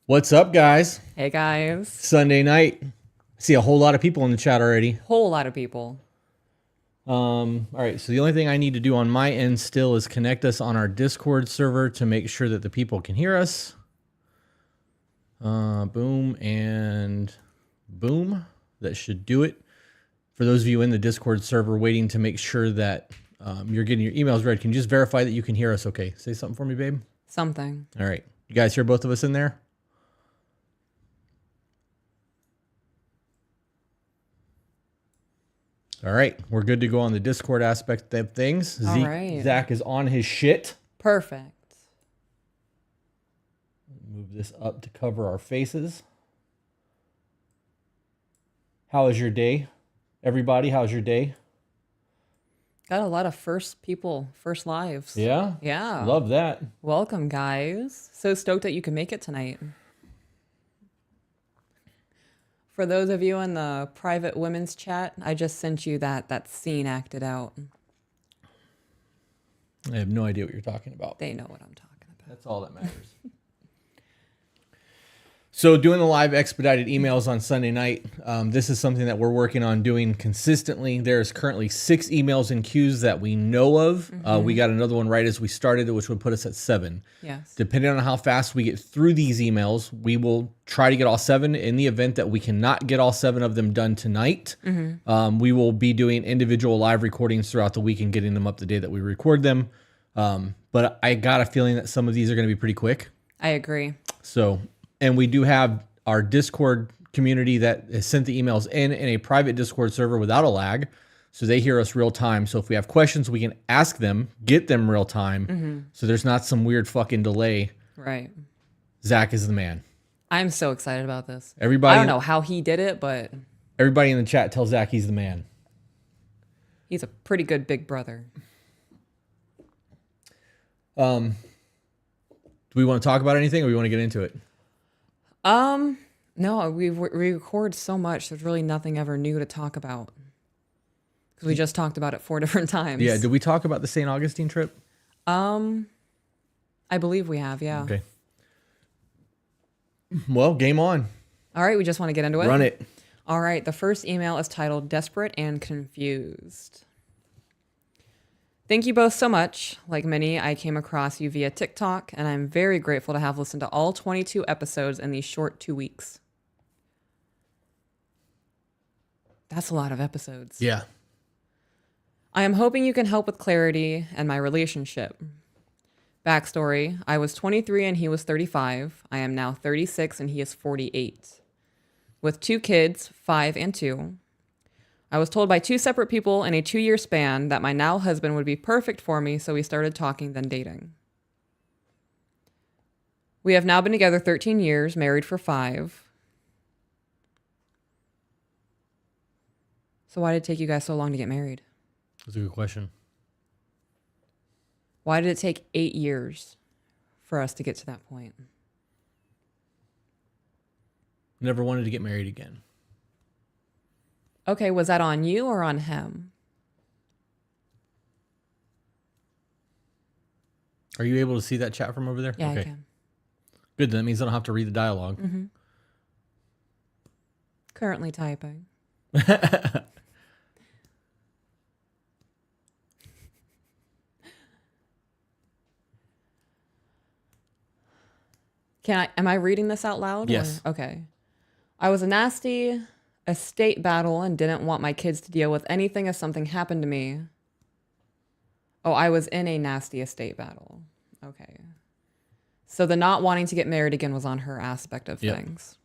What's up, guys? Hey guys. Sunday night. See a whole lot of people in the chat already. Whole lot of people. All right, so the only thing I need to do on my end still is connect us on our Discord server to make sure that the people can hear us. Boom and boom. That should do it. For those of you in the Discord server waiting to make sure that you're getting your emails read, can you just verify that you can hear us okay? Say something for me, babe. Something. All right. You guys hear both of us in there? All right, we're good to go on the Discord aspect of things. Right. Zach is on his shit. Perfect. Move this up to cover our faces. How is your day? Everybody, how's your day? Got a lot of first lives. Yeah? Yeah. Love that. Welcome, guys. So stoked that you can make it tonight. For those of you in the private women's chat, I just sent you that scene acted out. I have no idea what you're talking about. They know what I'm talking about. That's all that matters. So doing the live expedited emails on Sunday night, this is something that we're working on doing consistently. There's currently 6 emails in queues that we know of. We got another one right as we started, which would put us at 7. Yes. Depending on how fast we get through these emails, we will try to get all 7. In the event that we cannot get all 7 of them done tonight, we will be doing individual live recordings throughout the week and getting them up the day that we record them. But I got a feeling that some of these are going to be pretty quick. I agree. So... And we do have our Discord community that has sent the emails in a private Discord server without a lag. So they hear us real time. So if we have questions, we can ask them, get them real time. So there's not some weird fucking delay. Right. Zach is the man. I'm so excited about this. Everybody, I don't know how he did it, but everybody in the chat tell Zach he's the man. he's a pretty good big brother. Do we want to talk about anything or we want to get into it? No, we record so much. There's really nothing ever new to talk about. Because we just talked about it 4 different times. Yeah. Did we talk about the St. Augustine trip? I believe we have, yeah. Okay. Well, game on. All right, we just want to get into it. Run it. All right, the first email is titled Desperate and Confused. Thank you both so much. Like many, I came across you via TikTok, and I'm very grateful to have listened to all 22 episodes in these short 2 weeks. That's a lot of episodes. Yeah. I am hoping you can help with clarity and my relationship. Backstory, I was 23 and he was 35. I am now 36 and he is 48. With 2 kids, 5 and 2. I was told by 2 separate people in a 2-year span that my now husband would be perfect for me, so we started talking, then dating. We have now been together 13 years, married for 5. So why did it take you guys so long to get married? That's a good question. Why did it take 8 years for us to get to that point? Never wanted to get married again. Okay, was that on you or on him? Are you able to see that chat from over there? Yeah, okay. I can. Good, that means I don't have to read the dialogue. Currently typing. Am I reading this out loud? Yes. Okay. I was a nasty estate battle and didn't want my kids to deal with anything if something happened to me. Oh, I was in a nasty estate battle. Okay. So the not wanting to get married again was on her aspect of things.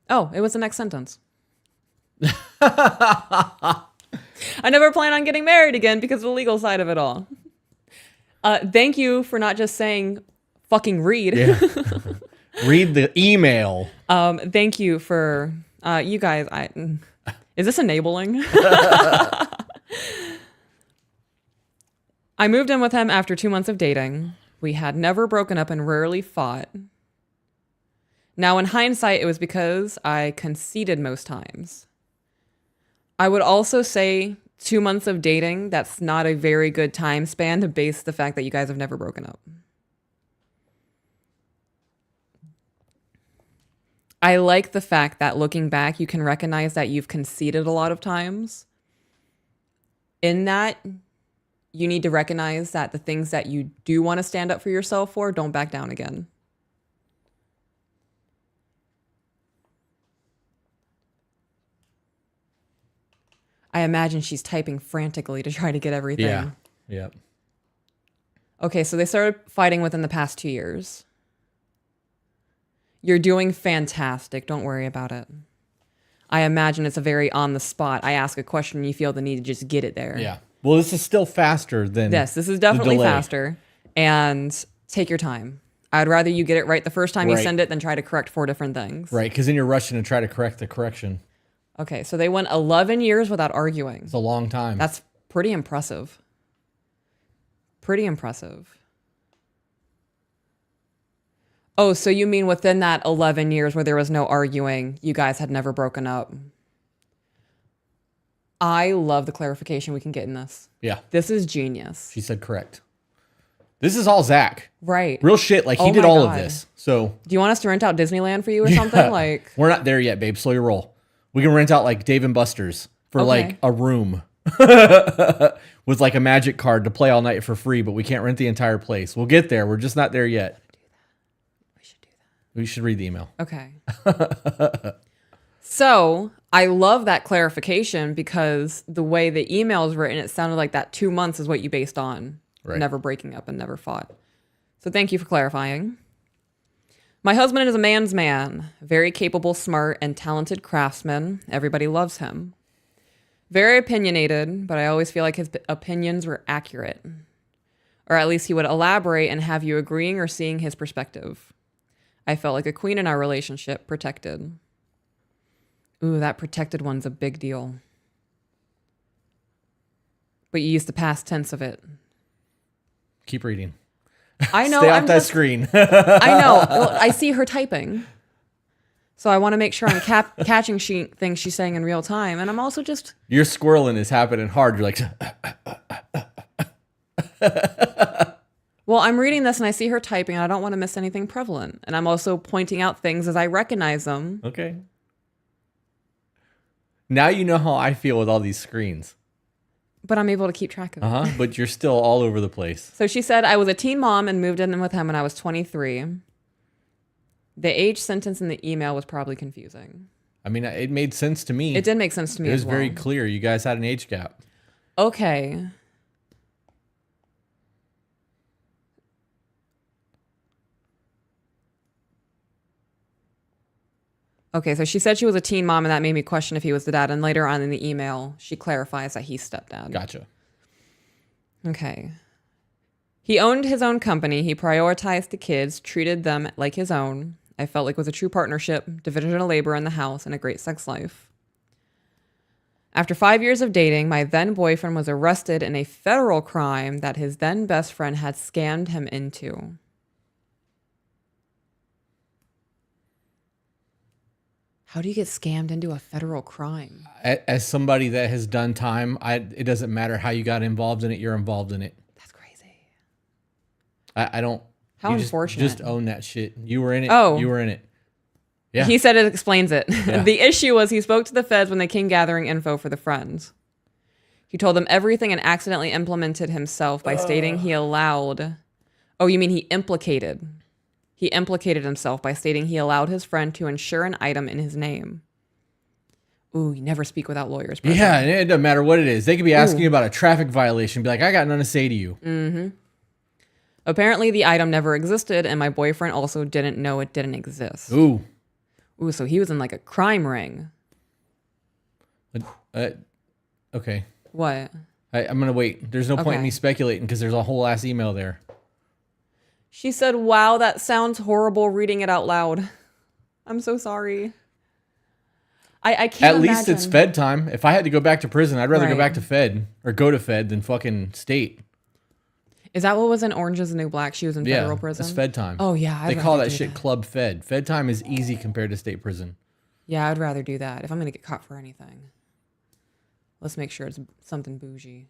Oh, it was the next sentence. I never plan on getting married again because of the legal side of it all. Thank you for not just saying fucking read. Yeah. Read the email. Thank you for you guys. Is this enabling? I moved in with him after 2 months of dating. We had never broken up and rarely fought. Now, in hindsight, it was because I conceded most times. I would also say 2 months of dating, that's not a very good time span to base the fact that you guys have never broken up. I like the fact that looking back, you can recognize that you've conceded a lot of times. In that, you need to recognize that the things that you do want to stand up for yourself for, don't back down again. I imagine she's typing frantically to try to get everything. Yeah. Yep. Okay, so they started fighting within the past 2 years. You're doing fantastic. Don't worry about it. I imagine it's a very on the spot. I ask a question and you feel the need to just get it there. Yeah. Well, this is still faster than Yes, this is definitely delay. faster. And take your time. I'd rather you get it right the first time you Right. send it than try to correct 4 different things. Right, because then you're rushing to try to correct the correction. Okay, so they went 11 years without arguing. It's a long time. That's pretty impressive. Pretty impressive. Oh, so you mean within that 11 years where there was no arguing, you guys had never broken up? I love the clarification we can get in this. Yeah. This is genius. She said correct. This is all Zach. Right. Real shit. Like, he Oh did my all God. of this. So Do you want us to rent out Disneyland for you or something? Like, we're not there yet, babe. Slow your roll. We can rent out like Dave and Buster's for Okay. like a room with like a magic card to play all night for free, but we can't rent the entire place. We'll get there. We're just not there yet. we should do We should read the email. that. Okay. So I love that clarification because the way the email is written, it sounded like that 2 months is what you based on. Right. Never breaking up and never fought. So thank you for clarifying. My husband is a man's man, very capable, smart, and talented craftsman. Everybody loves him. Very opinionated, but I always feel like his opinions were accurate. Or at least he would elaborate and have you agreeing or seeing his perspective. I felt like a queen in our relationship, protected. Ooh, that protected one's a big deal. But you used the past tense of it. Keep reading. I know. Stay off I'm that just, screen. I know. Well, I see her typing. So I want to make sure I'm catching things she's saying in real time. And I'm also just... Your squirreling is happening hard. You're like, Well, I'm reading this and I see her typing and I don't want to miss anything prevalent. And I'm also pointing out things as I recognize them. okay. Now you know how I feel with all these screens. But I'm able to keep track of it. But you're still all over the place. So she said, I was a teen mom and moved in with him when I was 23. The age sentence in the email was probably confusing. I mean, it made sense to me. It did make sense to me It was as well. very clear. You guys had an age gap. Okay. Okay, so she said she was a teen mom and that made me question if he was the dad. And later on in the email, she clarifies that he's stepdad. Gotcha. Okay. He owned his own company. He prioritized the kids, treated them like his own. I felt like it was a true partnership, division of labor in the house, and a great sex life. After 5 years of dating, my then boyfriend was arrested in a federal crime that his then best friend had scammed him into. How do you get scammed into a federal crime? As somebody that has done time, it doesn't matter how you got involved in it. You're involved in it. That's crazy. I don't. How you unfortunate. Just own that shit. You were in it. Oh. You were in it. Yeah. He said it explains it. Yeah. The issue was he spoke to the feds when they came gathering info for the friends. He told them everything and accidentally implemented himself by stating he allowed... Oh, you mean he implicated? He implicated himself by stating he allowed his friend to insure an item in his name. Ooh, you never speak without lawyers. Brother. Yeah, it doesn't matter what it is. They could be asking you about a traffic violation. Be like, I got nothing to say to you. Mm-hmm. Apparently, the item never existed, and my boyfriend also didn't know it didn't exist. Ooh. Ooh, so he was in like a crime ring. Okay. What? I'm going to wait. There's no point in Okay. me speculating because there's a whole ass email there. She said, wow, that sounds horrible reading it out loud. I'm so sorry. I can't At least it's imagine. Fed time. If I had to go back to prison, I'd rather go Right. back to Fed or go to Fed than fucking state. Is that what was in Orange is the New Black? She was in federal Yeah, prison? it's Fed time. Oh, yeah. They call that shit Club Fed. Fed time is easy compared to state prison. Yeah, I'd rather do that if I'm going to get caught for anything. Let's make sure it's something bougie.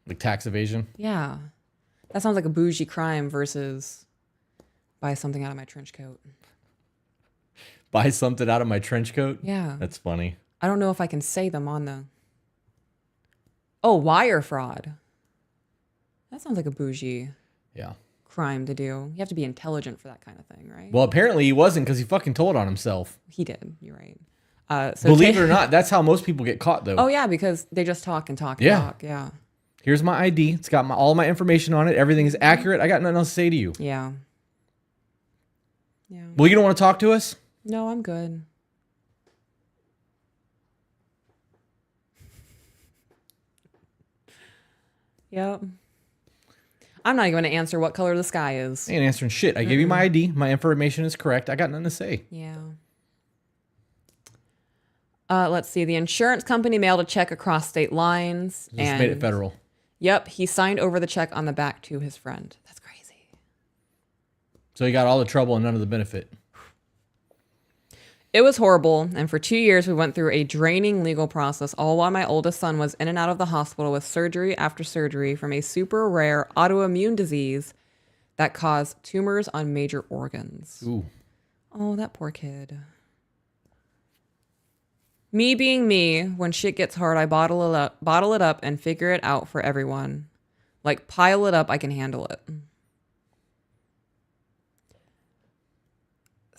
Like tax evasion. Yeah. That sounds like a bougie crime versus buy something out of my trench coat. Buy something out of my trench coat? Yeah. That's funny. I don't know if I can say them on the... Oh, wire fraud. That sounds like a bougie Yeah. crime to do. You have to be intelligent for that kind of thing, right? Well, apparently he wasn't because he fucking told on himself. He did. You're right. Believe it or not, that's how most people get caught, though. Oh, yeah, because they just talk and talk and Yeah. talk. Yeah. Here's my ID. It's got all my information on it. Everything is accurate. I got nothing else to say to you. Yeah. Yeah. Well, you don't want to talk to us? No, I'm good. Yep. I'm not even going to answer what color the sky is. I ain't answering shit. I gave you my ID. My information is correct. I got nothing to say. Yeah. Let's see. The insurance company mailed a check across state lines. Just made it federal. Yep. He signed over the check on the back to his friend. That's crazy. So he got all the trouble and none of the benefit. It was horrible, and for 2 years we went through a draining legal process, all while my oldest son was in and out of the hospital with surgery after surgery from a super rare autoimmune disease that caused tumors on major organs. Ooh. Oh, that poor kid. Me being me, when shit gets hard, I bottle it up and figure it out for everyone. Like, pile it up, I can handle it.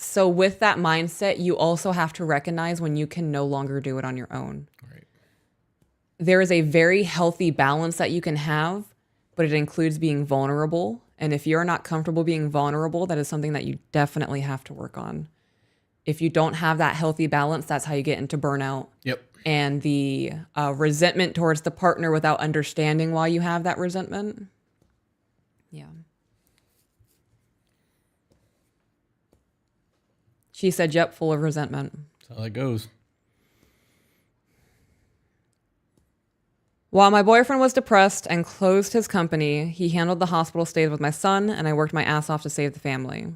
So with that mindset, you also have to recognize when you can no longer do it on your own. Right. There is a very healthy balance that you can have, but it includes being vulnerable. And if you're not comfortable being vulnerable, that is something that you definitely have to work on. If you don't have that healthy balance, that's how you get into burnout. Yep. And the resentment towards the partner without understanding why you have that resentment. Yeah. She said, yep, full of resentment. That's how that goes. While my boyfriend was depressed and closed his company, he handled the hospital stays with my son, and I worked my ass off to save the family.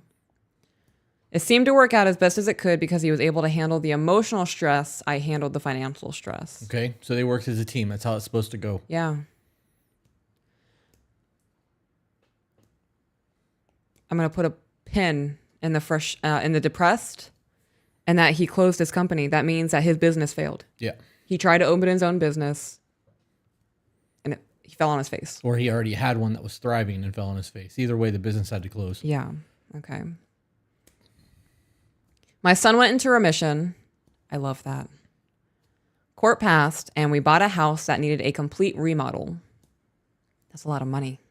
It seemed to work out as best as it could because he was able to handle the emotional stress. I handled the financial stress. Okay. So they worked as a team. That's how it's supposed to go. Yeah. I'm going to put a pin in the depressed, and that he closed his company. That means that his business failed. Yeah. He tried to open his own business, and he fell on his face. Or he already had one that was thriving and fell on his face. Either way, the business had to close. Yeah. Okay. My son went into remission. I love that. Court passed, and we bought a house that needed a complete remodel. That's a lot of money.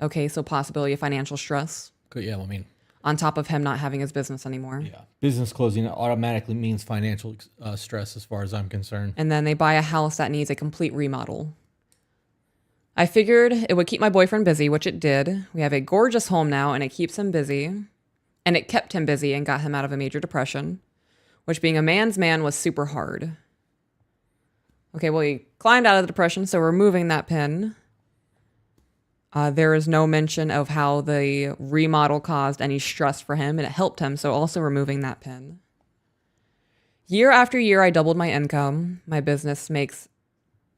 Okay, so possibility of financial stress. Yeah, I mean, On top of him not having his business anymore. yeah. Business closing automatically means financial stress as far as I'm concerned. And then they buy a house that needs a complete remodel. I figured it would keep my boyfriend busy, which it did. We have a gorgeous home now, and it keeps him busy. And it kept him busy and got him out of a major depression, which being a man's man was super hard. Okay, well, he climbed out of the depression, so we're removing that pin. There is no mention of how the remodel caused any stress for him, and it helped him, so also removing that pin. Year after year, I doubled my income. My business makes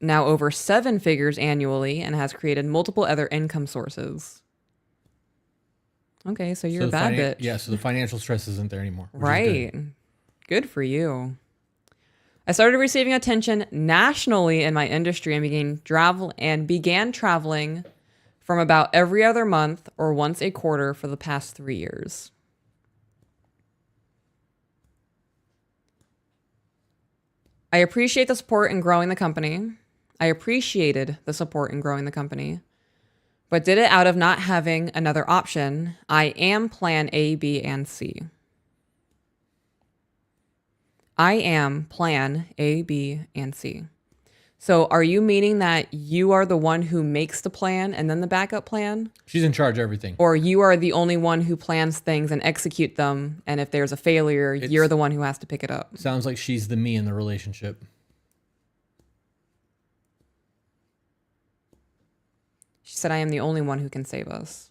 now over 7 figures annually and has created multiple other income sources. Okay, so you're a bad bitch. Yeah, so the financial stress isn't there anymore. Right. Good for you. I started receiving attention nationally in my industry and began traveling from about every other month or once a quarter for the past 3 years. I appreciate the support in growing the company. I appreciated the support in growing the company, but did it out of not having another option. I am plan A, B, and C. I am plan A, B, and C. So are you meaning that you are the one who makes the plan and then the backup plan? She's in charge of everything. Or you are the only one who plans things and execute them, and if there's a failure, you're the one who has to pick it up? Sounds like she's the me in the relationship. She said, I am the only one who can save us.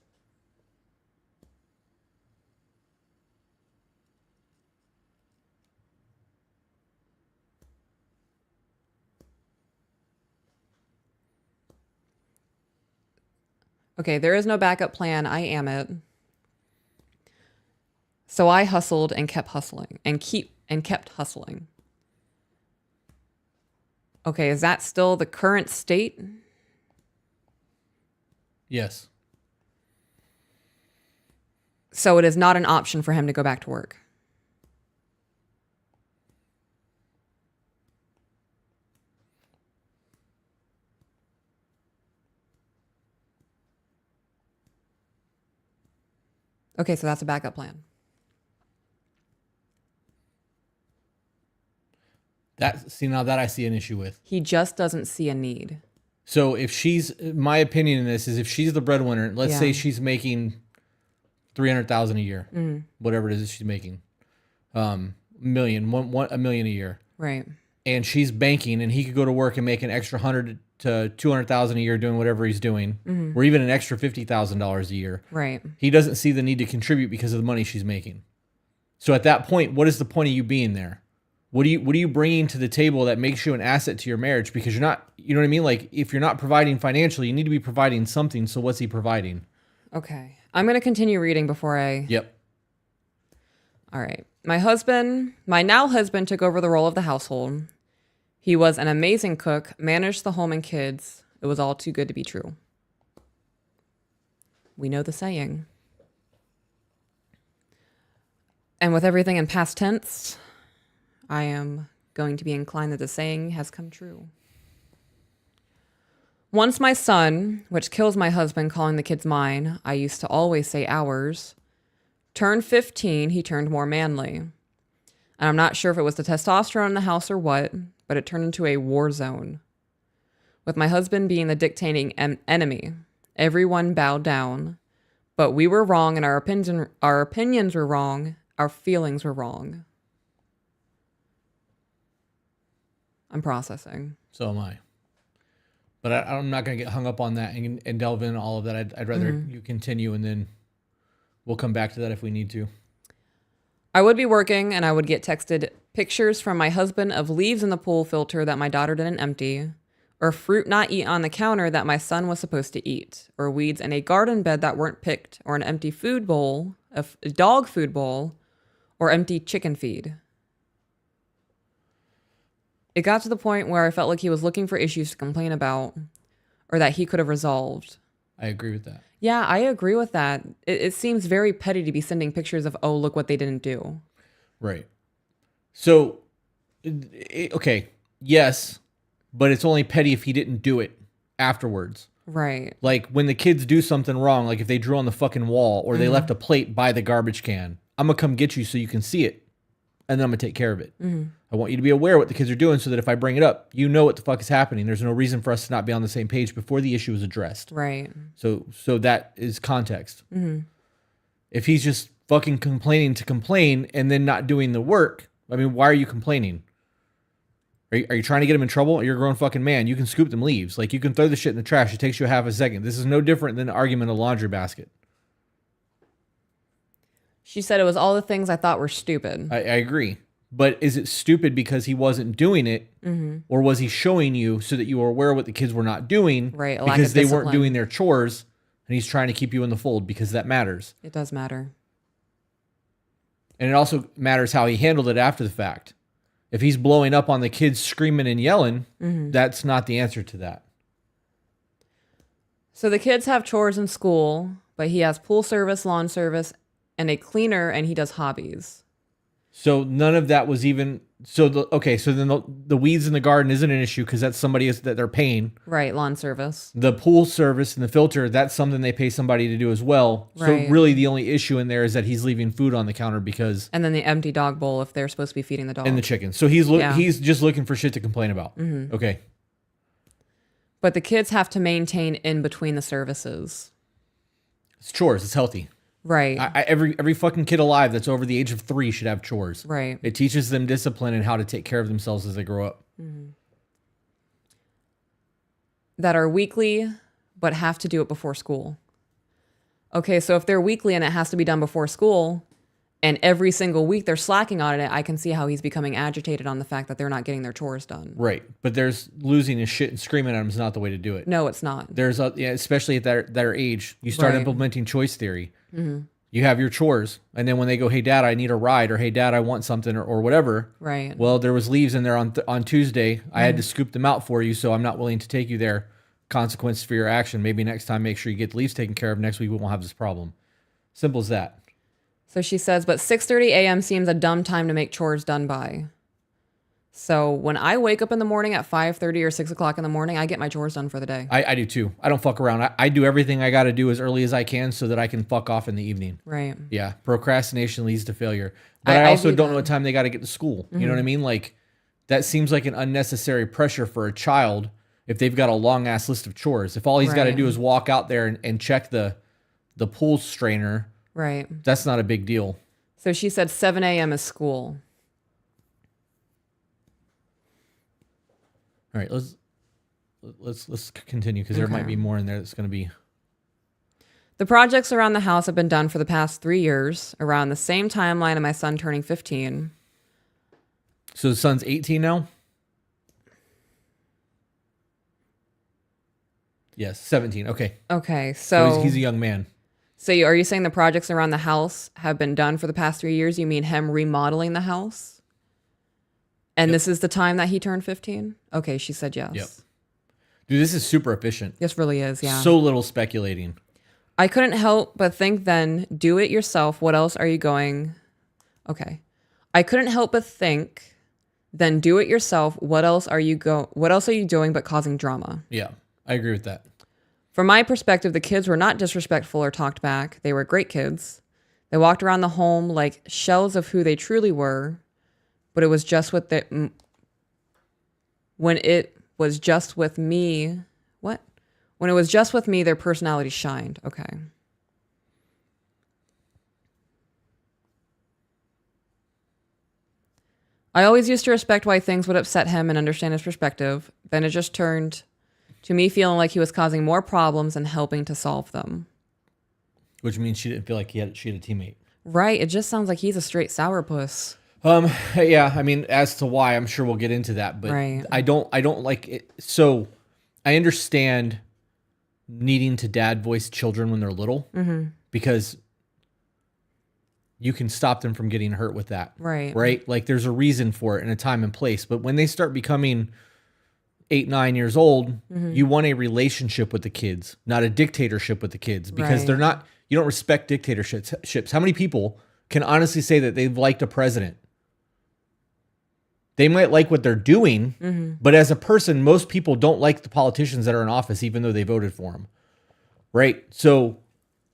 Okay, there is no backup plan. I am it. So I hustled and kept hustling and kept hustling. Okay, is that still the current state? Yes. So it is not an option for him to go back to work. Okay, so that's a backup plan. Now that I see an issue with. He just doesn't see a need. So if my opinion in this is if she's the breadwinner, let's Yeah. say she's making $300,000 a year, whatever it is she's making, $1 million a year, Right. and she's banking, and he could go to work and make an extra $100,000 to $200,000 a year doing whatever he's doing, or even an extra $50,000 a year. Right. He doesn't see the need to contribute because of the money she's making. So at that point, what is the point of you being there? What are you bringing to the table that makes you an asset to your marriage? Because you're not, you know what I mean? Like if you're not providing financially, you need to be providing something. So what's he providing? Okay. I'm going to continue reading before I... Yep. All right. My now husband took over the role of the household. He was an amazing cook, managed the home and kids. It was all too good to be true. We know the saying. And with everything in past tense, I am going to be inclined that the saying has come true. Once my son, which kills my husband calling the kids mine, I used to always say ours, turned 15, he turned more manly. And I'm not sure if it was the testosterone in the house or what, but it turned into a war zone. With my husband being the dictating enemy, everyone bowed down, but we were wrong and our opinions were wrong, our feelings were wrong. I'm processing. So am I. But I'm not going to get hung up on that and delve into all of that. I'd rather you continue, and then we'll come back to that if we need to. I would be working and I would get texted pictures from my husband of leaves in the pool filter that my daughter didn't empty, or fruit not eat on the counter that my son was supposed to eat, or weeds in a garden bed that weren't picked, or an empty food bowl, a dog food bowl, or empty chicken feed. It got to the point where I felt like he was looking for issues to complain about or that he could have resolved. I agree with that. Yeah, I agree with that. It seems very petty to be sending pictures of, oh, look what they didn't do. Right. So, okay, yes, but it's only petty if he didn't do it afterwards. Right. Like when the kids do something wrong, like if they drew on the fucking wall or they left a plate by the garbage can, I'm going to come get you so you can see it. And then I'm going to take care of it. I want you to be aware of what the kids are doing so that if I bring it up, you know what the fuck is happening. There's no reason for us to not be on the same page before the issue is addressed. Right. So that is context. If he's just fucking complaining to complain and then not doing the work, I mean, why are you complaining? Are you trying to get him in trouble? You're a grown fucking man. You can scoop them leaves. Like you can throw the shit in the trash. It takes you half a second. This is no different than an argument of a laundry basket. She said it was all the things I thought were stupid. I agree. But is it stupid because he wasn't doing it? Or was he showing you so that you were aware of what the kids were not doing? Right, a lack because of they weren't discipline. doing their chores and he's trying to keep you in the fold because that matters. It does matter. And it also matters how he handled it after the fact. If he's blowing up on the kids screaming and yelling, that's not the answer to that. So the kids have chores in school, but he has pool service, lawn service, and a cleaner, and he does hobbies. So none of that was even so then the weeds in the garden isn't an issue because that's somebody that they're paying. Right, lawn service. The pool service and the filter, that's something they pay somebody to do as well. Right. So really the only issue in there is that he's leaving food on the counter because And then the empty dog bowl if they're supposed to be feeding the dog. and the chicken. So he's Yeah. he's just looking for shit to complain about. Okay. But the kids have to maintain in between the services. It's chores, it's healthy. Right. Every fucking kid alive that's over the age of 3 should have chores. Right. It teaches them discipline and how to take care of themselves as they grow up. That are weekly, but have to do it before school. Okay, so if they're weekly and it has to be done before school, and every single week they're slacking on it, I can see how he's becoming agitated on the fact that they're not getting their chores done. Right. But there's losing his shit and screaming at him is not the way to do it. No, it's not. There's especially at their age, you start Right. implementing choice theory. You You have your chores. And then when they go, hey, Dad, I need a ride, or hey, Dad, I want something, or whatever. Right. Well, there was leaves in there on Tuesday. I had to scoop them out for you, so I'm not willing to take you there. Consequence for your action. Maybe next time, make sure you get the leaves taken care of. Next week, we won't have this problem. Simple as that. So she says, but 6:30 a.m. seems a dumb time to make chores done by. So when I wake up in the morning at 5:30 or 6 o'clock in the morning, I get my chores done for the day. I do too. I don't fuck around. I do everything I got to do as early as I can so that I can fuck off in the evening. Right. Yeah. Procrastination leads to failure. But I also don't know what time they got to get to school. You know what I mean? Like, that seems like an unnecessary pressure for a child if they've got a long ass list of chores. If all he's got to do is walk out there and check the pool strainer, right, that's not a big deal. So she said 7 a.m. is school. All right, let's continue because there might be more in there that's going to be. The projects around the house have been done for the past 3 years, around the same timeline of my son turning 15. So the son's 18 now? Yes, 17. Okay. Okay, so he's a young man. So are you saying the projects around the house have been done for the past 3 years? You mean him remodeling the house? And this is the time that he turned 15? Okay, she said yes. Yep. Dude, this is super efficient. This really is, yeah. So little speculating. I couldn't help but think then, do it yourself. What else are you going? Okay. I couldn't help but think, then do it yourself. What else are you doing but causing drama? Yeah, I agree with that. From my perspective, the kids were not disrespectful or talked back. They were great kids. They walked around the home like shells of who they truly were. But it was just with when it was just with me, what? When it was just with me, their personality shined. Okay. I always used to respect why things would upset him and understand his perspective. Then it just turned to me feeling like he was causing more problems and helping to solve them. Which means she didn't feel like she had a teammate. Right. It just sounds like he's a straight sourpuss. Yeah, I mean, as to why, I'm sure we'll get into that, but I don't like it. So I understand needing to dad voice children when they're little because you can stop them from getting hurt with that. Right. Like there's a reason for it and a time and place. But when they start becoming 8, 9 years old, you want a relationship with the kids, not a dictatorship with the kids, because you don't respect dictatorships. How many people can honestly say that they've liked a president? They might like what they're doing, but as a person, most people don't like the politicians that are in office, even though they voted for them. Right? So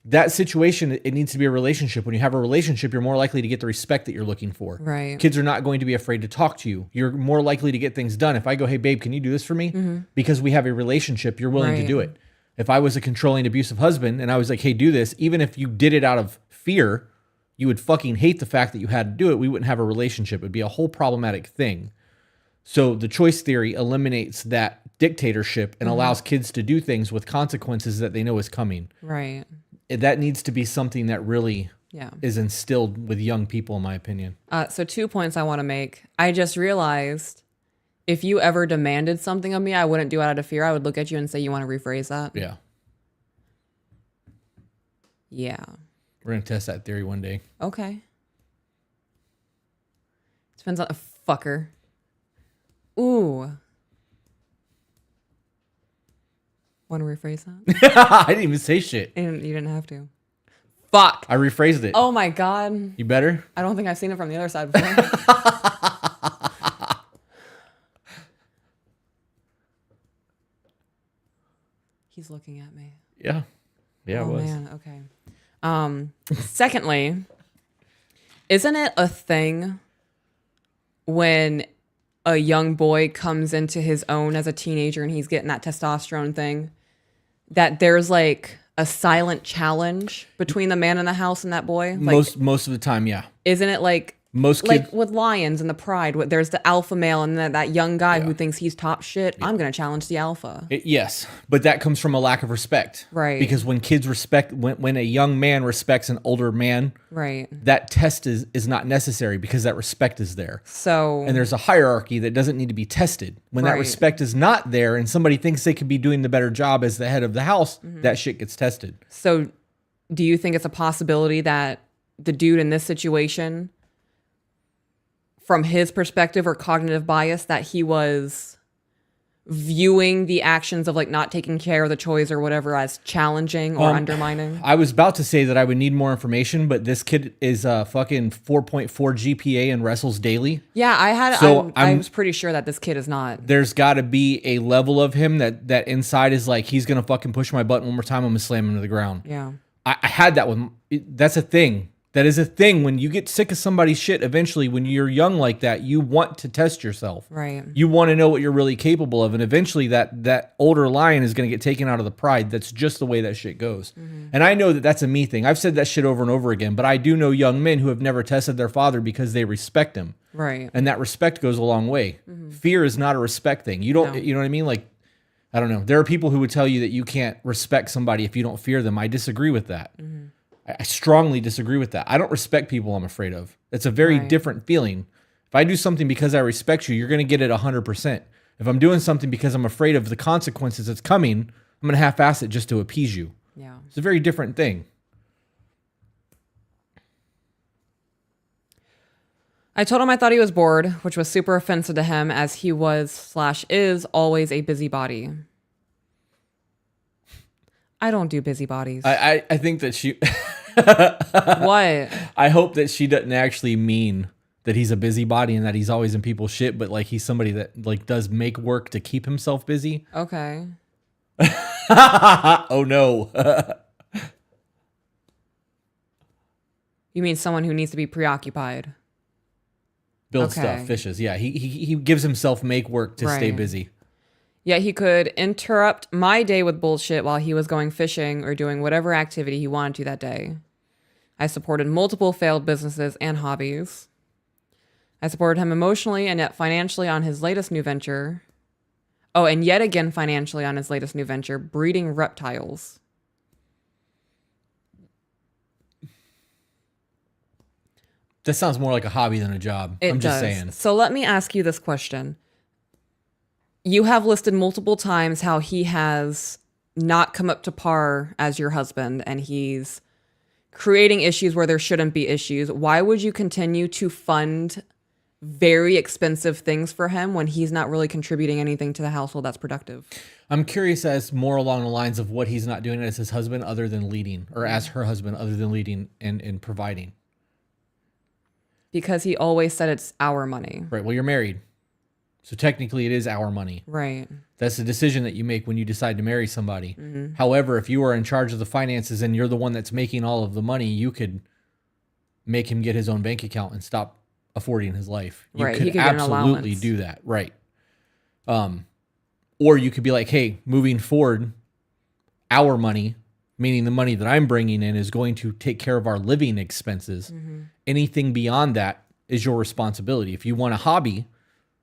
that situation, it needs to be a relationship. When you have a relationship, you're more likely to get the respect that you're looking for. Right. Kids are not going to be afraid to talk to you. You're more likely to get things done. If I go, hey, babe, can you do this for me? Because we have a relationship, you're willing to do it. If I was a controlling, abusive husband and I was like, hey, do this, even if you did it out of fear, you would fucking hate the fact that you had to do it. We wouldn't have a relationship. It'd be a whole problematic thing. So the choice theory eliminates that dictatorship and allows kids to do things with consequences that they know is coming. Right. That needs to be something that really is instilled with young people, in my opinion. So 2 points I want to make. I just realized if you ever demanded something of me, I wouldn't do it out of fear. I would look at you and say, you want to rephrase that? Yeah. Yeah. We're going to test that theory one day. Okay. Depends on a fucker. Ooh. Want to rephrase that? I didn't even say shit. And you didn't have to. Fuck. I rephrased it. Oh my God. You better? I don't think I've seen it from the other side before. He's looking at me. Yeah. Yeah, oh, it was. Man. Okay. Secondly, isn't it a thing when a young boy comes into his own as a teenager and he's getting that testosterone thing, that there's like a silent challenge between the man in the house and that boy? Like, most of the time, yeah. Isn't it like most kids, like with lions and the pride, there's the alpha male and then that young guy who thinks he's top shit. I'm going to challenge the alpha. Yes, but that comes from a lack of respect. Right. Because when kids when a young man respects an older man, right, that test is not necessary because that respect is there. So, and there's a hierarchy that doesn't need to be tested. When that respect is not there and somebody thinks they could be doing the better job as the head of the house, that shit gets tested. So do you think it's a possibility that the dude in this situation, from his perspective or cognitive bias, that he was viewing the actions of like not taking care of the toys or whatever as challenging or undermining? I was about to say that I would need more information, but this kid is fucking 4.4 GPA and wrestles daily. Yeah, I was pretty sure that this kid is not. There's got to be a level of him that inside is like, he's going to fucking push my button one more time, I'm going to slam him to the ground. Yeah. I had that one. That's a thing. That is a thing. When you get sick of somebody's shit, eventually, when you're young like that, you want to test yourself. Right. You want to know what you're really capable of. And eventually that older lion is going to get taken out of the pride. That's just the way that shit goes. Mm-hmm. And I know that that's a me thing. I've said that shit over and over again, but I do know young men who have never tested their father because they respect him. Right. And that respect goes a long way. Mm-hmm. Fear is not a respect thing. You don't, you know what I mean? Like, I don't know. There are people who would tell you that you can't respect somebody if you don't fear them. I disagree with that. Mm-hmm. I strongly disagree with that. I don't respect people I'm afraid of. It's a very different feeling. If I do something because I respect you, you're going to get it 100%. If I'm doing something because I'm afraid of the consequences that's coming, I'm going to half-ass it just to appease you. Yeah. It's a very different thing. I told him I thought he was bored, which was super offensive to him as he was/is always a busybody. I don't do busybodies. I think that she... What? I hope that she doesn't actually mean that he's a busybody and that he's always in people's shit, but like he's somebody that like does make work to keep himself busy. Okay. Oh no. You mean someone who needs to be preoccupied? Build stuff, fishes. Yeah, he gives himself make work to stay busy. Yeah, he could interrupt my day with bullshit while he was going fishing or doing whatever activity he wanted to that day. I supported multiple failed businesses and hobbies. I supported him emotionally and yet financially on his latest new venture. Oh, and yet again financially on his latest new venture, breeding reptiles. That sounds more like a hobby than a job. I'm just saying. So let me ask you this question. You have listed multiple times how he has not come up to par as your husband and he's creating issues where there shouldn't be issues. Why would you continue to fund very expensive things for him when he's not really contributing anything to the household that's productive? I'm curious as more along the lines of what he's not doing as his husband other than leading, or as her husband other than leading and providing. Because he always said it's our money. Right. Well, you're married. So technically it is our money. Right. That's the decision that you make when you decide to marry somebody. Mm-hmm. However, if you are in charge of the finances and you're the one that's making all of the money, you could make him get his own bank account and stop affording his life. You could absolutely do that. Right. Or you could be like, hey, moving forward, our money, meaning the money that I'm bringing in, is going to take care of our living expenses. Mm-hmm. Anything beyond that is your responsibility. If you want a hobby,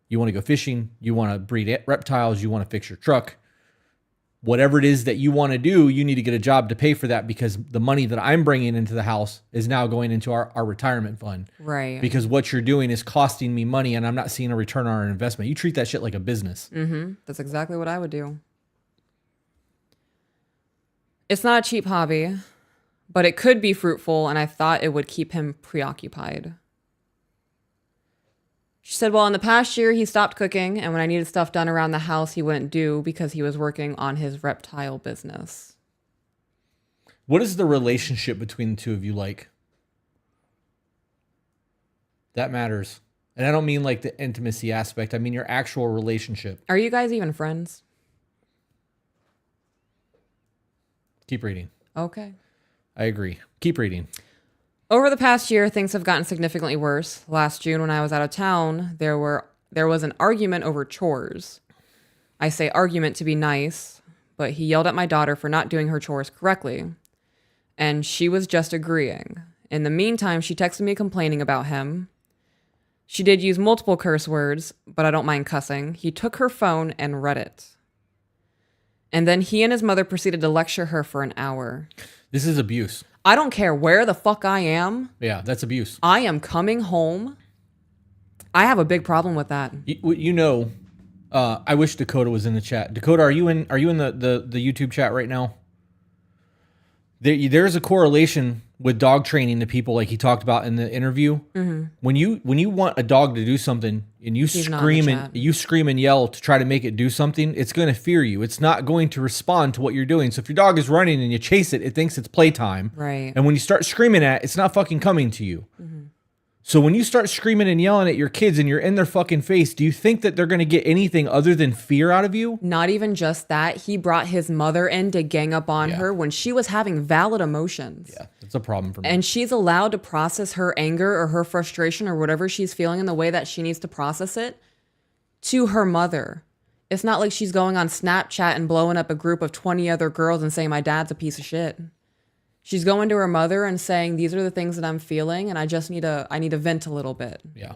you want to go fishing, you want to breed reptiles, you want to fix your truck, whatever it is that you want to do, you need to get a job to pay for that, because the money that I'm bringing into the house is now going into our retirement fund. Right. Because what you're doing is costing me money and I'm not seeing a return on our investment. You treat that shit like a business. Mm-hmm. That's exactly what I would do. It's not a cheap hobby, but it could be fruitful, and I thought it would keep him preoccupied. She said, well, in the past year, he stopped cooking, and when I needed stuff done around the house, he wouldn't do because he was working on his reptile business. What is the relationship between the two of you like? That matters. And I don't mean like the intimacy aspect. I mean your actual relationship. Are you guys even friends? Keep reading. Okay. I agree. Keep reading. Over the past year, things have gotten significantly worse. Last June, when I was out of town, there was an argument over chores. I say argument to be nice, but he yelled at my daughter for not doing her chores correctly, and she was just agreeing. In the meantime, she texted me complaining about him. She did use multiple curse words, but I don't mind cussing. He took her phone and read it. And then he and his mother proceeded to lecture her for an hour. This is abuse. I don't care where the fuck I am. Yeah, that's abuse. I am coming home. I have a big problem with that. You know, I wish Dakota was in the chat. Dakota, are you in the YouTube chat right now? There's a correlation with dog training to people, like he talked about in the interview. When you want a dog to do something and you He's not in the scream and yell to try to make it do something, it's going to fear you. It's not going to respond to what you're doing. So if your dog is running and you chase it, it thinks it's playtime. Right. And when you start screaming at it, it's not fucking coming to you. So when you start screaming and yelling at your kids and you're in their fucking face, do you think that they're going to get anything other than fear out of you? Not even just that. He brought his mother in to gang up on her when she was having valid emotions. Yeah, that's a problem for me. And she's allowed to process her anger or her frustration or whatever she's feeling in the way that she needs to process it to her mother. It's not like she's going on Snapchat and blowing up a group of 20 other girls and saying, my dad's a piece of shit. She's going to her mother and saying, these are the things that I'm feeling, and I need to vent a little bit. Yeah.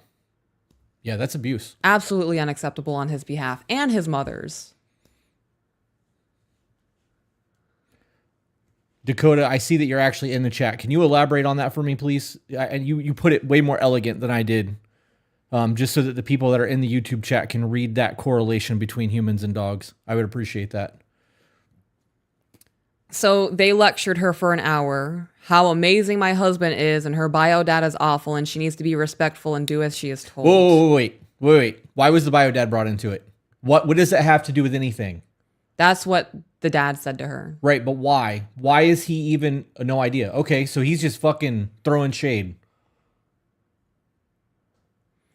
Yeah, that's abuse. Absolutely unacceptable on his behalf and his mother's. Dakota, I see that you're actually in the chat. Can you elaborate on that for me, please? And you put it way more elegant than I did, just so that the people that are in the YouTube chat can read that correlation between humans and dogs. I would appreciate that. So they lectured her for an hour, how amazing my husband is, and her bio data is awful, and she needs to be respectful and do as she is told. Whoa, wait. Why was the bio dad brought into it? What does that have to do with anything? That's what the dad said to her. Right, but why? Why is he even no idea? Okay, so he's just fucking throwing shade.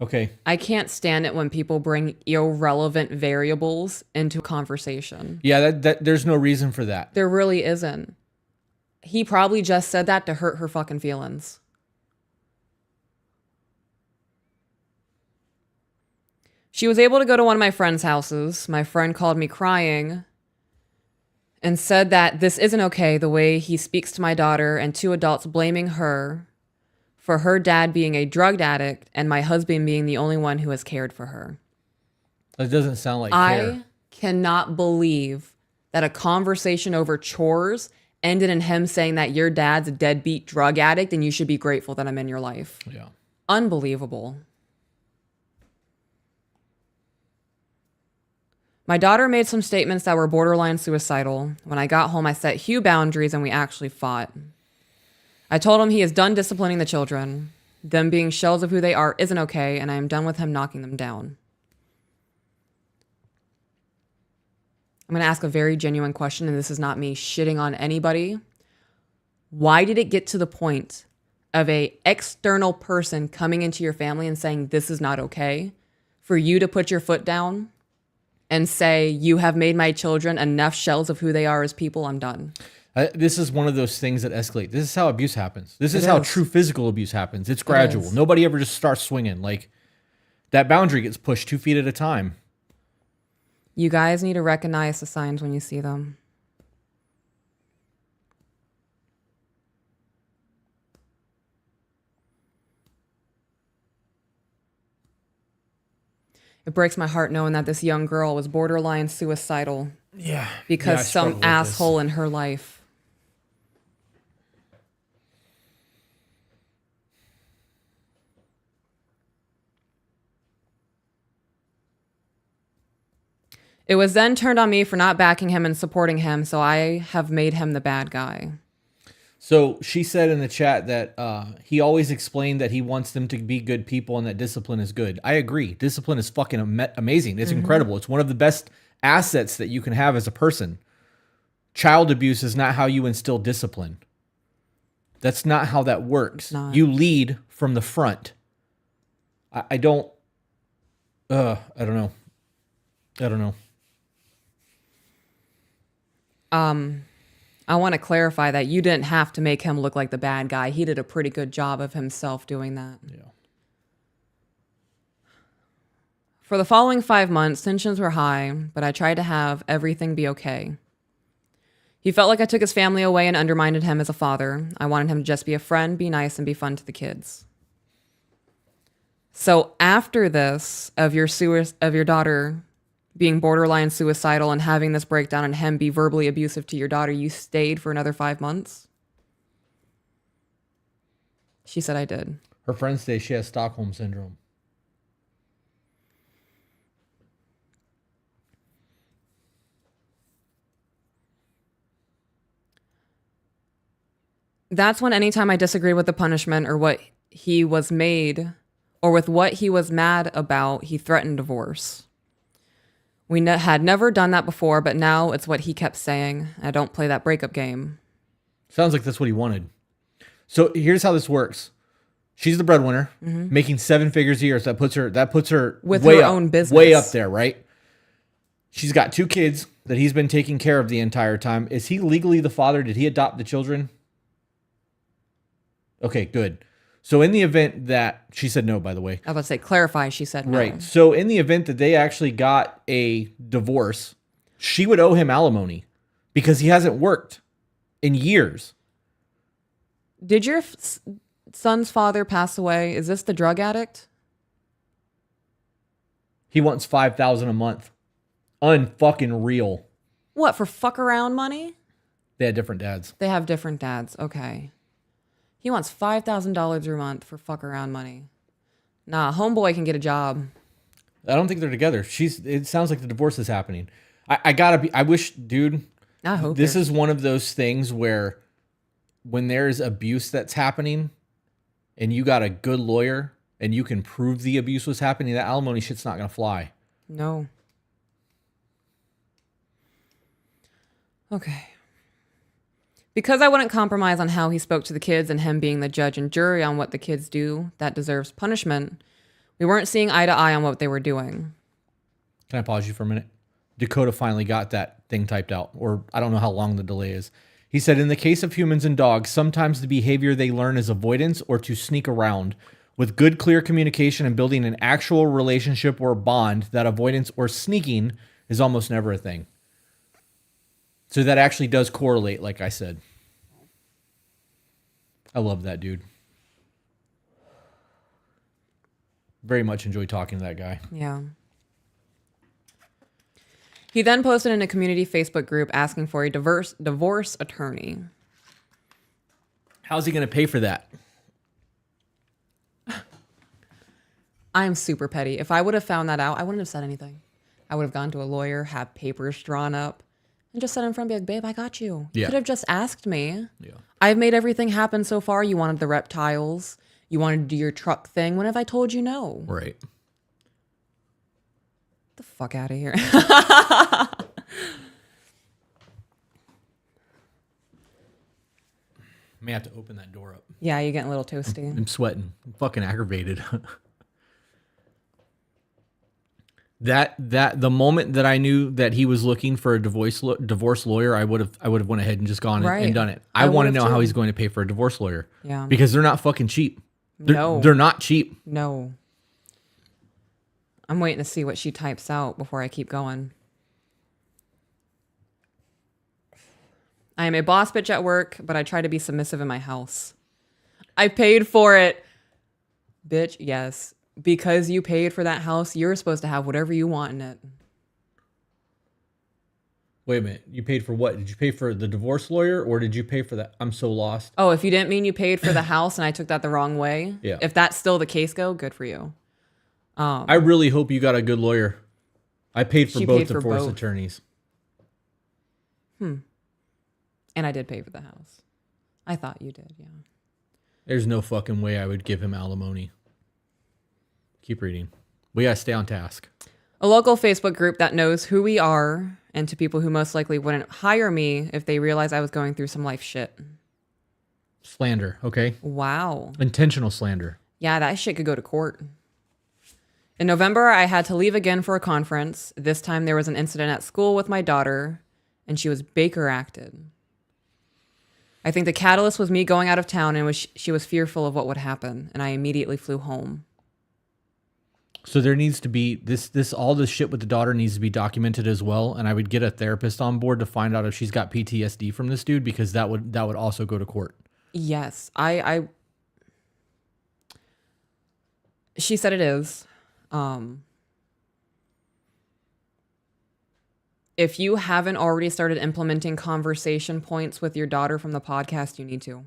Okay. I can't stand it when people bring irrelevant variables into a conversation. Yeah, that there's no reason for that. There really isn't. He probably just said that to hurt her fucking feelings. She was able to go to one of my friend's houses. My friend called me crying and said that this isn't okay, the way he speaks to my daughter, and two adults blaming her for her dad being a drug addict and my husband being the only one who has cared for her. That doesn't sound like care. I cannot believe that a conversation over chores ended in him saying that your dad's a deadbeat drug addict and you should be grateful that I'm in your life. Yeah. Unbelievable. My daughter made some statements that were borderline suicidal. When I got home, I set Hugh boundaries and we actually fought. I told him he is done disciplining the children. Them being shells of who they are isn't okay, and I am done with him knocking them down. I'm going to ask a very genuine question, and this is not me shitting on anybody. Why did it get to the point of a external person coming into your family and saying this is not okay for you to put your foot down and say, you have made my children enough shells of who they are as people, I'm done? This is one of those things that escalate. This is how abuse happens. This is how true physical abuse happens. It's gradual. Nobody ever just starts swinging. Like, that boundary gets pushed 2 feet at a time. You guys need to recognize the signs when you see them. It breaks my heart knowing that this young girl was borderline suicidal. Yeah. Because some asshole in her life. It was then turned on me for not backing him and supporting him, so I have made him the bad guy. So she said in the chat that he always explained that he wants them to be good people and that discipline is good. I agree. Discipline is fucking amazing. It's incredible. It's one of the best assets that you can have as a person. Child abuse is not how you instill discipline. That's not how that works. You lead from the front. I don't know. I don't know. I want to clarify that you didn't have to make him look like the bad guy. He did a pretty good job of himself doing that. Yeah. For the following 5 months, tensions were high, but I tried to have everything be okay. He felt like I took his family away and undermined him as a father. I wanted him to just be a friend, be nice, and be fun to the kids. So after this, of your daughter being borderline suicidal and having this breakdown and him be verbally abusive to your daughter, you stayed for another 5 months? She said I did. Her friends say she has Stockholm Syndrome. That's when anytime I disagreed with the punishment or what he was made or with what he was mad about, he threatened divorce. We had never done that before, but now it's what he kept saying. I don't play that breakup game. Sounds like that's what he wanted. So here's how this works. She's the breadwinner, making 7 figures a year. So that puts her With way her up, own business. way up there, right? She's got 2 kids that he's been taking care of the entire time. Is he legally the father? Did he adopt the children? Okay, good. So in the event that she said no, by the way. I was about to say, clarify, she said no. Right. So in the event that they actually got a divorce, she would owe him alimony because he hasn't worked in years. Did your son's father pass away? Is this the drug addict? He wants $5,000 a month. Unfucking real. What, for fuck around money? They had different dads. They have different dads. Okay. He wants $5,000 a month for fuck around money. Nah, homeboy can get a job. I don't think they're together. It sounds like the divorce is happening. I wish, dude. I hope this is one of those things where when there's abuse that's happening and you got a good lawyer and you can prove the abuse was happening, that alimony shit's not going to fly. No. Okay. Because I wouldn't compromise on how he spoke to the kids and him being the judge and jury on what the kids do that deserves punishment, we weren't seeing eye to eye on what they were doing. Can I pause you for a minute? Dakota finally got that thing typed out, or I don't know how long the delay is. He said, in the case of humans and dogs, sometimes the behavior they learn is avoidance or to sneak around. With good, clear communication and building an actual relationship or bond, that avoidance or sneaking is almost never a thing. So that actually does correlate, like I said. I love that dude. Very much enjoy talking to that guy. Yeah. He then posted in a community Facebook group asking for a divorce attorney. How's he going to pay for that? I'm super petty. If I would have found that out, I wouldn't have said anything. I would have gone to a lawyer, have papers drawn up, and just said in front, be like, babe, I got you. You Yeah. could have just asked me. Yeah. I've made everything happen so far. You wanted the reptiles. You wanted to do your truck thing. When have I told you no? Right. The fuck out of here. May have to open that door up. Yeah, you're getting a little toasty. I'm sweating. I'm fucking aggravated. The moment that I knew that he was looking for a divorce lawyer, I would have went ahead and just gone Right. and done it. I I want to would've know how too. he's going to pay for a divorce lawyer. Yeah. Because they're not fucking cheap. No. They're not cheap. No. I'm waiting to see what she types out before I keep going. I am a boss bitch at work, but I try to be submissive in my house. I paid for it. Bitch, yes. Because you paid for that house, you're supposed to have whatever you want in it. Wait a minute. You paid for what? Did you pay for the divorce lawyer or did you pay for that? I'm so lost. Oh, if you didn't mean you paid for the house and I took that the wrong way, Yeah. if that's still the case, good for you. I really hope you got a good lawyer. I paid for She both paid for divorce both. attorneys. And I did pay for the house. I thought you did, yeah. There's no fucking way I would give him alimony. Keep reading. We gotta stay on task. A local Facebook group that knows who we are and to people who most likely wouldn't hire me if they realized I was going through some life shit. Slander, okay? Wow. Intentional slander. Yeah, that shit could go to court. In November, I had to leave again for a conference. This time there was an incident at school with my daughter, and she was Baker acted. I think the catalyst was me going out of town, and she was fearful of what would happen, and I immediately flew home. So there needs to be all this shit with the daughter needs to be documented as well, and I would get a therapist on board to find out if she's got PTSD from this dude because that would also go to court. Yes, she said it is. If you haven't already started implementing conversation points with your daughter from the podcast, you need to.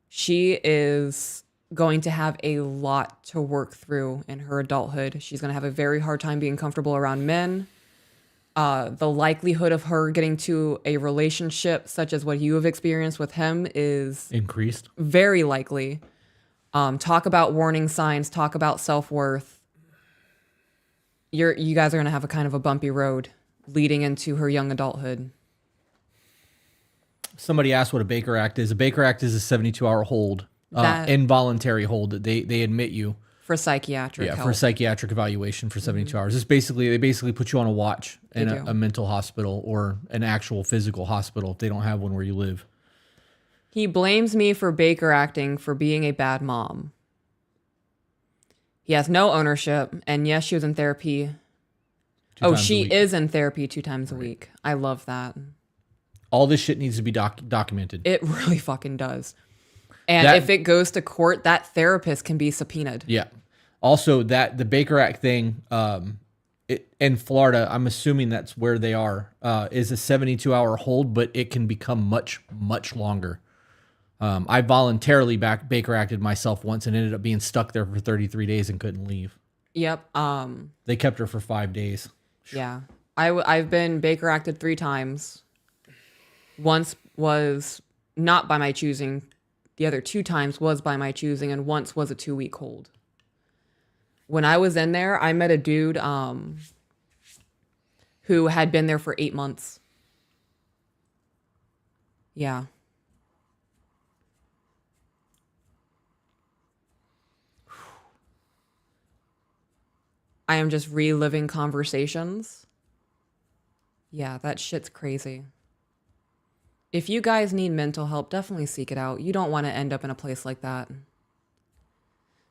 She is going to have a lot to work through in her adulthood. She's going to have a very hard time being comfortable around men. The likelihood of her getting to a relationship such as what you have experienced with him is Increased. very likely. Talk about warning signs, talk about self-worth. You guys are going to have a kind of a bumpy road leading into her young adulthood. Somebody asked what a Baker Act is. A Baker Act is a 72-hour hold, That- involuntary hold that they admit you. For psychiatric help. For psychiatric evaluation for 72 hours. It's they basically put you on a watch in a mental hospital or an actual physical hospital if they don't have one where you live. He blames me for Baker acting for being a bad mom. He has no ownership, and yes, she was in therapy. She is in therapy 2 times a week. I love that. All this shit needs to be documented. It really fucking does. And if it goes to court, that therapist can be subpoenaed. Yeah. Also, that the Baker Act thing in Florida, I'm assuming that's where they are, is a 72-hour hold, but it can become much, much longer. I voluntarily Baker Acted myself once and ended up being stuck there for 33 days and couldn't leave. Yep. They kept her for 5 days. Yeah. I've been Baker Acted 3 times. Once was not by my choosing. The other 2 times was by my choosing, and once was a 2-week hold. When I was in there, I met a dude who had been there for 8 months. Yeah. I am just reliving conversations. Yeah, that shit's crazy. If you guys need mental help, definitely seek it out. You don't want to end up in a place like that.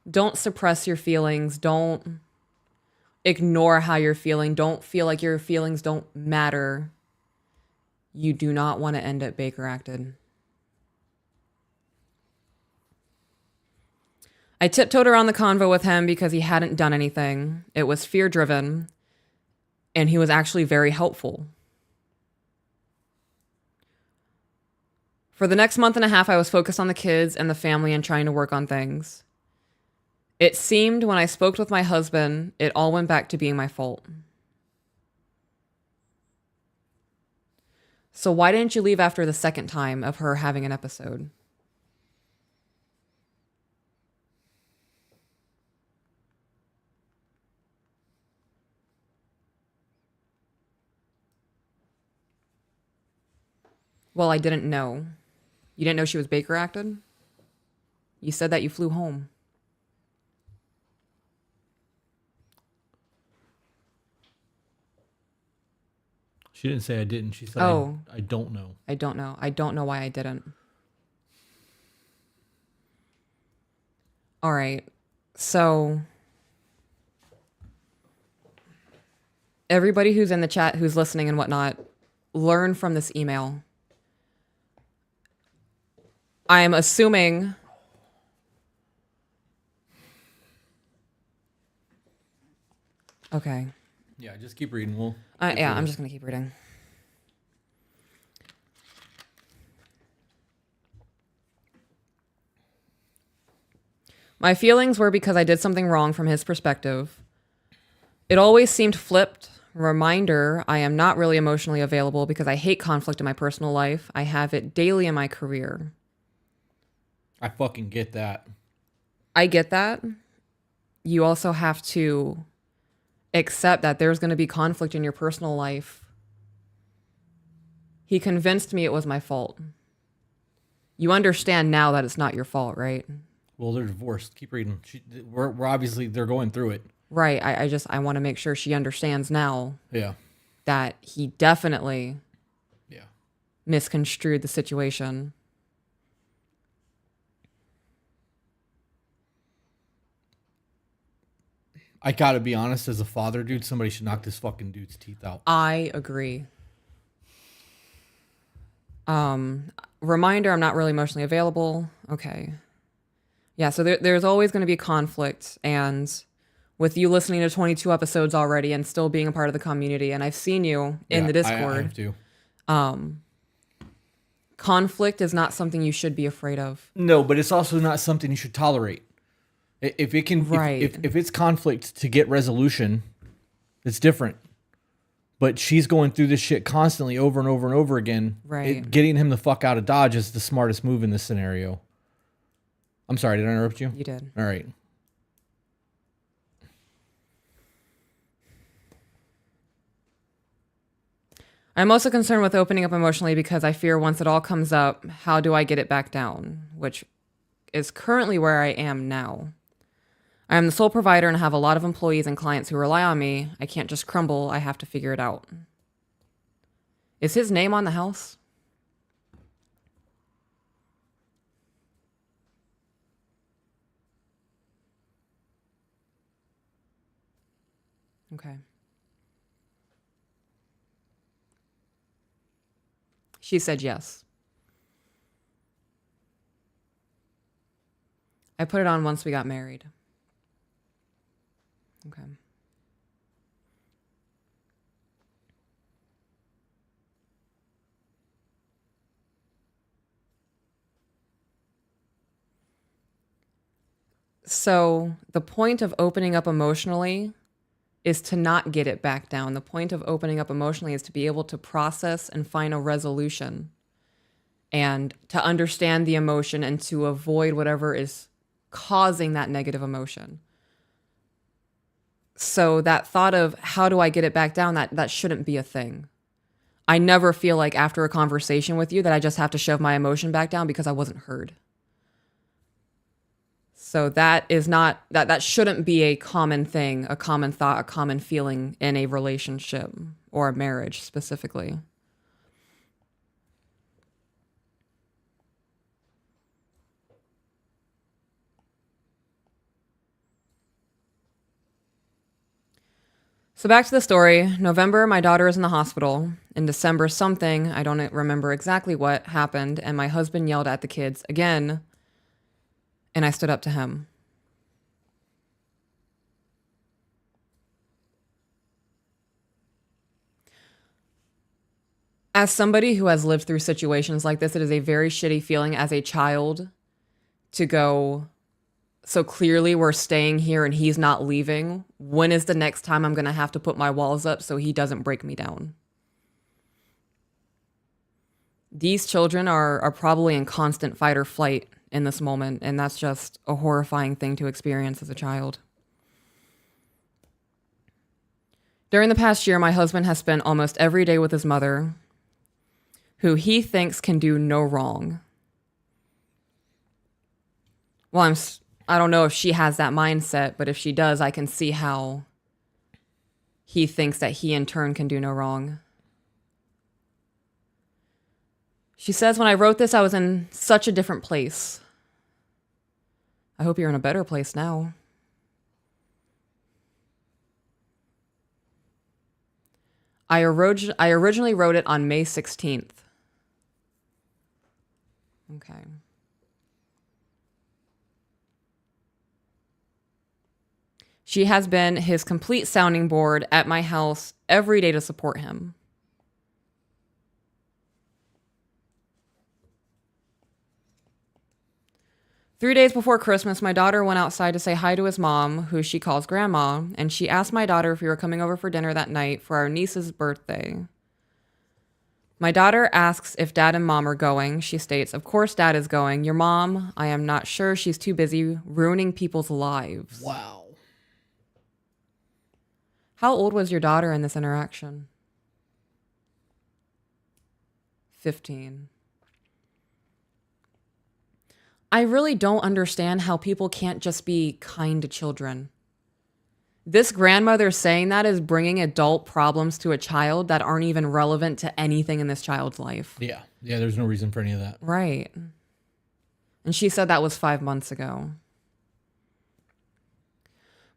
Don't suppress your feelings. Don't ignore how you're feeling. Don't feel like your feelings don't matter. You do not want to end up Baker Acted. I tiptoed around the convo with him because he hadn't done anything. It was fear-driven, and he was actually very helpful. For the next month and a half, I was focused on the kids and the family and trying to work on things. It seemed when I spoke with my husband, it all went back to being my fault. So why didn't you leave after the second time of her having an episode? Well, I didn't know. You didn't know she was Baker Acted? You said that you flew home. She didn't say I didn't. She said, I don't know. I don't know. I don't know why I didn't. All right. So everybody who's in the chat, who's listening and whatnot, learn from this email. I'm assuming okay. Yeah, just keep reading. I'm just going to keep reading. My feelings were because I did something wrong from his perspective. It always seemed flipped. Reminder, I am not really emotionally available because I hate conflict in my personal life. I have it daily in my career. I fucking get that. I get that. You also have to accept that there's going to be conflict in your personal life. He convinced me it was my fault. You understand now that it's not your fault, right? Well, they're divorced. Keep reading. We're obviously, they're going through it. Right. I want to make sure she understands now. Yeah. That he definitely misconstrued the situation. I gotta be honest, as a father, dude, somebody should knock this fucking dude's teeth out. I agree. Reminder, I'm not really emotionally available. Okay. Yeah, so there's always going to be conflict. And with you listening to 22 episodes already and still being a part of the community, and I've seen you in the Discord. I have to. Conflict is not something you should be afraid of. No, but it's also not something you should tolerate. If it can, if it's conflict to get resolution, it's different. but she's going through this shit constantly over and over and over again. Right. Getting him the fuck out of Dodge is the smartest move in this scenario. I'm sorry, did I interrupt you? You did. All right. I'm also concerned with opening up emotionally because I fear once it all comes up, how do I get it back down? Which is currently where I am now. I am the sole provider and have a lot of employees and clients who rely on me. I can't just crumble. I have to figure it out. Is his name on the house? Okay. She said yes. I put it on once we got married. Okay. So the point of opening up emotionally is to not get it back down. The point of opening up emotionally is to be able to process and find a resolution and to understand the emotion and to avoid whatever is causing that negative emotion. So that thought of how do I get it back down, that shouldn't be a thing. I never feel like after a conversation with you that I just have to shove my emotion back down because I wasn't heard. So that is not, that shouldn't be a common thing, a common thought, a common feeling in a relationship or a marriage specifically. So back to the story. November, my daughter is in the hospital. In December, something, I don't remember exactly what happened, and my husband yelled at the kids again, and I stood up to him. As somebody who has lived through situations like this, it is a very shitty feeling as a child to go, so clearly we're staying here and he's not leaving. When is the next time I'm going to have to put my walls up so he doesn't break me down? These children are probably in constant fight or flight in this moment, and that's just a horrifying thing to experience as a child. During the past year, my husband has spent almost every day with his mother, who he thinks can do no wrong. Well, I don't know if she has that mindset, but if she does, I can see how he thinks that he in turn can do no wrong. She says, when I wrote this, I was in such a different place. I hope you're in a better place now. I originally wrote it on May 16th. Okay. She has been his complete sounding board at my house every day to support him. Three days before Christmas, my daughter went outside to say hi to his mom, who she calls Grandma, and she asked my daughter if we were coming over for dinner that night for our niece's birthday. My daughter asks if Dad and Mom are going. She states, "Of course Dad is going. Your mom, I am not sure. She's too busy ruining people's lives." Wow. How old was your daughter in this interaction? 15. I really don't understand how people can't just be kind to children. This grandmother saying that is bringing adult problems to a child that aren't even relevant to anything in this child's life. Yeah. Yeah, there's no reason for any of that. Right. And she said that was 5 months ago.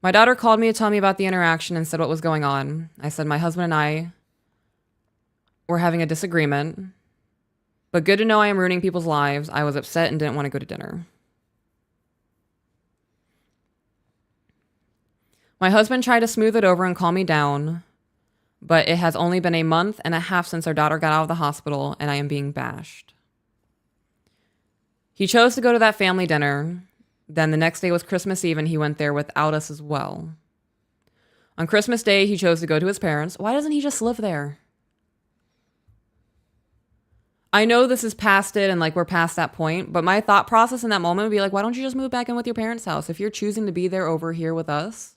My daughter called me to tell me about the interaction and said what was going on. I said my husband and I were having a disagreement. But good to know I am ruining people's lives. I was upset and didn't want to go to dinner. My husband tried to smooth it over and calm me down, but it has only been a month and a half since our daughter got out of the hospital and I am being bashed. He chose to go to that family dinner. Then the next day was Christmas Eve and he went there without us as well. On Christmas Day, he chose to go to his parents. Why doesn't he just live there? I know this is past it and like we're past that point, but my thought process in that moment would be like, why don't you just move back in with your parents' house if you're choosing to be there over here with us?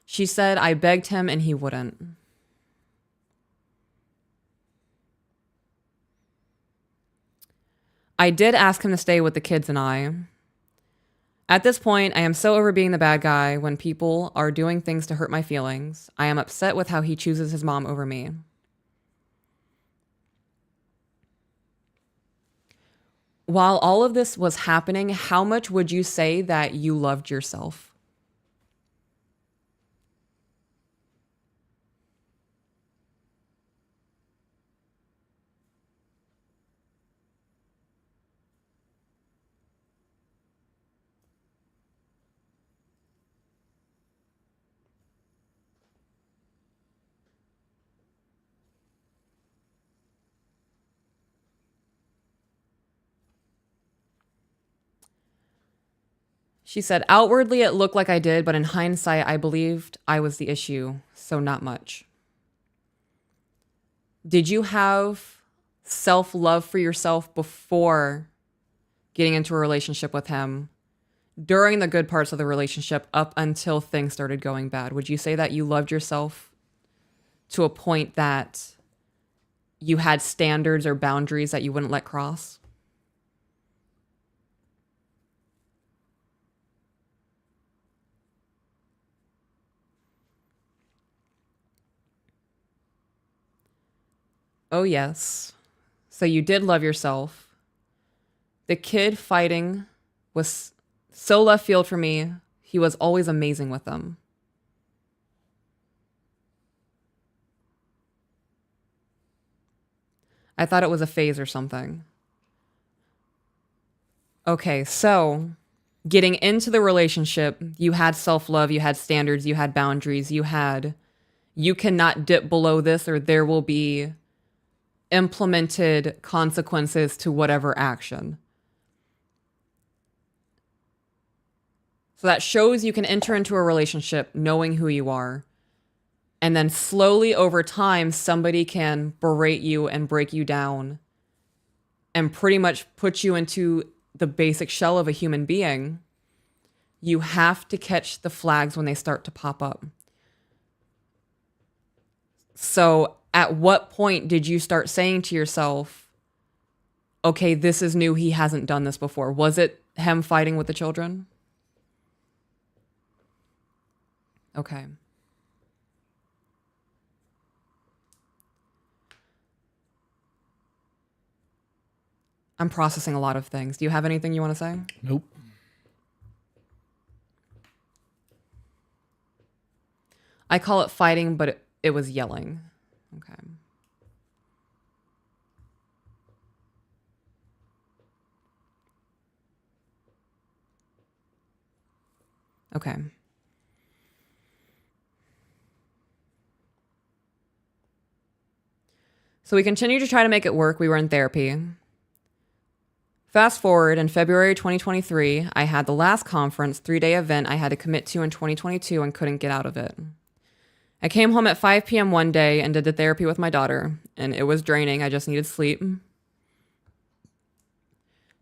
She said, I begged him and he wouldn't. I did ask him to stay with the kids and I. At this point, I am so over being the bad guy when people are doing things to hurt my feelings. I am upset with how he chooses his mom over me. While all of this was happening, how much would you say that you loved yourself? She said, outwardly it looked like I did, but in hindsight, I believed I was the issue, so not much. Did you have self-love for yourself before getting into a relationship with him, during the good parts of the relationship, up until things started going bad? Would you say that you loved yourself to a point that you had standards or boundaries that you wouldn't let cross? Oh, yes. So you did love yourself. The kid fighting was so left field for me. He was always amazing with them. I thought it was a phase or something. Okay, so getting into the relationship, you had self-love, you had standards, you had boundaries, you cannot dip below this or there will be implemented consequences to whatever action. So that shows you can enter into a relationship knowing who you are. And then slowly over time, somebody can berate you and break you down and pretty much put you into the basic shell of a human being. You have to catch the flags when they start to pop up. So at what point did you start saying to yourself, okay, this is new. He hasn't done this before. Was it him fighting with the children? Okay. I'm processing a lot of things. Do you have anything you want to say? Nope. I call it fighting, but it was yelling. Okay. Okay. So we continued to try to make it work. We were in therapy. Fast forward, in February 2023, I had the last conference, 3-day event I had to commit to in 2022 and couldn't get out of it. I came home at 5 p.m. one day and did the therapy with my daughter, and it was draining. I just needed sleep.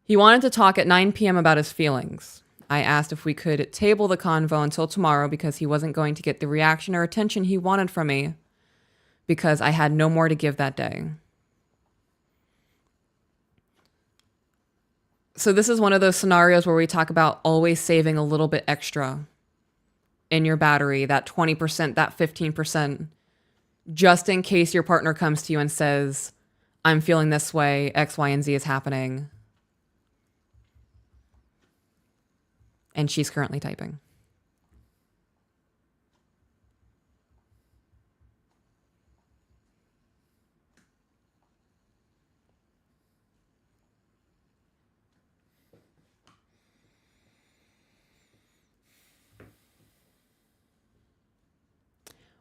He wanted to talk at 9 p.m. about his feelings. I asked if we could table the convo until tomorrow because he wasn't going to get the reaction or attention he wanted from me because I had no more to give that day. So this is one of those scenarios where we talk about always saving a little bit extra in your battery, that 20%, that 15%, just in case your partner comes to you and says, I'm feeling this way, X, Y, and Z is happening. And she's currently typing.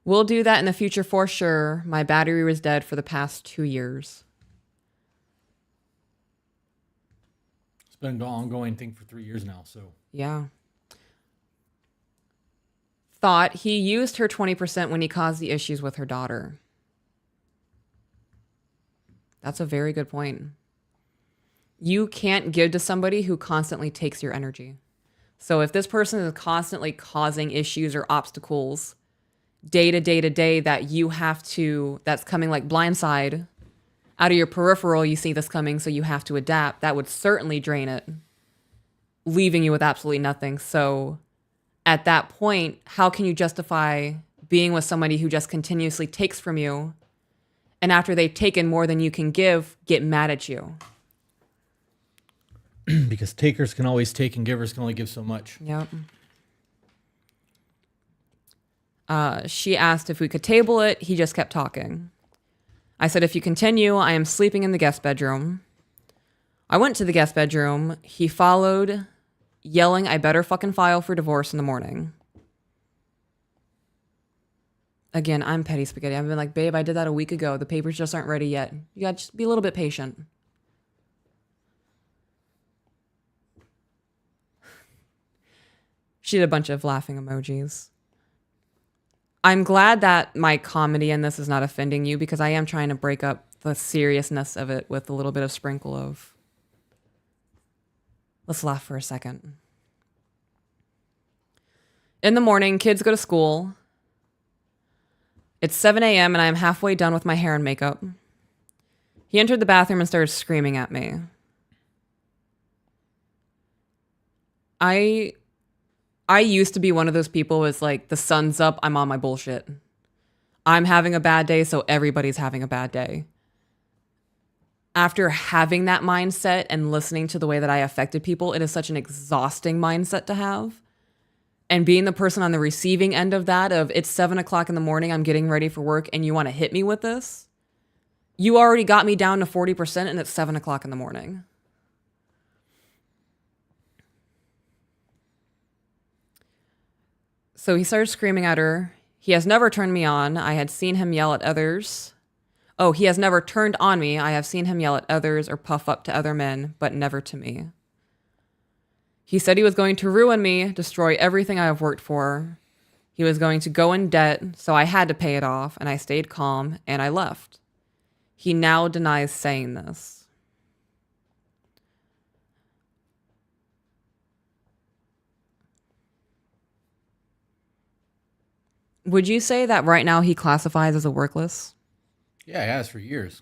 We'll do that in the future for sure. My battery was dead for the past 2 years. been an ongoing thing for 3 years now. So Yeah. Thought he used her 20% when he caused the issues with her daughter. That's a very good point. You can't give to somebody who constantly takes your energy. So if this person is constantly causing issues or obstacles day to day to day that you have to, that's coming like blindside out of your peripheral, you see this coming, so you have to adapt, that would certainly drain it, leaving you with absolutely nothing. So at that point, how can you justify being with somebody who just continuously takes from you, and after they've taken more than you can give, get mad at you? because takers can always take and givers can only give so much. Yep. She asked if we could table it. He just kept talking. I said, if you continue, I am sleeping in the guest bedroom. I went to the guest bedroom. He followed, yelling, I better fucking file for divorce in the morning. Again, I'm petty spaghetti. I've been like, babe, I did that a week ago. The papers just aren't ready yet. You gotta just be a little bit patient. She did a bunch of laughing emojis. I'm glad that my comedy in this is not offending you, because I am trying to break up the seriousness of it with a little bit of sprinkle of, let's laugh for a second. In the morning, kids go to school. It's 7 a.m. and I am halfway done with my hair and makeup. He entered the bathroom and started screaming at me. I used to be one of those people who was like, the sun's up, I'm on my bullshit. I'm having a bad day, so everybody's having a bad day. After having that mindset and listening to the way that I affected people, it is such an exhausting mindset to have. And being the person on the receiving end of that, of it's 7 o'clock in the morning, I'm getting ready for work, and you want to hit me with this? You already got me down to 40% and it's 7 o'clock in the morning. So he started screaming at her. He has never turned me on. I had seen him yell at others. Oh, he has never turned on me. I have seen him yell at others or puff up to other men, but never to me. He said he was going to ruin me, destroy everything I have worked for. He was going to go in debt, so I had to pay it off, and I stayed calm, and I left. He now denies saying this. Would you say that right now he classifies as a workless? Yeah, he has for years.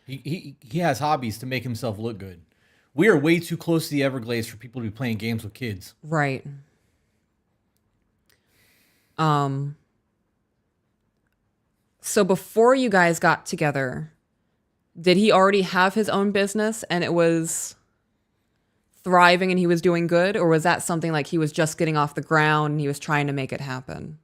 He has hobbies to make himself look good. We are way too close to the Everglades for people to be playing games with kids. Right. So before you guys got together, did he already have his own business and it was thriving and he was doing good? Or was that something like he was just getting off the ground and he was trying to make it happen?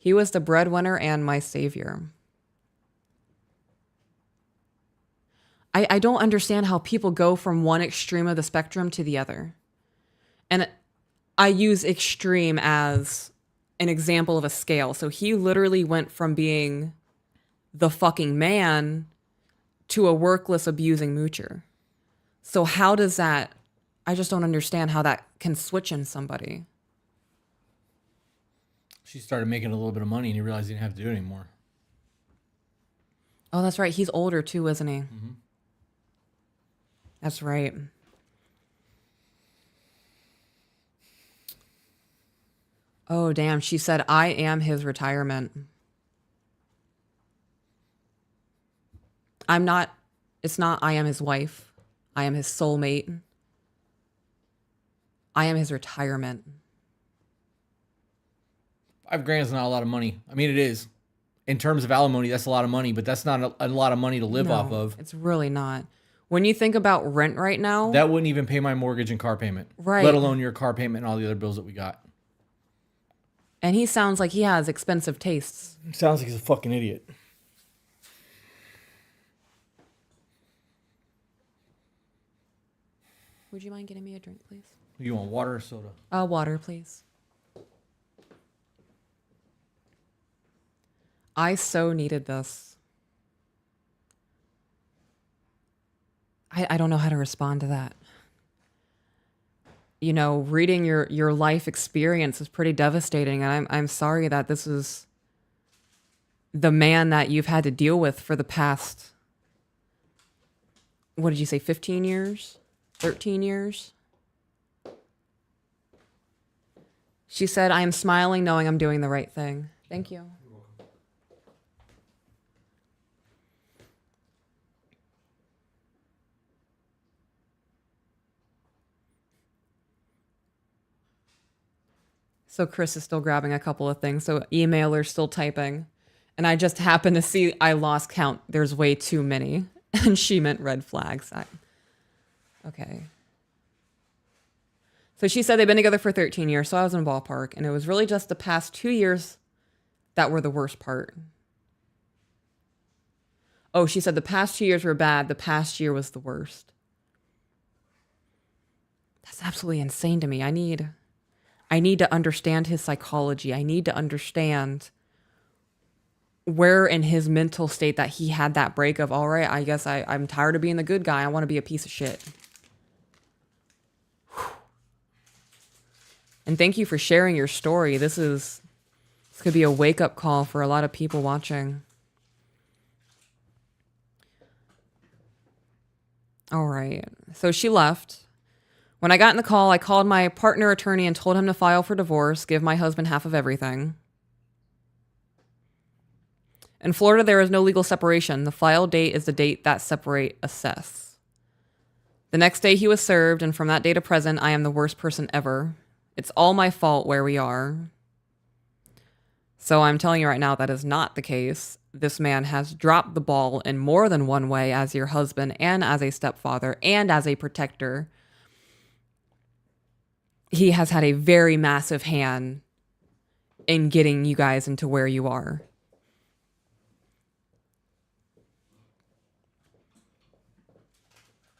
He was the breadwinner and my savior. I don't understand how people go from one extreme of the spectrum to the other. And I use extreme as an example of a scale. So he literally went from being the fucking man to a workless, abusing moocher. So how does that, I just don't understand how that can switch in somebody. She started making a little bit of money and he realized he didn't have to do it anymore. Oh, that's right. He's older too, isn't he? Mm-hmm. That's right. Oh, damn. She said, I am his retirement. I'm not, it's not, I am his wife. I am his soulmate. I am his retirement. $5,000 is not a lot of money. I mean, it is. In terms of alimony, that's a lot of money, but that's not a lot of money to live off of. It's really not. When you think about rent right now, that wouldn't even pay my mortgage and car payment. Right. Let alone your car payment and all the other bills that we got. And he sounds like he has expensive tastes. Sounds like he's a fucking idiot. Would you mind getting me a drink, please? You want water or soda? Water, please. I so needed this. I don't know how to respond to that. You know, reading your life experience is pretty devastating, and I'm sorry that this is the man that you've had to deal with for the past, what did you say, 15 years? 13 years? She said, I am smiling knowing I'm doing the right thing. Thank you. So Chris is still grabbing a couple of things. So emailer's still typing. And I just happened to see I lost count. There's way too many. And she meant red flags. Okay. So she said they've been together for 13 years. So I was in a ballpark. And it was really just the past 2 years that were the worst part. Oh, she said the past 2 years were bad. The past year was the worst. That's absolutely insane to me. I need to understand his psychology. I need to understand where in his mental state that he had that break of, all right, I guess I'm tired of being the good guy. I want to be a piece of shit. Whew. And thank you for sharing your story. This could be a wake-up call for a lot of people watching. All right. So she left. When I got in the call, I called my partner attorney and told him to file for divorce, give my husband half of everything. In Florida, there is no legal separation. The file date is the date that separate assess. The next day he was served, and from that day to present, I am the worst person ever. It's all my fault where we are. So I'm telling you right now, that is not the case. This man has dropped the ball in more than one way as your husband and as a stepfather and as a protector. He has had a very massive hand in getting you guys into where you are.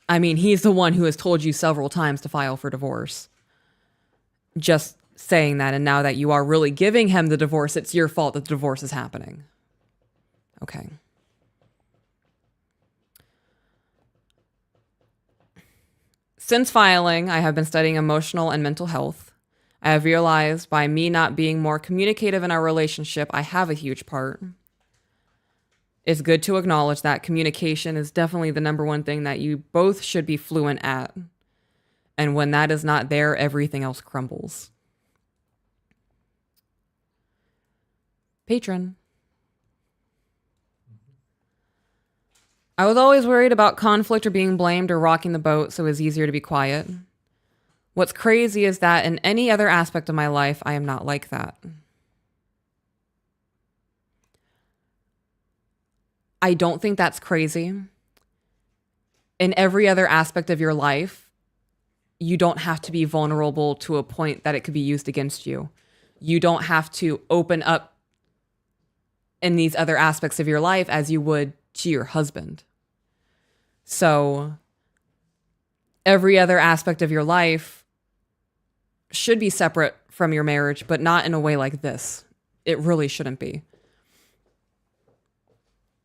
I mean, he's the one who has told you several times to file for divorce. Just saying that, and now that you are really giving him the divorce, it's your fault that the divorce is happening. Okay. Since filing, I have been studying emotional and mental health. I have realized by me not being more communicative in our relationship, I have a huge part. It's good to acknowledge that communication is definitely the number one thing that you both should be fluent at. And when that is not there, everything else crumbles. Patron. I was always worried about conflict or being blamed or rocking the boat, so it was easier to be quiet. What's crazy is that in any other aspect of my life, I am not like that. I don't think that's crazy. In every other aspect of your life, you don't have to be vulnerable to a point that it could be used against you. You don't have to open up in these other aspects of your life as you would to your husband. So every other aspect of your life should be separate from your marriage, but not in a way like this. It really shouldn't be.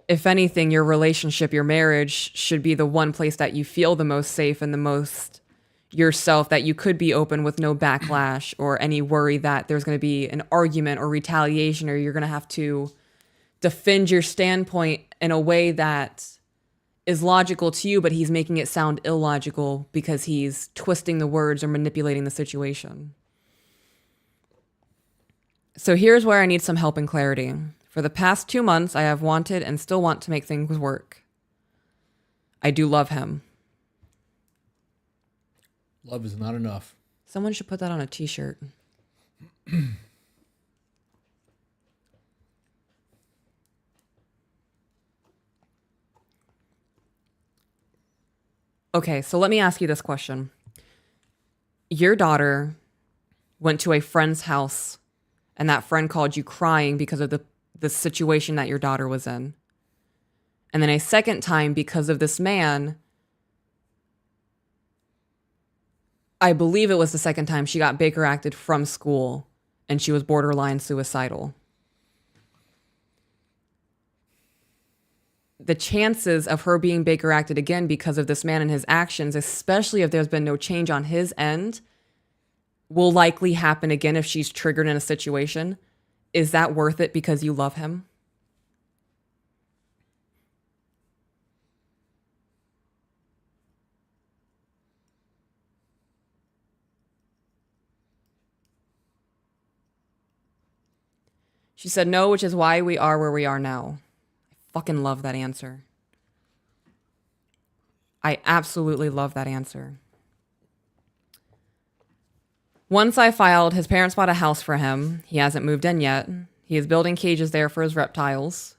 If anything, your relationship, your marriage should be the one place that you feel the most safe and the most yourself, that you could be open with no backlash or any worry that there's going to be an argument or retaliation, or you're going to have to defend your standpoint in a way that is logical to you, but he's making it sound illogical because he's twisting the words or manipulating the situation. So here's where I need some help and clarity. For the past 2 months, I have wanted and still want to make things work. I do love him. Love is not enough. Someone should put that on a t-shirt. Okay, so let me ask you this question. Your daughter went to a friend's house and that friend called you crying because of the situation that your daughter was in. And then a second time because of this man, I believe it was the second time, she got Baker acted from school and she was borderline suicidal. the chances of her being Baker acted again because of this man and his actions, especially if there's been no change on his end, will likely happen again if she's triggered in a situation. Is that worth it because you love him? She said no, which is why we are where we are now. I fucking love that answer. I absolutely love that answer. Once I filed, his parents bought a house for him. He hasn't moved in yet. He is building cages there for his reptiles.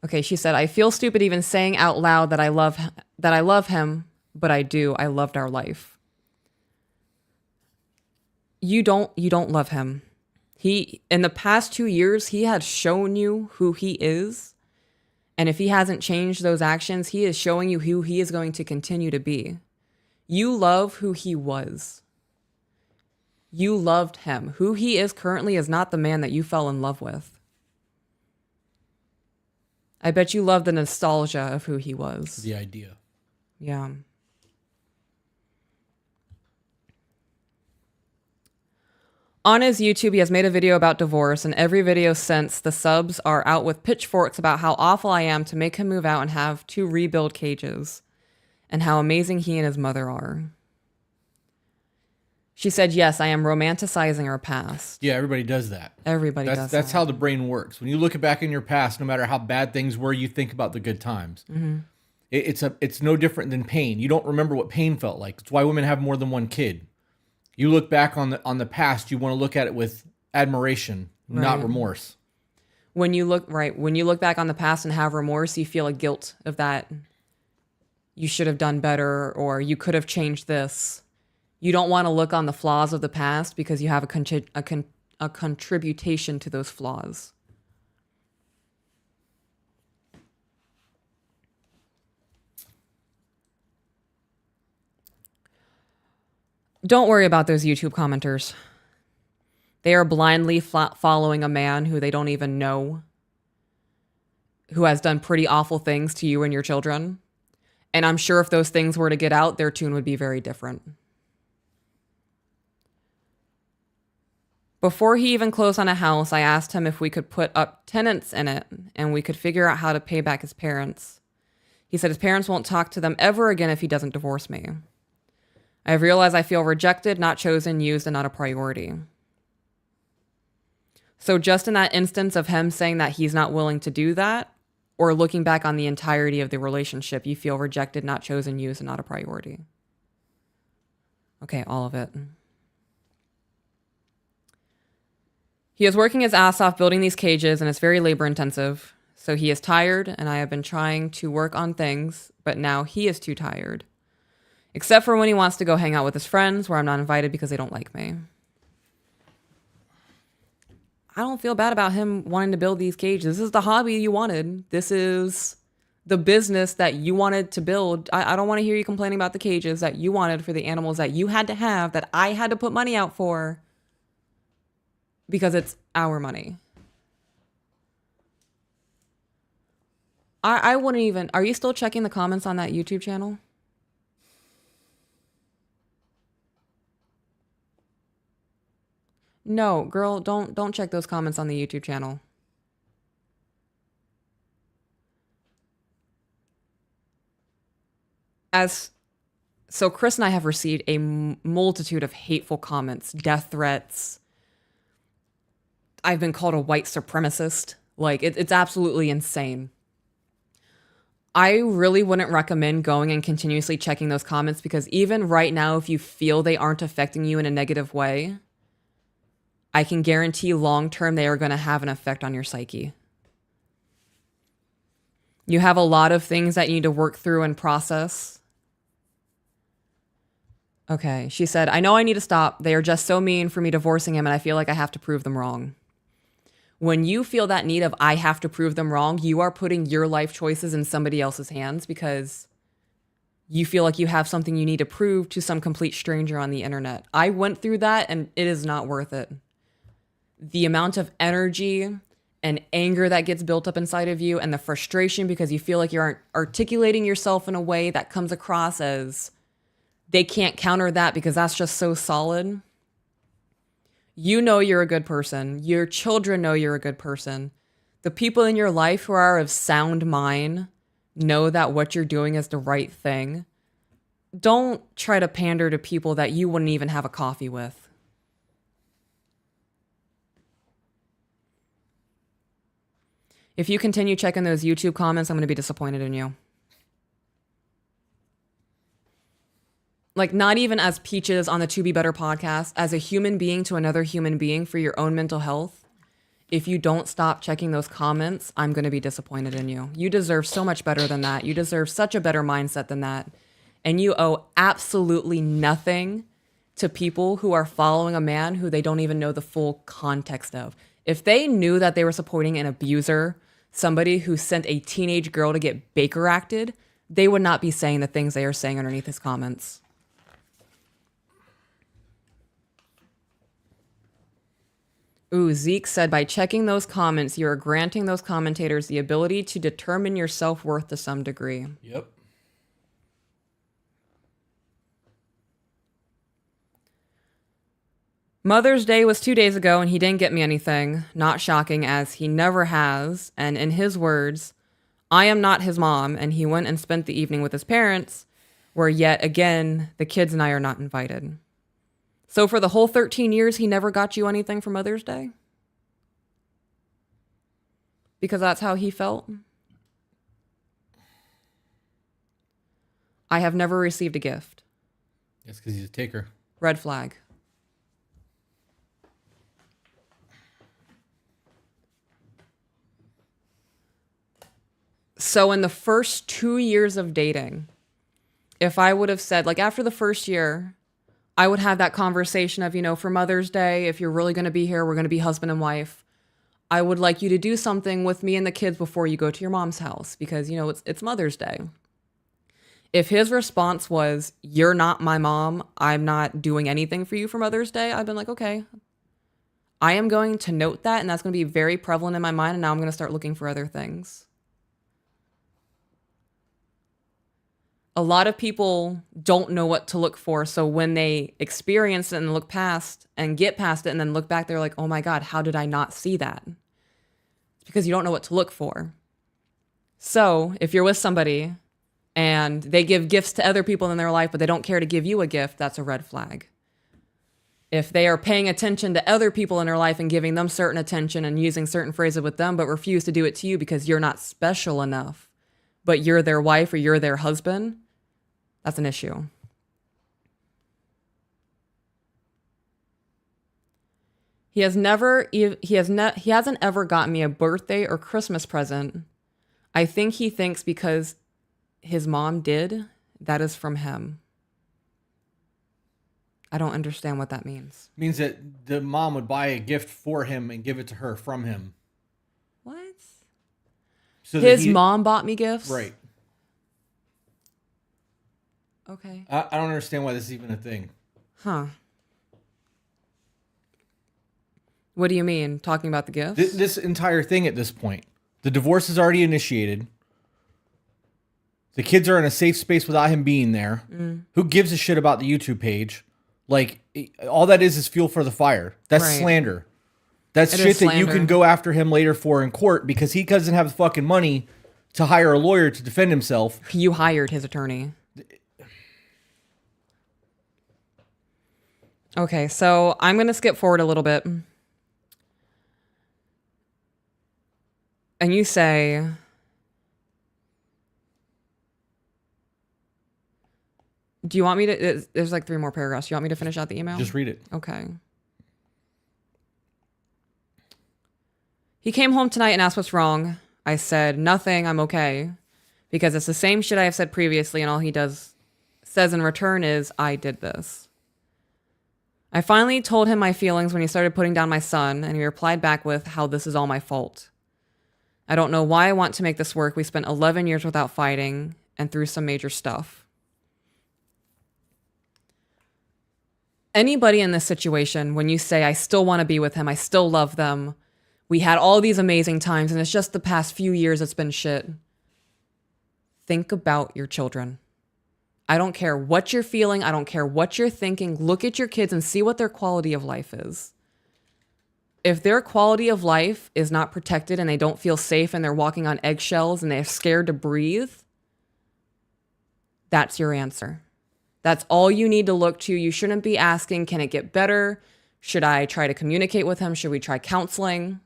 Okay, she said, I feel stupid even saying out loud that I love him, but I do. I loved our life. You don't love him. He, in the past 2 years, he had shown you who he is. And if he hasn't changed those actions, he is showing you who he is going to continue to be. You love who he was. You loved him. Who he is currently is not the man that you fell in love with. I bet you love the nostalgia of who he was. The idea. Yeah. On his YouTube, he has made a video about divorce, and every video since, the subs are out with pitchforks about how awful I am to make him move out and have to rebuild cages, and how amazing he and his mother are. She said, yes, I am romanticizing our past. Yeah, everybody does that. Everybody does that. That's how the brain works. When you look back in your past, no matter how bad things were, you think about the good times. Mm-hmm. It's no different than pain. You don't remember what pain felt like. It's why women have more than one kid. You look back on the past, you want to look at it with admiration, not remorse. When you look back on the past and have remorse, you feel a guilt of that. You should have done better, or you could have changed this. You don't want to look on the flaws of the past because you have a contribution to those flaws. Don't worry about those YouTube commenters. They are blindly following a man who they don't even know, who has done pretty awful things to you and your children. And I'm sure if those things were to get out, their tune would be very different. Before he even closed on a house, I asked him if we could put up tenants in it and we could figure out how to pay back his parents. He said his parents won't talk to them ever again if he doesn't divorce me. I have realized I feel rejected, not chosen, used, and not a priority. So just in that instance of him saying that he's not willing to do that, or looking back on the entirety of the relationship, you feel rejected, not chosen, used, and not a priority. Okay, all of it. He is working his ass off building these cages, and it's very labor intensive. So he is tired, and I have been trying to work on things, but now he is too tired. Except for when he wants to go hang out with his friends, where I'm not invited because they don't like me. I don't feel bad about him wanting to build these cages. This is the hobby you wanted. This is the business that you wanted to build. I don't want to hear you complaining about the cages that you wanted for the animals that you had to have, that I had to put money out for, because it's our money. I wouldn't even... Are you still checking the comments on that YouTube channel? No, girl, don't check those comments on the YouTube channel. So Chris and I have received a multitude of hateful comments, death threats. I've been called a white supremacist. Like, it's absolutely insane. I really wouldn't recommend going and continuously checking those comments, because even right now, if you feel they aren't affecting you in a negative way, I can guarantee long-term they are going to have an effect on your psyche. You have a lot of things that you need to work through and process. Okay, she said, I know I need to stop. They are just so mean for me divorcing him, and I feel like I have to prove them wrong. When you feel that need of I have to prove them wrong, you are putting your life choices in somebody else's hands, because you feel like you have something you need to prove to some complete stranger on the internet. I went through that, and it is not worth it. The amount of energy and anger that gets built up inside of you and the frustration because you feel like you aren't articulating yourself in a way that comes across as they can't counter that because that's just so solid. You know you're a good person. Your children know you're a good person. The people in your life who are of sound mind know that what you're doing is the right thing. Don't try to pander to people that you wouldn't even have a coffee with. If you continue checking those YouTube comments, I'm going to be disappointed in you. Like, not even as Peaches on the To Be Better podcast, as a human being to another human being for your own mental health. If you don't stop checking those comments, I'm going to be disappointed in you. You deserve so much better than that. You deserve such a better mindset than that. And you owe absolutely nothing to people who are following a man who they don't even know the full context of. If they knew that they were supporting an abuser, somebody who sent a teenage girl to get Baker acted, they would not be saying the things they are saying underneath his comments. Ooh, Zeke said, by checking those comments, you are granting those commentators the ability to determine your self-worth to some degree. Yep. Mother's Day was 2 days ago and he didn't get me anything. Not shocking, as he never has. And in his words, I am not his mom. And he went and spent the evening with his parents, where yet again, the kids and I are not invited. So for the whole 13 years, he never got you anything for Mother's Day? Because that's how he felt? I have never received a gift. That's because he's a taker. Red flag. So in the first 2 years of dating, if I would have said, like after the first year, I would have that conversation of, for Mother's Day, if you're really going to be here, we're going to be husband and wife. I would like you to do something with me and the kids before you go to your mom's house because, it's Mother's Day. If his response was, you're not my mom, I'm not doing anything for you for Mother's Day, I've been like, okay, I am going to note that, and that's going to be very prevalent in my mind, and now I'm going to start looking for other things. A lot of people don't know what to look for. So when they experience it and look past and get past it and then look back, they're like, oh my God, how did I not see that? It's because you don't know what to look for. So if you're with somebody and they give gifts to other people in their life, but they don't care to give you a gift, that's a red flag. If they are paying attention to other people in their life and giving them certain attention and using certain phrases with them, but refuse to do it to you because you're not special enough, but you're their wife or you're their husband, that's an issue. He hasn't ever gotten me a birthday or Christmas present. I think he thinks because his mom did, that is from him. I don't understand what that means. It means that the mom would buy a gift for him and give it to her from him. What? So his mom bought me gifts? Right. Okay. I don't understand why this is even a thing. Huh. What do you mean? Talking about the gifts? This entire thing at this point. The divorce is already initiated. The kids are in a safe space without him being there. Who gives a shit about the YouTube page? Like, all that is fuel for the fire. That's Right. slander. That's It shit is that you slander. can go after him later for in court because he doesn't have the fucking money to hire a lawyer to defend himself. You hired his attorney. Okay, so I'm going to skip forward a little bit. And you say, do you want me to, there's like 3 more paragraphs. Do you want me to finish out the email? Just read it. Okay. He came home tonight and asked what's wrong. I said, nothing, I'm okay. Because it's the same shit I have said previously, and all he says in return is, I did this. I finally told him my feelings when he started putting down my son, and he replied back with how this is all my fault. I don't know why I want to make this work. We spent 11 years without fighting and through some major stuff. Anybody in this situation, when you say, I still want to be with him, I still love them, We had all these amazing times, and it's just the past few years it's been shit. Think about your children. I don't care what you're feeling. I don't care what you're thinking. Look at your kids and see what their quality of life is. If their quality of life is not protected and they don't feel safe and they're walking on eggshells and they're scared to breathe, that's your answer. That's all you need to look to. You shouldn't be asking, can it get better? Should I try to communicate with him? Should we try counseling?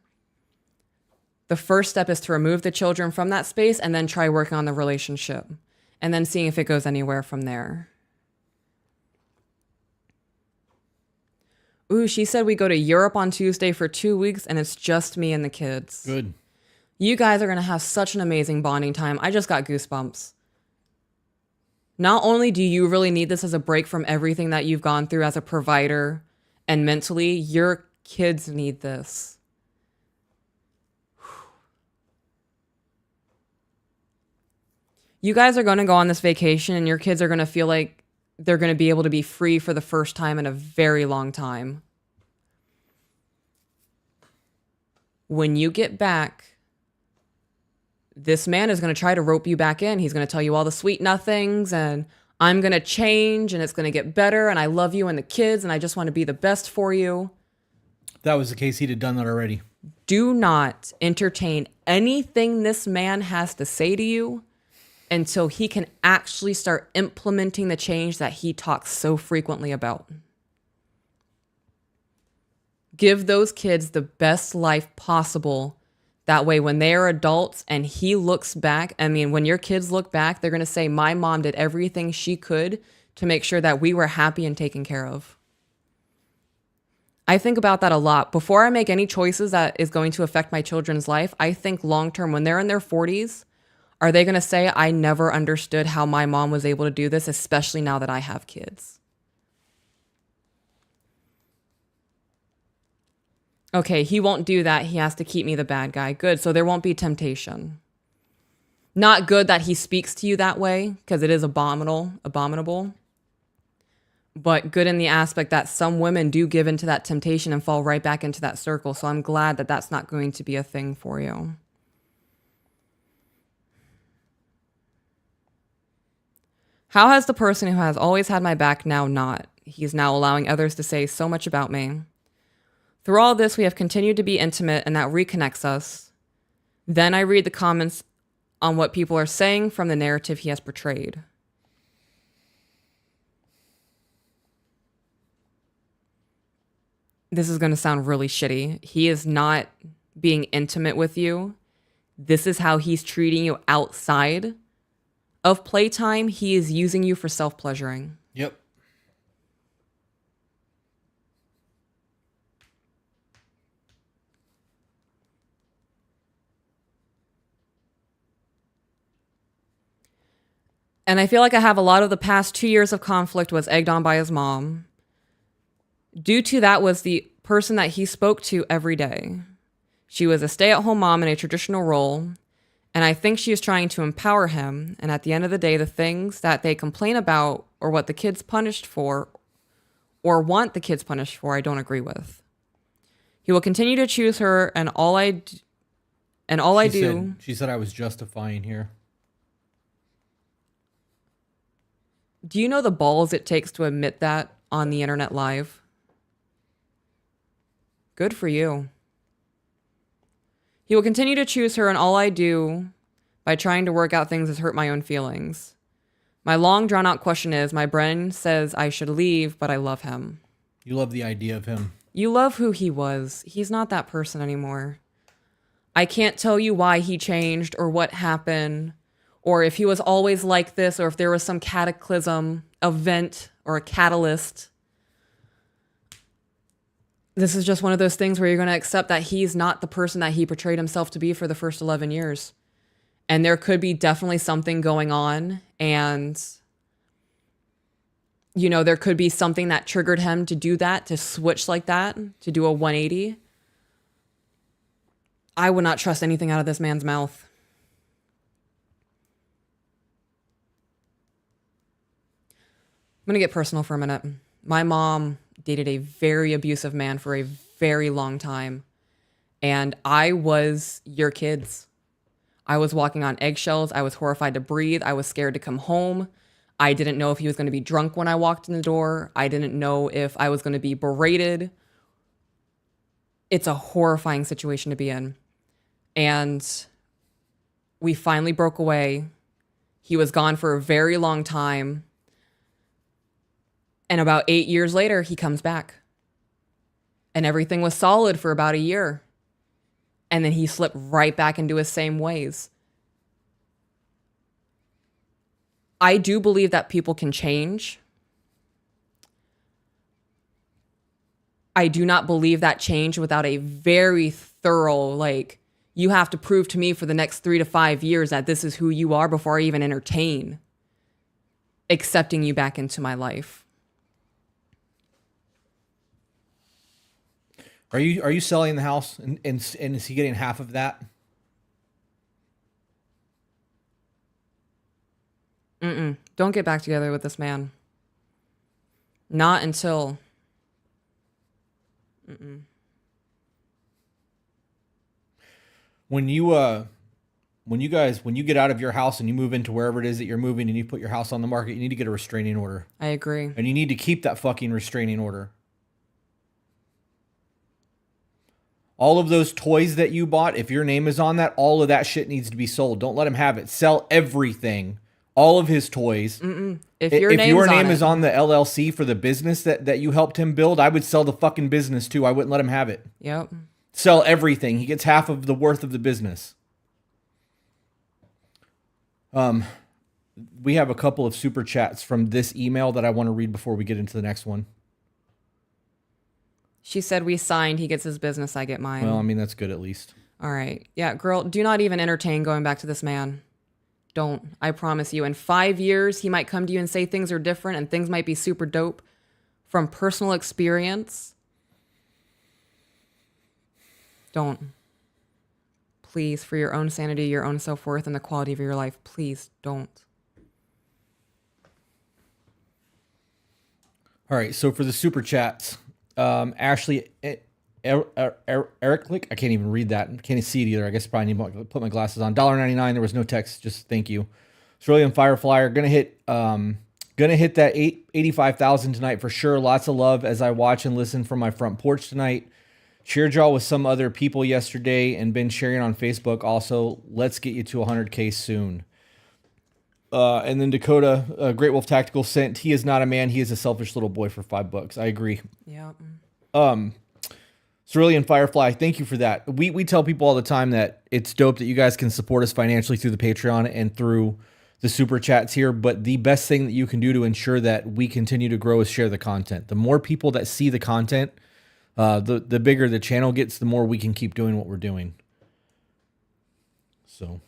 The first step is to remove the children from that space and then try working on the relationship and then seeing if it goes anywhere from there. Ooh, she said we go to Europe on Tuesday for 2 weeks and it's just me and the kids. Good. You guys are going to have such an amazing bonding time. I just got goosebumps. Not only do you really need this as a break from everything that you've gone through as a provider and mentally, your kids need this. You guys are going to go on this vacation and your kids are going to feel like they're going to be able to be free for the first time in a very long time. When you get back, this man is going to try to rope you back in. He's going to tell you all the sweet nothings and I'm going to change and it's going to get better and I love you and the kids and I just want to be the best for you. If that was the case, he'd have done that already. Do not entertain anything this man has to say to you until he can actually start implementing the change that he talks so frequently about. Give those kids the best life possible. That way, when they are adults and he looks back, I mean, when your kids look back, they're going to say, my mom did everything she could to make sure that we were happy and taken care of. I think about that a lot. Before I make any choices that is going to affect my children's life, I think long-term, when they're in their 40s, are they going to say, I never understood how my mom was able to do this, especially now that I have kids? Okay, he won't do that. He has to keep me the bad guy. Good, so there won't be temptation. Not good that he speaks to you that way, because it is abominable. But good in the aspect that some women do give into that temptation and fall right back into that circle. So I'm glad that that's not going to be a thing for you. How has the person who has always had my back now not? He's now allowing others to say so much about me. Through all this, we have continued to be intimate and that reconnects us. Then I read the comments on what people are saying from the narrative he has portrayed. This is going to sound really shitty. He is not being intimate with you. This is how he's treating you outside of playtime. He is using you for self-pleasuring. Yep. And I feel like I have a lot of the past 2 years of conflict was egged on by his mom. Due to that was the person that he spoke to every day. She was a stay-at-home mom in a traditional role, and I think she is trying to empower him, and at the end of the day, the things that they complain about or what the kids punished for or want the kids punished for, I don't agree with. He will continue to choose her, and She said I was justifying here. Do you know the balls it takes to admit that on the internet live? Good for you. He will continue to choose her, and all I do by trying to work out things is hurt my own feelings. My long drawn-out question is, my brain says I should leave, but I love him. You love the idea of him. You love who he was. He's not that person anymore. I can't tell you why he changed or what happened, or if he was always like this, or if there was some cataclysm, event, or a catalyst. This is just one of those things where you're going to accept that he's not the person that he portrayed himself to be for the first 11 years. And there could be definitely something going on. And, you know, there could be something that triggered him to do that, to switch like that, to do a 180. I would not trust anything out of this man's mouth. I'm going to get personal for a minute. My mom dated a very abusive man for a very long time. And I was your kids. I was walking on eggshells. I was horrified to breathe. I was scared to come home. I didn't know if he was going to be drunk when I walked in the door. I didn't know if I was going to be berated. It's a horrifying situation to be in. And we finally broke away. He was gone for a very long time. And about 8 years later, he comes back. And everything was solid for about a year. And then he slipped right back into his same ways. I do believe that people can change. I do not believe that change without a very thorough, like, you have to prove to me for the next 3 to 5 years that this is who you are before I even entertain accepting you back into my life. Are you selling the house and is he getting half of that? Don't get back together with this man. Not until. When you get out of your house and you move into wherever it is that you're moving and you put your house on the market, you need to get a restraining order. I agree. And you need to keep that fucking restraining order. All of those toys that you bought, if your name is on that, all of that shit needs to be sold. Don't let him have it. Sell everything. All of his toys. If your name is on the LLC for the business that you helped him build, I would sell the fucking business too. I wouldn't let him have it. Yep. Sell everything. He gets half of the worth of the business. We have a couple of super chats from this email that I want to read before we get into the next one. She said we signed. He gets his business. I get mine. Well, I mean, that's good at least. All right. Yeah, girl, do not even entertain going back to this man. Don't. I promise you. In 5 years, he might come to you and say things are different and things might be super dope from personal experience. Don't. Please, for your own sanity, your own self-worth, and the quality of your life, please don't. All right. So for the super chats, Ashley, Eric Click, I can't even read that. Can't even see it either. I guess probably need to put my glasses on. $1.99. There was no text. Just thank you. Cerulean Fireflyer, gonna hit that 85,000 tonight for sure. Lots of love as I watch and listen from my front porch tonight. Shared y'all with some other people yesterday and been sharing on Facebook. Also, let's get you to 100K soon. And then Dakota, Great Wolf Tactical sent, he is not a man. He is a selfish little boy for $5. I agree. Yeah. Cerulean Firefly, thank you for that. We tell people all the time that it's dope that you guys can support us financially through the Patreon and through the super chats here. But the best thing that you can do to ensure that we continue to grow is share the content. The more people that see the content, the bigger the channel gets, the more we can keep doing what we're doing. So,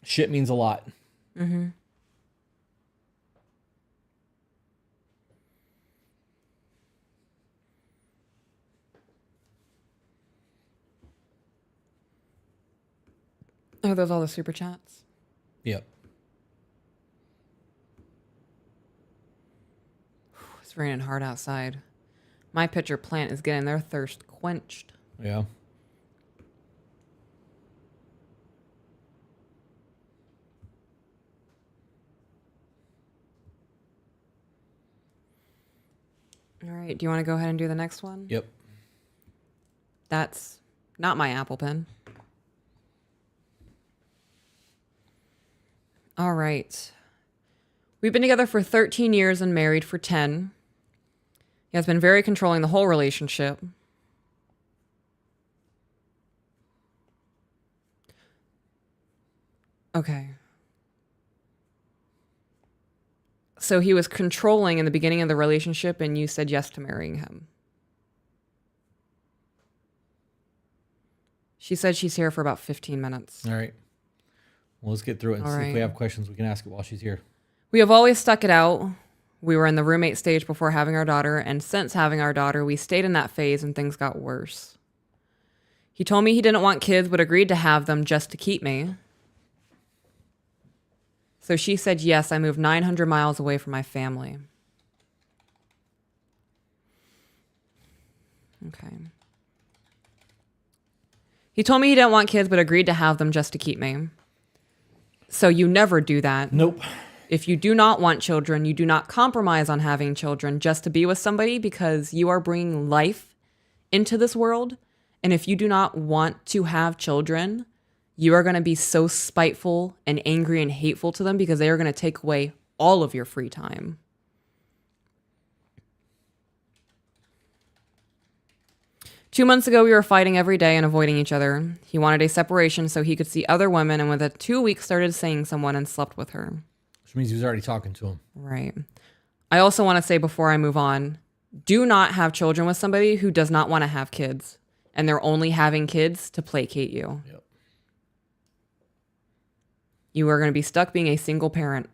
shit means a lot. Mm-hmm. Oh, those all the super chats? Yep. It's raining hard outside. My pitcher plant is getting their thirst quenched. Yeah. All right. Do you want to go ahead and do the next one? Yep. That's not my Apple Pen. All right. We've been together for 13 years and married for 10. He has been very controlling the whole relationship. Okay. So he was controlling in the beginning of the relationship and you said yes to marrying him. She said she's here for about 15 minutes. All right. Well, let's get through it and see if we have questions. We can ask it while she's here. We have always stuck it out. We were in the roommate stage before having our daughter, and since having our daughter, we stayed in that phase and things got worse. He told me he didn't want kids, but agreed to have them just to keep me. So she said yes, I moved 900 miles away from my family. Okay. He told me he didn't want kids, but agreed to have them just to keep me. So you never do that. Nope. If you do not want children, you do not compromise on having children just to be with somebody, because you are bringing life into this world. And if you do not want to have children, you are going to be so spiteful and angry and hateful to them because they are going to take away all of your free time. Two months ago, we were fighting every day and avoiding each other. He wanted a separation so he could see other women, and within 2 weeks started seeing someone and slept with her. Which means he was already talking to him. Right. I also want to say before I move on, do not have children with somebody who does not want to have kids, and they're only having kids to placate you. Yep. You are going to be stuck being a single parent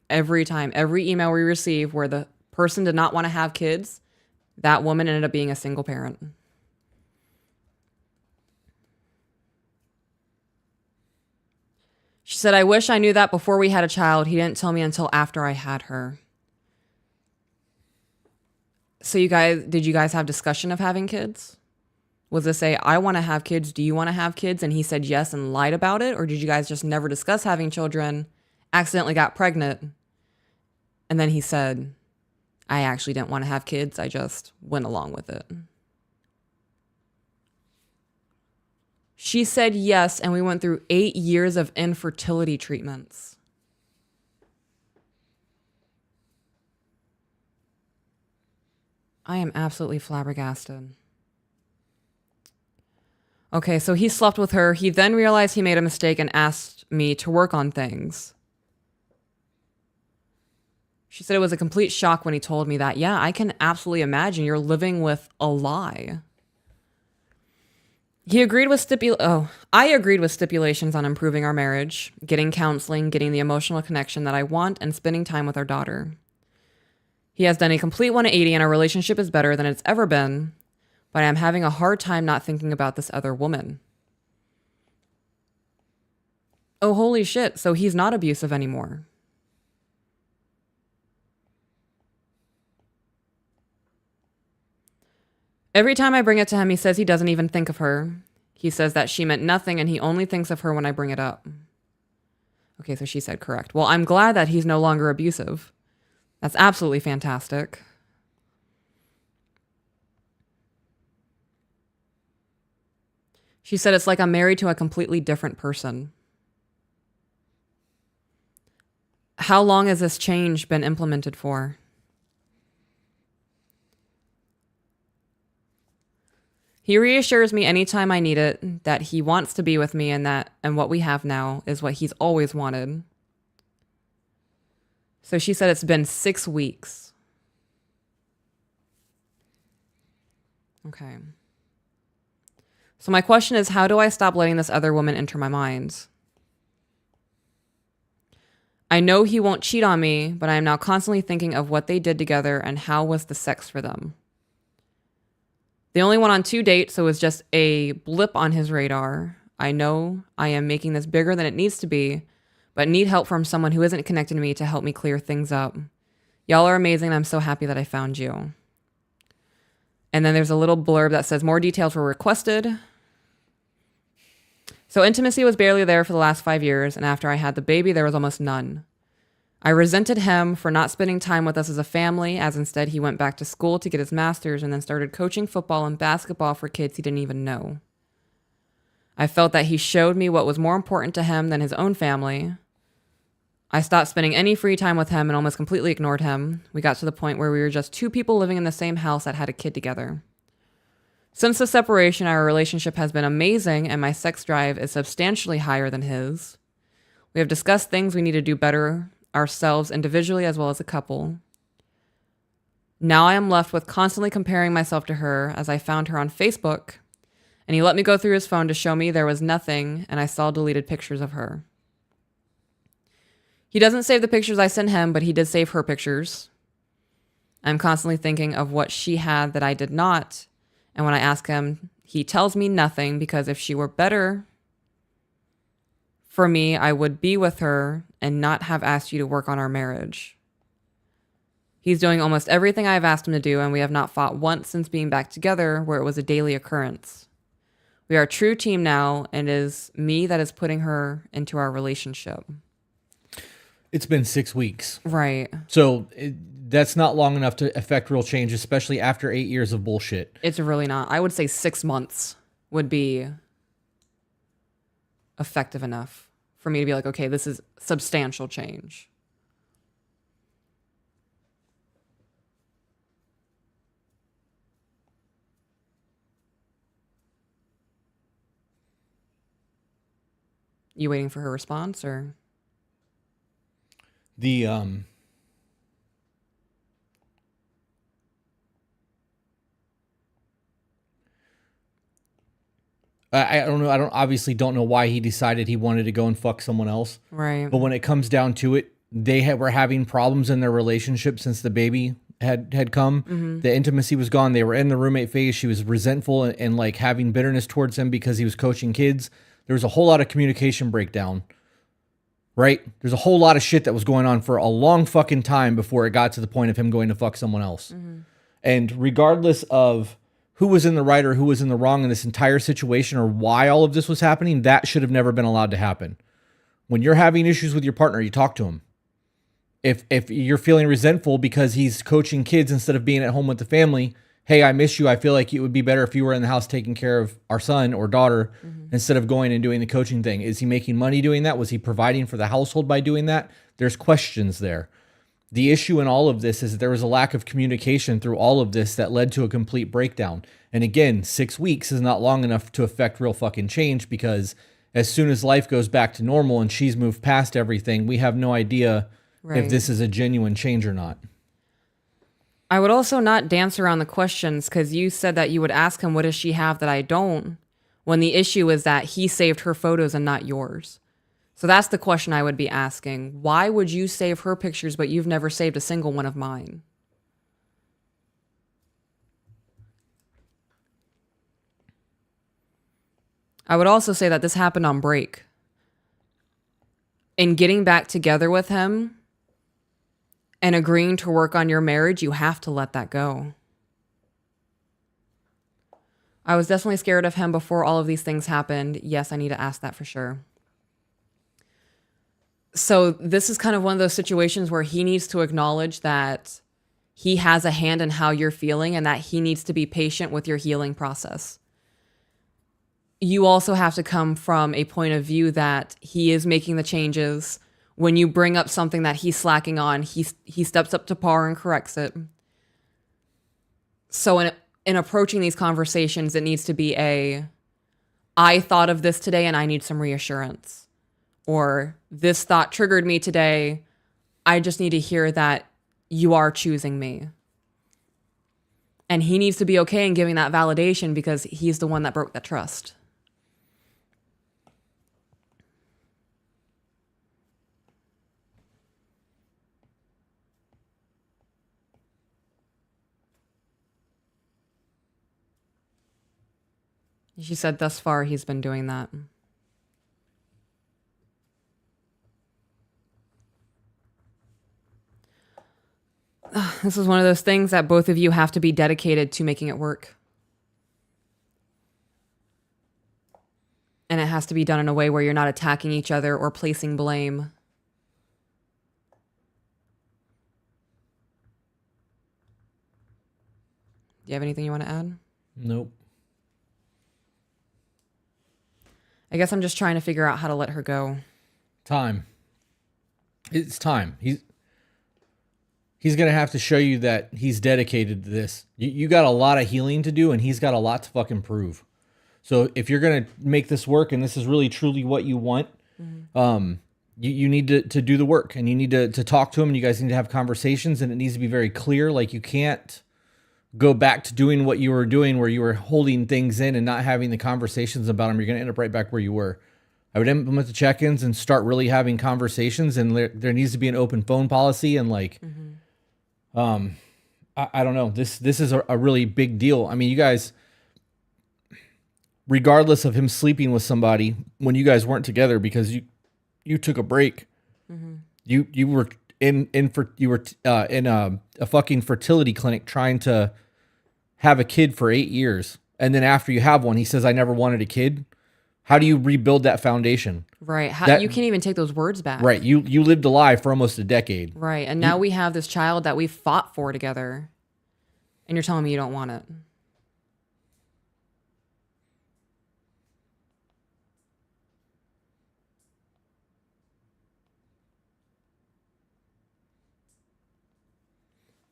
every time. Every email we receive where the person did not want to have kids, that woman ended up being a single parent. She said, I wish I knew that before we had a child. He didn't tell me until after I had her. So did you guys have discussion of having kids? Was this I want to have kids, do you want to have kids? And he said yes and lied about it? Or did you guys just never discuss having children, accidentally got pregnant, and then he said, I actually didn't want to have kids, I just went along with it? She said yes, and we went through 8 years of infertility treatments. I am absolutely flabbergasted. Okay, so he slept with her. He then realized he made a mistake and asked me to work on things. She said it was a complete shock when he told me that. Yeah, I can absolutely imagine you're living with a lie. I agreed with stipulations on improving our marriage, getting counseling, getting the emotional connection that I want, and spending time with our daughter. He has done a complete 180 and our relationship is better than it's ever been, but I'm having a hard time not thinking about this other woman. Oh, holy shit. So he's not abusive anymore. Every time I bring it to him, he says he doesn't even think of her. He says that she meant nothing and he only thinks of her when I bring it up. Okay, so she said correct. Well, I'm glad that he's no longer abusive. That's absolutely fantastic. She said it's like I'm married to a completely different person. How long has this change been implemented for? He reassures me anytime I need it that he wants to be with me and what we have now is what he's always wanted. So she said it's been 6 weeks. Okay. So my question is, how do I stop letting this other woman enter my mind? I know he won't cheat on me, but I am now constantly thinking of what they did together and how was the sex for them. They only went on 2 dates, so it was just a blip on his radar. I know I am making this bigger than it needs to be, but need help from someone who isn't connected to me to help me clear things up. Y'all are amazing, and I'm so happy that I found you. And then there's a little blurb that says more details were requested. So intimacy was barely there for the last 5 years, and after I had the baby, there was almost none. I resented him for not spending time with us as a family, as instead he went back to school to get his master's and then started coaching football and basketball for kids he didn't even know. I felt that he showed me what was more important to him than his own family. I stopped spending any free time with him and almost completely ignored him. We got to the point where we were just 2 people living in the same house that had a kid together. Since the separation, our relationship has been amazing and my sex drive is substantially higher than his. We have discussed things we need to do better ourselves individually as well as a couple. Now I am left with constantly comparing myself to her as I found her on Facebook, and he let me go through his phone to show me there was nothing, and I saw deleted pictures of her. He doesn't save the pictures I sent him, but he did save her pictures. I'm constantly thinking of what she had that I did not, and when I ask him, he tells me nothing, because if she were better for me, I would be with her and not have asked you to work on our marriage. He's doing almost everything I've asked him to do, and we have not fought once since being back together, where it was a daily occurrence. We are a true team now, and it is me that is putting her into our relationship. It's been 6 weeks. Right. So that's not long enough to affect real change, especially after 8 years of bullshit. It's really not. I would say 6 months would be effective enough for me to be like, okay, this is substantial change. You waiting for her response or? The I don't know. I don't obviously don't know why he decided he wanted to go and fuck someone else. Right. But when it comes down to it, were having problems in their relationship since the baby had come. Mm-hmm. The intimacy was gone. They were in the roommate phase. She was resentful and like having bitterness towards him because he was coaching kids. There was a whole lot of communication breakdown. Right? There's a whole lot of shit that was going on for a long fucking time before it got to the point of him going to fuck someone else. Mm-hmm. And regardless of who was in the right or who was in the wrong in this entire situation or why all of this was happening, that should have never been allowed to happen. When you're having issues with your partner, you talk to him. If you're feeling resentful because he's coaching kids instead of being at home with the family, hey, I miss you. I feel like it would be better if you were in the house taking care of our son or daughter instead of going and doing the coaching thing. Is he making money doing that? Was he providing for the household by doing that? There's questions there. The issue in all of this is that there was a lack of communication through all of this that led to a complete breakdown. And again, 6 weeks is not long enough to affect real fucking change because as soon as life goes back to normal and she's moved past everything, we have no idea if this is a genuine change or not. I would also not dance around the questions because you said that you would ask him, what does she have that I don't? When the issue is that he saved her photos and not yours. So that's the question I would be asking. Why would you save her pictures, but you've never saved a single one of mine? I would also say that this happened on break. In getting back together with him and agreeing to work on your marriage, you have to let that go. I was definitely scared of him before all of these things happened. Yes, I need to ask that for sure. So this is kind of one of those situations where he needs to acknowledge that he has a hand in how you're feeling and that he needs to be patient with your healing process. You also have to come from a point of view that he is making the changes. When you bring up something that he's slacking on, he steps up to par and corrects it. So in approaching these conversations, it needs to be I thought of this today and I need some reassurance. Or this thought triggered me today. I just need to hear that you are choosing me. And he needs to be okay in giving that validation because he's the one that broke that trust. She said thus far he's been doing that. This is one of those things that both of you have to be dedicated to making it work. And it has to be done in a way where you're not attacking each other or placing blame. Do you have anything you want to add? Nope. I guess I'm just trying to figure out how to let her go. Time. It's time. He's going to have to show you that he's dedicated to this. You got a lot of healing to do, and he's got a lot to fucking prove. So if you're going to make this work, and this is really truly what you want, you need to do the work, and you need to talk to him, and you guys need to have conversations, and it needs to be very clear. Like, you can't go back to doing what you were doing where you were holding things in and not having the conversations about them. You're going to end up right back where you were. I would implement the check-ins and start really having conversations, and there needs to be an open phone policy, and like, I don't know. This is a really big deal. I mean, you guys, regardless of him sleeping with somebody when you guys weren't together because you took a break, you were in a fucking fertility clinic trying to have a kid for 8 years. and then after you have one, he says, I never wanted a kid. How do you rebuild that foundation? Right. That- You can't even take those words back. Right. You lived a lie for almost a decade. Right. And now we have this child that we fought for together. And you're telling me you don't want it.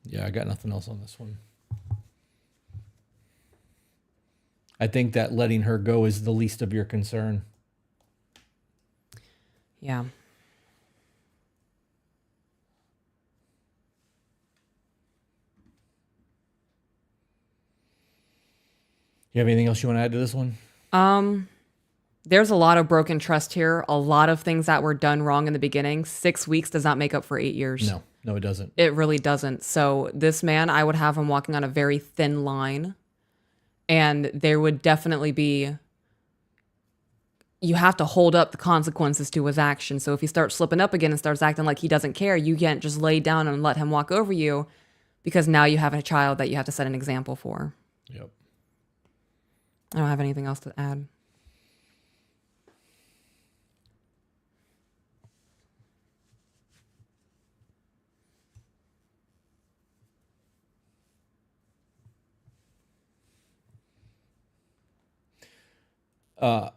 Yeah, I got nothing else on this one. I think that letting her go is the least of your concern. Yeah. You have anything else you want to add to this one? There's a lot of broken trust here. A lot of things that were done wrong in the beginning. 6 weeks does not make up for 8 years. No, it doesn't. It really doesn't. So this man, I would have him walking on a very thin line. And there would definitely be, you have to hold up the consequences to his action. So if he starts slipping up again and starts acting like he doesn't care, you can't just lay down and let him walk over you, because now you have a child that you have to set an example for. Yep. I don't have anything else to add.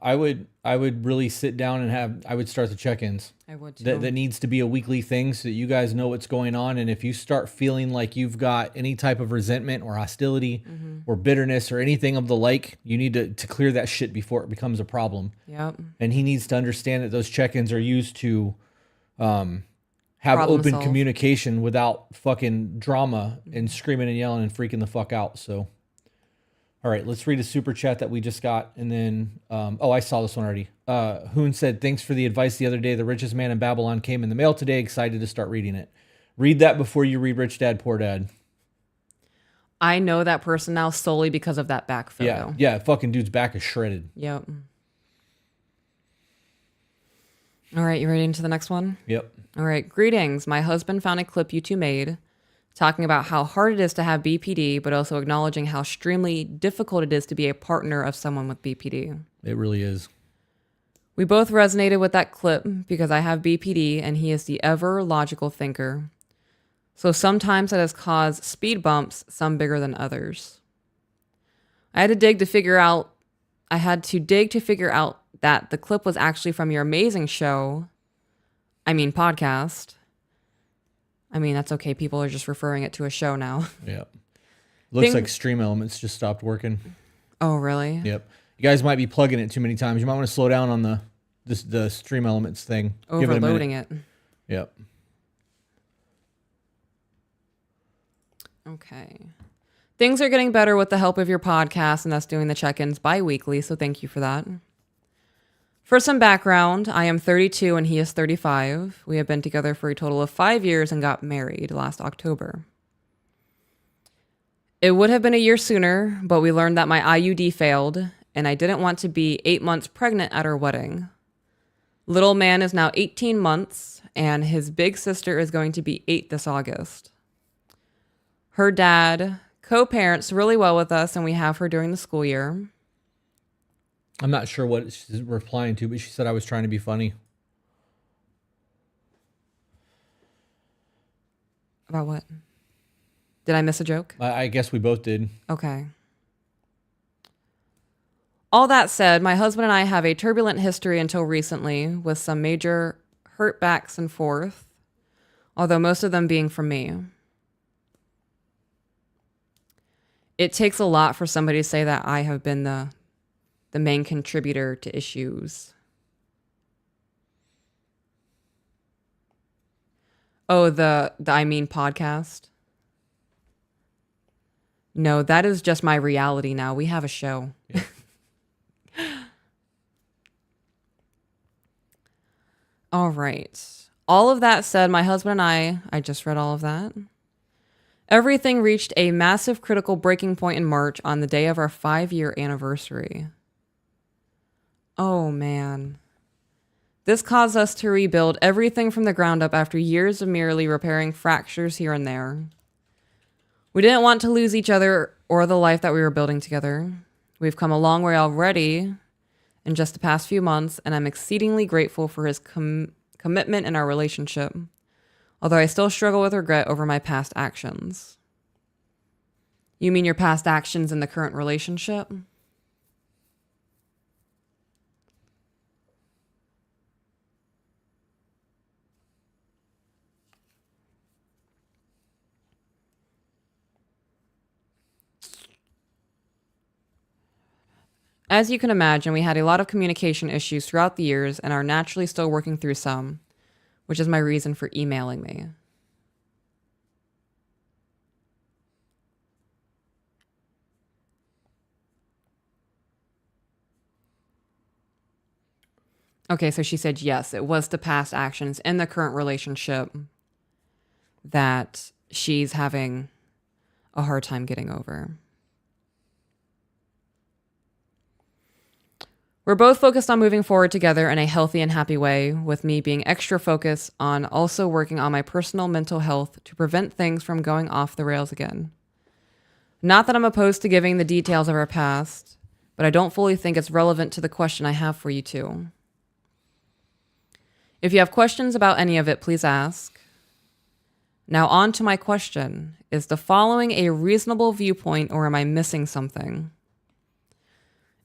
I would really sit down and I would start the check-ins. I would too. That needs to be a weekly thing so that you guys know what's going on. And if you start feeling like you've got any type of resentment or hostility or bitterness or anything of the like, you need to clear that shit before it becomes a problem. Yep. And he needs to understand that those check-ins are used to have Problem open solve. communication without fucking drama and screaming and yelling and freaking the fuck out. So, all right, let's read a super chat that we just got. And then, I saw this one already. Hoon said, thanks for the advice the other day. The richest man in Babylon came in the mail today. Excited to start reading it. Read that before you read Rich Dad, Poor Dad. I know that person now solely because of that back photo. Yeah, fucking dude's back is shredded. Yep. All right, you ready into the next one? Yep. All right, greetings. My husband found a clip you two made talking about how hard it is to have BPD, but also acknowledging how extremely difficult it is to be a partner of someone with BPD. It really is. We both resonated with that clip because I have BPD and he is the ever logical thinker. So sometimes it has caused speed bumps, some bigger than others. I had to dig to figure out that the clip was actually from your amazing podcast. I mean, that's okay. People are just referring it to a show now. Yep. Looks like Stream Elements just stopped working. Oh, really? Yep. You guys might be plugging it too many times. You might want to slow down on the Stream Elements thing. Overloading it. Yep. Okay. Things are getting better with the help of your podcast and us doing the check-ins bi-weekly, so thank you for that. For some background, I am 32 and he is 35. We have been together for a total of 5 years and got married last October. It would have been a year sooner, but we learned that my IUD failed and I didn't want to be 8 months pregnant at our wedding. Little man is now 18 months and his big sister is going to be 8 this August. Her dad co-parents really well with us and we have her during the school year. I'm not sure what she's replying to, but she said I was trying to be funny. About what? Did I miss a joke? I guess we both did. Okay. All that said, my husband and I have a turbulent history until recently with some major hurt backs and forth, although most of them being from me. It takes a lot for somebody to say that I have been the main contributor to issues. Oh, the podcast? No, that is just my reality now. We have a show. Yeah. All right. All of that said, my husband and I just read all of that. Everything reached a massive critical breaking point in March on the day of our 5-year anniversary. Oh, man. This caused us to rebuild everything from the ground up after years of merely repairing fractures here and there. We didn't want to lose each other or the life that we were building together. We've come a long way already in just the past few months, and I'm exceedingly grateful for his commitment in our relationship, although I still struggle with regret over my past actions. You mean your past actions in the current relationship? As you can imagine, we had a lot of communication issues throughout the years and are naturally still working through some, which is my reason for emailing me. Okay, so she said yes, it was the past actions in the current relationship that she's having a hard time getting over. We're both focused on moving forward together in a healthy and happy way, with me being extra focused on also working on my personal mental health to prevent things from going off the rails again. Not that I'm opposed to giving the details of our past, but I don't fully think it's relevant to the question I have for you two. If you have questions about any of it, please ask. Now on to my question. Is the following a reasonable viewpoint, or am I missing something?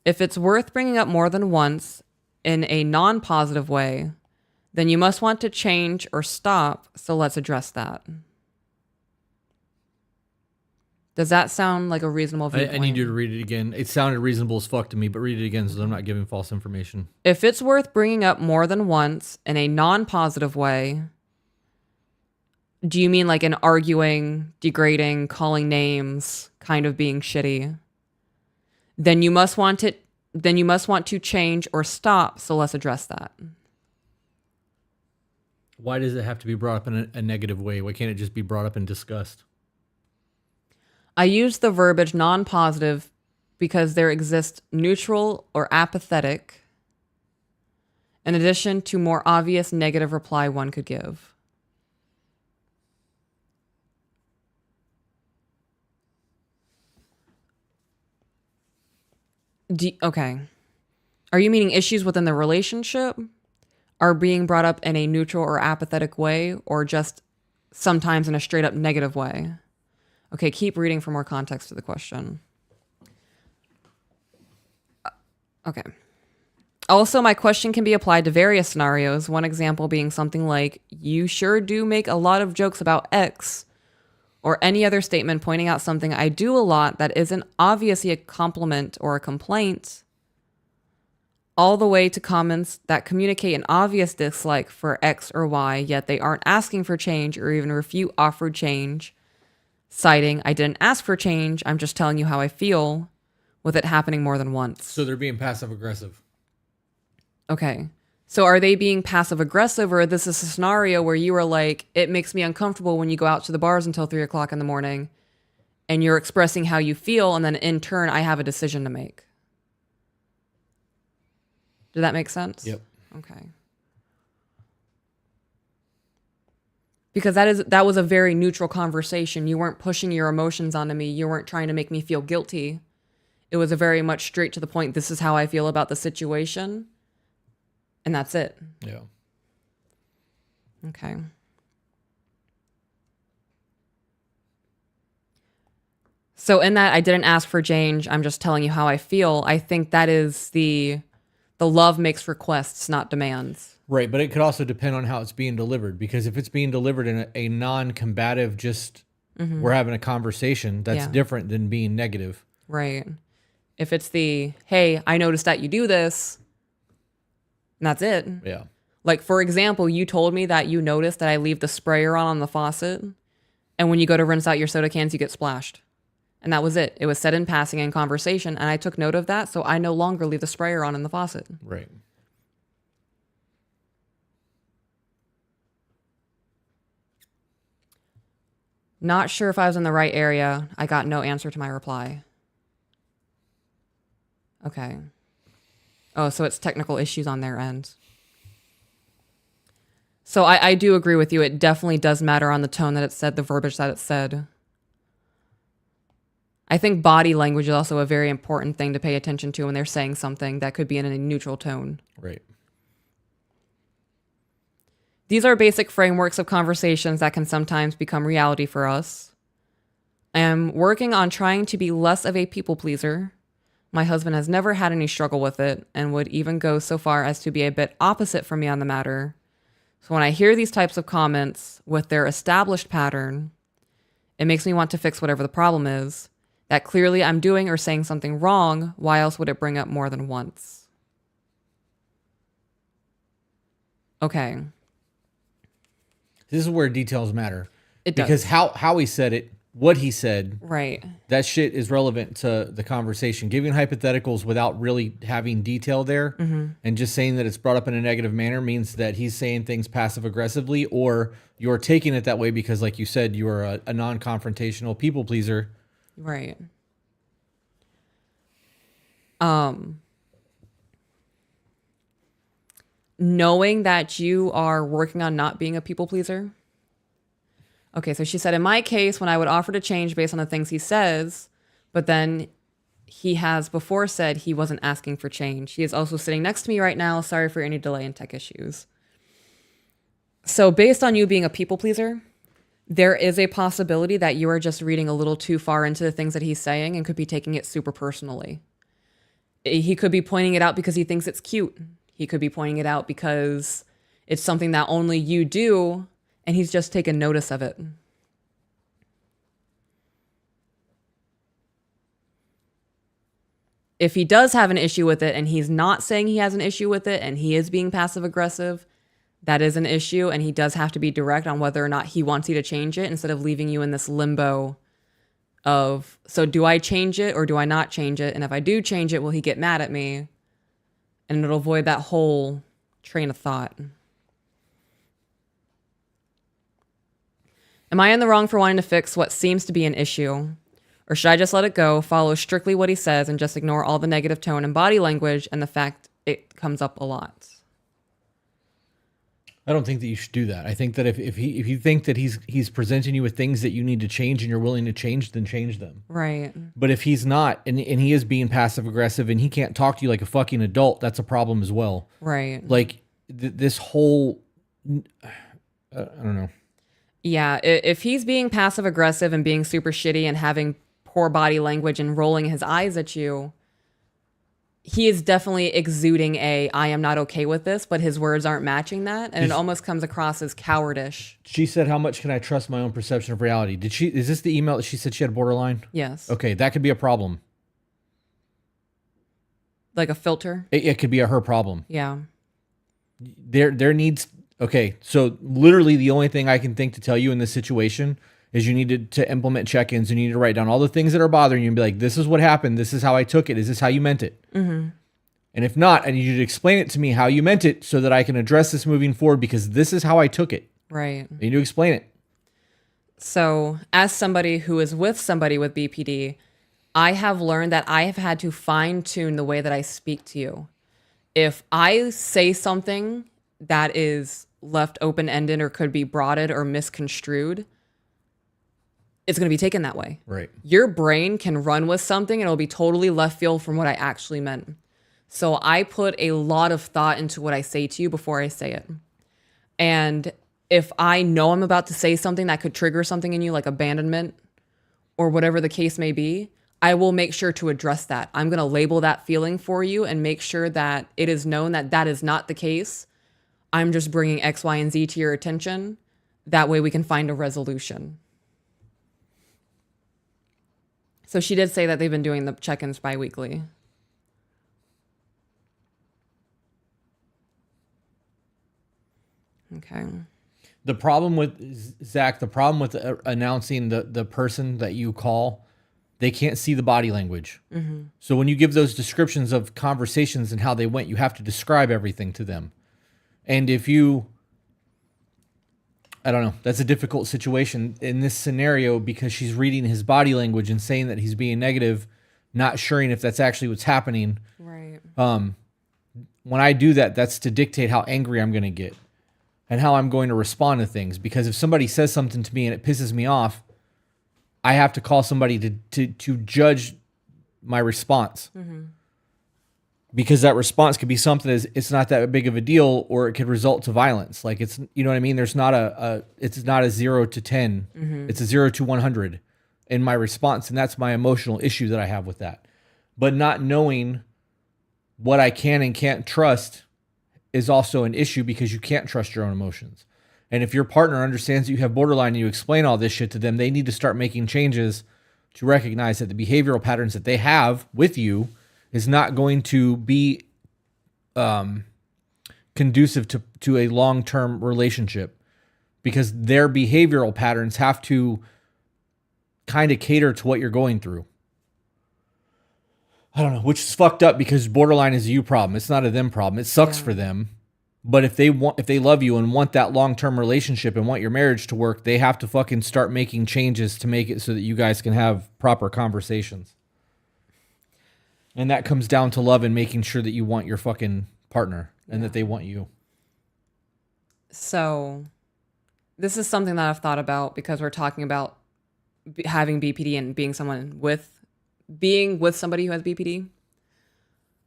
If it's worth bringing up more than once in a non-positive way, then you must want to change or stop, so let's address that. Does that sound like a reasonable viewpoint? I need you to read it again. It sounded reasonable as fuck to me, but read it again so I'm not giving false information. If it's worth bringing up more than once in a non-positive way, do you mean like an arguing, degrading, calling names, kind of being shitty? Then you must want to change or stop, so let's address that. Why does it have to be brought up in a negative way? Why can't it just be brought up and discussed? I use the verbiage non-positive because there exists neutral or apathetic, in addition to more obvious negative reply one could give. Okay. Are you meaning issues within the relationship are being brought up in a neutral or apathetic way, or just sometimes in a straight up negative way? Okay, keep reading for more context to the question. Okay. Also, my question can be applied to various scenarios. One example being something like, you sure do make a lot of jokes about X, or any other statement pointing out something I do a lot that isn't obviously a compliment or a complaint, all the way to comments that communicate an obvious dislike for X or Y, yet they aren't asking for change or even refute offered change, citing, I didn't ask for change, I'm just telling you how I feel, with it happening more than once. So they're being passive aggressive. Okay. So are they being passive aggressive, or this is a scenario where you are like, it makes me uncomfortable when you go out to the bars until 3 o'clock in the morning and you're expressing how you feel, and then in turn, I have a decision to make? Did that make sense? Yep. Okay. Because that was a very neutral conversation. You weren't pushing your emotions onto me. You weren't trying to make me feel guilty. It was a very much straight to the point. This is how I feel about the situation. And that's it. Yeah. Okay. So in that, I didn't ask for change, I'm just telling you how I feel. I think that is the love makes requests, not demands. Right, but it could also depend on how it's being delivered. Because if it's being delivered in a non-combative, just we're having a conversation, that's different than being negative. Right. If it's the, hey, I noticed that you do this, and that's it. Yeah. Like, for example, you told me that you noticed that I leave the sprayer on the faucet, and when you go to rinse out your soda cans, you get splashed. And that was it. It was said in passing in conversation, and I took note of that, so I no longer leave the sprayer on in the faucet. Right. Not sure if I was in the right area. I got no answer to my reply. Okay. Oh, so it's technical issues on their end. So I do agree with you. It definitely does matter on the tone that it's said, the verbiage that it's said. I think body language is also a very important thing to pay attention to when they're saying something that could be in a neutral tone. Right. These are basic frameworks of conversations that can sometimes become reality for us. I am working on trying to be less of a people pleaser. My husband has never had any struggle with it and would even go so far as to be a bit opposite from me on the matter. So when I hear these types of comments with their established pattern, it makes me want to fix whatever the problem is. That clearly I'm doing or saying something wrong. Why else would it bring up more than once? Okay. This is where details matter. It because does. how he said it, what he said, Right. that shit is relevant to the conversation. Giving hypotheticals without really having detail there and just saying that it's brought up in a negative manner means that he's saying things passive aggressively, or you're taking it that way because, like you said, you're a non-confrontational people pleaser. Right. Knowing that you are working on not being a people pleaser. Okay, so she said, in my case, when I would offer to change based on the things he says, but then he has before said he wasn't asking for change. He is also sitting next to me right now. Sorry for any delay in tech issues. So based on you being a people pleaser, there is a possibility that you are just reading a little too far into the things that he's saying and could be taking it super personally. He could be pointing it out because he thinks it's cute. He could be pointing it out because it's something that only you do, and he's just taken notice of it. If he does have an issue with it and he's not saying he has an issue with it and he is being passive aggressive, that is an issue, and he does have to be direct on whether or not he wants you to change it instead of leaving you in this limbo of, so do I change it or do I not change it? And if I do change it, will he get mad at me? And it'll avoid that whole train of thought. Am I in the wrong for wanting to fix what seems to be an issue? Or should I just let it go, follow strictly what he says, and just ignore all the negative tone and body language and the fact it comes up a lot? I don't think that you should do that. I think that if you think that he's presenting you with things that you need to change and you're willing to change, then change them. Right. But if he's not, and he is being passive aggressive and he can't talk to you like a fucking adult, that's a problem as well. Right. Like this whole, I don't know. Yeah, if he's being passive aggressive and being super shitty and having poor body language and rolling his eyes at you, he is definitely exuding I am not okay with this, but his words aren't matching that. And it almost comes across as cowardish. She said, how much can I trust my own perception of reality? Is this the email that she said she had borderline? Yes. Okay, that could be a problem. Like a filter? It could be her problem. Yeah. There needs, okay, so literally the only thing I can think to tell you in this situation is you need to implement check-ins. You need to write down all the things that are bothering you and be like, this is what happened. This is how I took it. Is this how you meant it? Mm-hmm. And if not, I need you to explain it to me how you meant it so that I can address this moving forward because this is how I took it. Right. You need to explain it. So as somebody who is with somebody with BPD, I have learned that I have had to fine-tune the way that I speak to you. If I say something that is left open-ended or could be broadened or misconstrued, it's going to be taken that way. Right. Your brain can run with something and it'll be totally left field from what I actually meant. So I put a lot of thought into what I say to you before I say it. And if I know I'm about to say something that could trigger something in you, like abandonment or whatever the case may be, I will make sure to address that. I'm going to label that feeling for you and make sure that it is known that that is not the case. I'm just bringing X, Y, and Z to your attention. That way we can find a resolution. So she did say that they've been doing the check-ins bi-weekly. Okay. The problem with, Zach, announcing the person that you call, they can't see the body language. Mm-hmm. So when you give those descriptions of conversations and how they went, you have to describe everything to them. And if you, I don't know, that's a difficult situation in this scenario because she's reading his body language and saying that he's being negative, not sure if that's actually what's happening. Right. When I do that, that's to dictate how angry I'm going to get and how I'm going to respond to things. Because if somebody says something to me and it pisses me off, I have to call somebody to judge my response. Because that response could be something as it's not that big of a deal, or it could result to violence. Like it's, you know what I mean? There's not it's not a 0 to 10. It's a 0 to 100 in my response. And that's my emotional issue that I have with that. But not knowing what I can and can't trust is also an issue, because you can't trust your own emotions. And if your partner understands that you have borderline and you explain all this shit to them, they need to start making changes to recognize that the behavioral patterns that they have with you is not going to be conducive to a long-term relationship, because their behavioral patterns have to kind of cater to what you're going through. I don't know, which is fucked up, because borderline is a you problem. It's not a them problem. It sucks for them. But if they love you and want that long-term relationship and want your marriage to work, they have to fucking start making changes to make it so that you guys can have proper conversations. And that comes down to love and making sure that you want your fucking partner and that they want you. So this is something that I've thought about, because we're talking about having BPD and being with somebody who has BPD.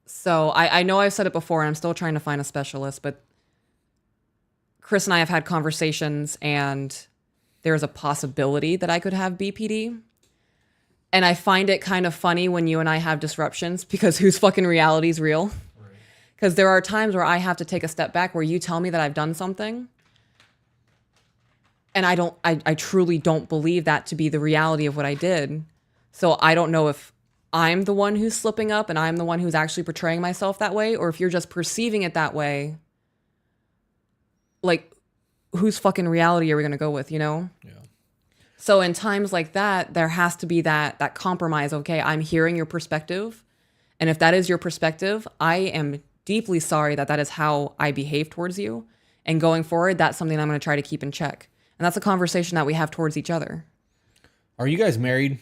So I know I've said it before, and I'm still trying to find a specialist, but Chris and I have had conversations, and there's a possibility that I could have BPD. And I find it kind of funny when you and I have disruptions, because whose fucking reality is real? Because there are times where I have to take a step back, where you tell me that I've done something, and I truly don't believe that to be the reality of what I did. So I don't know if I'm the one who's slipping up and I'm the one who's actually portraying myself that way, or if you're just perceiving it that way. Like, whose fucking reality are we going to go with, you know? Yeah. So in times like that, there has to be that compromise. Okay, I'm hearing your perspective. And if that is your perspective, I am deeply sorry that is how I behave towards you. And going forward, that's something I'm going to try to keep in check. And that's a conversation that we have towards each other. Are you guys married?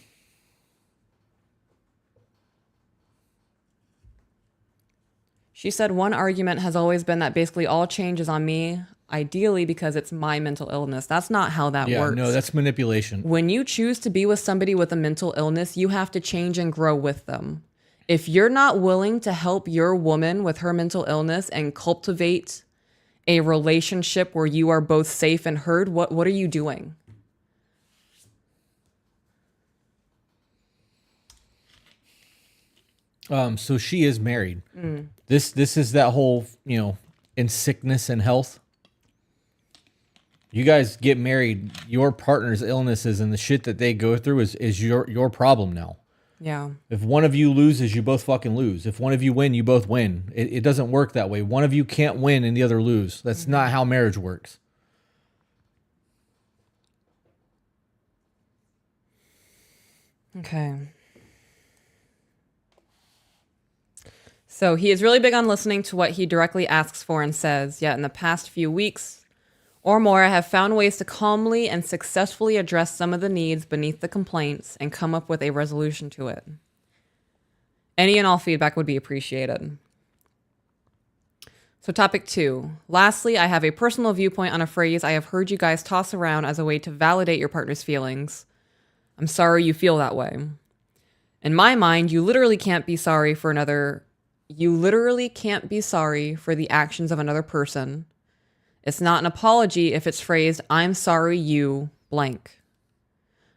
She said one argument has always been that basically all change is on me, ideally because it's my mental illness. That's not how that works. No, that's manipulation. When you choose to be with somebody with a mental illness, you have to change and grow with them. If you're not willing to help your woman with her mental illness and cultivate a relationship where you are both safe and heard, what are you doing? So she is married. This is that whole, in sickness and health. You guys get married, your partner's illnesses and the shit that they go through is your problem now. Yeah. If one of you loses, you both fucking lose. If one of you win, you both win. It doesn't work that way. One of you can't win and the other lose. That's not how marriage works. Okay. So he is really big on listening to what he directly asks for and says, yet in the past few weeks or more, I have found ways to calmly and successfully address some of the needs beneath the complaints and come up with a resolution to it. Any and all feedback would be appreciated. So topic 2. Lastly, I have a personal viewpoint on a phrase I have heard you guys toss around as a way to validate your partner's feelings. I'm sorry you feel that way. In my mind, you literally can't be sorry for the actions of another person. It's not an apology if it's phrased, I'm sorry you blank.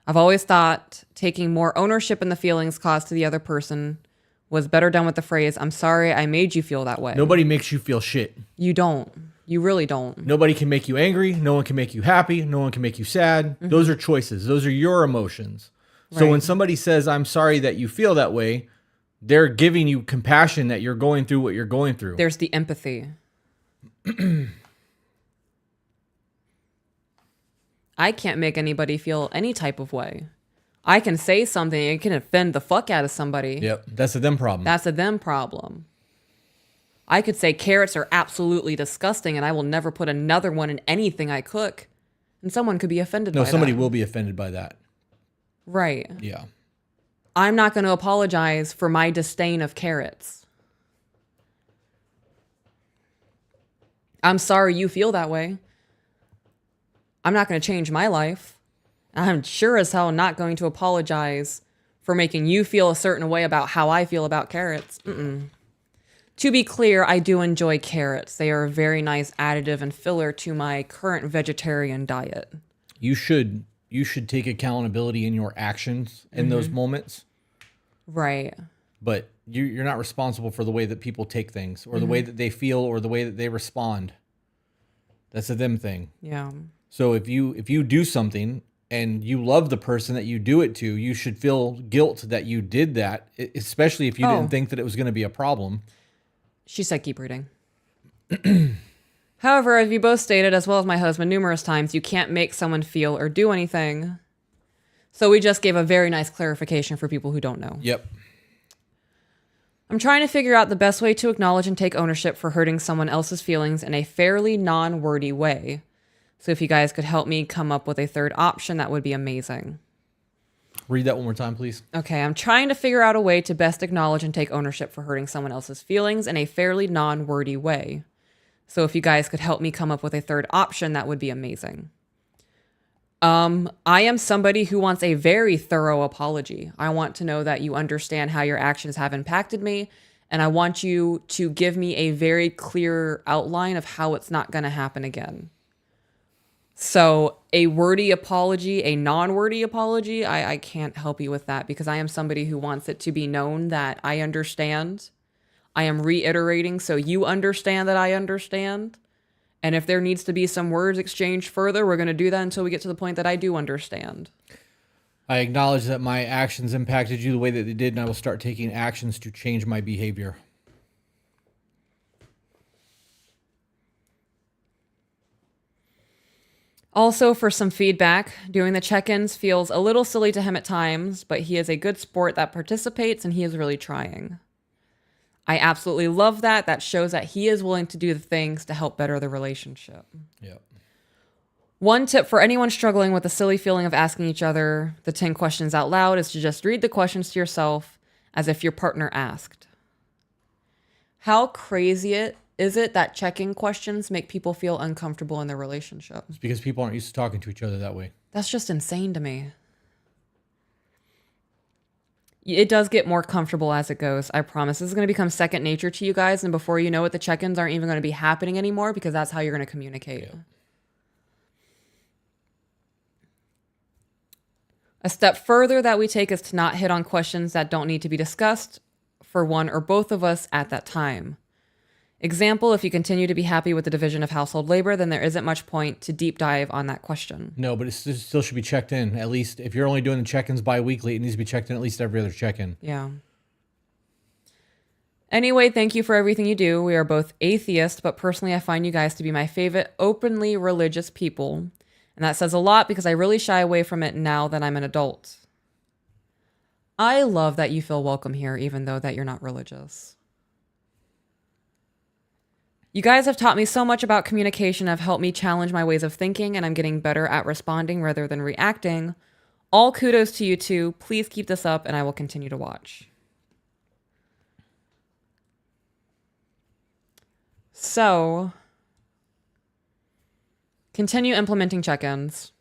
I've always thought taking more ownership in the feelings caused to the other person was better done with the phrase, I'm sorry I made you feel that way. Nobody makes you feel shit. You don't. You really don't. Nobody can make you angry. No one can make you happy. No one can make you sad. Those are choices. Those are your emotions. So when somebody says, I'm sorry that you feel that way, they're giving you compassion that you're going through what you're going through. There's the empathy. I can't make anybody feel any type of way. I can say something, it can offend the fuck out of somebody. Yep, that's a them problem. That's a them problem. I could say carrots are absolutely disgusting and I will never put another one in anything I cook. And someone could be offended by that. No, somebody will be offended by that. Right. Yeah. I'm not going to apologize for my disdain of carrots. I'm sorry you feel that way. I'm not going to change my life. I'm sure as hell not going to apologize for making you feel a certain way about how I feel about carrots. Mm-mm. To be clear, I do enjoy carrots. They are a very nice additive and filler to my current vegetarian diet. You should take accountability in your actions in those moments. Right. But you're not responsible for the way that people take things or the way that they feel or the way that they respond. That's a them thing. Yeah. So if you do something and you love the person that you do it to, you should feel guilt that you did that, especially if you didn't think that it was going to be a problem. She said keep reading. However, as you both stated, as well as my husband numerous times, you can't make someone feel or do anything. So we just gave a very nice clarification for people who don't know. Yep. I'm trying to figure out the best way to acknowledge and take ownership for hurting someone else's feelings in a fairly non-wordy way. So if you guys could help me come up with a third option, that would be amazing. Read that one more time, please. Okay, I'm trying to figure out a way to best acknowledge and take ownership for hurting someone else's feelings in a fairly non-wordy way. So if you guys could help me come up with a third option, that would be amazing. I am somebody who wants a very thorough apology. I want to know that you understand how your actions have impacted me, and I want you to give me a very clear outline of how it's not going to happen again. So a wordy apology, a non-wordy apology, I can't help you with that because I am somebody who wants it to be known that I understand. I am reiterating so you understand that I understand. And if there needs to be some words exchanged further, we're going to do that until we get to the point that I do understand. I acknowledge that my actions impacted you the way that they did, and I will start taking actions to change my behavior. Also, for some feedback, doing the check-ins feels a little silly to him at times, but he is a good sport that participates and he is really trying. I absolutely love that. That shows that he is willing to do the things to help better the relationship. Yep. One tip for anyone struggling with the silly feeling of asking each other the 10 questions out loud is to just read the questions to yourself as if your partner asked. How crazy is it that check-in questions make people feel uncomfortable in their relationship? It's because people aren't used to talking to each other that way. That's just insane to me. It does get more comfortable as it goes. I promise. This is going to become second nature to you guys. And before you know it, the check-ins aren't even going to be happening anymore because that's how you're going to communicate. Yeah. A step further that we take is to not hit on questions that don't need to be discussed for one or both of us at that time. Example, if you continue to be happy with the division of household labor, then there isn't much point to deep dive on that question. No, but it still should be checked in. At least if you're only doing the check-ins bi-weekly, it needs to be checked in at least every other check-in. Yeah. Anyway, thank you for everything you do. We are both atheists, but personally I find you guys to be my favorite openly religious people. And that says a lot because I really shy away from it now that I'm an adult. I love that you feel welcome here, even though that you're not religious. You guys have taught me so much about communication, have helped me challenge my ways of thinking, and I'm getting better at responding rather than reacting. All kudos to you two. Please keep this up, and I will continue to watch. So, continue implementing check-ins.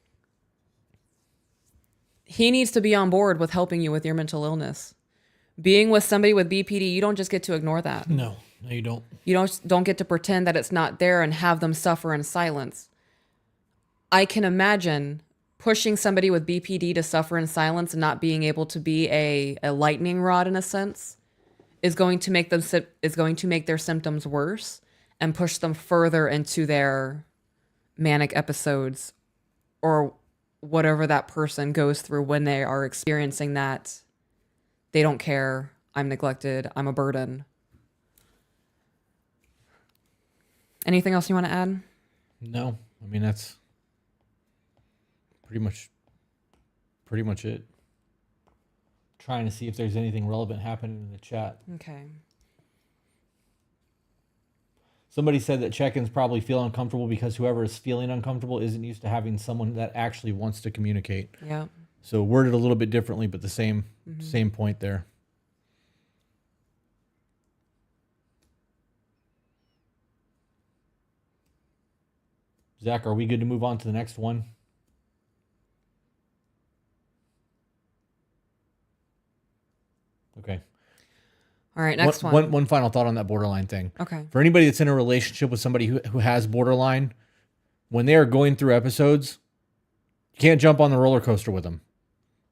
He needs to be on board with helping you with your mental illness. Being with somebody with BPD, you don't just get to ignore that. No, you don't. You don't get to pretend that it's not there and have them suffer in silence. I can imagine pushing somebody with BPD to suffer in silence and not being able to be a lightning rod in a sense is going to make their symptoms worse and push them further into their manic episodes or whatever that person goes through when they are experiencing that. They don't care. I'm neglected. I'm a burden. Anything else you want to add? No. I mean, that's pretty much it. Trying to see if there's anything relevant happening in the chat. Okay. Somebody said that check-ins probably feel uncomfortable because whoever is feeling uncomfortable isn't used to having someone that actually wants to communicate. Yeah. So worded a little bit differently, but the same point there. Zach, are we good to move on to the next one? Okay. All right, next one. One final thought on that borderline thing. Okay. For anybody that's in a relationship with somebody who has borderline, when they are going through episodes, you can't jump on the roller coaster with them.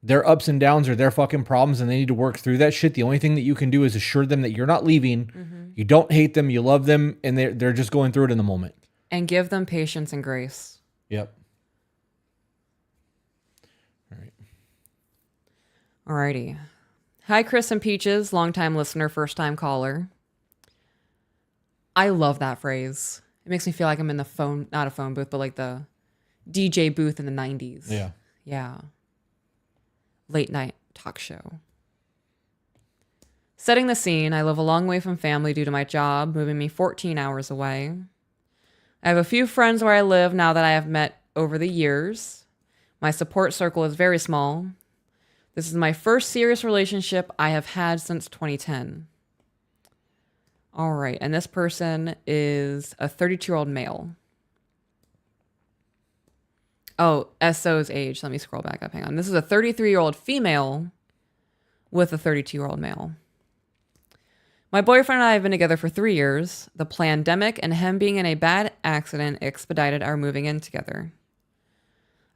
Their ups and downs are their fucking problems, and they need to work through that shit. The only thing that you can do is assure them that you're not leaving. You don't hate them. You love them, and they're just going through it in the moment. And give them patience and grace. Yep. All right. Alrighty. Hi, Chris and Peaches, longtime listener, first time caller. I love that phrase. It makes me feel like I'm in the not a phone booth, but like the DJ booth in the 90s. Yeah. Yeah. Late night talk show. Setting the scene, I live a long way from family due to my job, moving me 14 hours away. I have a few friends where I live now that I have met over the years. My support circle is very small. This is my first serious relationship I have had since 2010. All right, and this person is a 32-year-old male. Oh, SO's age. Let me scroll back up. Hang on. This is a 33-year-old female with a 32-year-old male. My boyfriend and I have been together for 3 years. The pandemic and him being in a bad accident expedited our moving in together.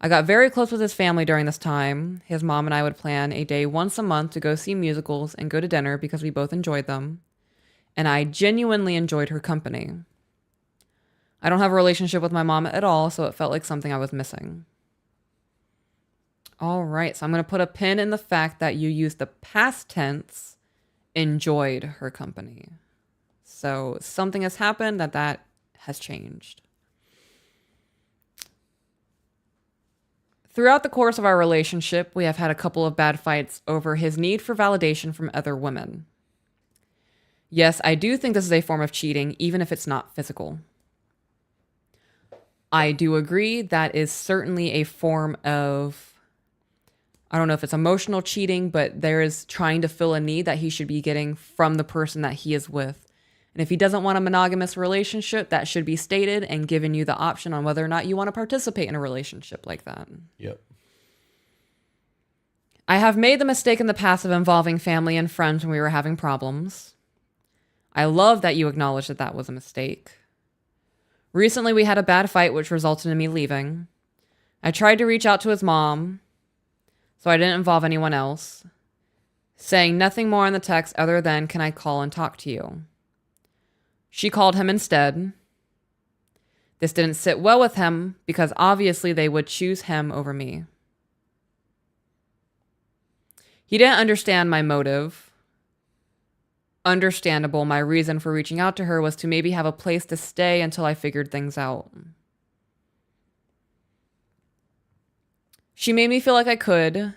I got very close with his family during this time. His mom and I would plan a day once a month to go see musicals and go to dinner because we both enjoyed them. And I genuinely enjoyed her company. I don't have a relationship with my mom at all, so it felt like something I was missing. All right, so I'm going to put a pin in the fact that you used the past tense, enjoyed her company. So something has happened that has changed. Throughout the course of our relationship, we have had a couple of bad fights over his need for validation from other women. Yes, I do think this is a form of cheating, even if it's not physical. I do agree that is certainly a form of, I don't know if it's emotional cheating, but there is trying to fill a need that he should be getting from the person that he is with. And if he doesn't want a monogamous relationship, that should be stated and given you the option on whether or not you want to participate in a relationship like that. Yep. I have made the mistake in the past of involving family and friends when we were having problems. I love that you acknowledge that that was a mistake. Recently, we had a bad fight, which resulted in me leaving. I tried to reach out to his mom, so I didn't involve anyone else, saying nothing more in the text other than, "Can I call and talk to you?" She called him instead. This didn't sit well with him because obviously they would choose him over me. He didn't understand my motive. Understandable, my reason for reaching out to her was to maybe have a place to stay until I figured things out. She made me feel like I could,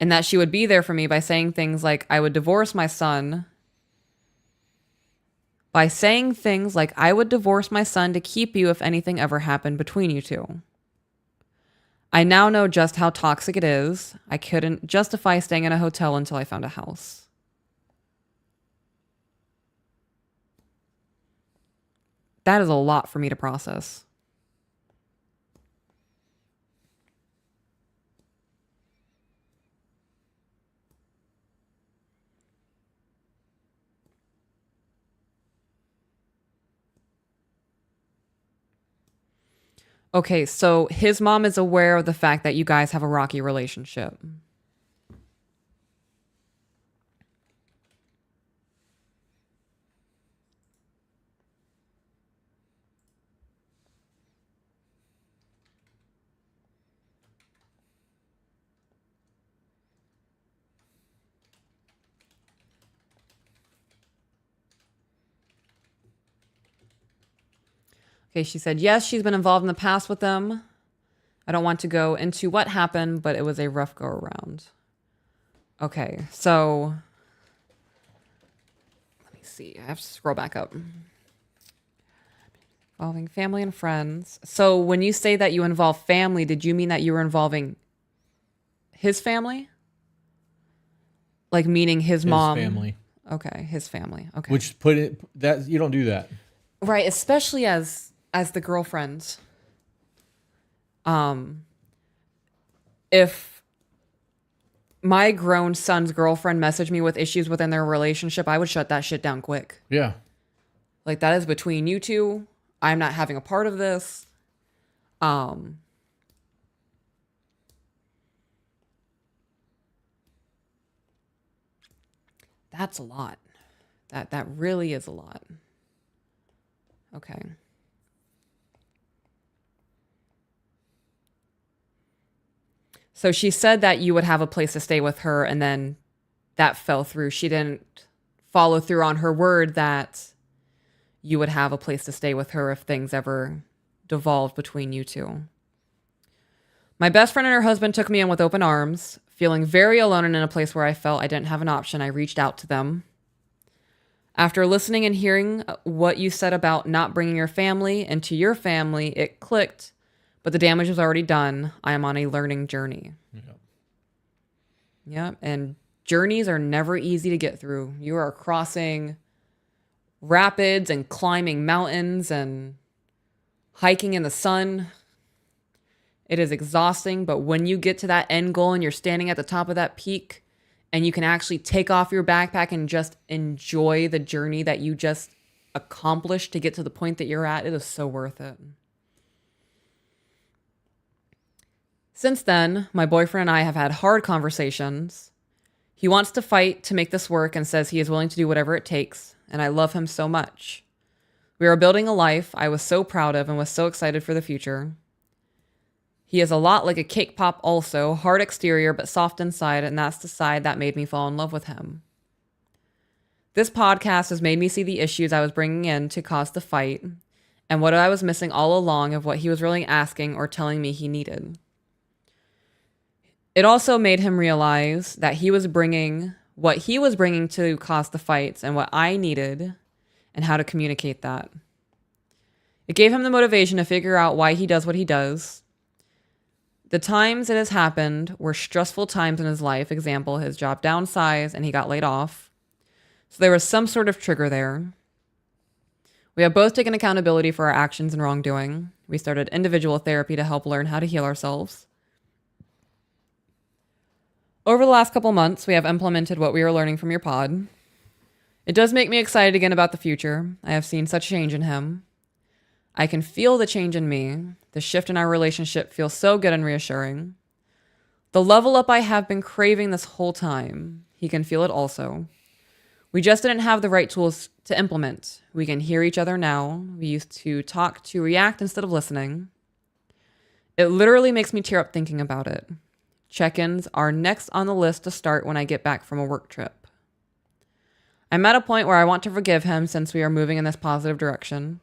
and that she would be there for me by saying things like I would divorce my son. By saying things like I would divorce my son to keep you if anything ever happened between you two. I now know just how toxic it is. I couldn't justify staying in a hotel until I found a house. That is a lot for me to process. Okay, so his mom is aware of the fact that you guys have a rocky relationship. Okay, she said, yes, she's been involved in the past with them. I don't want to go into what happened, but it was a rough go around. Okay, so let me see. I have to scroll back up. Involving family and friends. So when you say that you involve family, did you mean that you were involving his family? Like meaning his mom? His family. Okay, his family. Okay. Which put it that you don't do that. Right, especially as the girlfriend. If my grown son's girlfriend messaged me with issues within their relationship, I would shut that shit down quick. Yeah. Like, that is between you two. I'm not having a part of this. That's a lot. That really is a lot. Okay. So she said that you would have a place to stay with her, and then that fell through. She didn't follow through on her word that you would have a place to stay with her if things ever devolved between you two. My best friend and her husband took me in with open arms. Feeling very alone and in a place where I felt I didn't have an option, I reached out to them. After listening and hearing what you said about not bringing your family into your family, it clicked, but the damage was already done. I am on a learning journey. Yeah, and journeys are never easy to get through. You are crossing rapids and climbing mountains and hiking in the sun. It is exhausting, but when you get to that end goal and you're standing at the top of that peak and you can actually take off your backpack and just enjoy the journey that you just accomplished to get to the point that you're at, it is so worth it. Since then, my boyfriend and I have had hard conversations. He wants to fight to make this work and says he is willing to do whatever it takes, and I love him so much. We are building a life I was so proud of and was so excited for the future. He is a lot like a cake pop also, hard exterior but soft inside, and that's the side that made me fall in love with him. This podcast has made me see the issues I was bringing in to cause the fight and what I was missing all along of what he was really asking or telling me he needed. It also made him realize that he was bringing what he was bringing to cause the fights and what I needed and how to communicate that. It gave him the motivation to figure out why he does what he does. The times it has happened were stressful times in his life. Example, his job downsized and he got laid off. So there was some sort of trigger there. We have both taken accountability for our actions and wrongdoing. We started individual therapy to help learn how to heal ourselves. Over the last couple months, we have implemented what we are learning from your pod. It does make me excited again about the future. I have seen such change in him. I can feel the change in me. The shift in our relationship feels so good and reassuring. The level up I have been craving this whole time. He can feel it also. We just didn't have the right tools to implement. We can hear each other now. We used to talk to react instead of listening. It literally makes me tear up thinking about it. Check-ins are next on the list to start when I get back from a work trip. I'm at a point where I want to forgive him since we are moving in this positive direction.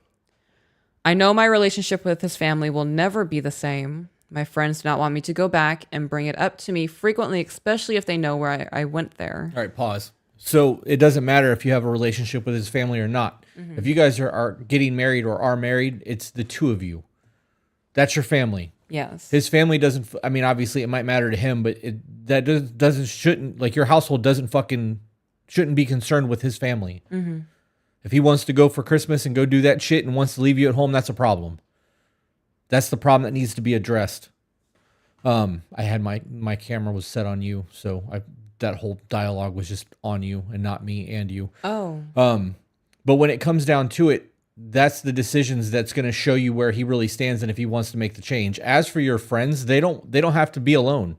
I know my relationship with his family will never be the same. My friends do not want me to go back and bring it up to me frequently, especially if they know where I went there. All right, pause. So it doesn't matter if you have a relationship with his family or not. Mm-hmm. If you guys are getting married or are married, it's the two of you. That's your family. Yes. His family doesn't, I mean, obviously it might matter to him, but shouldn't, like your household shouldn't be concerned with his family. Mm-hmm. If he wants to go for Christmas and go do that shit and wants to leave you at home, that's a problem. That's the problem that needs to be addressed. I had my camera was set on you, so that whole dialogue was just on you and not me and you. Oh. But when it comes down to it, that's the decisions that's going to show you where he really stands and if he wants to make the change. As for your friends, they don't have to be alone.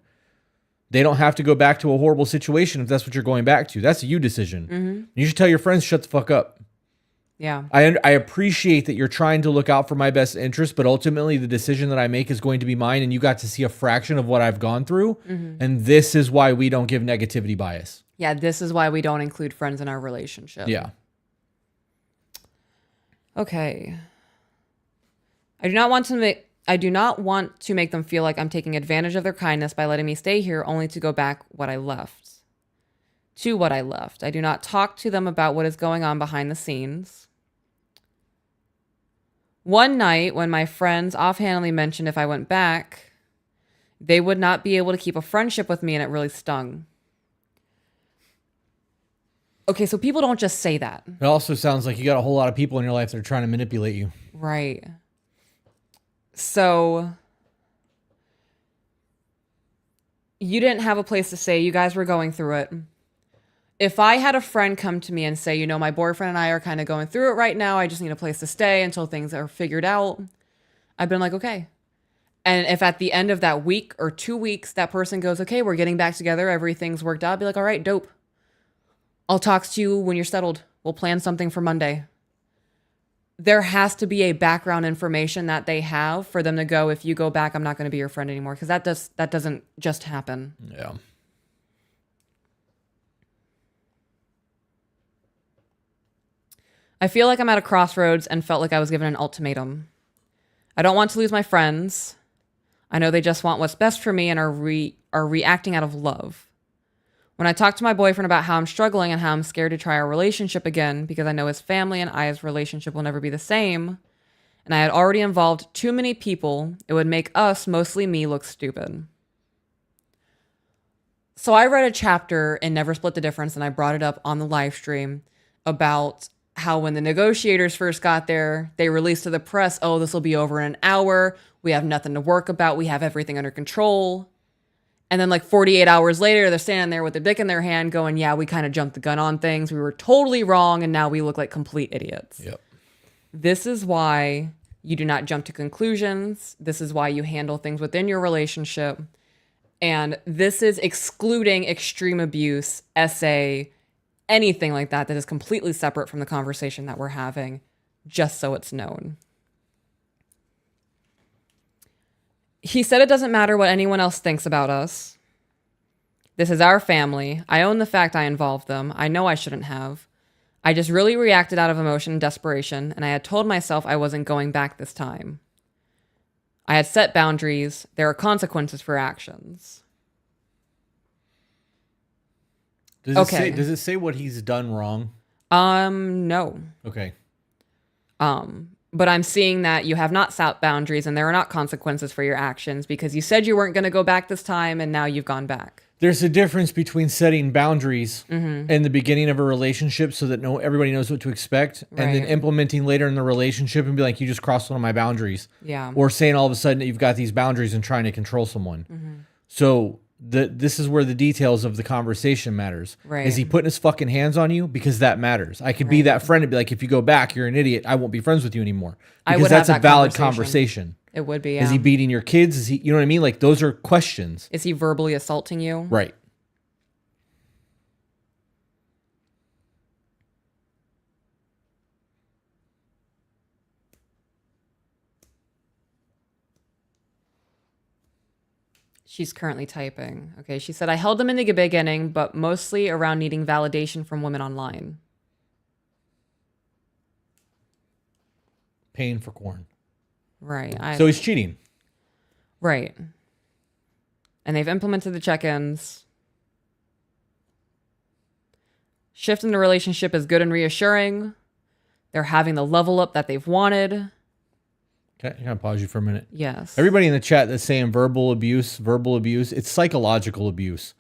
They don't have to go back to a horrible situation if that's what you're going back to. That's a you decision. Mm-hmm. You should tell your friends, shut the fuck up. Yeah. I appreciate that you're trying to look out for my best interest, but ultimately the decision that I make is going to be mine, and you got to see a fraction of what I've gone through, and this is why we don't give negativity bias. Yeah, this is why we don't include friends in our relationship. Yeah. Okay. I do not want to make them feel like I'm taking advantage of their kindness by letting me stay here only to go back to what I left. I do not talk to them about what is going on behind the scenes. One night, when my friends offhandedly mentioned if I went back, they would not be able to keep a friendship with me, and it really stung. Okay, so people don't just say that. It also sounds like you got a whole lot of people in your life that are trying to manipulate you. Right. So, You didn't have a place to stay. You guys were going through it. If I had a friend come to me and say, you know, my boyfriend and I are kind of going through it right now. I just need a place to stay until things are figured out. I've been like, okay. And if at the end of that week or 2 weeks, that person goes, okay, we're getting back together, everything's worked out, I'd be like, all right, dope. I'll talk to you when you're settled. We'll plan something for Monday. There has to be a background information that they have for them to go, if you go back, I'm not going to be your friend anymore. Because that doesn't just happen. Yeah. I feel like I'm at a crossroads and felt like I was given an ultimatum. I don't want to lose my friends. I know they just want what's best for me and are reacting out of love. When I talk to my boyfriend about how I'm struggling and how I'm scared to try our relationship again because I know his family and I's relationship will never be the same, and I had already involved too many people, it would make us, mostly me, look stupid. So I read a chapter in Never Split the Difference, and I brought it up on the live stream about how when the negotiators first got there, they released to the press, oh, this will be over in an hour. We have nothing to work about. We have everything under control. And then like 48 hours later, they're standing there with their dick in their hand going, yeah, we kind of jumped the gun on things. We were totally wrong. And now we look like complete idiots. Yep. This is why you do not jump to conclusions. This is why you handle things within your relationship. And this is excluding extreme abuse, SA, anything like that is completely separate from the conversation that we're having, just so it's known. He said it doesn't matter what anyone else thinks about us. This is our family. I own the fact I involved them. I know I shouldn't have. I just really reacted out of emotion and desperation, and I had told myself I wasn't going back this time. I had set boundaries. There are consequences for actions. Does it say what he's done wrong? No. Okay. But I'm seeing that you have not set boundaries and there are not consequences for your actions because you said you weren't going to go back this time and now you've gone back. There's a difference between setting boundaries in the beginning of a relationship so that everybody knows what to expect, and then implementing later in the relationship and be like, you just crossed one of my boundaries. Yeah. Or saying all of a sudden that you've got these boundaries and trying to control someone. So this is where the details of the conversation matters. Right. Is he putting his fucking hands on you? Because that matters. I could be that friend and be like, if you go back, you're an idiot. I won't be friends with you anymore. Because that's a valid conversation. It would be, yeah. Is he beating your kids? Is he, you know what I mean? Like, those are questions. Is he verbally assaulting you? Right. She's currently typing. Okay, she said, I held them in the beginning, but mostly around needing validation from women online. Paying for corn. Right. So he's cheating. Right. And they've implemented the check-ins. Shift in the relationship is good and reassuring. They're having the level up that they've wanted. Can I pause you for a minute? Yes. Everybody in the chat that's saying verbal abuse, it's psychological abuse.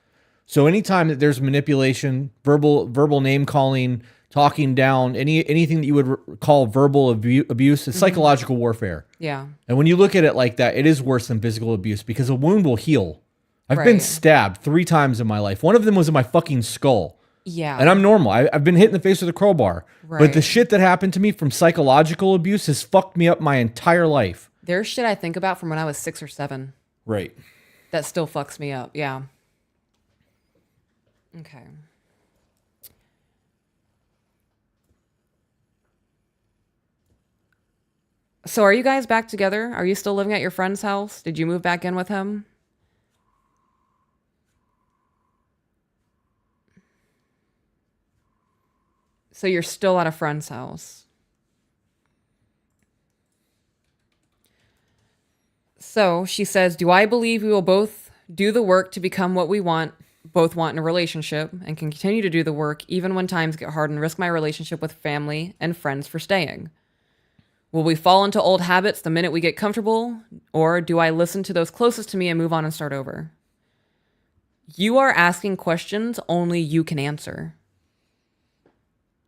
So anytime that there's manipulation, verbal name calling, talking down, anything that you would call verbal abuse, it's psychological warfare. Yeah. And when you look at it like that, it is worse than physical abuse because a wound will heal. I've been stabbed 3 times in my life. One of them was in my fucking skull. Yeah. And I'm normal. I've been hit in the face with a crowbar. Right. But the shit that happened to me from psychological abuse has fucked me up my entire life. There's shit I think about from when I was 6 or 7. Right. That still fucks me up. Yeah. Okay. So are you guys back together? Are you still living at your friend's house? Did you move back in with him? So you're still at a friend's house. So she says, do I believe we will both do the work to become what we both want in a relationship and can continue to do the work even when times get hard and risk my relationship with family and friends for staying? Will we fall into old habits the minute we get comfortable? Or do I listen to those closest to me and move on and start over? You are asking questions only you can answer.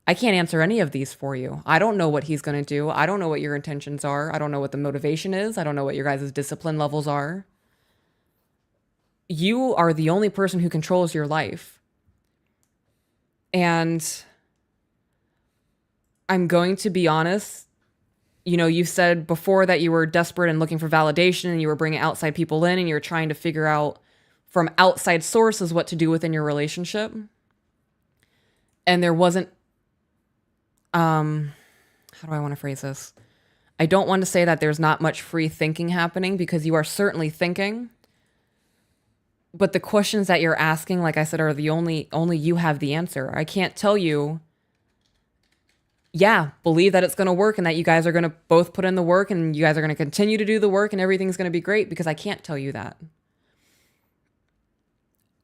I can't answer any of these for you. I don't know what he's going to do. I don't know what your intentions are. I don't know what the motivation is. I don't know what your guys' discipline levels are. you are the only person who controls your life. And I'm going to be honest. You know, you said before that you were desperate and looking for validation and you were bringing outside people in and you're trying to figure out from outside sources what to do within your relationship. And there wasn't, how do I want to phrase this? I don't want to say that there's not much free thinking happening, because you are certainly thinking. But the questions that you're asking, like I said, are the only you have the answer. I can't tell you, yeah, believe that it's going to work and that you guys are going to both put in the work and you guys are going to continue to do the work and everything's going to be great, because I can't tell you that.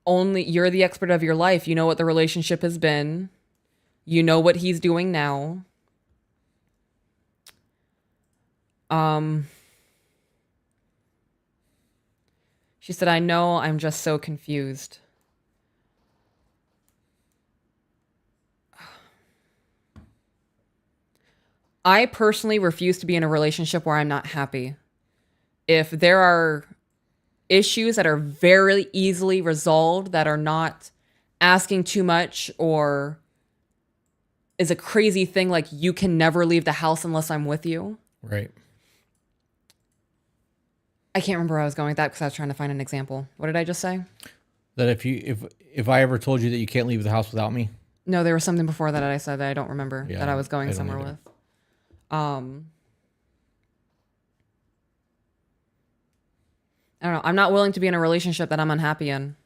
Only you're the expert of your life. You know what the relationship has been. You know what he's doing now. She said, I know, I'm just so confused. I personally refuse to be in a relationship where I'm not happy. If there are issues that are very easily resolved, that are not asking too much, or is a crazy thing like you can never leave the house unless I'm with you. Right. I can't remember where I was going with that because I was trying to find an example. What did I just say? That if I ever told you that you can't leave the house without me. No, there was something before that I said that I don't remember, that I was going somewhere with. I don't know. I'm not willing to be in a relationship that I'm unhappy in.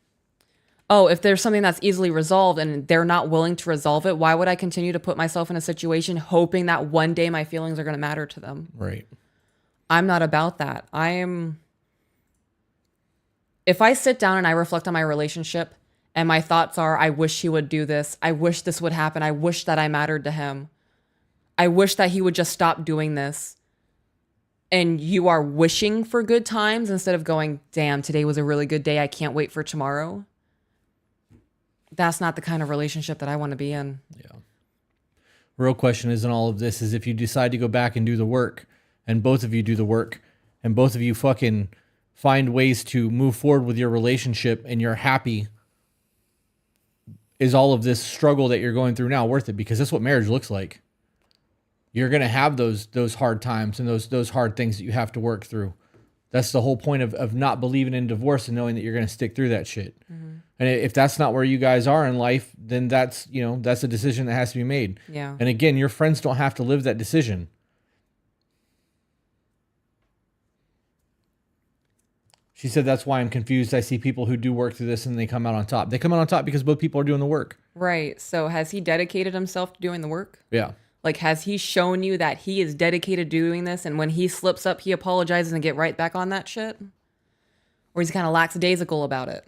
Oh, if there's something that's easily resolved and they're not willing to resolve it, why would I continue to put myself in a situation hoping that one day my feelings are going to matter to them? Right. I'm not about that. If I sit down and I reflect on my relationship and my thoughts are, I wish he would do this. I wish this would happen. I wish that I mattered to him. I wish that he would just stop doing this. And you are wishing for good times instead of going, damn, today was a really good day. I can't wait for tomorrow. That's not the kind of relationship that I want to be in. Yeah. Real question is in all of this is if you decide to go back and do the work, and both of you do the work, and both of you fucking find ways to move forward with your relationship and you're happy, is all of this struggle that you're going through now worth it? Because that's what marriage looks like. You're going to have those hard times and those hard things that you have to work through. That's the whole point of not believing in divorce and knowing that you're going to stick through that shit. Mm-hmm. And if that's not where you guys are in life, then that's a decision that has to be made. Yeah. And again, your friends don't have to live that decision. She said, that's why I'm confused. I see people who do work through this and they come out on top. They come out on top because both people are doing the work. Right. So has he dedicated himself to doing the work? Yeah. Like, has he shown you that he is dedicated to doing this, and when he slips up, he apologizes and get right back on that shit? Or he's kind of lackadaisical about it?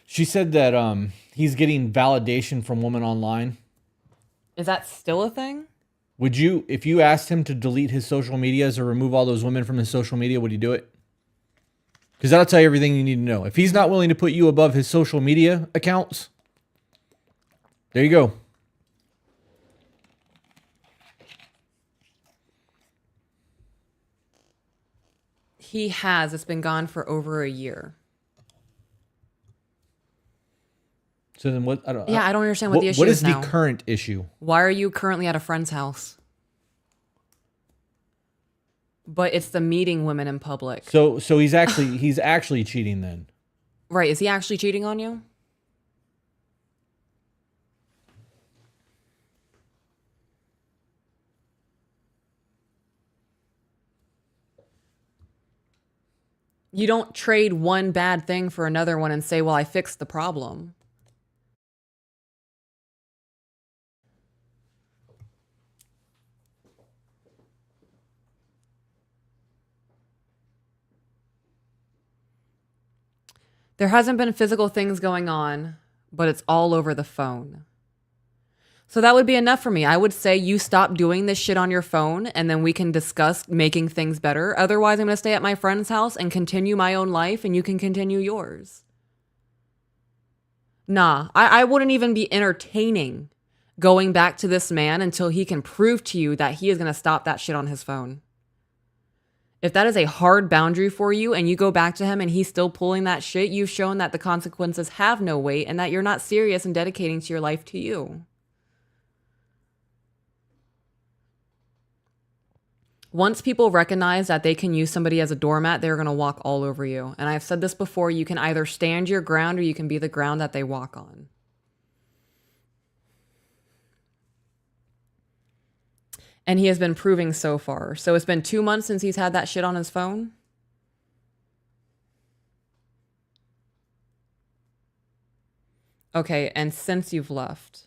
She said that he's getting validation from women online. Is that still a thing? Would you, if you asked him to delete his social medias or remove all those women from his social media, would he do it? Because that'll tell you everything you need to know. If he's not willing to put you above his social media accounts, there you go. He has. It's been gone for over a year. So then what? I don't understand what the issue is. What is is now. the current issue? Why are you currently at a friend's house? But it's the meeting women in public. So he's actually cheating then. Right. Is he actually cheating on you? You don't trade one bad thing for another one and say, well, I fixed the problem. There hasn't been physical things going on, but it's all over the phone. So that would be enough for me. I would say you stop doing this shit on your phone and then we can discuss making things better. Otherwise, I'm going to stay at my friend's house and continue my own life and you can continue yours. Nah, I wouldn't even be entertaining going back to this man until he can prove to you that he is going to stop that shit on his phone. If that is a hard boundary for you and you go back to him and he's still pulling that shit, you've shown that the consequences have no weight and that you're not serious and dedicating to your life to you. Once people recognize that they can use somebody as a doormat, they're going to walk all over you. And I've said this before, you can either stand your ground or you can be the ground that they walk on. And he has been proving so far. So it's been 2 months since he's had that shit on his phone. Okay, and since you've left.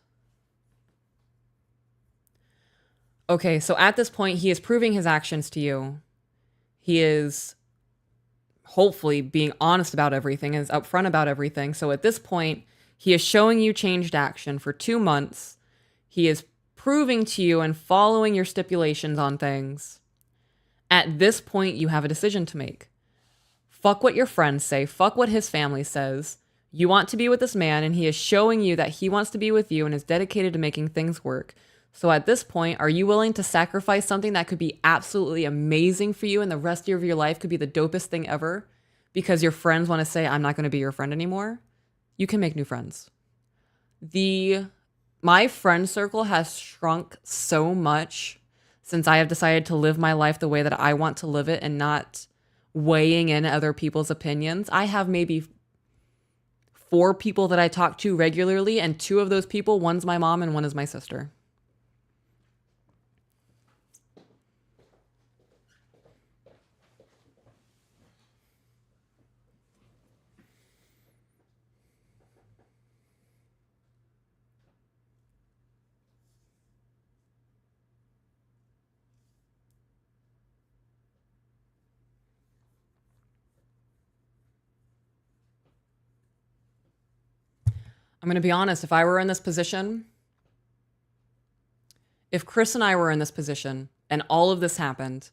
Okay, so at this point, he is proving his actions to you. He is hopefully being honest about everything, is upfront about everything. So at this point, he is showing you changed action for 2 months. He is proving to you and following your stipulations on things. At this point, you have a decision to make. Fuck what your friends say. Fuck what his family says. You want to be with this man, and he is showing you that he wants to be with you and is dedicated to making things work. So at this point, are you willing to sacrifice something that could be absolutely amazing for you and the rest of your life could be the dopest thing ever because your friends want to say, I'm not going to be your friend anymore? You can make new friends. My friend circle has shrunk so much since I have decided to live my life the way that I want to live it and not weighing in other people's opinions. I have maybe 4 people that I talk to regularly, and 2 of those people, one's my mom and one is my sister. I'm going to be honest, if I were in this position, if Chris and I were in this position and all of this happened,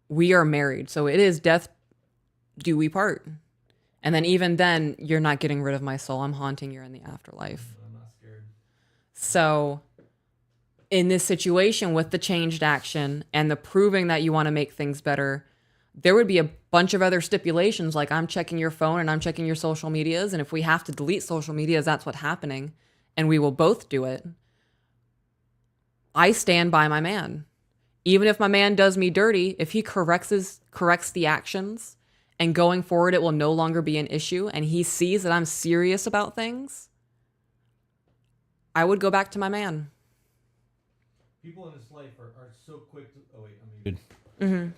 we are married. So it is death do we part. And then even then, you're not getting rid of my soul. I'm haunting you in the afterlife. I'm not scared. So in this situation with the changed action and the proving that you want to make things better, there would be a bunch of other stipulations like I'm checking your phone and I'm checking your social medias. And if we have to delete social medias, that's what's happening. And we will both do it. I stand by my man. Even if my man does me dirty, if he corrects the actions and going forward, it will no longer be an issue. And he sees that I'm serious about things. I would go back to my man. People in this life are so quick to... Oh, wait, I'm muted.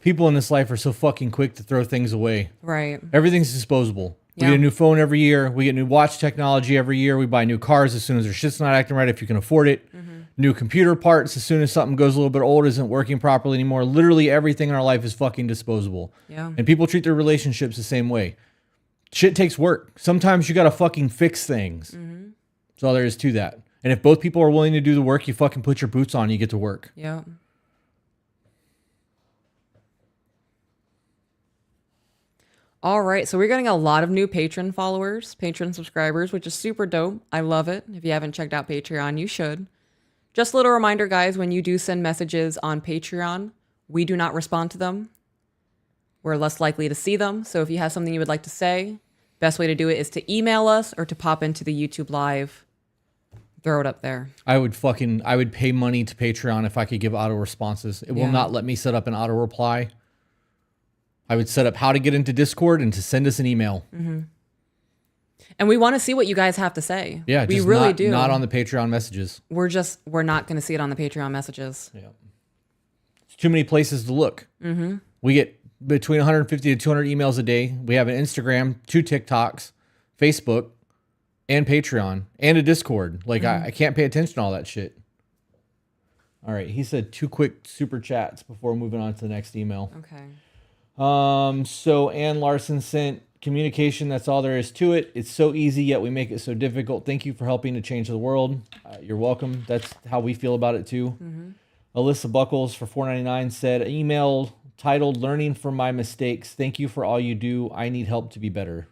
People in this life are so fucking quick to throw things away. Right. Everything's disposable. We Yeah. get a new phone every year. We get new watch technology every year. We buy new cars as soon as their shit's not acting right if you can afford it. New computer parts as soon as something goes a little bit old, isn't working properly anymore. Literally everything in our life is fucking disposable. Yeah. And people treat their relationships the same way. Shit takes work. Sometimes you got to fucking fix things. That's all there is to that. And if both people are willing to do the work, you fucking put your boots on, you get to work. Yeah. All right, so we're getting a lot of new patron followers, patron subscribers, which is super dope. I love it. If you haven't checked out Patreon, you should. Just a little reminder, guys, when you do send messages on Patreon, we do not respond to them. We're less likely to see them. So if you have something you would like to say, best way to do it is to email us or to pop into the YouTube Live. Throw it up there. I would pay money to Patreon if I could give auto responses. It will not let me set up an auto reply. I would set up how to get into Discord and to send us an email. And we want to see what you guys have to say. Yeah, we just really do. Not on the Patreon messages. We're not going to see it on the Patreon messages. Yeah. It's too many places to look. We get between 150 to 200 emails a day. We have an Instagram, 2 TikToks, Facebook, and Patreon, and a Discord. Like, I can't pay attention to all that shit. All right. He said 2 quick super chats before moving on to the next email. Okay. So Ann Larson sent communication. That's all there is to it. It's so easy, yet we make it so difficult. Thank you for helping to change the world. You're welcome. That's how we feel about it too. Alyssa Buckles for $4.99 said, email titled Learning from My Mistakes. Thank you for all you do. I need help to be better.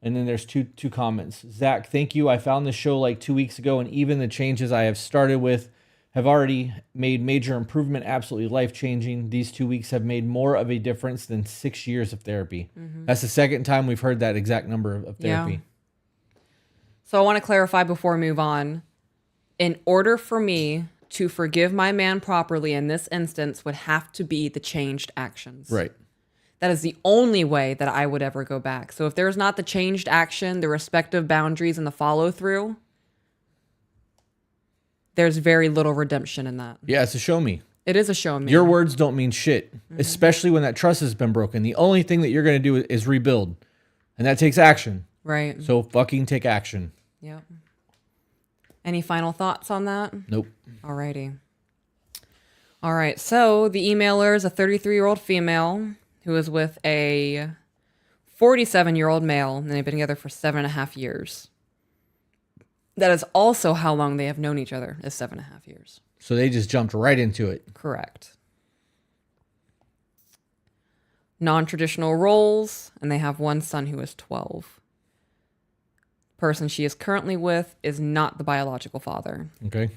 And then there's two comments. Zach, thank you. I found this show like 2 weeks ago, and even the changes I have started with have already made major improvement, absolutely life-changing. These 2 weeks have made more of a difference than 6 years of therapy. That's the second time we've heard that exact number of therapy. Yeah. So I want to clarify before we move on. In order for me to forgive my man properly in this instance would have to be the changed actions. Right. That is the only way that I would ever go back. So if there's not the changed action, the respective boundaries, and the follow through, there's very little redemption in that. Yeah, it's a show me. It is a show me. Your words don't mean shit, especially when that trust has been broken. The only thing that you're going to do is rebuild, and that takes action. Right. So fucking take action. Yep. Any final thoughts on that? Nope. Alrighty. All right. So the emailer is a 33-year-old female who is with a 47-year-old male, and they've been together for 7.5 years. That is also how long they have known each other, is 7.5 years. So they just jumped right into it. Correct. Non-traditional roles, and they have one son who is 12. Person she is currently with is not the biological father. Okay.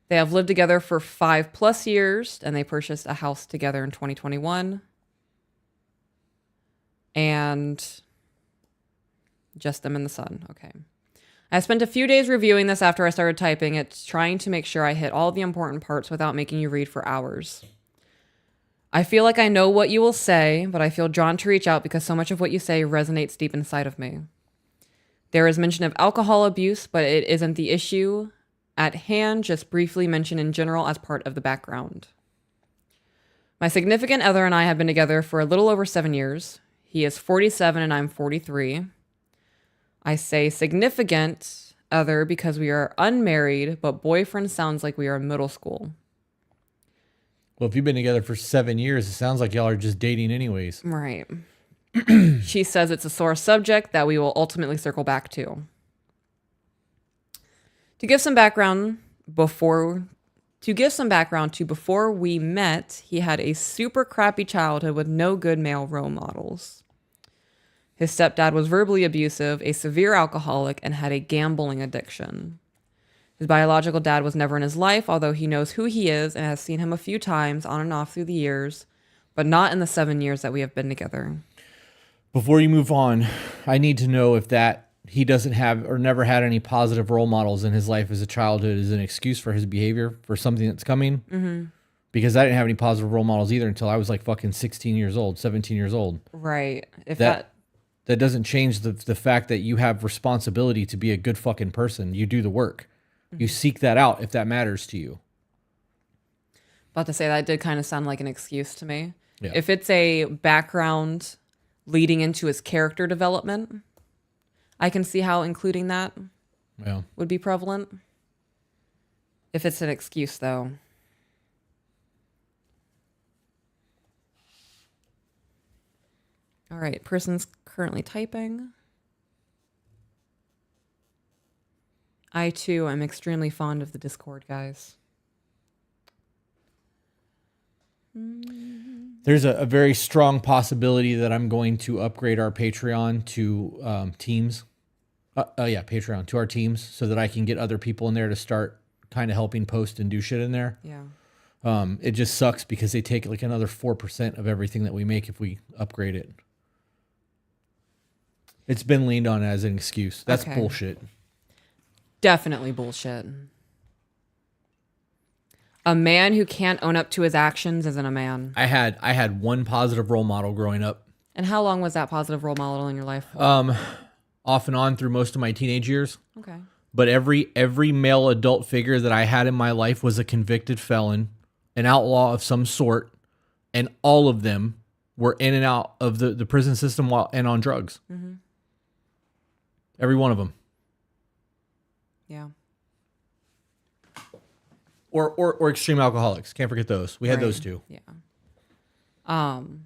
They have lived together for 5+ years, and they purchased a house together in 2021. And just them and the son. Okay. I spent a few days reviewing this after I started typing it, trying to make sure I hit all the important parts without making you read for hours. I feel like I know what you will say, but I feel drawn to reach out because so much of what you say resonates deep inside of me. There is mention of alcohol abuse, but it isn't the issue at hand, just briefly mentioned in general as part of the background. My significant other and I have been together for a little over 7 years. He is 47 and I'm 43. I say significant other because we are unmarried, but boyfriend sounds like we are in middle school. Well, if you've been together for 7 years, it sounds like y'all are just dating anyways. Right. She says it's a sore subject that we will ultimately circle back to. To give some background to before we met, he had a super crappy childhood with no good male role models. His stepdad was verbally abusive, a severe alcoholic, and had a gambling addiction. His biological dad was never in his life, although he knows who he is and has seen him a few times on and off through the years, but not in the 7 years that we have been together. Before you move on, I need to know if that he doesn't have or never had any positive role models in his life as a childhood is an excuse for his behavior for something that's coming. Mm-hmm. Because I didn't have any positive role models either until I was like fucking 16 years old, 17 years old. Right. If that doesn't change the fact that you have responsibility to be a good fucking person. You do the work. Mm-hmm. You seek that out if that matters to you. About to say that did kind of sound like an excuse to me. Yeah. If it's a background leading into his character development, I can see how including that would be prevalent. If it's an excuse, though. All right, person's currently typing. I, too, am extremely fond of the Discord, guys. There's a very strong possibility that I'm going to upgrade our Patreon to teams. Patreon to our teams so that I can get other people in there to start kind of helping post and do shit in there. Yeah. It just sucks because they take like another 4% of everything that we make if we upgrade it. It's been leaned on as an excuse. That's bullshit. Definitely bullshit. A man who can't own up to his actions isn't a man. I had one positive role model growing up. And how long was that positive role model in your life? Off and on through most of my teenage years. Okay. But every male adult figure that I had in my life was a convicted felon, an outlaw of some sort, and all of them were in and out of the prison system and on drugs. Mm-hmm. Every one of them. Yeah. Or extreme alcoholics. Can't forget those. We had those too. Yeah. On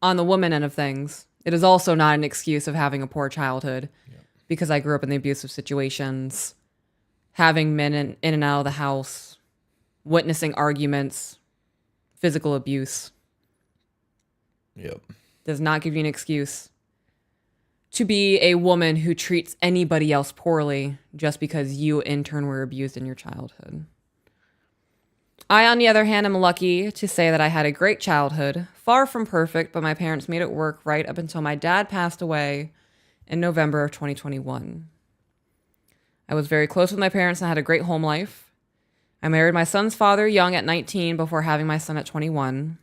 the woman end of things, it is also not an excuse of having a poor childhood because I grew up in the abusive situations, having men in and out of the house, witnessing arguments, physical abuse. Yep. Does not give you an excuse. to be a woman who treats anybody else poorly just because you, in turn, were abused in your childhood. I, on the other hand, am lucky to say that I had a great childhood, far from perfect, but my parents made it work right up until my dad passed away in November of 2021. I was very close with my parents and had a great home life. I married my son's father young at 19 before having my son at 21.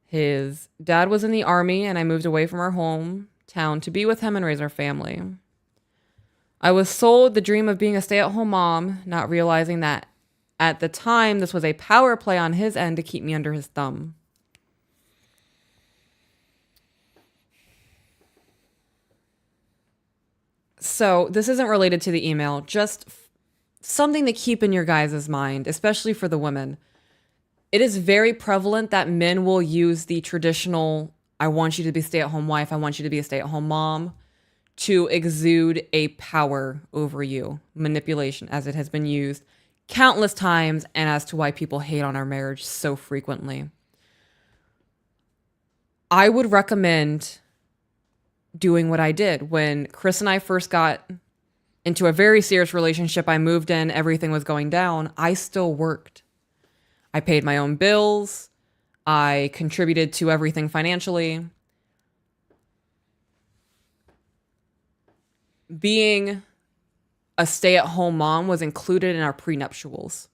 His dad was in the army, and I moved away from our hometown to be with him and raise our family. I was sold the dream of being a stay-at-home mom, not realizing that at the time this was a power play on his end to keep me under his thumb. So this isn't related to the email, just something to keep in your guys' mind, especially for the women. It is very prevalent that men will use the traditional, I want you to be a stay-at-home wife, I want you to be a stay-at-home mom, to exude a power over you. Manipulation, as it has been used countless times, and as to why people hate on our marriage so frequently. I would recommend doing what I did. When Chris and I first got into a very serious relationship, I moved in, everything was going down. I still worked. I paid my own bills. I contributed to everything financially. Being a stay-at-home mom was included in our prenuptials.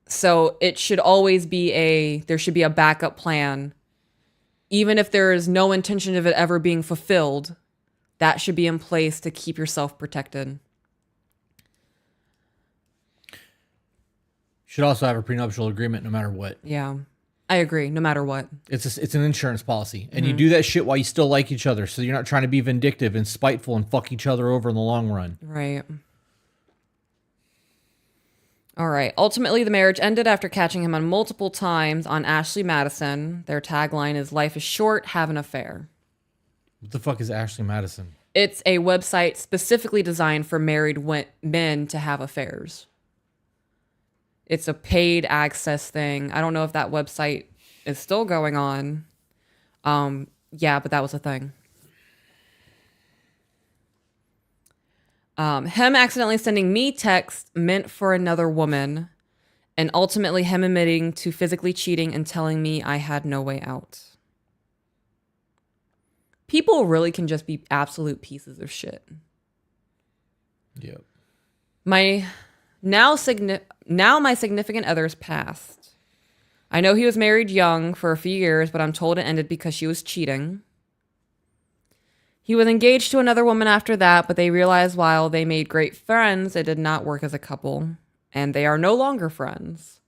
So it should always be there should be a backup plan. Even if there is no intention of it ever being fulfilled, that should be in place to keep yourself protected. Should also have a prenuptial agreement no matter what. Yeah, I agree, no matter what. It's an insurance policy. And you do that shit while you still like each other. So you're not trying to be vindictive and spiteful and fuck each other over in the long run. Right. All right. Ultimately, the marriage ended after catching him on multiple times on Ashley Madison. Their tagline is, "Life is short, have an affair." What the fuck is Ashley Madison? It's a website specifically designed for married men to have affairs. It's a paid access thing. I don't know if that website is still going on. Yeah, but that was a thing. Him accidentally sending me text meant for another woman, and ultimately him admitting to physically cheating and telling me I had no way out. People really can just be absolute pieces of shit. Yep. My significant other's passed. I know he was married young for a few years, but I'm told it ended because she was cheating. He was engaged to another woman after that, but they realized while they made great friends, it did not work as a couple, and they are no longer friends.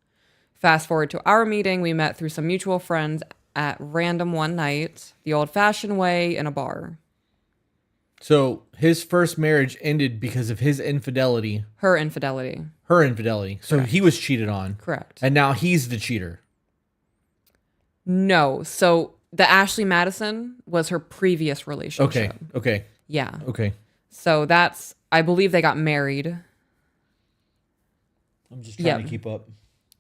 Fast forward to our meeting, we met through some mutual friends at random one night, the old-fashioned way, in a bar. So his first marriage ended because of his infidelity. Her infidelity. Her infidelity. So Correct. he was cheated on. Correct. And now he's the cheater. No. So the Ashley Madison was her previous relationship. Okay. Yeah. Okay. So I believe they got married. I'm just trying to keep up.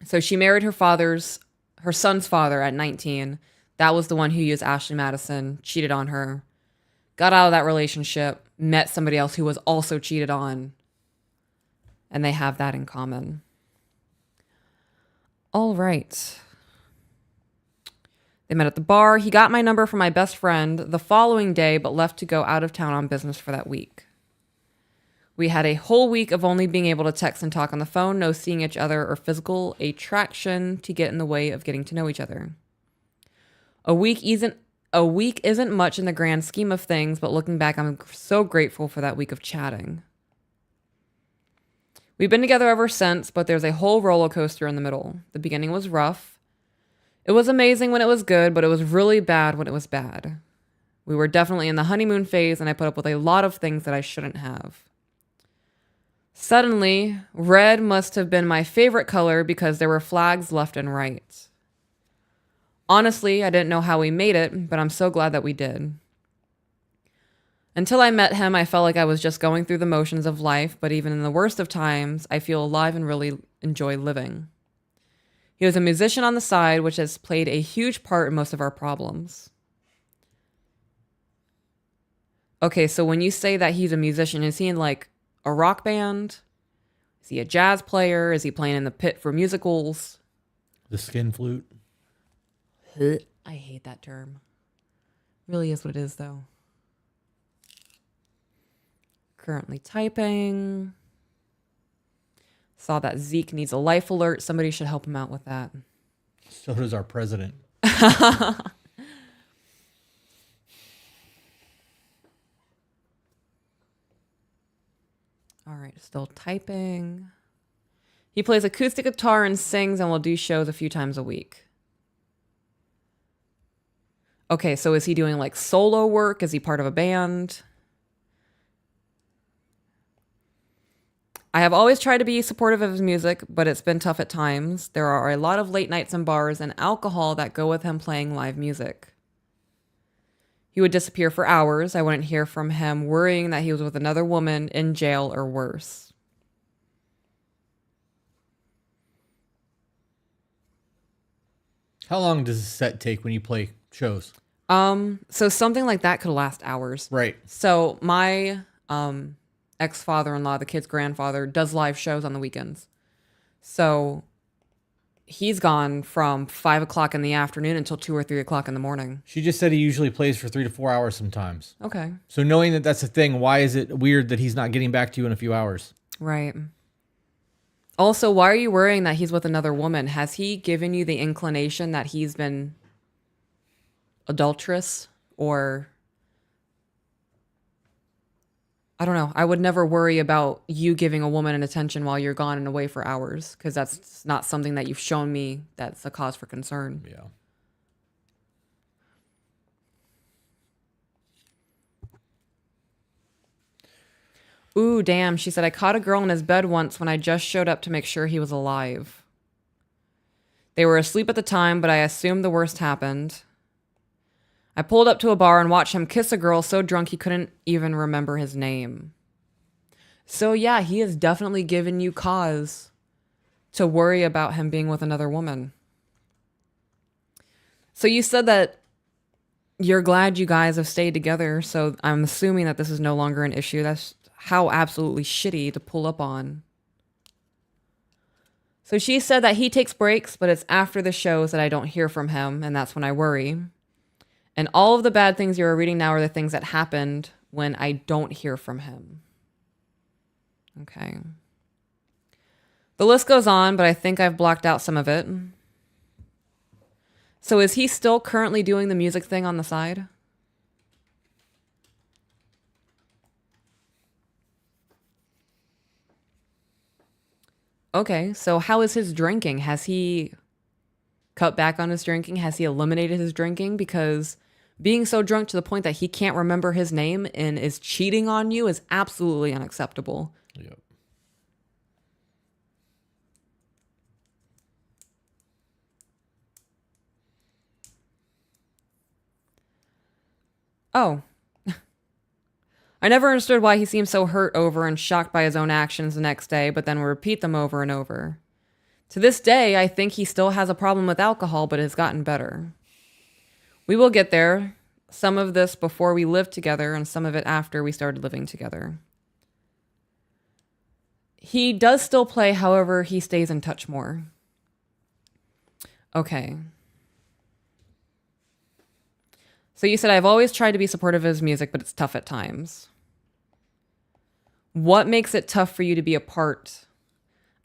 So she married her son's father at 19. That was the one who used Ashley Madison, cheated on her, got out of that relationship, met somebody else who was also cheated on, and they have that in common. All right. They met at the bar. He got my number from my best friend the following day, but left to go out of town on business for that week. We had a whole week of only being able to text and talk on the phone, no seeing each other or physical attraction to get in the way of getting to know each other. A week isn't much in the grand scheme of things, but looking back, I'm so grateful for that week of chatting. We've been together ever since, but there's a whole roller coaster in the middle. The beginning was rough. It was amazing when it was good, but it was really bad when it was bad. We were definitely in the honeymoon phase, and I put up with a lot of things that I shouldn't have. Suddenly, red must have been my favorite color because there were flags left and right. Honestly, I didn't know how we made it, but I'm so glad that we did. Until I met him, I felt like I was just going through the motions of life, but even in the worst of times, I feel alive and really enjoy living. He was a musician on the side, which has played a huge part in most of our problems. Okay, so when you say that he's a musician, is he in like a rock band? Is he a jazz player? Is he playing in the pit for musicals? The skin flute. I hate that term. Really is what it is, though. Currently typing. Saw that Zeke needs a life alert. Somebody should help him out with that. So does our president. All right, still typing. He plays acoustic guitar and sings and will do shows a few times a week. Okay, so is he doing like solo work? Is he part of a band? I have always tried to be supportive of his music, but it's been tough at times. There are a lot of late nights in bars and alcohol that go with him playing live music. He would disappear for hours. I wouldn't hear from him, worrying that he was with another woman, in jail, or worse. How long does a set take when you play shows? So something like that could last hours. Right. So my ex-father-in-law, the kid's grandfather, does live shows on the weekends. So he's gone from 5 o'clock in the afternoon until 2 or 3 o'clock in the morning. She just said he usually plays for 3 to 4 hours sometimes. Okay. So knowing that that's a thing, why is it weird that he's not getting back to you in a few hours? Right. Also, why are you worrying that he's with another woman? Has he given you the inclination that he's been adulterous? Or I don't know. I would never worry about you giving a woman an attention while you're gone and away for hours, because that's not something that you've shown me that's a cause for concern. Yeah. Ooh, damn. She said, I caught a girl in his bed once when I just showed up to make sure he was alive. They were asleep at the time, but I assumed the worst happened. I pulled up to a bar and watched him kiss a girl so drunk he couldn't even remember his name. So yeah, he has definitely given you cause to worry about him being with another woman. So you said that you're glad you guys have stayed together, so I'm assuming that this is no longer an issue. That's how absolutely shitty to pull up on. So she said that he takes breaks, but it's after the shows that I don't hear from him, and that's when I worry. And all of the bad things you're reading now are the things that happened when I don't hear from him. Okay. The list goes on, but I think I've blocked out some of it. So is he still currently doing the music thing on the side? Okay, so how is his drinking? Has he cut back on his drinking? Has he eliminated his drinking? Because being so drunk to the point that he can't remember his name and is cheating on you is absolutely unacceptable. Yep. Oh. I never understood why he seemed so hurt over and shocked by his own actions the next day, but then would repeat them over and over. To this day, I think he still has a problem with alcohol, but has gotten better. We will get there. Some of this before we lived together, and some of it after we started living together. He does still play, however, he stays in touch more. Okay. So you said, I've always tried to be supportive of his music, but it's tough at times. What makes it tough for you to be a part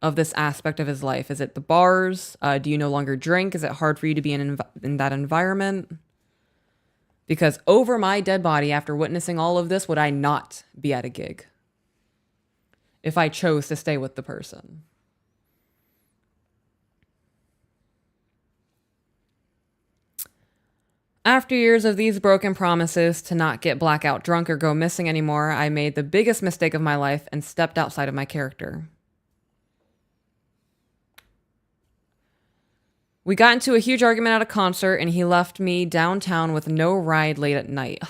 of this aspect of his life? Is it the bars? Do you no longer drink? Is it hard for you to be in that environment? Because over my dead body, after witnessing all of this, would I not be at a gig if I chose to stay with the person? After years of these broken promises to not get blackout drunk or go missing anymore, I made the biggest mistake of my life and stepped outside of my character. We got into a huge argument at a concert, and he left me downtown with no ride late at night.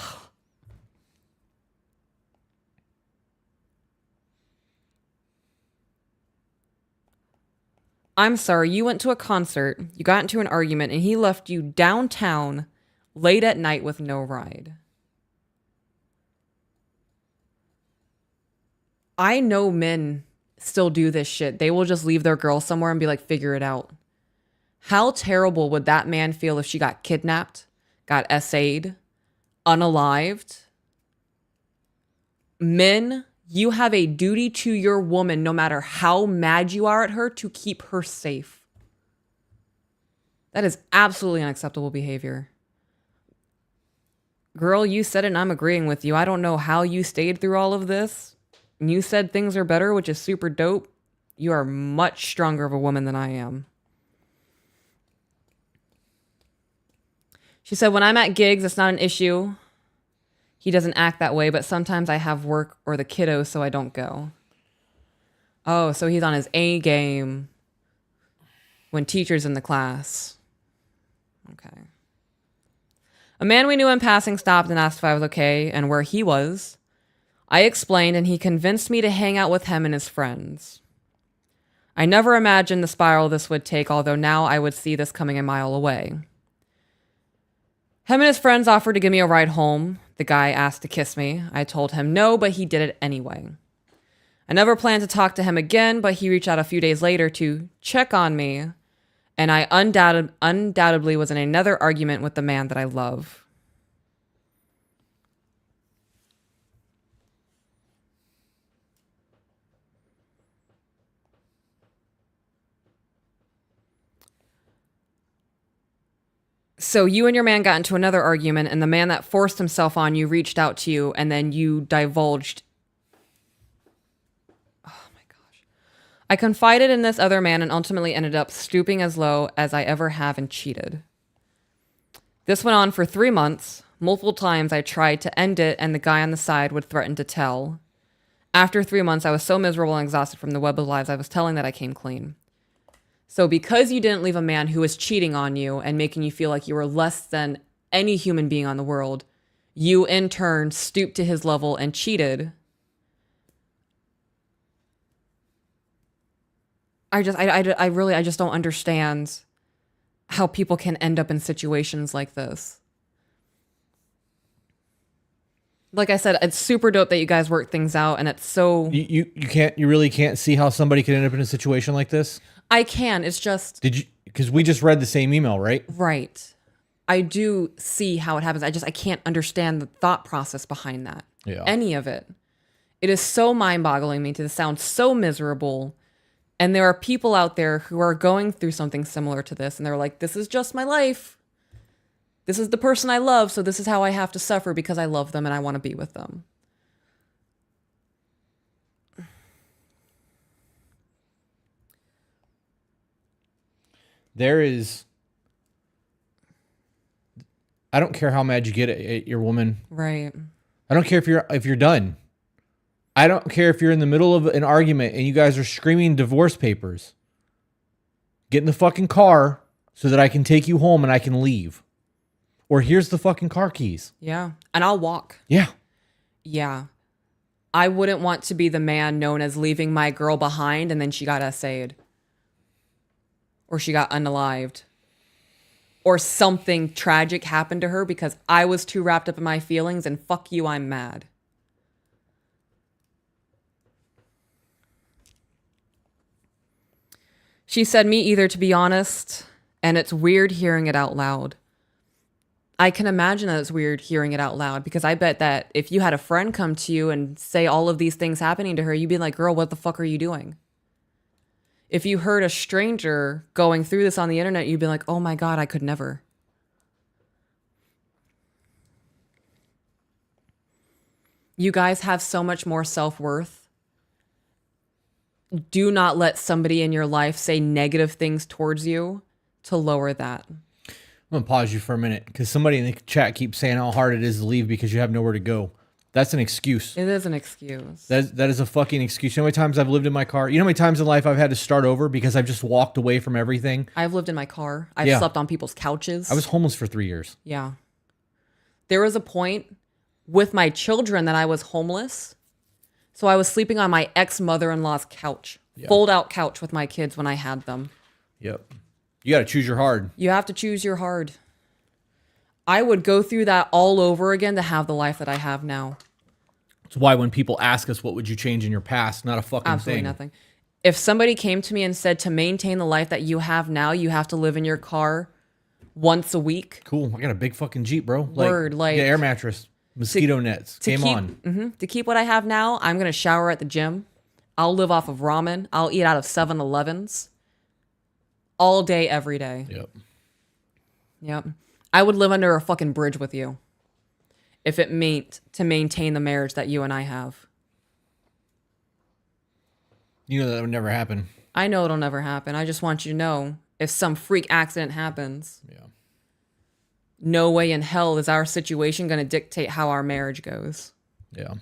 I'm sorry, you went to a concert, you got into an argument, and he left you downtown late at night with no ride. I know men still do this shit. They will just leave their girl somewhere and be like, figure it out. How terrible would that man feel if she got kidnapped, got essayed, unalived? Men, you have a duty to your woman, no matter how mad you are at her, to keep her safe. That is absolutely unacceptable behavior. Girl, you said it and I'm agreeing with you. I don't know how you stayed through all of this. And you said things are better, which is super dope. You are much stronger of a woman than I am. She said, when I'm at gigs, it's not an issue. He doesn't act that way, but sometimes I have work or the kiddos, so I don't go. Oh, so he's on his A game when teacher's in the class. Okay. A man we knew in passing stopped and asked if I was okay and where he was. I explained, and he convinced me to hang out with him and his friends. I never imagined the spiral this would take, although now I would see this coming a mile away. Him and his friends offered to give me a ride home. The guy asked to kiss me. I told him no, but he did it anyway. I never planned to talk to him again, but he reached out a few days later to check on me, and I undoubtedly was in another argument with the man that I love. So you and your man got into another argument, and the man that forced himself on you reached out to you, and then you divulged. Oh my gosh. I confided in this other man and ultimately ended up stooping as low as I ever have and cheated. This went on for 3 months. Multiple times I tried to end it, and the guy on the side would threaten to tell. After 3 months, I was so miserable and exhausted from the web of lies I was telling that I came clean. So because you didn't leave a man who was cheating on you and making you feel like you were less than any human being on the world, you in turn stooped to his level and cheated. I just don't understand how people can end up in situations like this. Like I said, it's super dope that you guys work things out, and it's so... You really can't see how somebody could end up in a situation like this? I can. It's just... Because we just read the same email, right? Right. I do see how it happens. I can't understand the thought process behind that. Yeah. Any of it. It is so mind-boggling me to sound so miserable. And there are people out there who are going through something similar to this, and they're like, this is just my life. This is the person I love, so this is how I have to suffer because I love them and I want to be with them. I don't care how mad you get at your woman. Right. I don't care if you're done. I don't care if you're in the middle of an argument and you guys are screaming divorce papers. Get in the fucking car so that I can take you home and I can leave. Or here's the fucking car keys. Yeah. And I'll walk. Yeah. Yeah. I wouldn't want to be the man known as leaving my girl behind and then she got essayed. Or she got unalived. Or something tragic happened to her because I was too wrapped up in my feelings and fuck you, I'm mad. She said me either, to be honest, and it's weird hearing it out loud. I can imagine that it's weird hearing it out loud because I bet that if you had a friend come to you and say all of these things happening to her, you'd be like, girl, what the fuck are you doing? If you heard a stranger going through this on the internet, you'd be like, oh my God, I could never. You guys have so much more self-worth. Do not let somebody in your life say negative things towards you to lower that. I'm going to pause you for a minute because somebody in the chat keeps saying how hard it is to leave because you have nowhere to go. That's an excuse. It is an excuse. That is a fucking excuse. You know how many times I've lived in my car? You know how many times in life I've had to start over because I've just walked away from everything? I've lived in my car. I've slept on people's couches. I was homeless for 3 years. Yeah. There was a point with my children that I was homeless. So I was sleeping on my ex-mother-in-law's couch. Yeah. Fold-out couch with my kids when I had them. Yep. You got to choose your hard. You have to choose your hard. I would go through that all over again to have the life that I have now. It's why when people ask us, what would you change in your past? Not a fucking Absolutely thing. nothing. If somebody came to me and said to maintain the life that you have now, you have to live in your car once a week. Cool. I got a big fucking Jeep, bro. Word, like, get air mattress, mosquito nets. Game on. To keep what I have now, I'm going to shower at the gym. I'll live off of ramen. I'll eat out of 7-Elevens all day, every day. Yep. Yep. I would live under a fucking bridge with you if it meant to maintain the marriage that you and I have. You know that would never happen. I know it'll never happen. I just want you to know if some freak accident happens, no way in hell is our situation going to dictate how our marriage goes. Yeah.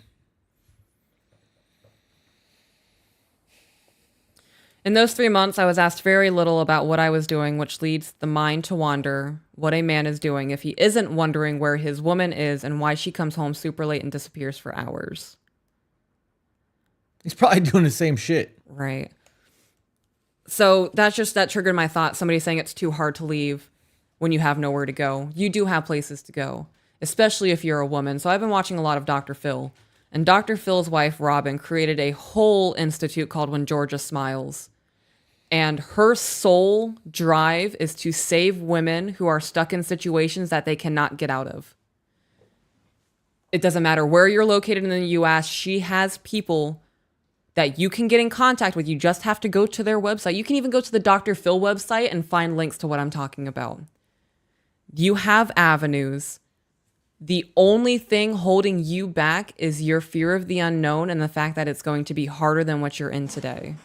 In those 3 months, I was asked very little about what I was doing, which leads the mind to wonder what a man is doing if he isn't wondering where his woman is and why she comes home super late and disappears for hours. He's probably doing the same shit. Right. So that triggered my thought. Somebody saying it's too hard to leave when you have nowhere to go. You do have places to go, especially if you're a woman. So I've been watching a lot of Dr. Phil. And Dr. Phil's wife, Robin, created a whole institute called When Georgia Smiles. And her sole drive is to save women who are stuck in situations that they cannot get out of. It doesn't matter where you're located in the U.S. She has people that you can get in contact with. You just have to go to their website. You can even go to the Dr. Phil website and find links to what I'm talking about. You have avenues. The only thing holding you back is your fear of the unknown and the fact that it's going to be harder than what you're in today.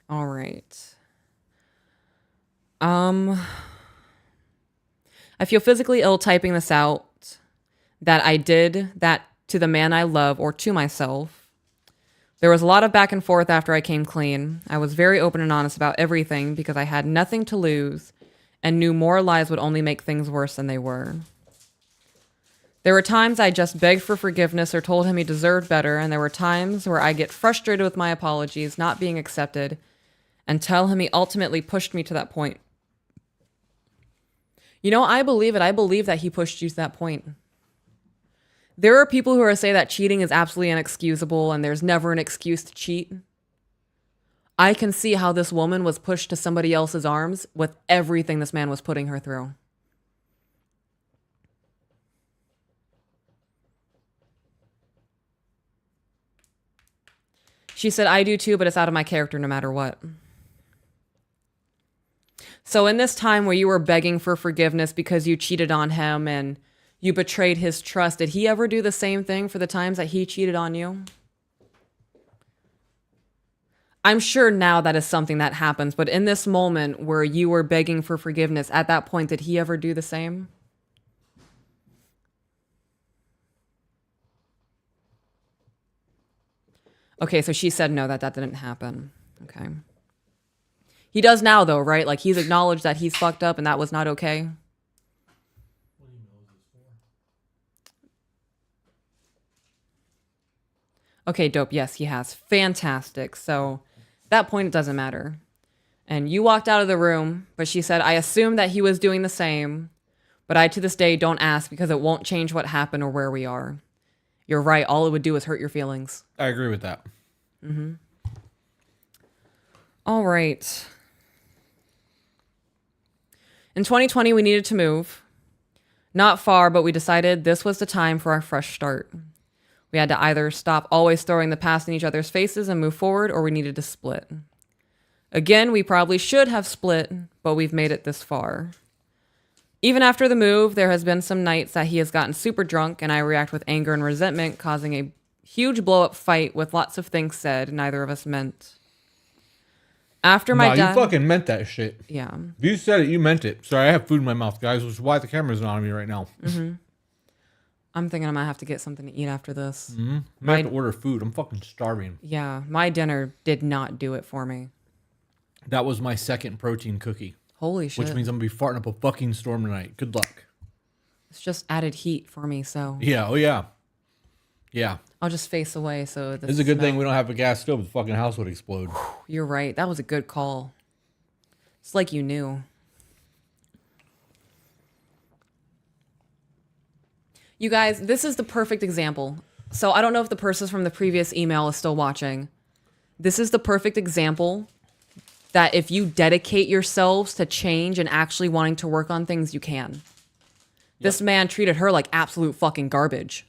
All right. I feel physically ill typing this out, that I did that to the man I love or to myself. There was a lot of back and forth after I came clean. I was very open and honest about everything because I had nothing to lose and knew more lies would only make things worse than they were. There were times I just begged for forgiveness or told him he deserved better, and there were times where I get frustrated with my apologies not being accepted and tell him he ultimately pushed me to that point. You know, I believe it. I believe that he pushed you to that point. There are people who are saying that cheating is absolutely inexcusable and there's never an excuse to cheat. I can see how this woman was pushed to somebody else's arms with everything this man was putting her through. She said, I do too, but it's out of my character no matter what. So in this time where you were begging for forgiveness because you cheated on him and you betrayed his trust, did he ever do the same thing for the times that he cheated on you? I'm sure now that is something that happens, but in this moment where you were begging for forgiveness, at that point, did he ever do the same? Okay, so she said no, that didn't happen. Okay. He does now, though, right? Like, he's acknowledged that he's fucked up and that was not okay. What email is this for? Okay, dope. Yes, he has. Fantastic. So, at that point, it doesn't matter. And you walked out of the room, but she said, I assumed that he was doing the same, but I, to this day, don't ask because it won't change what happened or where we are. You're right. All it would do is hurt your feelings. I agree with that. Mm-hmm. All right. In 2020, we needed to move. Not far, but we decided this was the time for our fresh start. We had to either stop always throwing the past in each other's faces and move forward, or we needed to split. Again, we probably should have split, but we've made it this far. Even after the move, there has been some nights that he has gotten super drunk and I react with anger and resentment, causing a huge blow-up fight with lots of things said neither of us meant. After my dad... you fucking meant that shit. Yeah. If you said it, you meant it. Sorry, I have food in my mouth, guys, which is why the camera's not on me right now. Mm-hmm. I'm thinking I might have to get something to eat after this. Mm-hmm. I'm going to have to order food. I'm fucking starving. Yeah, my dinner did not do it for me. That was my second protein cookie. Holy shit. Which means I'm going to be farting up a fucking storm tonight. Good luck. It's just added heat for me, so... Yeah, oh yeah. Yeah. I'll just face away so... It's a good thing we don't have a gas stove. The fucking house would explode. You're right. That was a good call. It's like you knew. You guys, this is the perfect example. So I don't know if the person from the previous email is still watching. This is the perfect example that if you dedicate yourselves to change and actually wanting to work on things, you can. This man treated her like absolute fucking garbage.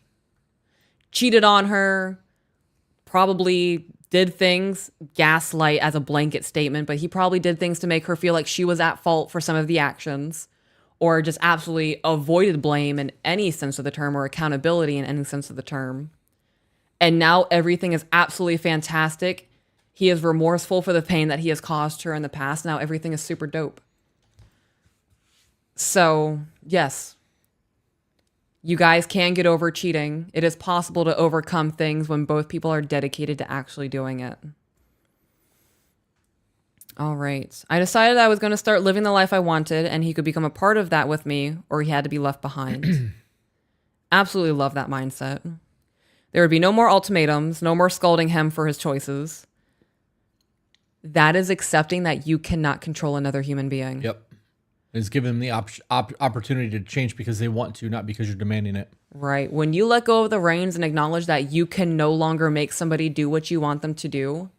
Cheated on her, probably did things, gaslight as a blanket statement, but he probably did things to make her feel like she was at fault for some of the actions, or just absolutely avoided blame in any sense of the term, or accountability in any sense of the term. And now everything is absolutely fantastic. He is remorseful for the pain that he has caused her in the past. Now everything is super dope. So, yes, you guys can get over cheating. It is possible to overcome things when both people are dedicated to actually doing it. All right. I decided I was going to start living the life I wanted, and he could become a part of that with me, or he had to be left behind. Absolutely love that mindset. There would be no more ultimatums, no more scolding him for his choices. That is accepting that you cannot control another human being. Yep. It's giving them the opportunity to change because they want to, not because you're demanding it. Right. When you let go of the reins and acknowledge that you can no longer make somebody do what you want them to do,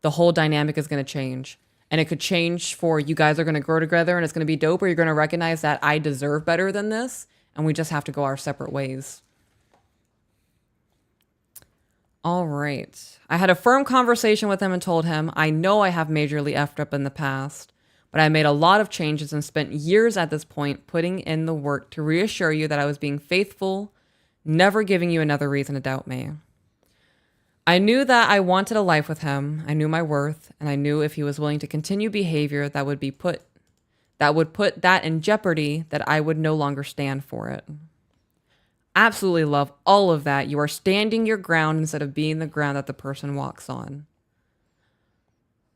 the whole dynamic is going to change. And it could change for you guys are going to grow together and it's going to be dope, or you're going to recognize that I deserve better than this and we just have to go our separate ways. All right. I had a firm conversation with him and told him, I know I have majorly effed up in the past, but I made a lot of changes and spent years at this point putting in the work to reassure you that I was being faithful, never giving you another reason to doubt me. I knew that I wanted a life with him. I knew my worth, and I knew if he was willing to continue behavior that would put that in jeopardy, that I would no longer stand for it. Absolutely love all of that. You are standing your ground instead of being the ground that the person walks on.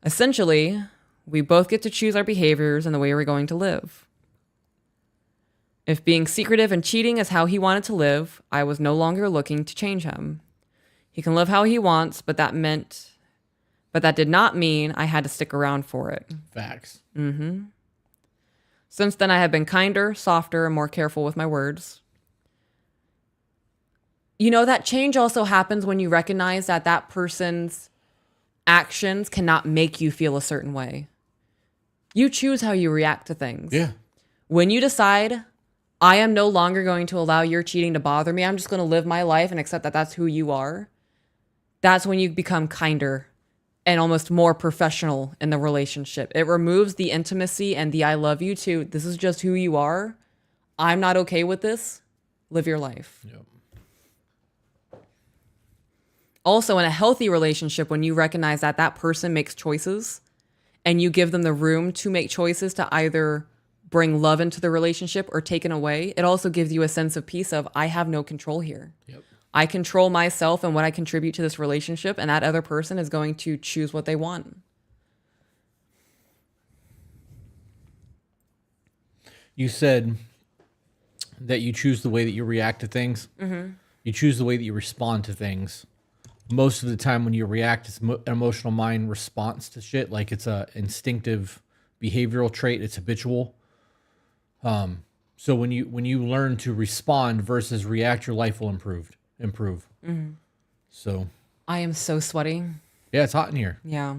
Essentially, we both get to choose our behaviors and the way we're going to live. If being secretive and cheating is how he wanted to live, I was no longer looking to change him. He can live how he wants, but that did not mean I had to stick around for it. Facts. Since then, I have been kinder, softer, and more careful with my words. You know, that change also happens when you recognize that that person's actions cannot make you feel a certain way. You choose how you react to things. Yeah. When you decide, I am no longer going to allow your cheating to bother me, I'm just going to live my life and accept that that's who you are, that's when you become kinder and almost more professional in the relationship. It removes the intimacy and the I love you to, this is just who you are. I'm not okay with this. Live your life. Yep. Also, in a healthy relationship, when you recognize that that person makes choices and you give them the room to make choices to either bring love into the relationship or take it away, it also gives you a sense of peace of, I have no control here. Yep. I control myself and what I contribute to this relationship, and that other person is going to choose what they want. You said that you choose the way that you react to things. Mm-hmm. You choose the way that you respond to things. Most of the time when you react, it's an emotional mind response to shit. Like it's a instinctive behavioral trait. It's habitual. So when you learn to respond versus react, your life will improve. Mm-hmm. So I am so sweaty. Yeah, it's hot in here. Yeah.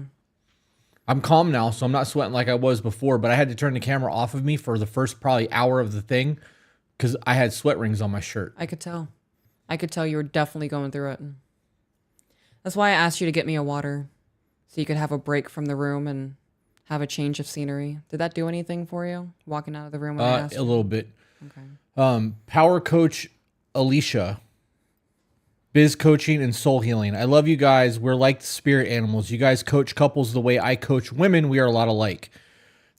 I'm calm now, so I'm not sweating like I was before, but I had to turn the camera off of me for the first probably hour of the thing because I had sweat rings on my shirt. I could tell. You were definitely going through it. That's why I asked you to get me a water so you could have a break from the room and have a change of scenery. Did that do anything for you, walking out of the room when I asked you? A little bit. Okay. Power coach Alicia, biz coaching and soul healing. I love you guys. We're like the spirit animals. You guys coach couples the way I coach women. We are a lot alike.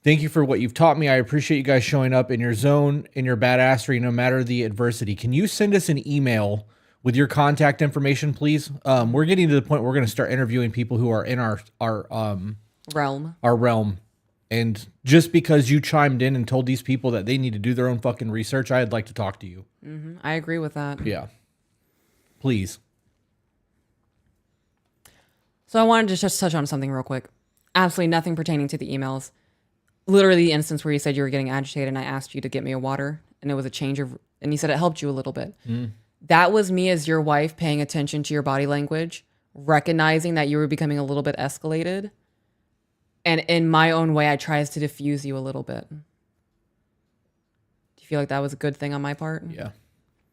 Thank you for what you've taught me. I appreciate you guys showing up in your zone, in your badassery, no matter the adversity. Can you send us an email with your contact information, please? We're getting to the point where we're going to start interviewing people who are in our realm. And just because you chimed in and told these people that they need to do their own fucking research, I'd like to talk to you. Mm-hmm. I agree with that. Yeah. Please. So I wanted to just touch on something real quick. Absolutely nothing pertaining to the emails. Literally the instance where you said you were getting agitated and I asked you to get me a water and it was a change of and you said it helped you a little bit. That was me as your wife paying attention to your body language, recognizing that you were becoming a little bit escalated. And in my own way, I tries to diffuse you a little bit. Do you feel like that was a good thing on my part? Yeah.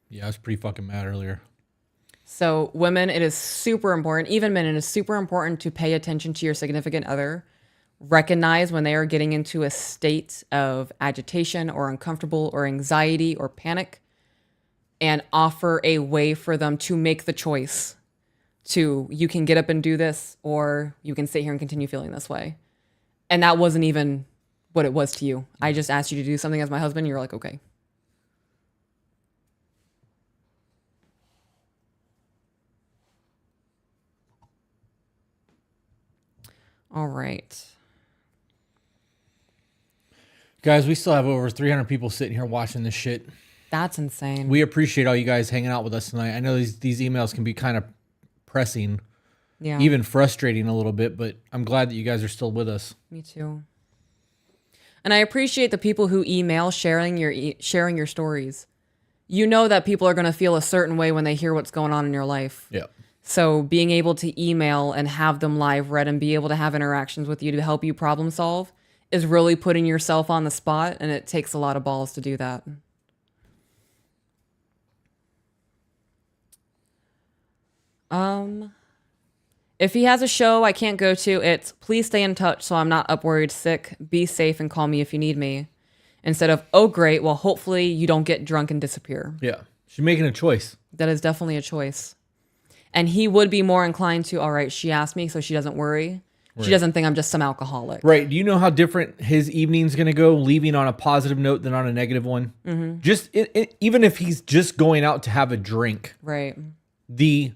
Yeah, I was pretty fucking mad earlier. So women, it is super important, even men, it is super important to pay attention to your significant other. Recognize when they are getting into a state of agitation or uncomfortable or anxiety or panic, and offer a way for them to make the choice to, you can get up and do this, or you can sit here and continue feeling this way. And that wasn't even what it was to you. I just asked you to do something as my husband. You're like, okay. All right. Guys, we still have over 300 people sitting here watching this shit. That's insane. We appreciate all you guys hanging out with us tonight. I know these emails can be kind of pressing, Yeah. even frustrating a little bit, but I'm glad that you guys are still with us. Me too. And I appreciate the people who email sharing your stories. You know that people are going to feel a certain way when they hear what's going on in your life. Yeah. So being able to email and have them live read and be able to have interactions with you to help you problem solve is really putting yourself on the spot, and it takes a lot of balls to do that. If he has a show I can't go to, it's please stay in touch so I'm not up worried sick. Be safe and call me if you need me. Instead of, oh great, well hopefully you don't get drunk and disappear. Yeah. She's making a choice. That is definitely a choice. And he would be more inclined to, all right, she asked me so she doesn't worry. Right. She doesn't think I'm just some alcoholic. Right. Do you know how different his evening's going to go, leaving on a positive note than on a negative one? Mm-hmm. Just even if he's just going out to have a drink. Right. The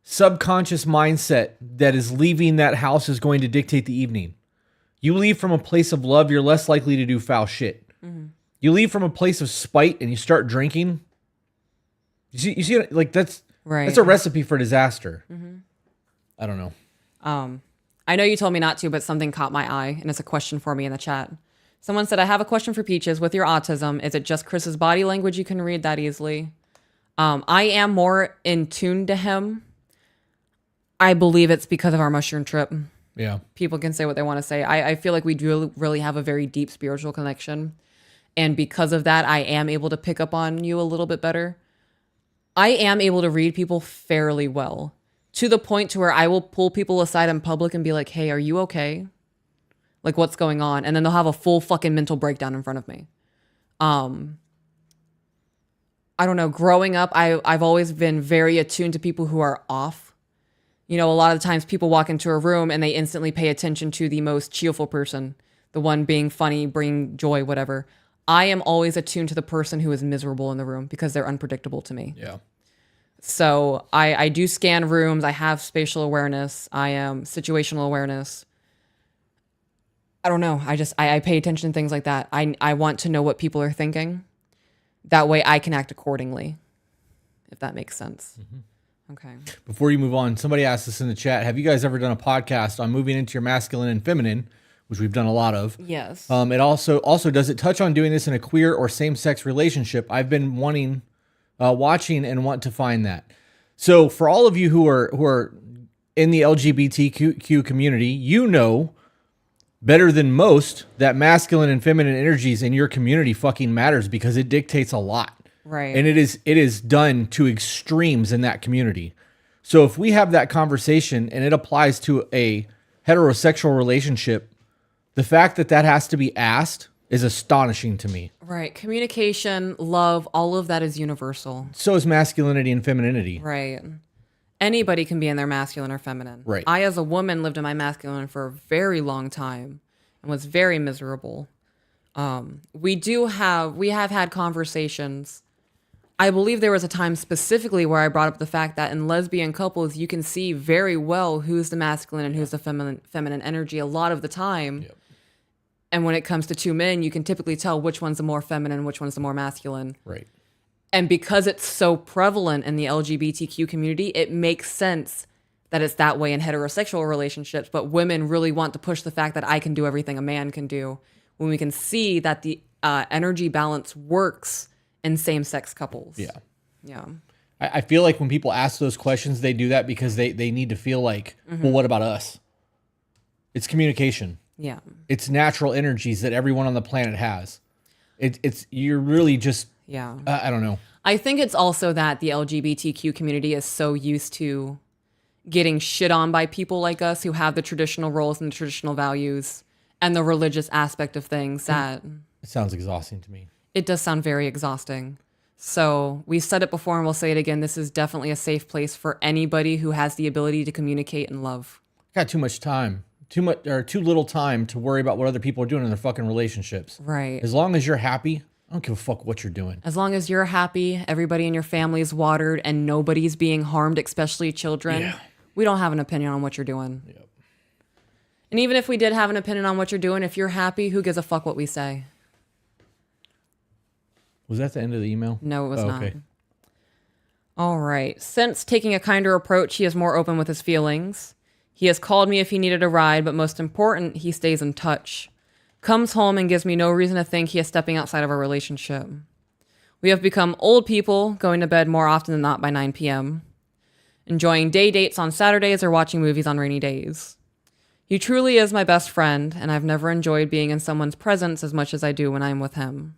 subconscious mindset that is leaving that house is going to dictate the evening. You leave from a place of love, you're less likely to do foul shit. Mm-hmm. You leave from a place of spite and you start drinking. You see, like that's right. That's a recipe for disaster. Mm-hmm. I don't know. I know you told me not to, but something caught my eye, and it's a question for me in the chat. Someone said, I have a question for Peaches. With your autism, is it just Chris's body language you can read that easily? I am more in tune to him. I believe it's because of our mushroom trip. Yeah. People can say what they want to say. I feel like we do really have a very deep spiritual connection. And because of that, I am able to pick up on you a little bit better. I am able to read people fairly well, to the point to where I will pull people aside in public and be like, hey, are you okay? Like, what's going on? And then they'll have a full fucking mental breakdown in front of me. I don't know. Growing up, I've always been very attuned to people who are off. You know, a lot of the times people walk into a room and they instantly pay attention to the most cheerful person, the one being funny, bringing joy, whatever. I am always attuned to the person who is miserable in the room because they're unpredictable to me. Yeah. So I do scan rooms. I have spatial awareness. I am situational awareness. I don't know. I pay attention to things like that. I want to know what people are thinking. That way I can act accordingly, if that makes sense. Mm-hmm. Okay. Before you move on, somebody asked us in the chat, have you guys ever done a podcast on moving into your masculine and feminine, which we've done a lot of? Yes. It also does it touch on doing this in a queer or same-sex relationship? I've been watching and want to find that. So for all of you who are in the LGBTQ community, you know better than most that masculine and feminine energies in your community fucking matters because it dictates a lot. Right. And it is done to extremes in that community. So if we have that conversation and it applies to a heterosexual relationship, the fact that has to be asked is astonishing to me. Right. Communication, love, all of that is universal. So is masculinity and femininity. Right. Anybody can be in their masculine or feminine. Right. I, as a woman, lived in my masculine for a very long time and was very miserable. We have had conversations. I believe there was a time specifically where I brought up the fact that in lesbian couples, you can see very well who's the masculine and who's the feminine energy a lot of the time. Yep. And when it comes to two men, you can typically tell which one's the more feminine, which one's the more masculine. Right. And because it's so prevalent in the LGBTQ community, it makes sense that it's that way in heterosexual relationships. But women really want to push the fact that I can do everything a man can do, when we can see that the energy balance works and same-sex couples. Yeah. Yeah. I feel like when people ask those questions, they do that because they need to feel like, well, what about us? It's communication. Yeah. It's natural energies that everyone on the planet has. It's you're really just, Yeah. I don't know. I think it's also that the LGBTQ community is so used to getting shit on by people like us who have the traditional roles and the traditional values and the religious aspect of things that It sounds exhausting to me. it does sound very exhausting. So we said it before and we'll say it again. This is definitely a safe place for anybody who has the ability to communicate and love. Got too much time. Too much or too little time to worry about what other people are doing in their fucking relationships. Right. As long as you're happy, I don't give a fuck what you're doing. As long as you're happy, everybody in your family is watered, and nobody's being harmed, especially children, Yeah. we don't have an opinion on what you're doing. Yep. And even if we did have an opinion on what you're doing, if you're happy, who gives a fuck what we say? Was that the end of the email? No, it was Oh, not. okay. All right. Since taking a kinder approach, he is more open with his feelings. He has called me if he needed a ride, but most important, he stays in touch. Comes home and gives me no reason to think he is stepping outside of our relationship. We have become old people, going to bed more often than not by 9 p.m., enjoying day dates on Saturdays or watching movies on rainy days. He truly is my best friend, and I've never enjoyed being in someone's presence as much as I do when I'm with him.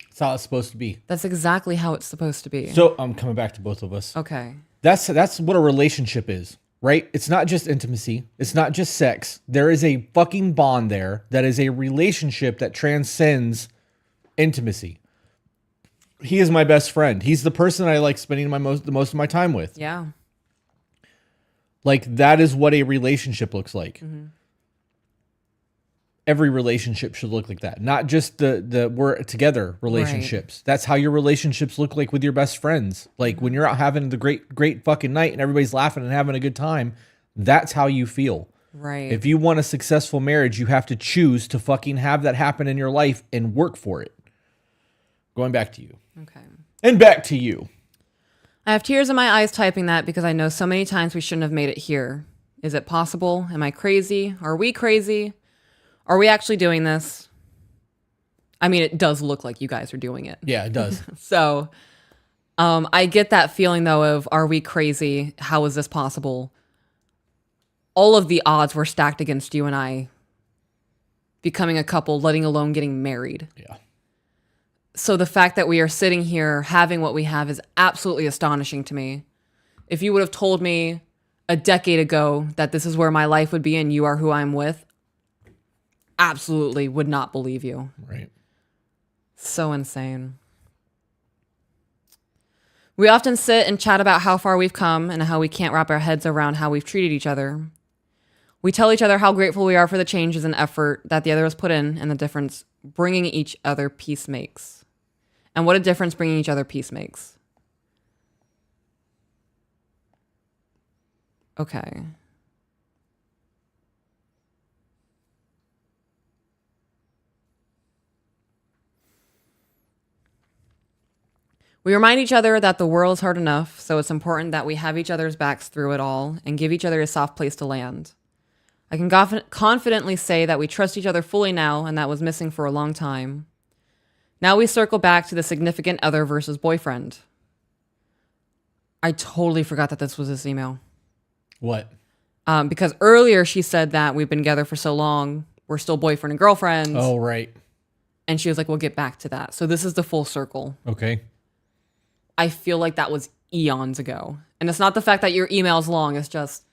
That's how it's supposed to be. That's exactly how it's supposed to be. So I'm coming back to both of us. Okay. That's what a relationship is, right? It's not just intimacy. It's not just sex. There is a fucking bond there that is a relationship that transcends intimacy. He is my best friend. He's the person I like spending the most of my time with. Yeah. Like, that is what a relationship looks like. Mm-hmm. Every relationship should look like that. Not just the we're together relationships. That's how your relationships look like with your best friends. Like, when you're out having the great fucking night and everybody's laughing and having a good time, that's how you feel. Right. If you want a successful marriage, you have to choose to fucking have that happen in your life and work for it. Going back to you. Okay. And back to you. I have tears in my eyes typing that because I know so many times we shouldn't have made it here. Is it possible? Am I crazy? Are we crazy? Are we actually doing this? I mean, it does look like you guys are doing it. Yeah, it does. So I get that feeling, though, of are we crazy? How is this possible? All of the odds were stacked against you and I becoming a couple, letting alone getting married. Yeah. So the fact that we are sitting here having what we have is absolutely astonishing to me. If you would have told me a decade ago that this is where my life would be and you are who I'm with, absolutely would not believe you. Right. So insane. We often sit and chat about how far we've come and how we can't wrap our heads around how we've treated each other. We tell each other how grateful we are for the changes and effort that the other has put in and the difference bringing each other peace makes. And what a difference bringing each other peace makes. Okay. We remind each other that the world is hard enough, so it's important that we have each other's backs through it all and give each other a soft place to land. I can confidently say that we trust each other fully now, and that was missing for a long time. Now we circle back to the significant other versus boyfriend. I totally forgot that this was this email. What? Because earlier she said that we've been together for so long, we're still boyfriend and girlfriend. Oh, right. And she was like, we'll get back to that. So this is the full circle. Okay. I feel like that was eons ago. And it's not the fact that your email's long, it's just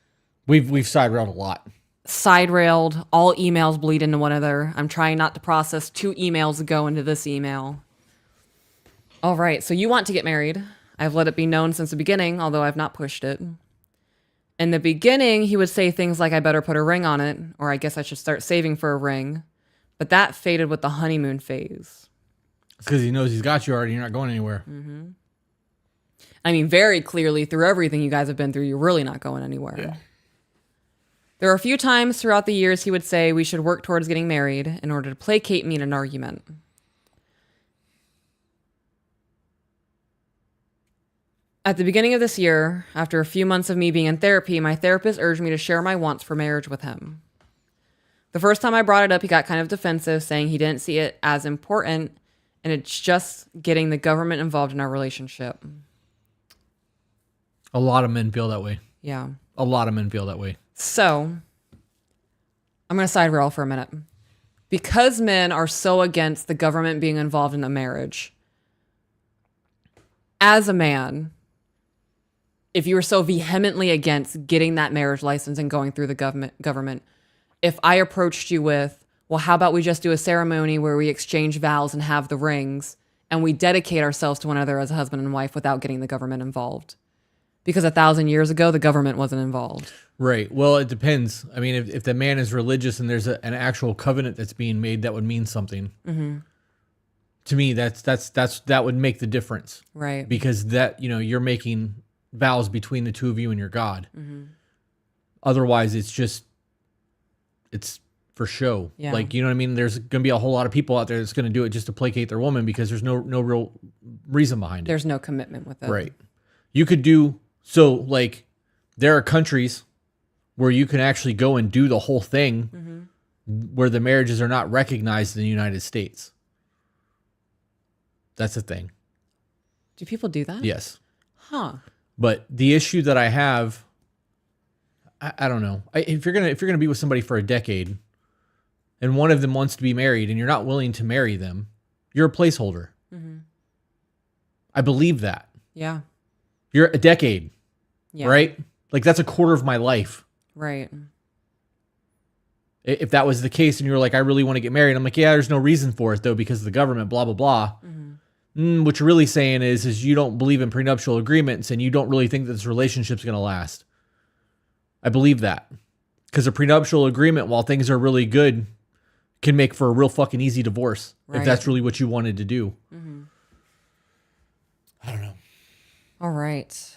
We've side railed a lot. side railed. All emails bleed into one another. I'm trying not to process 2 emails that go into this email. All right. So you want to get married. I've let it be known since the beginning, although I've not pushed it. In the beginning, he would say things like, I better put a ring on it, or I guess I should start saving for a ring. But that faded with the honeymoon phase. Because he knows he's got you already. You're not going anywhere. I mean, very clearly through everything you guys have been through, you're really not going anywhere. Yeah. There are a few times throughout the years he would say we should work towards getting married in order to placate me in an argument. At the beginning of this year, after a few months of me being in therapy, my therapist urged me to share my wants for marriage with him. The first time I brought it up, he got kind of defensive, saying he didn't see it as important And it's just getting the government involved in our relationship. A lot of men feel that way. Yeah. A lot of men feel that way. So I'm going to side rail for a minute. Because men are so against the government being involved in the marriage, as a man, if you were so vehemently against getting that marriage license and going through the government, if I approached you with, well, how about we just do a ceremony where we exchange vows and have the rings and we dedicate ourselves to one another as a husband and wife without getting the government involved? Because 1,000 years ago, the government wasn't involved. Right. Well, it depends. I mean, if the man is religious and there's an actual covenant that's being made, that would mean something. Mm-hmm. To me, that would make the difference. Right. Because that, you're making vows between the two of you and your God. Mm-hmm. Otherwise, it's for show. Yeah. Like, you know what I mean? There's going to be a whole lot of people out there that's going to do it just to placate their woman because there's no real reason behind it. There's no commitment with it. Right. You could do, so like, there are countries where you can actually go and do the whole thing where the marriages are not recognized in the United States. That's a thing. Do people do that? Yes. Huh. But the issue that I have, I don't know. If you're gonna be with somebody for a decade, and one of them wants to be married, and you're not willing to marry them, you're a placeholder. Mm-hmm. I believe that. Yeah. You're a decade, Yeah. right? Like that's a quarter of my life. Right. If that was the case, and you were like, I really want to get married, I'm like, yeah, there's no reason for it though because of the government, blah blah blah. What you're really saying is you don't believe in prenuptial agreements and you don't really think that this relationship's going to last. I believe that. Because a prenuptial agreement, while things are really good, can make for a real fucking easy divorce. Right. If that's really what you wanted to do. Mm-hmm. I don't know. All right.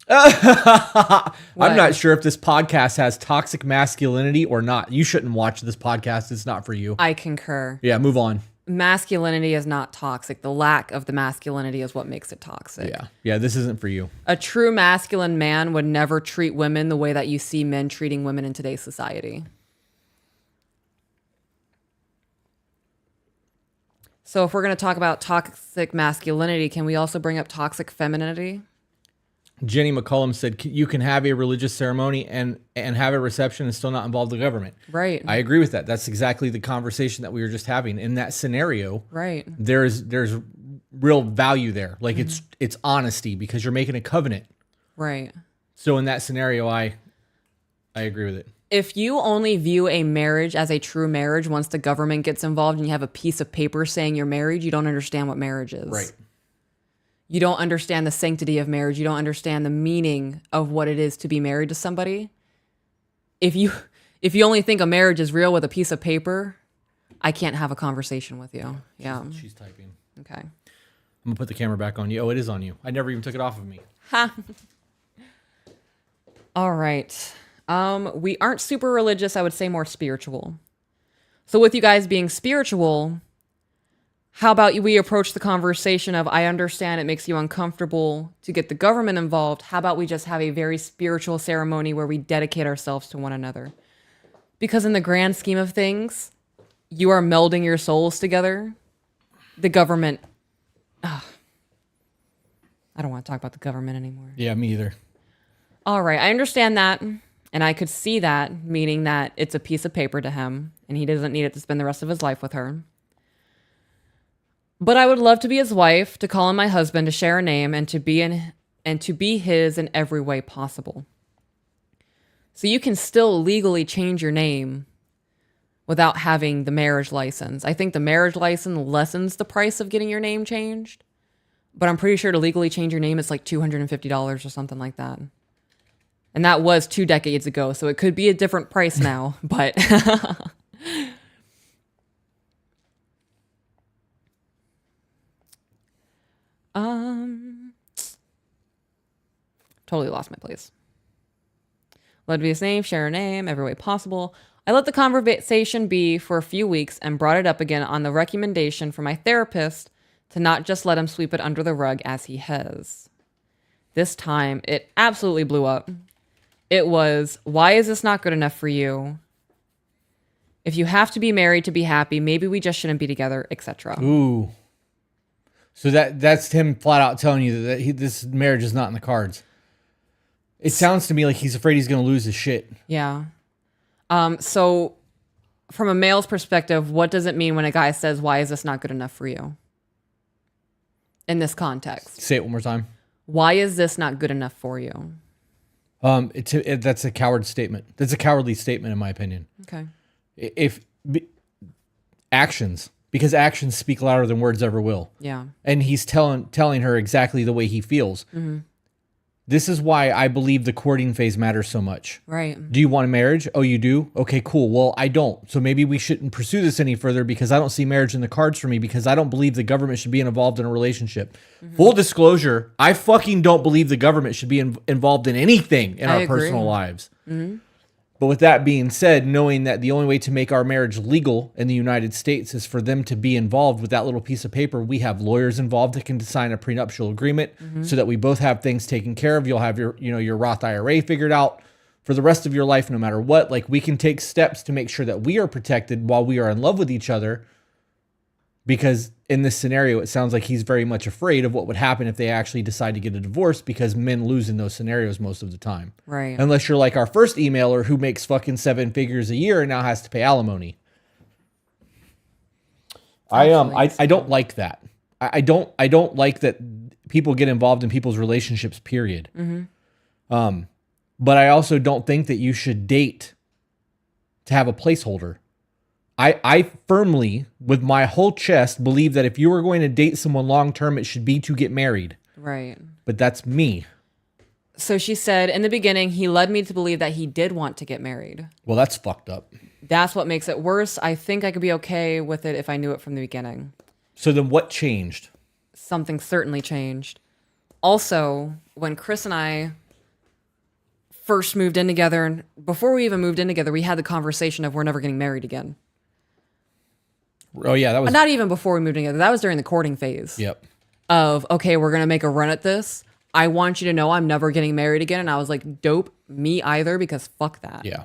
I'm not sure if this podcast has toxic masculinity or not. You shouldn't watch this podcast. It's not for you. I concur. Yeah, move on. Masculinity is not toxic. The lack of the masculinity is what makes it toxic. Yeah, this isn't for you. A true masculine man would never treat women the way that you see men treating women in today's society. So if we're going to talk about toxic masculinity, can we also bring up toxic femininity? Jenny McCullum said you can have a religious ceremony and have a reception and still not involve the government. Right. I agree with that. That's exactly the conversation that we were just having. In that scenario, right, there's real value there. Like it's honesty because you're making a covenant. Right. So in that scenario, I agree with it. If you only view a marriage as a true marriage once the government gets involved and you have a piece of paper saying you're married, you don't understand what marriage is. Right. You don't understand the sanctity of marriage. You don't understand the meaning of what it is to be married to somebody. If you only think a marriage is real with a piece of paper, I can't have a conversation with you. Yeah. She's typing. Okay. I'm gonna put the camera back on you. Oh, it is on you. I never even took it off of me. Ha. All right. We aren't super religious. I would say more spiritual. So with you guys being spiritual, how about we approach the conversation of, I understand it makes you uncomfortable to get the government involved. How about we just have a very spiritual ceremony where we dedicate ourselves to one another? Because in the grand scheme of things, you are melding your souls together. The government, I don't want to talk about the government anymore. Yeah, me either. All right, I understand that. And I could see that, meaning that it's a piece of paper to him and he doesn't need it to spend the rest of his life with her. But I would love to be his wife, to call him my husband, to share a name, and to be his in every way possible. So you can still legally change your name without having the marriage license. I think the marriage license lessens the price of getting your name changed, but I'm pretty sure to legally change your name, it's like $250 or something like that. And that was 2 decades ago, so it could be a different price now, but... Totally lost my place. Let be his name, share a name, every way possible. I let the conversation be for a few weeks and brought it up again on the recommendation from my therapist to not just let him sweep it under the rug as he has. This time, it absolutely blew up. It was, why is this not good enough for you? If you have to be married to be happy, maybe we just shouldn't be together, etc. Ooh. So that's him flat out telling you that this marriage is not in the cards. It sounds to me like he's afraid he's going to lose his shit. Yeah. So from a male's perspective, what does it mean when a guy says, why is this not good enough for you? In this context. Say it one more time. Why is this not good enough for you? That's a coward statement. That's a cowardly statement, in my opinion. Okay. Actions, because actions speak louder than words ever will. Yeah. And he's telling her exactly the way he feels. This is why I believe the courting phase matters so much. Right. Do you want a marriage? Oh, you do? Okay, cool. Well, I don't. So maybe we shouldn't pursue this any further because I don't see marriage in the cards for me because I don't believe the government should be involved in a relationship. Full disclosure, I fucking don't believe the government should be involved in anything in our personal lives. But with that being said, knowing that the only way to make our marriage legal in the United States is for them to be involved with that little piece of paper, we have lawyers involved that can sign a prenuptial agreement so that we both have things taken care of. You'll have your Roth IRA figured out for the rest of your life, no matter what. Like, we can take steps to make sure that we are protected while we are in love with each other. Because in this scenario, it sounds like he's very much afraid of what would happen if they actually decide to get a divorce, because men lose in those scenarios most of the time. Right. Unless you're like our first emailer who makes fucking 7 figures a year and now has to pay alimony. I don't like that. I don't like that people get involved in people's relationships, period. But I also don't think that you should date to have a placeholder. I firmly, with my whole chest, believe that if you were going to date someone long term, it should be to get married. Right. But that's me. So she said, in the beginning, he led me to believe that he did want to get married. Well, that's fucked up. That's what makes it worse. I think I could be okay with it if I knew it from the beginning. So then what changed? Something certainly changed. Also, when Chris and I first moved in together, and before we even moved in together, we had the conversation of we're never getting married again. Oh, yeah, that was... Not even before we moved in together. That was during the courting phase. Yep. Of, okay, we're going to make a run at this. I want you to know I'm never getting married again. And I was like, dope, me either, because fuck that. Yeah.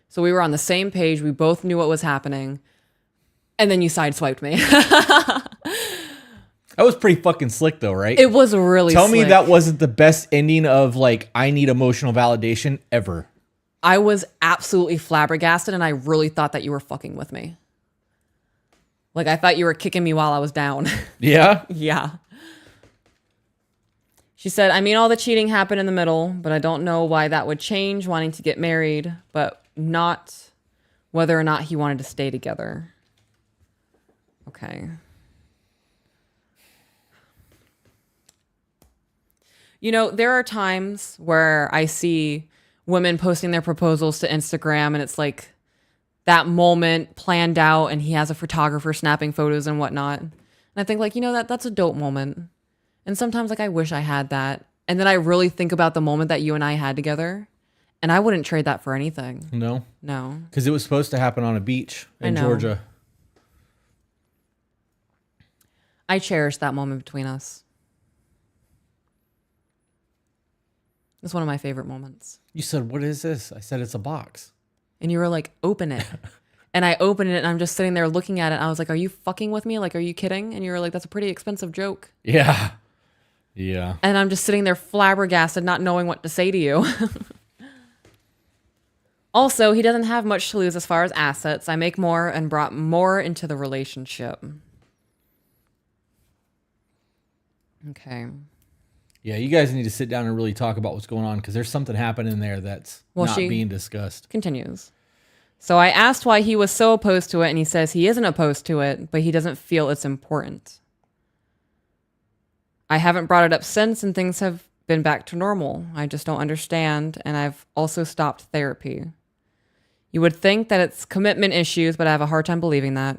So we were on the same page. We both knew what was happening. And then you sideswiped me. That was pretty fucking slick, though, right? It was really Tell slick. me that wasn't the best ending of, like, I need emotional validation ever. I was absolutely flabbergasted, and I really thought that you were fucking with me. Like, I thought you were kicking me while I was down. Yeah? Yeah. She said, I mean, all the cheating happened in the middle, but I don't know why that would change wanting to get married, but not whether or not he wanted to stay together. Okay. You know, there are times where I see women posting their proposals to Instagram, and it's like that moment planned out, and he has a photographer snapping photos and whatnot. And I think, like, you know, that's a dope moment. And sometimes, like, I wish I had that. And then I really think about the moment that you and I had together, and I wouldn't trade that for anything. No? No. Because it was supposed to happen on a beach in Georgia. I cherish that moment between us. It's one of my favorite moments. You said, what is this? I said, it's a box. And you were like, open it. And I opened it, and I'm just sitting there looking at it. I was like, are you fucking with me? Like, are you kidding? And you were like, that's a pretty expensive joke. Yeah. Yeah. And I'm just sitting there flabbergasted, not knowing what to say to you. Also, he doesn't have much to lose as far as assets. I make more and brought more into the relationship. Okay. Yeah, you guys need to sit down and really talk about what's going on, because there's something happening there that's not being discussed. Continues. So I asked why he was so opposed to it, and he says he isn't opposed to it, but he doesn't feel it's important. I haven't brought it up since, and things have been back to normal. I just don't understand, and I've also stopped therapy. You would think that it's commitment issues, but I have a hard time believing that.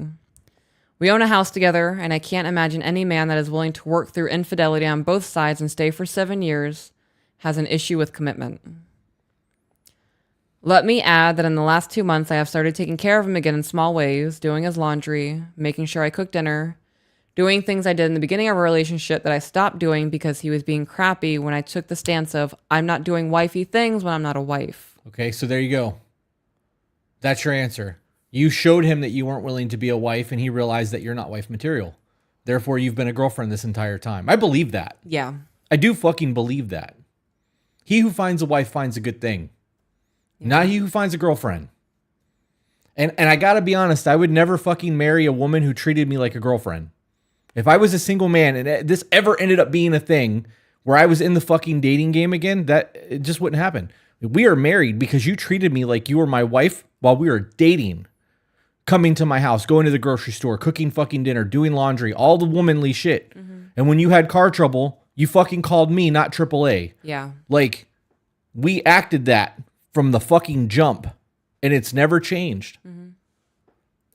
We own a house together, and I can't imagine any man that is willing to work through infidelity on both sides and stay for 7 years has an issue with commitment. Let me add that in the last 2 months, I have started taking care of him again in small ways, doing his laundry, making sure I cook dinner, doing things I did in the beginning of our relationship that I stopped doing because he was being crappy when I took the stance of, I'm not doing wifey things when I'm not a wife. Okay, so there you go. That's your answer. You showed him that you weren't willing to be a wife, and he realized that you're not wife material. Therefore, you've been a girlfriend this entire time. I believe that. Yeah. I do fucking believe that. He who finds a wife finds a good thing. Not he who finds a girlfriend. And I gotta be honest, I would never fucking marry a woman who treated me like a girlfriend. If I was a single man and this ever ended up being a thing where I was in the fucking dating game again, that it just wouldn't happen. We are married because you treated me like you were my wife while we were dating. Coming to my house, going to the grocery store, cooking fucking dinner, doing laundry, all the womanly shit. And when you had car trouble, you fucking called me, not AAA. Yeah. Like, we acted that from the fucking jump, and it's never changed.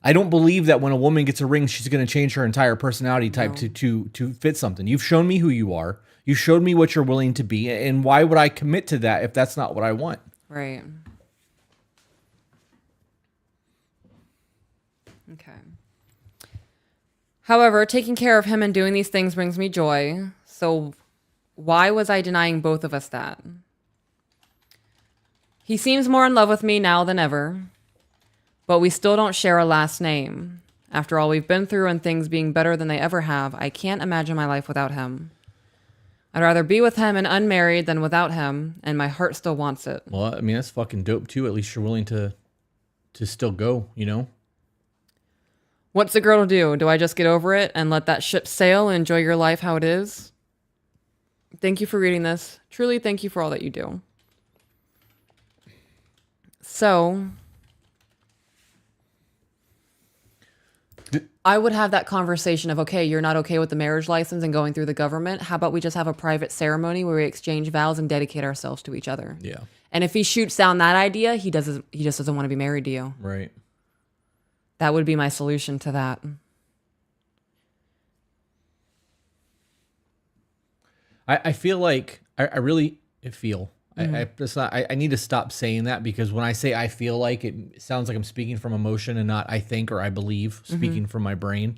I don't believe that when a woman gets a ring, she's going to change her entire personality type to fit something. You've shown me who you are. You showed me what you're willing to be, and why would I commit to that if that's not what I want? Right. Okay. However, taking care of him and doing these things brings me joy. So why was I denying both of us that? He seems more in love with me now than ever, but we still don't share a last name. After all we've been through and things being better than they ever have, I can't imagine my life without him. I'd rather be with him and unmarried than without him, and my heart still wants it. Well, I mean, that's fucking dope too. At least you're willing to still go, you know? What's a girl to do? Do I just get over it and let that ship sail and enjoy your life how it is? Thank you for reading this. Truly, thank you for all that you do. So, I would have that conversation of, okay, you're not okay with the marriage license and going through the government. How about we just have a private ceremony where we exchange vows and dedicate ourselves to each other? Yeah. And if he shoots down that idea, he just doesn't want to be married to you. Right. That would be my solution to that. I feel like I really feel. I need to stop saying that, because when I say I feel like, it sounds like I'm speaking from emotion and not I think or I believe, speaking from my brain.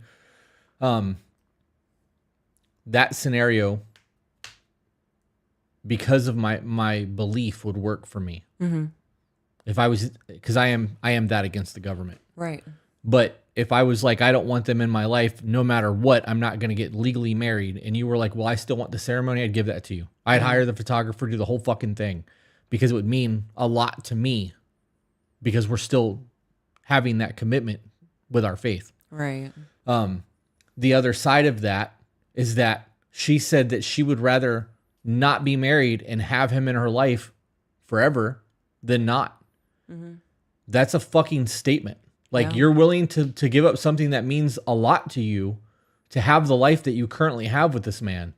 That scenario, because of my belief, would work for me. If I was, because I am that against the government. Right. But if I was like, I don't want them in my life, no matter what, I'm not going to get legally married, and you were like, well, I still want the ceremony, I'd give that to you. I'd hire the photographer, do the whole fucking thing, because it would mean a lot to me, because we're still having that commitment with our faith. Right. The other side of that is that she said that she would rather not be married and have him in her life forever than not. That's a fucking statement. Like, you're willing to give up something that means a lot to you to have the life that you currently have with this man.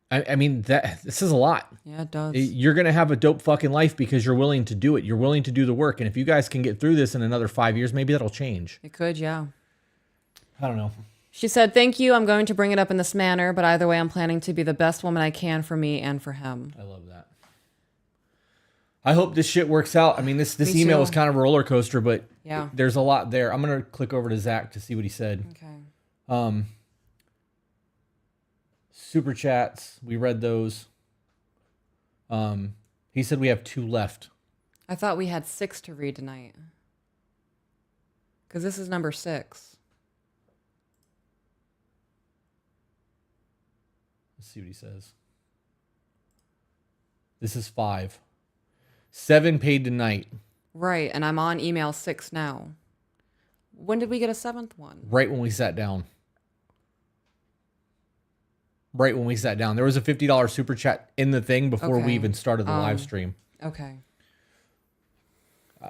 I mean, this is a lot. Yeah, it does. You're going to have a dope fucking life because you're willing to do it. You're willing to do the work. And if you guys can get through this in another 5 years, maybe that'll change. It could, yeah. I don't know. She said, thank you. I'm going to bring it up in this manner, but either way, I'm planning to be the best woman I can for me and for him. I love that. I hope this shit works out. I mean, this Me email too. was kind of a roller coaster, but Yeah. there's a lot there. I'm going to click over to Zach to see what he said. Okay. Super chats. We read those. He said we have 2 left. I thought we had 6 to read tonight. Because this is number 6. Let's see what he says. This is 5. 7 paid tonight. Right, and I'm on email 6 now. When did we get a 7th one? Right when we sat down. Right when we sat down. There was a $50 super chat in the thing before we even started the live stream. Okay.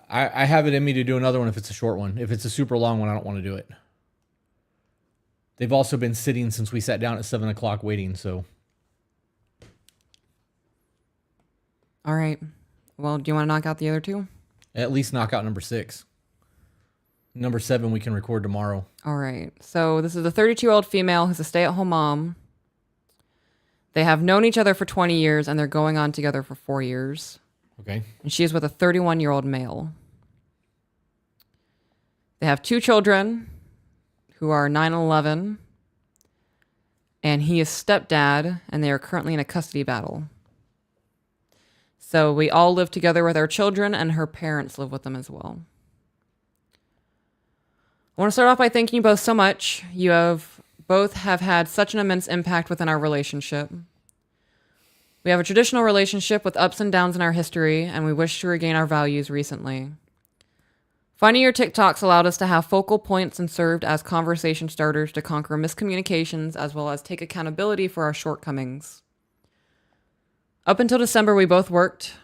I have it in me to do another one if it's a short one. If it's a super long one, I don't want to do it. They've also been sitting since we sat down at 7 o'clock waiting, so. All right. Well, do you want to knock out the other 2? At least knock out number 6. Number 7 we can record tomorrow. All right. So this is a 32-year-old female who's a stay-at-home mom. They have known each other for 20 years, and they're going on together for 4 years. Okay. And she is with a 31-year-old male. They have 2 children who are 9 and 11. And he is stepdad, and they are currently in a custody battle. So we all live together with our children, and her parents live with them as well. I want to start off by thanking you both so much. You have Both have had such an immense impact within our relationship. We have a traditional relationship with ups and downs in our history, and we wish to regain our values recently. Finding your TikToks allowed us to have focal points and served as conversation starters to conquer miscommunications as well as take accountability for our shortcomings. Up until December, we both worked.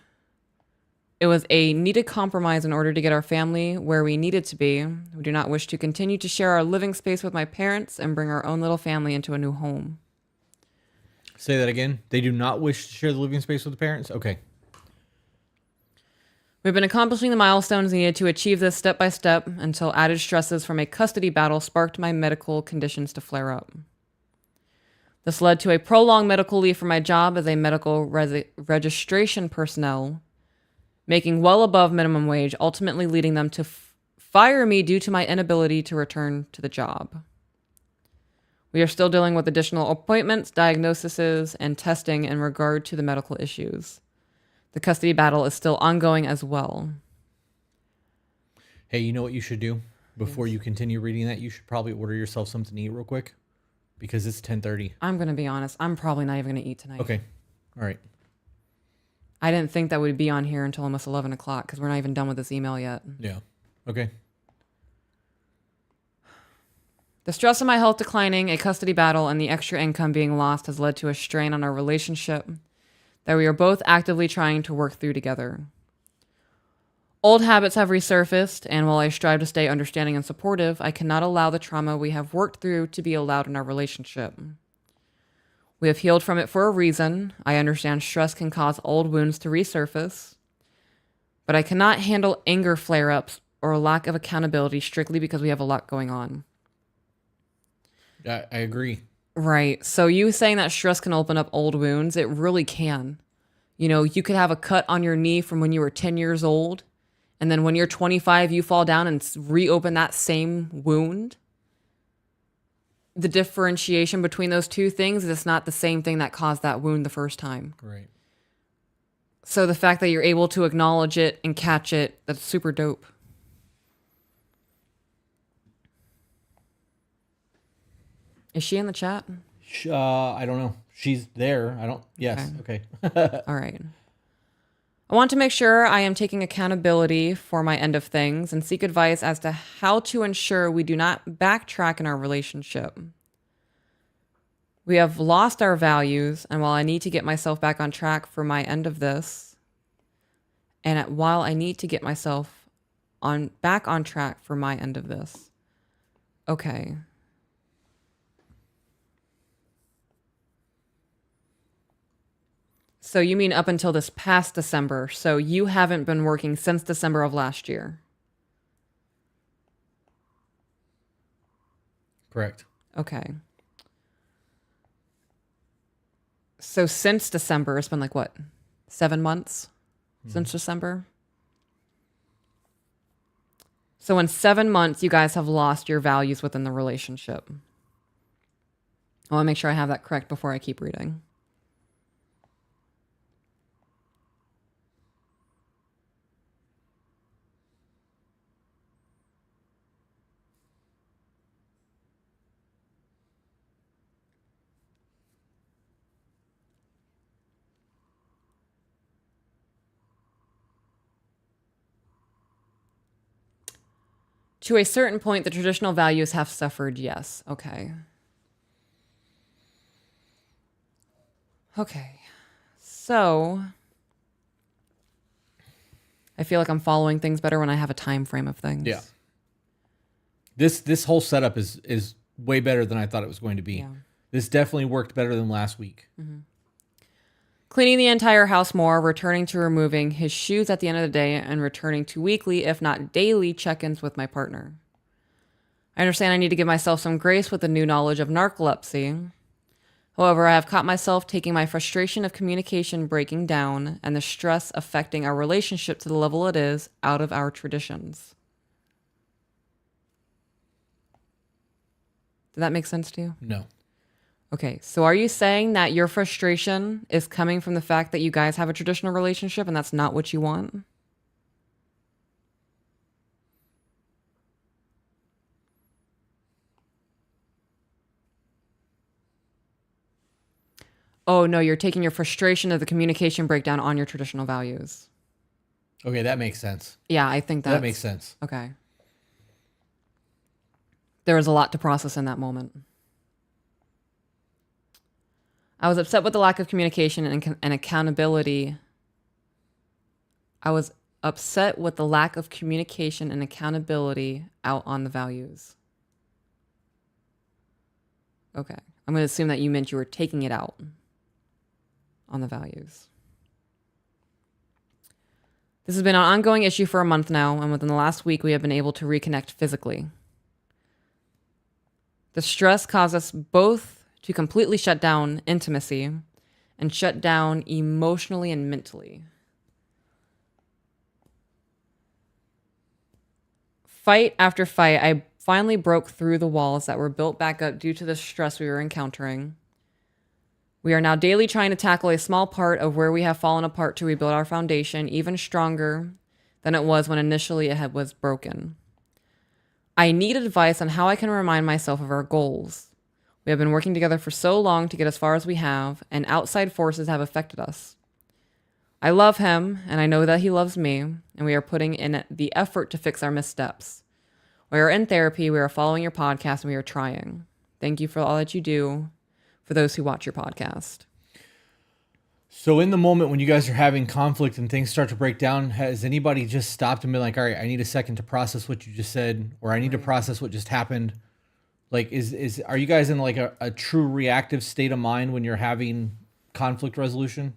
It was a needed compromise in order to get our family where we needed to be. We do not wish to continue to share our living space with my parents and bring our own little family into a new home. Say that again. They do not wish to share the living space with the parents? Okay. We've been accomplishing the milestones needed to achieve this step by step until added stresses from a custody battle sparked my medical conditions to flare up. This led to a prolonged medical leave for my job as a medical registration personnel, making well above minimum wage, ultimately leading them to fire me due to my inability to return to the job. We are still dealing with additional appointments, diagnoses, and testing in regard to the medical issues. The custody battle is still ongoing as well. Hey, you know what you should do? Before you continue reading that, you should probably order yourself something to eat real quick. Because it's 10:30. I'm going to be honest. I'm probably not even going to eat tonight. Okay. All right. I didn't think that we'd be on here until almost 11 o'clock because we're not even done with this email yet. Yeah. Okay. The stress of my health declining, a custody battle, and the extra income being lost has led to a strain on our relationship that we are both actively trying to work through together. Old habits have resurfaced, and while I strive to stay understanding and supportive, I cannot allow the trauma we have worked through to be allowed in our relationship. We have healed from it for a reason. I understand stress can cause old wounds to resurface, but I cannot handle anger flare-ups or lack of accountability strictly because we have a lot going on. I agree. Right. So you saying that stress can open up old wounds, it really can. You know, you could have a cut on your knee from when you were 10 years old, and then when you're 25, you fall down and reopen that same wound. The differentiation between those two things is it's not the same thing that caused that wound the first time. Right. So the fact that you're able to acknowledge it and catch it, that's super dope. Is she in the chat? I don't know. She's there. I don't. Yes. Okay. All right. I want to make sure I am taking accountability for my end of things and seek advice as to how to ensure we do not backtrack in our relationship. We have lost our values, and while I need to get myself back on track for my end of this, while I need to get myself back on track for my end of this. Okay. So you mean up until this past December. So you haven't been working since December of last year. Correct. Okay. So since December, it's been like what? 7 months since December? So in 7 months, you guys have lost your values within the relationship. I want to make sure I have that correct before I keep reading. To a certain point, the traditional values have suffered, yes. Okay. Okay. So I feel like I'm following things better when I have a time frame of things. Yeah. This whole setup is way better than I thought it was going to be. Yeah. This definitely worked better than last week. Mm-hmm. Cleaning the entire house more, returning to removing his shoes at the end of the day, and returning to weekly, if not daily, check-ins with my partner. I understand I need to give myself some grace with the new knowledge of narcolepsy. However, I have caught myself taking my frustration of communication breaking down and the stress affecting our relationship to the level it is out of our traditions. Did that make sense to you? No. Okay, so are you saying that your frustration is coming from the fact that you guys have a traditional relationship and that's not what you want? Oh, no, you're taking your frustration of the communication breakdown on your traditional values. Okay, that makes sense. Yeah, I think That makes sense. Okay. There was a lot to process in that moment. I was upset with the lack of communication and accountability. I was upset with the lack of communication and accountability out on the values. Okay. I'm going to assume that you meant you were taking it out on the values. This has been an ongoing issue for a month now, and within the last week, we have been able to reconnect physically. The stress caused us both to completely shut down intimacy and shut down emotionally and mentally. Fight after fight, I finally broke through the walls that were built back up due to the stress we were encountering. We are now daily trying to tackle a small part of where we have fallen apart to rebuild our foundation even stronger than it was when initially it was broken. I need advice on how I can remind myself of our goals. We have been working together for so long to get as far as we have, and outside forces have affected us. I love him, and I know that he loves me, and we are putting in the effort to fix our missteps. We are in therapy, we are following your podcast, and we are trying. Thank you for all that you do for those who watch your podcast. So in the moment when you guys are having conflict and things start to break down, has anybody just stopped and been like, all right, I need a second to process what you just said, or I need to process what just happened? Like, are you guys in like a true reactive state of mind when you're having conflict resolution?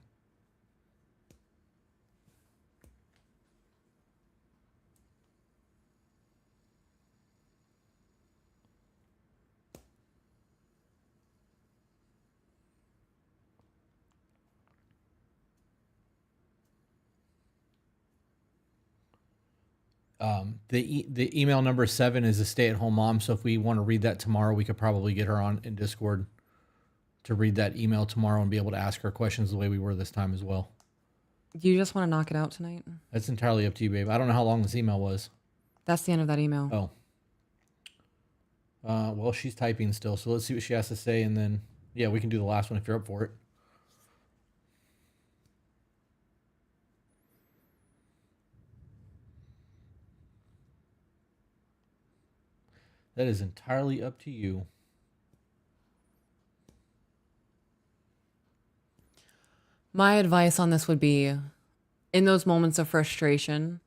The email number 7 is a stay-at-home mom. So if we want to read that tomorrow, we could probably get her on in Discord to read that email tomorrow and be able to ask her questions the way we were this time as well. Do you just want to knock it out tonight? That's entirely up to you, babe. I don't know how long this email was. That's the end of that email. Oh. Well, she's typing still, so let's see what she has to say, and then, yeah, we can do the last one if you're up for it. That is entirely up to you. My advice on this would be, in those moments of frustration,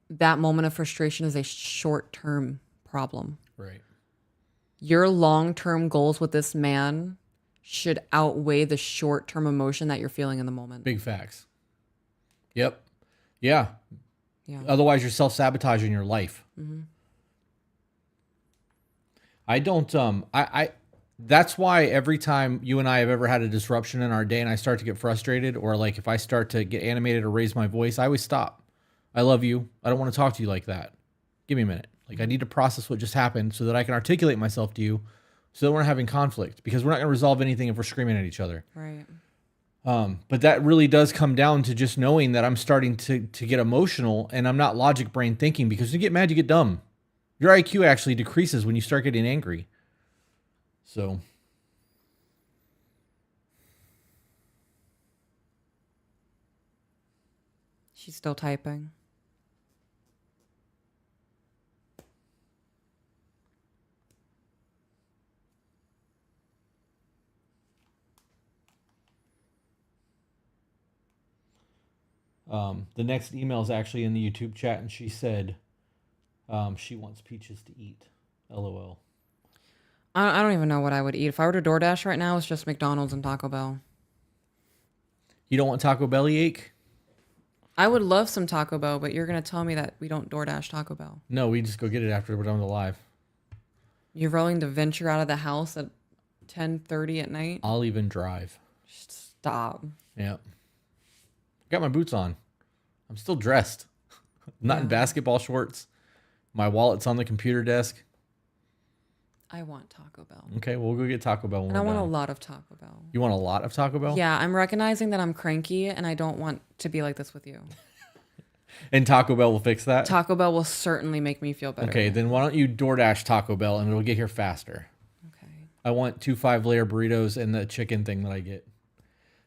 that moment of frustration is a short-term problem. Right. Your long-term goals with this man should outweigh the short-term emotion that you're feeling in the moment. Big facts. Yep. Yeah. Yeah. Otherwise, you're self-sabotaging your life. Mm-hmm. I don't, that's why every time you and I have ever had a disruption in our day and I start to get frustrated, or like if I start to get animated or raise my voice, I always stop. I love you. I don't want to talk to you like that. Give me a minute. Like, I need to process what just happened so that I can articulate myself to you so that we're not having conflict, because we're not going to resolve anything if we're screaming at each other. Right. But that really does come down to just knowing that I'm starting to get emotional and I'm not logic brain thinking, because when you get mad, you get dumb. Your IQ actually decreases when you start getting angry. So. She's still typing. The next email is actually in the YouTube chat, and she said she wants peaches to eat. LOL. I don't even know what I would eat. If I were to DoorDash right now, it's just McDonald's and Taco Bell. You don't want Taco Bellyache? I would love some Taco Bell, but you're going to tell me that we don't DoorDash Taco Bell. No, we just go get it after we're done with the live. You're willing to venture out of the house at 10:30 at night? I'll even drive. Stop. Yeah. Got my boots on. I'm still dressed. I'm not in basketball shorts. My wallet's on the computer desk. I want Taco Bell. Okay, we'll go get Taco Bell when And I we're want done. a lot of Taco Bell. You want a lot of Taco Bell? Yeah, I'm recognizing that I'm cranky and I don't want to be like this with you. And Taco Bell will fix that? Taco Bell will certainly make me feel better. Okay, then why don't you DoorDash Taco Bell and it'll get here faster. Okay. I want 2 5-layer burritos and the chicken thing that I get.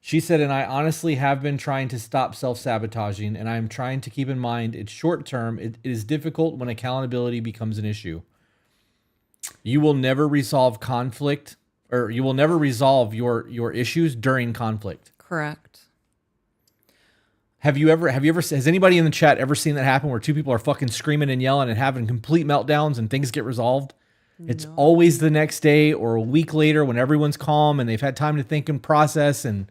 She said, and I honestly have been trying to stop self-sabotaging, and I am trying to keep in mind it's short term. It is difficult when accountability becomes an issue. You will never resolve conflict, or you will never resolve your issues during conflict. Correct. Have you ever, has anybody in the chat ever seen that happen where two people are fucking screaming and yelling and having complete meltdowns and things get resolved? It's always the next day or a week later when everyone's calm and they've had time to think and process, and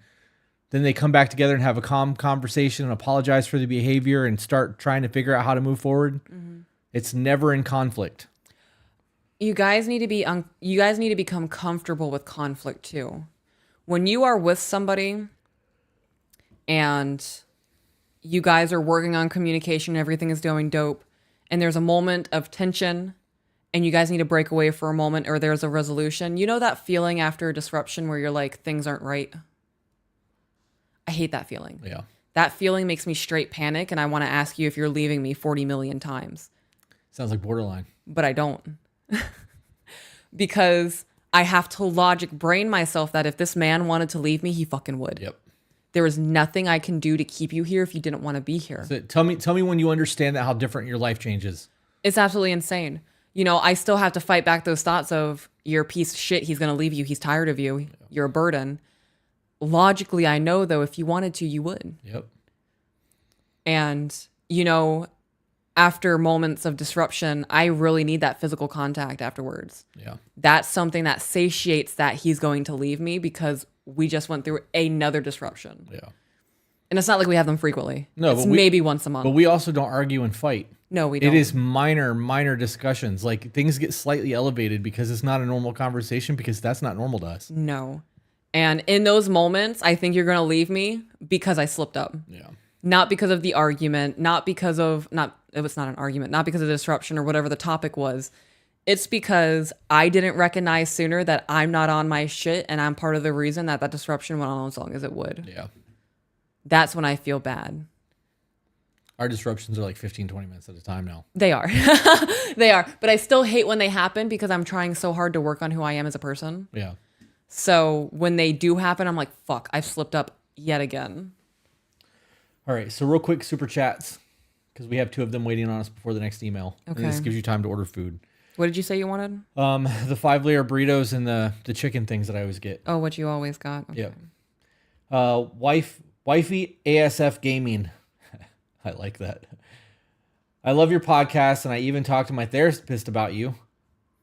then they come back together and have a calm conversation and apologize for the behavior and start trying to figure out how to move forward. It's never in conflict. You guys need to be you guys need to become comfortable with conflict too. When you are with somebody and you guys are working on communication, everything is going dope, and there's a moment of tension and you guys need to break away for a moment, or there's a resolution. You know that feeling after a disruption where you're like, things aren't right? I hate that feeling. Yeah. That feeling makes me straight panic, and I want to ask you if you're leaving me 40 million times. Sounds like borderline. But I don't. Because I have to logic brain myself that if this man wanted to leave me, he fucking would. Yep. There is nothing I can do to keep you here if you didn't want to be here. So tell me when you understand that, how different your life changes. It's absolutely insane. You know, I still have to fight back those thoughts of, you're a piece of shit, he's going to leave you, he's tired of you, you're a burden. Logically, I know, though, if you wanted to, you would. Yep. And, you know, after moments of disruption, I really need that physical contact afterwards. Yeah. That's something that satiates that he's going to leave me because we just went through another disruption. Yeah. And it's not like we have them frequently. No, it's but maybe once a month. But we also don't argue and fight. No, we don't. It is minor discussions. Like, things get slightly elevated because it's not a normal conversation, because that's not normal to us. No. And in those moments, I think you're going to leave me because I slipped up. Yeah. Not because of the argument, not because of, it was not an argument, not because of the disruption or whatever the topic was. It's because I didn't recognize sooner that I'm not on my shit, and I'm part of the reason that that disruption went on as long as it would. Yeah. That's when I feel bad. Our disruptions are like 15, 20 minutes at a time now. They are. They are. But I still hate when they happen because I'm trying so hard to work on who I am as a person. Yeah. So when they do happen, I'm like, fuck, I've slipped up yet again. All right. So real quick, super chats, because we have 2 of them waiting on us before the next email. Okay. And this gives you time to order food. What did you say you wanted? The 5-layer burritos and the chicken things that I always get. Oh, what you always got. Okay. Yep. Wifey ASF Gaming. I like that. I love your podcast, and I even talked to my therapist about you,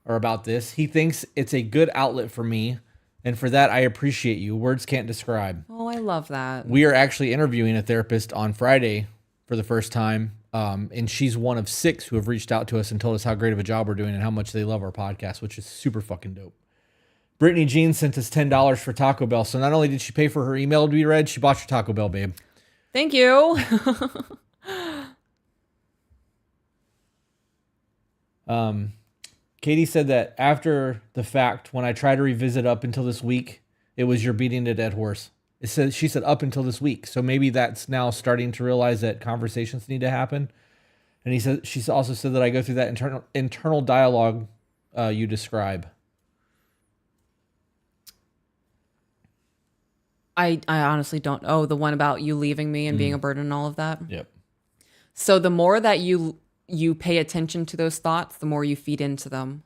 or about this. He thinks it's a good outlet for me, and for that I appreciate you. Words can't describe. Oh, I love that. We are actually interviewing a therapist on Friday for the first time, and she's one of 6 who have reached out to us and told us how great of a job we're doing and how much they love our podcast, which is super fucking dope. Brittany Jean sent us $10 for Taco Bell, so not only did she pay for her email to be read, she bought your Taco Bell, babe. Thank you. Katie said that after the fact, when I tried to revisit up until this week, it was you're beating a dead horse. She said up until this week. So maybe that's now starting to realize that conversations need to happen. And she also said that I go through that internal dialogue you describe. I honestly don't. Oh, the one about you leaving me and being a burden and all of that. Yep. So the more that you pay attention to those thoughts, the more you feed into them.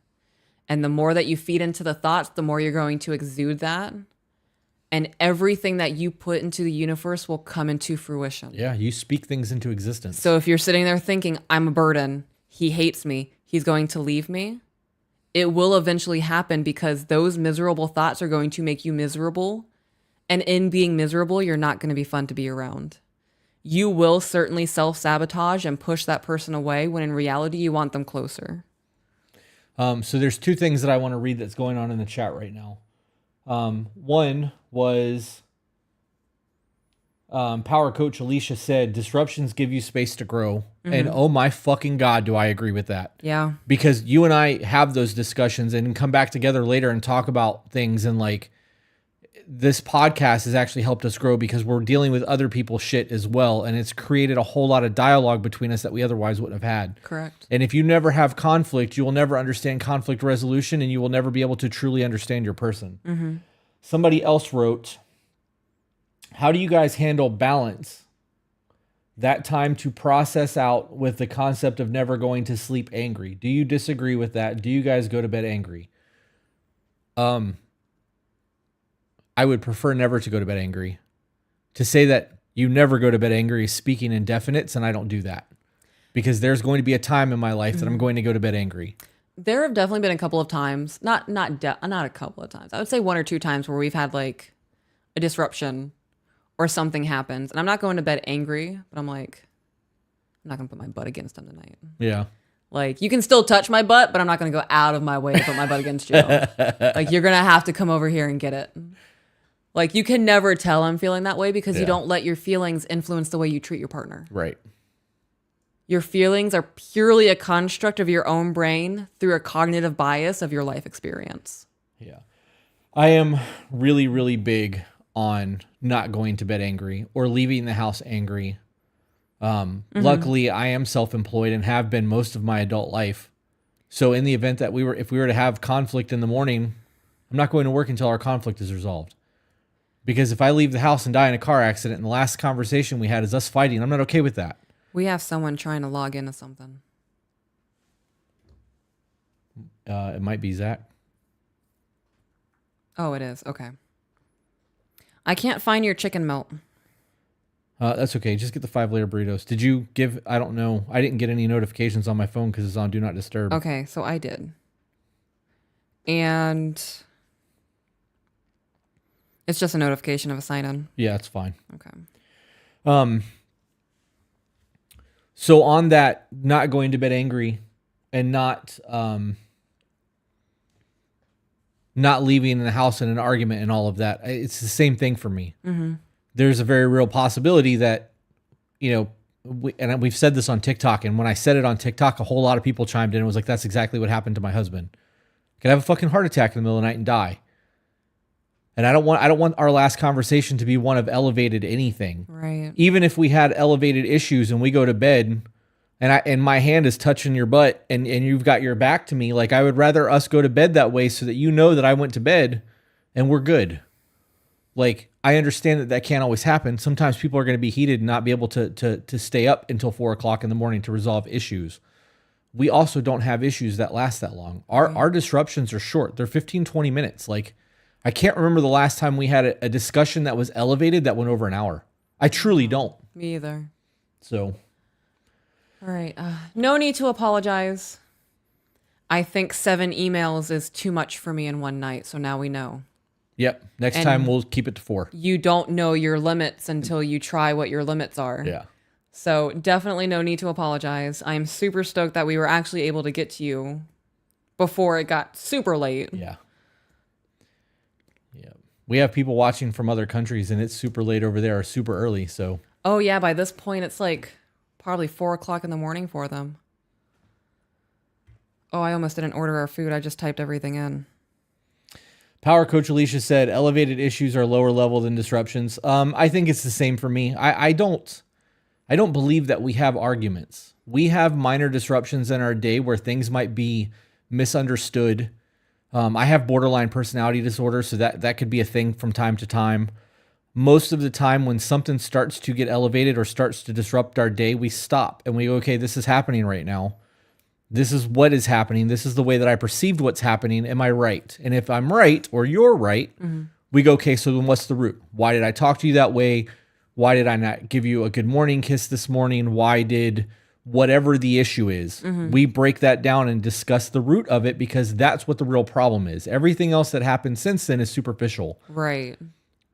And the more that you feed into the thoughts, the more you're going to exude that. And everything that you put into the universe will come into fruition. Yeah, you speak things into existence. So if you're sitting there thinking, I'm a burden, he hates me, he's going to leave me, it will eventually happen because those miserable thoughts are going to make you miserable. And in being miserable, you're not going to be fun to be around. You will certainly self-sabotage and push that person away when in reality you want them closer. So there's 2 things that I want to read that's going on in the chat right now. One was Power Coach Alicia said, disruptions give you space to grow. Mm-hmm. And oh my fucking God, do I agree with that. Yeah. Because you and I have those discussions and come back together later and talk about things, and like this podcast has actually helped us grow because we're dealing with other people's shit as well. And it's created a whole lot of dialogue between us that we otherwise wouldn't have had. Correct. And if you never have conflict, you will never understand conflict resolution and you will never be able to truly understand your person. Somebody else wrote, how do you guys handle balance? That time to process out with the concept of never going to sleep angry. Do you disagree with that? Do you guys go to bed angry? I would prefer never to go to bed angry. To say that you never go to bed angry is speaking in definites, and I don't do that. Because there's going to be a time in my life that I'm going to go to bed angry. There have definitely been a couple of times, not a couple of times. I would say 1 or 2 times where we've had like a disruption or something happens, and I'm not going to bed angry, but I'm like, I'm not gonna put my butt against him tonight. Yeah. Like, you can still touch my butt, but I'm not gonna go out of my way to put my butt against you. Like, you're gonna have to come over here and get it. Like, you can never tell I'm feeling that way because you don't let your feelings influence the way you treat your partner. Right. Your feelings are purely a construct of your own brain through a cognitive bias of your life experience. Yeah. I am really, really big on not going to bed angry or leaving the house angry. Luckily, I am self-employed and have been most of my adult life. So in the event that if we were to have conflict in the morning, I'm not going to work until our conflict is resolved. Because if I leave the house and die in a car accident and the last conversation we had is us fighting, I'm not okay with that. We have someone trying to log into something. It might be Zach. Oh, it is. Okay. I can't find your chicken melt. That's okay. Just get the 5-layer burritos. Did you give, I don't know. I didn't get any notifications on my phone because it's on Do Not Disturb. Okay, so I did. And it's just a notification of a sign-in. Yeah, it's fine. Okay. So on that, not going to bed angry and not leaving the house in an argument and all of that, it's the same thing for me. Mm-hmm. There's a very real possibility that, we've said this on TikTok, and when I said it on TikTok, a whole lot of people chimed in and was like, that's exactly what happened to my husband. Could have a fucking heart attack in the middle of the night and die. And I don't want our last conversation to be one of elevated anything. Right. Even if we had elevated issues and we go to bed and my hand is touching your butt and you've got your back to me, like I would rather us go to bed that way so that you know that I went to bed and we're good. Like, I understand that can't always happen. Sometimes people are going to be heated and not be able to stay up until 4 o'clock in the morning to resolve issues. We also don't have issues that last that long. Our disruptions are short. They're 15, 20 minutes. Like, I can't remember the last time we had a discussion that was elevated that went over an hour. I truly don't. Me either. So. All right. No need to apologize. I think 7 emails is too much for me in one night. So now we know. Yep. Next time we'll keep it to 4. You don't know your limits until you try what your limits are. Yeah. So definitely no need to apologize. I'm super stoked that we were actually able to get to you before it got super late. Yeah. Yeah. We have people watching from other countries and it's super late over there or super early. So. Oh yeah. By this point, it's like probably 4 o'clock in the morning for them. Oh, I almost didn't order our food. I just typed everything in. Power Coach Alicia said, elevated issues are lower level than disruptions. I think it's the same for me. I don't believe that we have arguments. We have minor disruptions in our day where things might be misunderstood. I have borderline personality disorder, so that could be a thing from time to time. Most of the time when something starts to get elevated or starts to disrupt our day, we stop and we go, okay, this is happening right now. This is what is happening. This is the way that I perceived what's happening. Am I right? And if I'm right or you're right, we go, okay, so then what's the root? Why did I talk to you that way? Why did I not give you a good morning kiss this morning? Why did whatever the issue is? We break that down and discuss the root of it because that's what the real problem is. Everything else that happened since then is superficial. Right.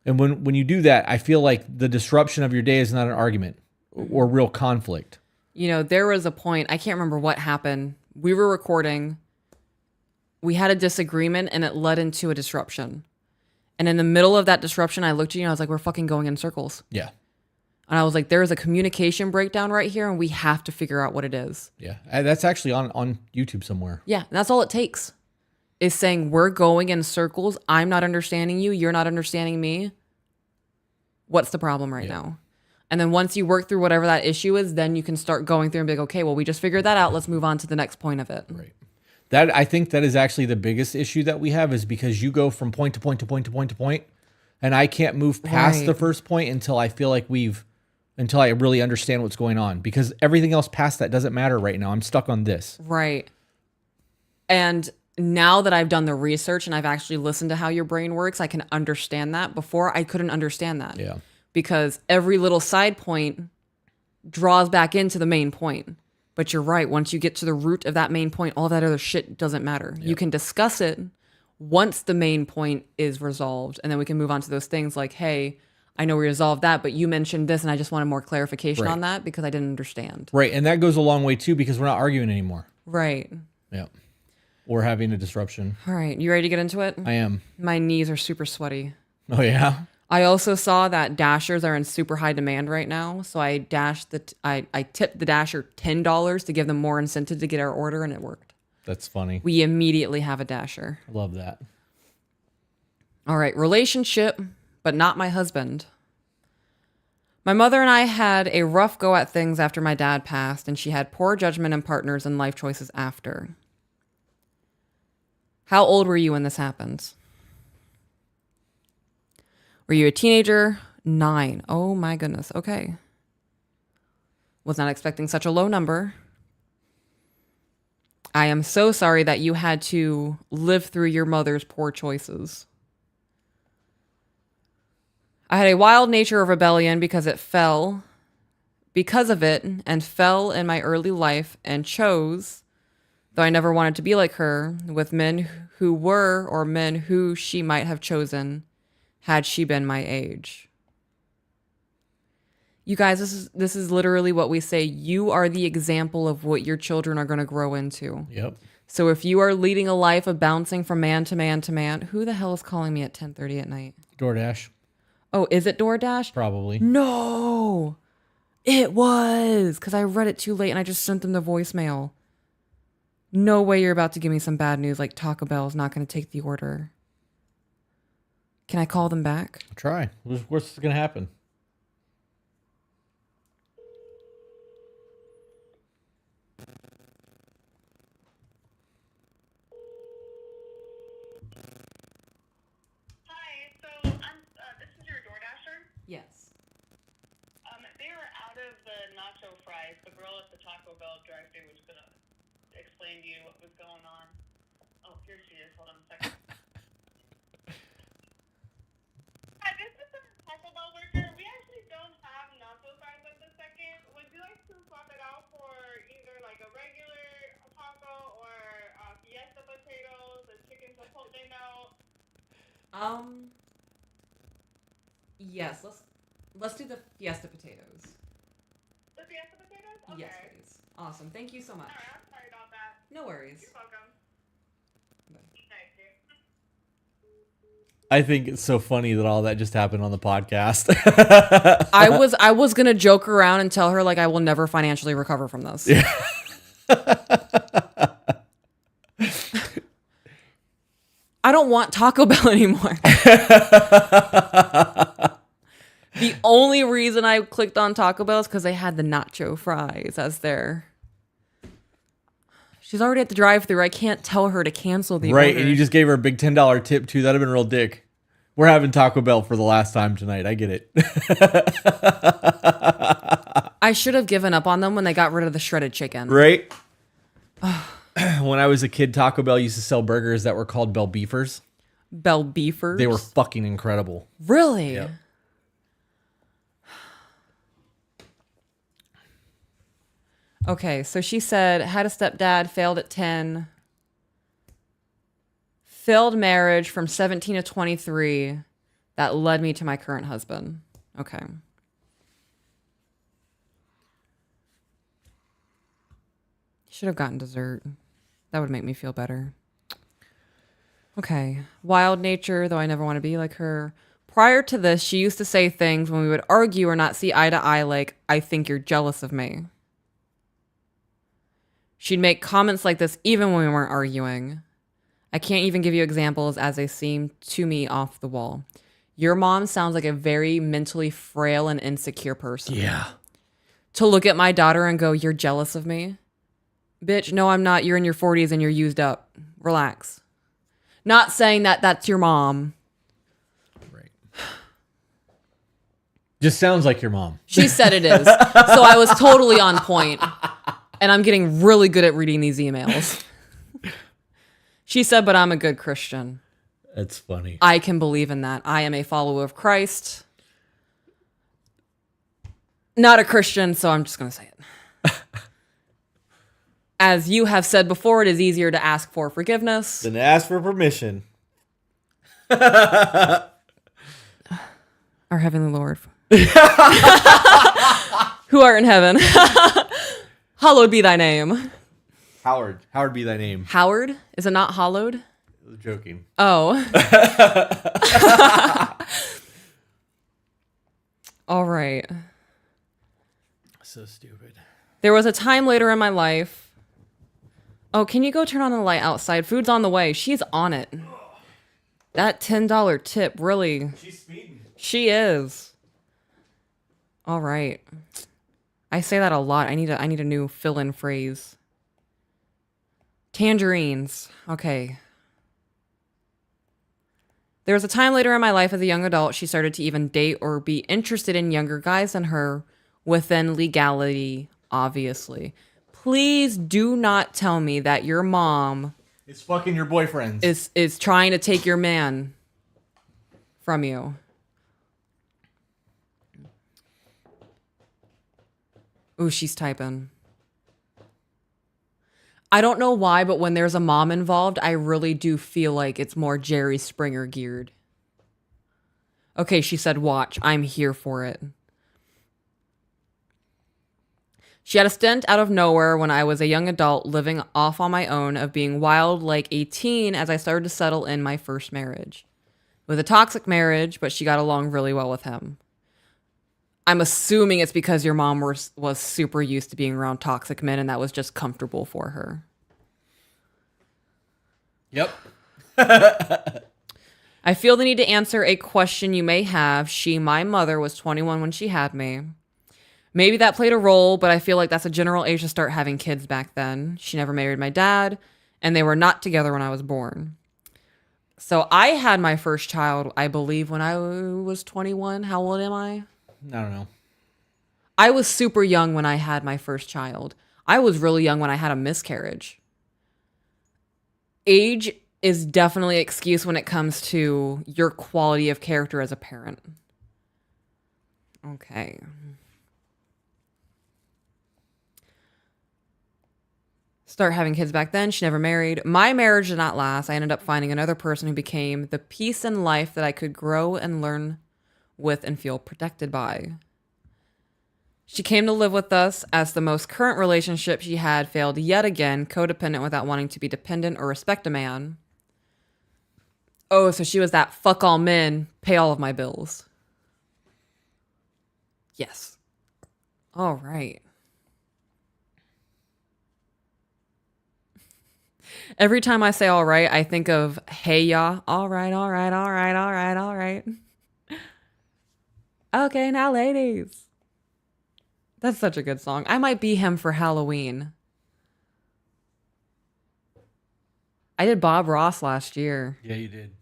And when you do that, I feel like the disruption of your day is not an argument or real conflict. There was a point, I can't remember what happened. We were recording. We had a disagreement and it led into a disruption. And in the middle of that disruption, I looked at you and I was like, we're fucking going in circles. Yeah. And I was like, there is a communication breakdown right here and we have to figure out what it is. Yeah. That's actually on YouTube somewhere. Yeah. And that's all it takes. is saying we're going in circles. I'm not understanding you. You're not understanding me. What's the problem right now? And then once you work through whatever that issue is, then you can start going through and be like, okay, well, we just figured that out. Let's move on to the next point of it. Right. That I think that is actually the biggest issue that we have is because you go from point to point to point to point to point, and I can't move past the first point until I feel like until I really understand what's going on, because everything else past that doesn't matter right now. I'm stuck on this. Right. And now that I've done the research and I've actually listened to how your brain works, I can understand that. Before, I couldn't understand that. Yeah. Because every little side point draws back into the main point. But you're right. Once you get to the root of that main point, all that other shit doesn't matter. Yep. You can discuss it once the main point is resolved. And then we can move on to those things like, hey, I know we resolved that, but you mentioned this and I just wanted more clarification on that because I didn't understand. Right. And that goes a long way too, because we're not arguing anymore. Right. Yeah. Or having a disruption. All right. You ready to get into it? I am. My knees are super sweaty. Oh, yeah? I also saw that Dashers are in super high demand right now. So I tipped the Dasher $10 to give them more incentive to get our order, and it worked. That's funny. We immediately have a Dasher. I love that. All right. Relationship, but not my husband. My mother and I had a rough go at things after my dad passed, and she had poor judgment in partners and life choices after. How old were you when this happened? Were you a teenager? 9. Oh my goodness. Okay. Was not expecting such a low number. I am so sorry that you had to live through your mother's poor choices. I had a wild nature of rebellion because of it, and fell in my early life and chose, though I never wanted to be like her, with men who were, or men who she might have chosen had she been my age. You guys, this is literally what we say. You are the example of what your children are going to grow into. Yep. So if you are leading a life of bouncing from man to man to man, who the hell is calling me at 10:30 at night? DoorDash. Oh, is it DoorDash? Probably. No, it was, because I read it too late and I just sent them the voicemail. No way you're about to give me some bad news like Taco Bell is not going to take the order. Can I call them back? Try. What's going to happen? Hi, so this is your DoorDasher. Yes. They were out of the nacho fries. The girl at the Taco Bell drive-thru was gonna explain to you what was going on. Oh, here she is. Hold on a second. Hi, this is the Taco Bell worker. We actually don't have nacho fries at the second. Would you like to swap it out for either like a regular taco or fiesta potatoes, a chicken chipotle melt? Yes, let's do the fiesta potatoes. The fiesta potatoes? Okay. Yes, please. Awesome. Thank you so much. Alright, I'm sorry about that. No worries. You're welcome. Thank you. I think it's so funny that all that just happened on the podcast. I was gonna joke around and tell her like I will never financially recover from this. Yeah. I don't want Taco Bell anymore. The only reason I clicked on Taco Bell is because they had the nacho fries as their. She's already at the drive-thru. I can't tell her to cancel the Right, order. and you just gave her a big $10 tip too. That'd have been real dick. We're having Taco Bell for the last time tonight. I get it. I should have given up on them when they got rid of the shredded chicken. Right? When I was a kid, Taco Bell used to sell burgers that were called Bell Beefers. Bell Beefers? They were fucking incredible. Really? Yep. Okay, so she said, had a stepdad, failed at 10. Failed marriage from 17 to 23. That led me to my current husband. Okay. Should have gotten dessert. That would make me feel better. Okay. Wild nature, though I never want to be like her. Prior to this, she used to say things when we would argue or not see eye to eye like, I think you're jealous of me. She'd make comments like this even when we weren't arguing. I can't even give you examples as they seem to me off the wall. Your mom sounds like a very mentally frail and insecure person. Yeah. To look at my daughter and go, you're jealous of me? Bitch, no, I'm not. You're in your 40s and you're used up. Relax. Not saying that that's your mom. Right. Just sounds like your mom. She said it is. So I was totally on point. And I'm getting really good at reading these emails. She said, but I'm a good Christian. That's funny. I can believe in that. I am a follower of Christ. Not a Christian, so I'm just going to say it. As you have said before, it is easier to ask for forgiveness. Then ask for permission. Our Heavenly Lord. Who art in heaven. Hallowed be thy name. Howard. Howard be thy name. Howard? Is it not hollowed? Joking. Oh. All right. So stupid. There was a time later in my life. Oh, can you go turn on the light outside? Food's on the way. She's on it. That $10 tip, really. She's speeding. She is. All right. I say that a lot. I need a new fill-in phrase. Tangerines. Okay. There was a time later in my life as a young adult, she started to even date or be interested in younger guys than her within legality, obviously. Please do not tell me that your mom It's fucking your boyfriend. is trying to take your man from you. Ooh, she's typing. I don't know why, but when there's a mom involved, I really do feel like it's more Jerry Springer geared. Okay, she said, watch. I'm here for it. She had a stint out of nowhere when I was a young adult living off on my own of being wild like a teen as I started to settle in my first marriage. It was a toxic marriage, but she got along really well with him. I'm assuming it's because your mom was super used to being around toxic men and that was just comfortable for her. Yep. I feel the need to answer a question you may have. My mother, was 21 when she had me. Maybe that played a role, but I feel like that's a general age to start having kids back then. She never married my dad, and they were not together when I was born. So I had my first child, I believe, when I was 21. How old am I? I don't know. I was super young when I had my first child. I was really young when I had a miscarriage. Age is definitely an excuse when it comes to your quality of character as a parent. Okay. Start having kids back then. She never married. My marriage did not last. I ended up finding another person who became the peace in life that I could grow and learn with and feel protected by. She came to live with us as the most current relationship she had failed yet again, codependent without wanting to be dependent or respect a man. Oh, so she was that fuck all men, pay all of my bills. Yes. All right. Every time I say all right, I think of, hey, y'all. All right, all right, all right, all right, all right. Okay, now, ladies. That's such a good song. I might be him for Halloween. I did Bob Ross last year. Yeah, you did.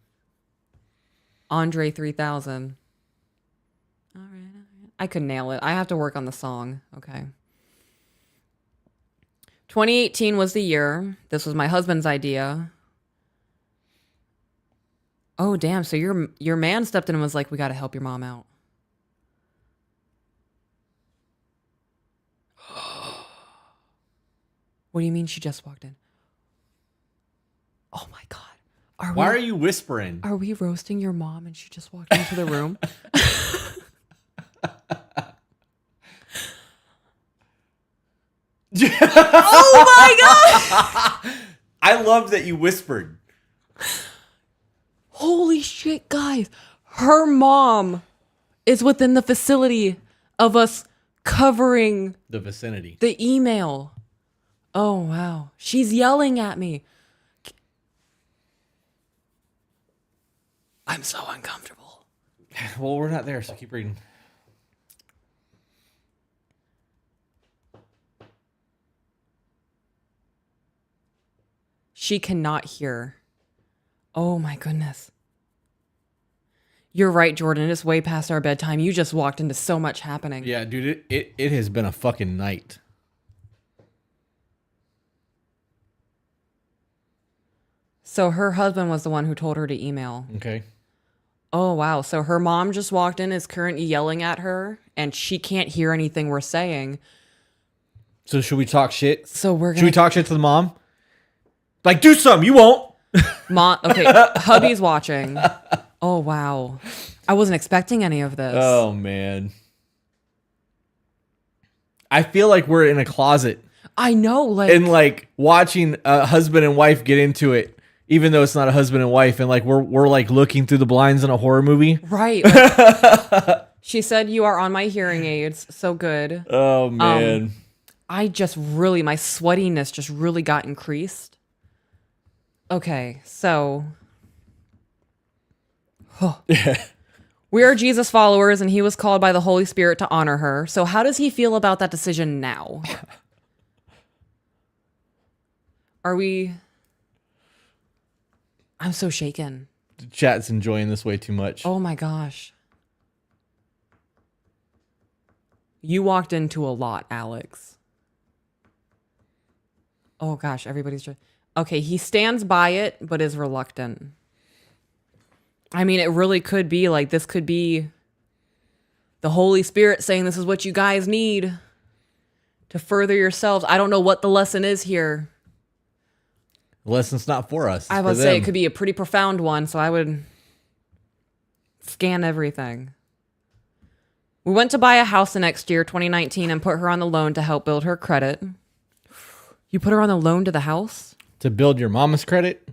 Andre 3000. All right. I could nail it. I have to work on the song. Okay. 2018 was the year. This was my husband's idea. Oh, damn. So your man stepped in and was like, we got to help your mom out. What do you mean she just walked in? Oh my God. Why are you whispering? Are we roasting your mom and she just walked into the room? Oh my God! I love that you whispered. Holy shit, guys. Her mom is within the facility of us covering The vicinity. the email. Oh, wow. She's yelling at me. I'm so uncomfortable. Well, we're not there, so keep reading. She cannot hear. Oh my goodness. You're right, Jordan. It's way past our bedtime. You just walked into so much happening. Yeah, dude, it has been a fucking night. So her husband was the one who told her to email. Okay. Oh, wow. So her mom just walked in, is currently yelling at her, and she can't hear anything we're saying. So should we talk shit? So we're Should we gonna... talk shit to the mom? Like, do something. You won't. Mom, okay, hubby's watching. Oh, wow. I wasn't expecting any of this. Oh, man. I feel like we're in a closet I know, like... and like watching a husband and wife get into it, even though it's not a husband and wife. And like, we're like looking through the blinds in a horror movie. Right. Like, she said, you are on my hearing aids. So good. Oh, man. I just really, my sweatiness just really got increased. Okay, so... We are Jesus followers, and he was called by the Holy Spirit to honor her. So how does he feel about that decision now? Are we... I'm so shaken. Chat's enjoying this way too much. Oh my gosh. You walked into a lot, Alex. Oh gosh, everybody's just... Okay, he stands by it, but is reluctant. I mean, it really could be like, this could be the Holy Spirit saying this is what you guys need to further yourselves. I don't know what the lesson is here. The lesson's not for us. I would say it could be a pretty profound one, so I would scan everything. We went to buy a house the next year, 2019, and put her on the loan to help build her credit. You put her on the loan to the house? To build your mama's credit?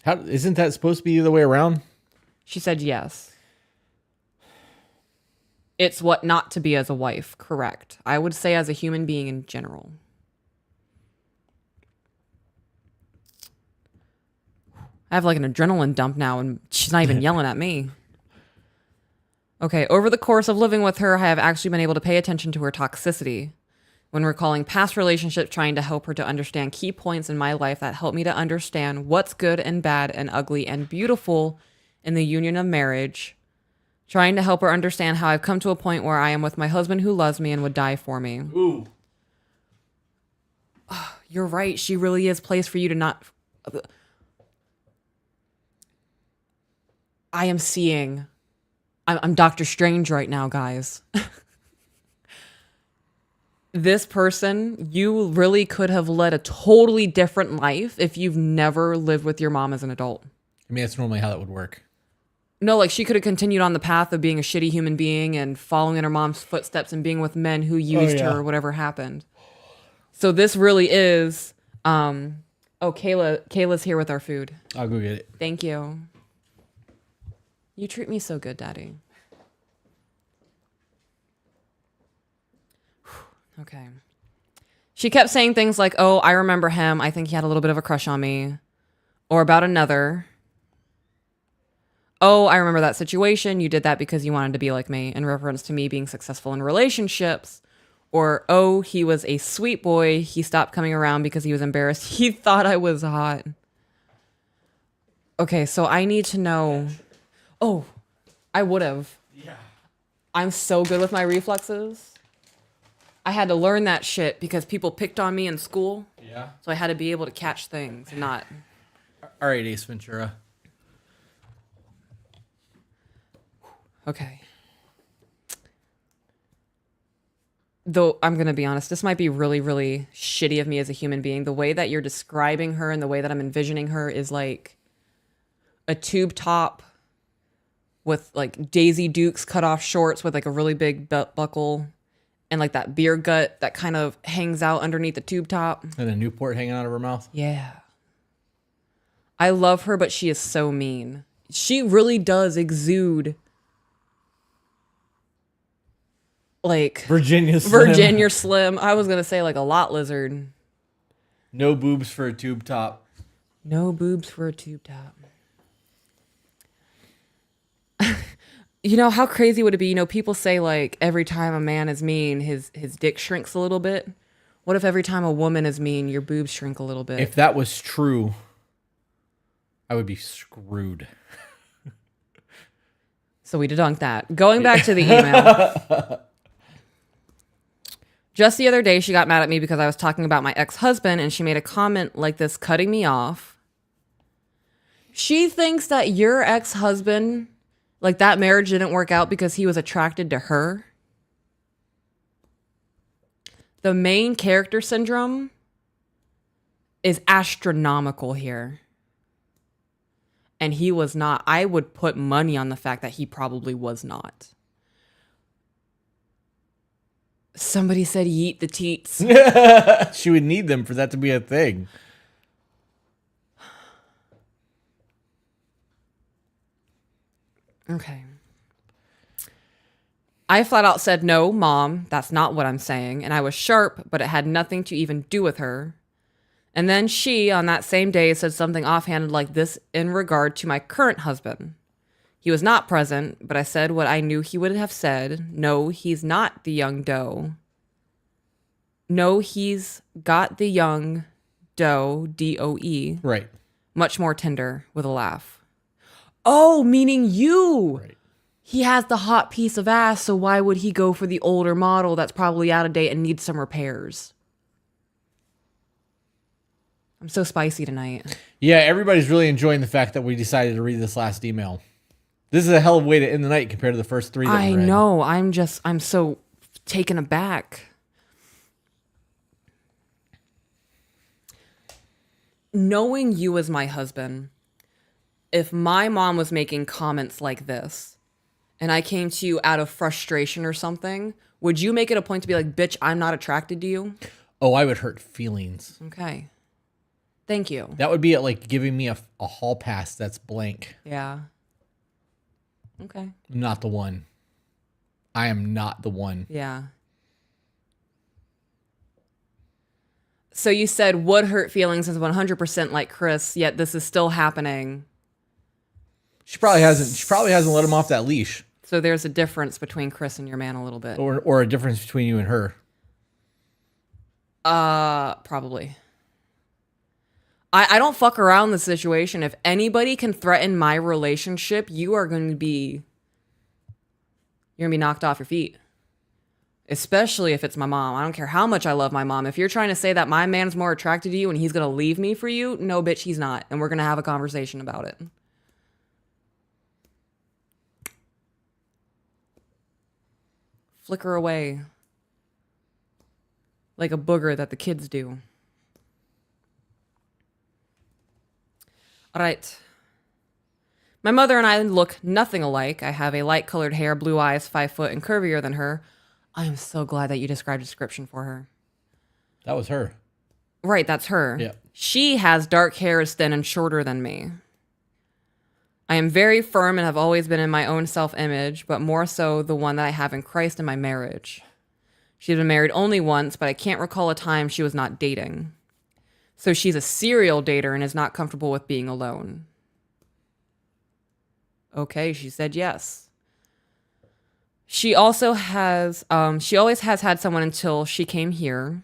How isn't that supposed to be the other way around? She said yes. It's what not to be as a wife, correct. I would say as a human being in general. I have like an adrenaline dump now, and she's not even yelling at me. Okay, over the course of living with her, I have actually been able to pay attention to her toxicity. When recalling past relationships, trying to help her to understand key points in my life that help me to understand what's good and bad and ugly and beautiful in the union of marriage. Trying to help her understand how I've come to a point where I am with my husband who loves me and would die for me. Ooh. You're right. She really is placed for you to not... I am seeing... I'm Doctor Strange right now, guys. This person, you really could have led a totally different life if you've never lived with your mom as an adult. I mean, that's normally how that would work. No, like she could have continued on the path of being a shitty human being and following in her mom's footsteps and being with men who used her or whatever happened. So this really is, Kayla's here with our food. I'll go get it. Thank you. You treat me so good, Daddy. Okay. She kept saying things like, oh, I remember him. I think he had a little bit of a crush on me. Or about another. Oh, I remember that situation. You did that because you wanted to be like me, in reference to me being successful in relationships. Or, oh, he was a sweet boy. He stopped coming around because he was embarrassed. He thought I was hot. Okay, so I need to know. Oh, I would have. Yeah. I'm so good with my reflexes. I had to learn that shit because people picked on me in school. Yeah. So I had to be able to catch things and not... All right, Ace Ventura. Okay. Though, I'm going to be honest, this might be really, really shitty of me as a human being. The way that you're describing her and the way that I'm envisioning her is like a tube top with like Daisy Dukes cut off shorts with like a really big belt buckle and like that beer gut that kind of hangs out underneath the tube top. And a Newport hanging out of her mouth. Yeah. I love her, but she is so mean. She really does exude like Virginia Slim. Virginia Slim. I was gonna say like a lot lizard. No boobs for a tube top. No boobs for a tube top. You know, how crazy would it be? You know, people say like every time a man is mean, his dick shrinks a little bit. What if every time a woman is mean, your boobs shrink a little bit? If that was true, I would be screwed. So we dedunked that. Going back to the email. Just the other day, she got mad at me because I was talking about my ex-husband and she made a comment like this, cutting me off. She thinks that your ex-husband, like that marriage didn't work out because he was attracted to her. The main character syndrome is astronomical here. And he was not. I would put money on the fact that he probably was not. Somebody said yeet the teats. She would need them for that to be a thing. Okay. I flat out said, no, Mom, that's not what I'm saying. And I was sharp, but it had nothing to even do with her. And then she, on that same day, said something offhanded like this in regard to my current husband. He was not present, but I said what I knew he would have said. No, he's not the young doe. No, he's got the young doe, D-O-E. Right. Much more tender, with a laugh. Oh, meaning you. Right. He has the hot piece of ass, so why would he go for the older model that's probably out of date and needs some repairs? I'm so spicy tonight. Yeah, everybody's really enjoying the fact that we decided to read this last email. This is a hell of a way to end the night compared to the first three that I we read. know. I'm so taken aback. Knowing you as my husband, if my mom was making comments like this and I came to you out of frustration or something, would you make it a point to be like, bitch, I'm not attracted to you? Oh, I would hurt feelings. Okay. Thank you. That would be like giving me a hall pass that's blank. Yeah. Okay. I'm not the one. I am not the one. Yeah. So you said would hurt feelings is 100% like Chris, yet this is still happening. She probably hasn't let him off that leash. So there's a difference between Chris and your man a little bit. Or a difference between you and her. Probably. I don't fuck around the situation. If anybody can threaten my relationship, you're going to be knocked off your feet. Especially if it's my mom. I don't care how much I love my mom. If you're trying to say that my man's more attracted to you and he's going to leave me for you, no, bitch, he's not. And we're going to have a conversation about it. Flicker away. Like a booger that the kids do. All right. My mother and I look nothing alike. I have a light-colored hair, blue eyes, 5 foot, and curvier than her. I am so glad that you described a description for her. That was her. Right, that's her. Yeah. She has dark hair, is thin, and shorter than me. I am very firm and have always been in my own self-image, but more so the one that I have in Christ in my marriage. She's been married only once, but I can't recall a time she was not dating. So she's a serial dater and is not comfortable with being alone. Okay, she said yes. She also has, she always has had someone until she came here.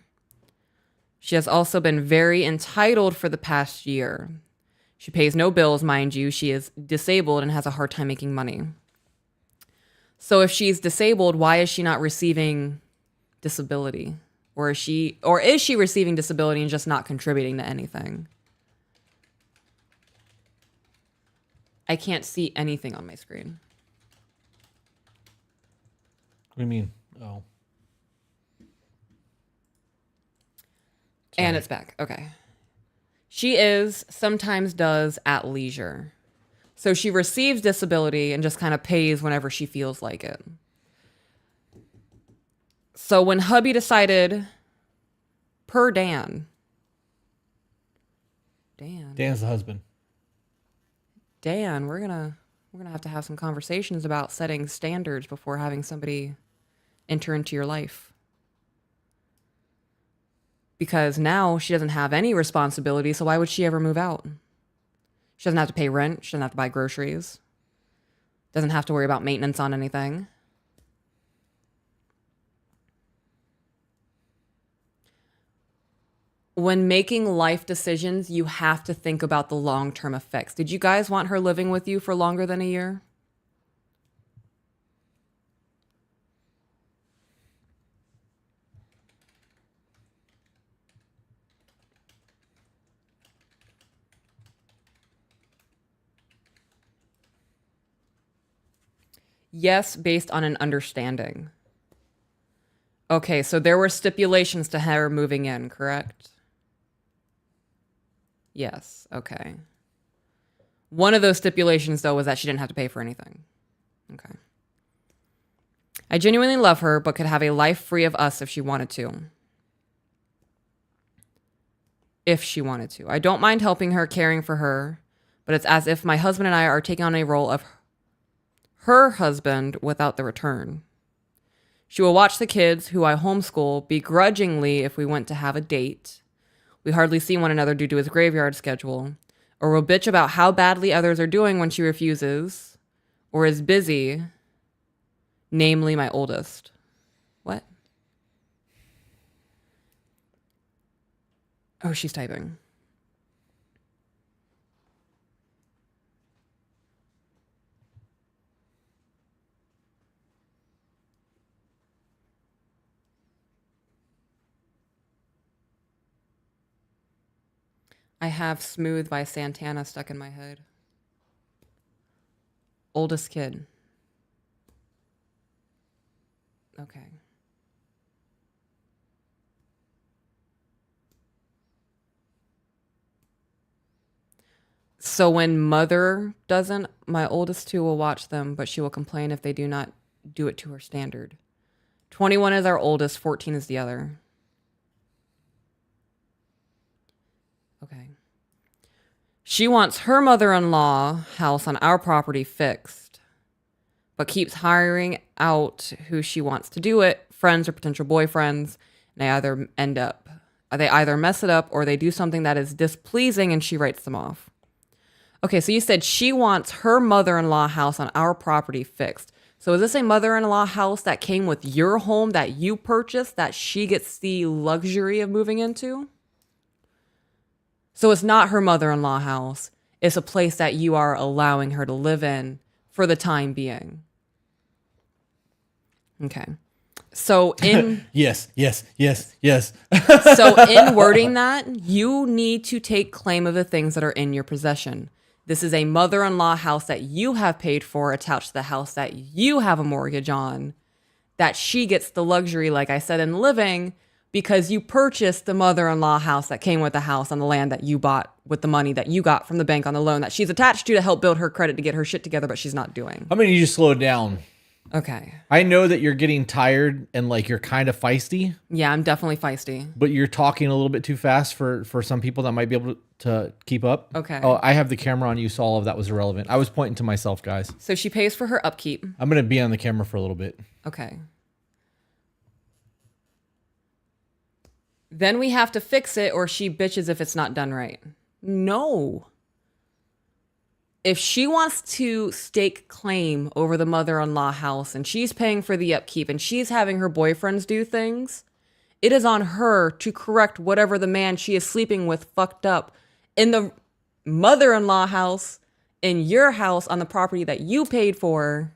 She has also been very entitled for the past year. She pays no bills, mind you. She is disabled and has a hard time making money. So if she's disabled, why is she not receiving disability? Or is she receiving disability and just not contributing to anything? I can't see anything on my screen. What do you mean? Oh. And it's back. Okay. She sometimes does at leisure. So she receives disability and just kind of pays whenever she feels like it. So when hubby decided, per Dan's Dan's the husband. Dan, we're gonna have to have some conversations about setting standards before having somebody enter into your life. Because now she doesn't have any responsibility, so why would she ever move out? She doesn't have to pay rent. She doesn't have to buy groceries. Doesn't have to worry about maintenance on anything. When making life decisions, you have to think about the long-term effects. Did you guys want her living with you for longer than a year? Yes, based on an understanding. Okay, so there were stipulations to her moving in, correct? Yes, okay. One of those stipulations, though, was that she didn't have to pay for anything. Okay. I genuinely love her, but could have a life free of us if she wanted to. If she wanted to. I don't mind helping her, caring for her, but it's as if my husband and I are taking on a role of her husband without the return. She will watch the kids, who I homeschool, begrudgingly if we went to have a date. We hardly see one another due to his graveyard schedule. Or will bitch about how badly others are doing when she refuses. Or is busy, namely my oldest. What? Oh, she's typing. I have Smooth by Santana stuck in my head. Oldest kid. Okay. So when mother doesn't, my oldest two will watch them, but she will complain if they do not do it to her standard. 21 is our oldest, 14 is the other. Okay. She wants her mother-in-law house on our property fixed, but keeps hiring out who she wants to do it, friends or potential boyfriends, and they either mess it up or they do something that is displeasing and she writes them off. Okay, so you said she wants her mother-in-law house on our property fixed. So is this a mother-in-law house that came with your home that you purchased that she gets the luxury of moving into? So it's not her mother-in-law house. It's a place that you are allowing her to live in for the time being. Okay. So in Yes. so in wording that, you need to take claim of the things that are in your possession. This is a mother-in-law house that you have paid for, attached to the house that you have a mortgage on, that she gets the luxury, like I said, in living, because you purchased the mother-in-law house that came with the house on the land that you bought with the money that you got from the bank on the loan that she's attached to help build her credit to get her shit together, but she's not doing. I'm gonna need you to slow down. Okay. I know that you're getting tired and like you're kind of feisty, Yeah, I'm definitely feisty. but you're talking a little bit too fast for some people that might be able to keep up. Okay. Oh, I have the camera on you, so all of that was irrelevant. I was pointing to myself, guys. So she pays for her upkeep. I'm gonna be on the camera for a little bit. Okay. Then we have to fix it or she bitches if it's not done right. No. If she wants to stake claim over the mother-in-law house and she's paying for the upkeep and she's having her boyfriends do things, it is on her to correct whatever the man she is sleeping with fucked up in the mother-in-law house, in your house on the property that you paid for.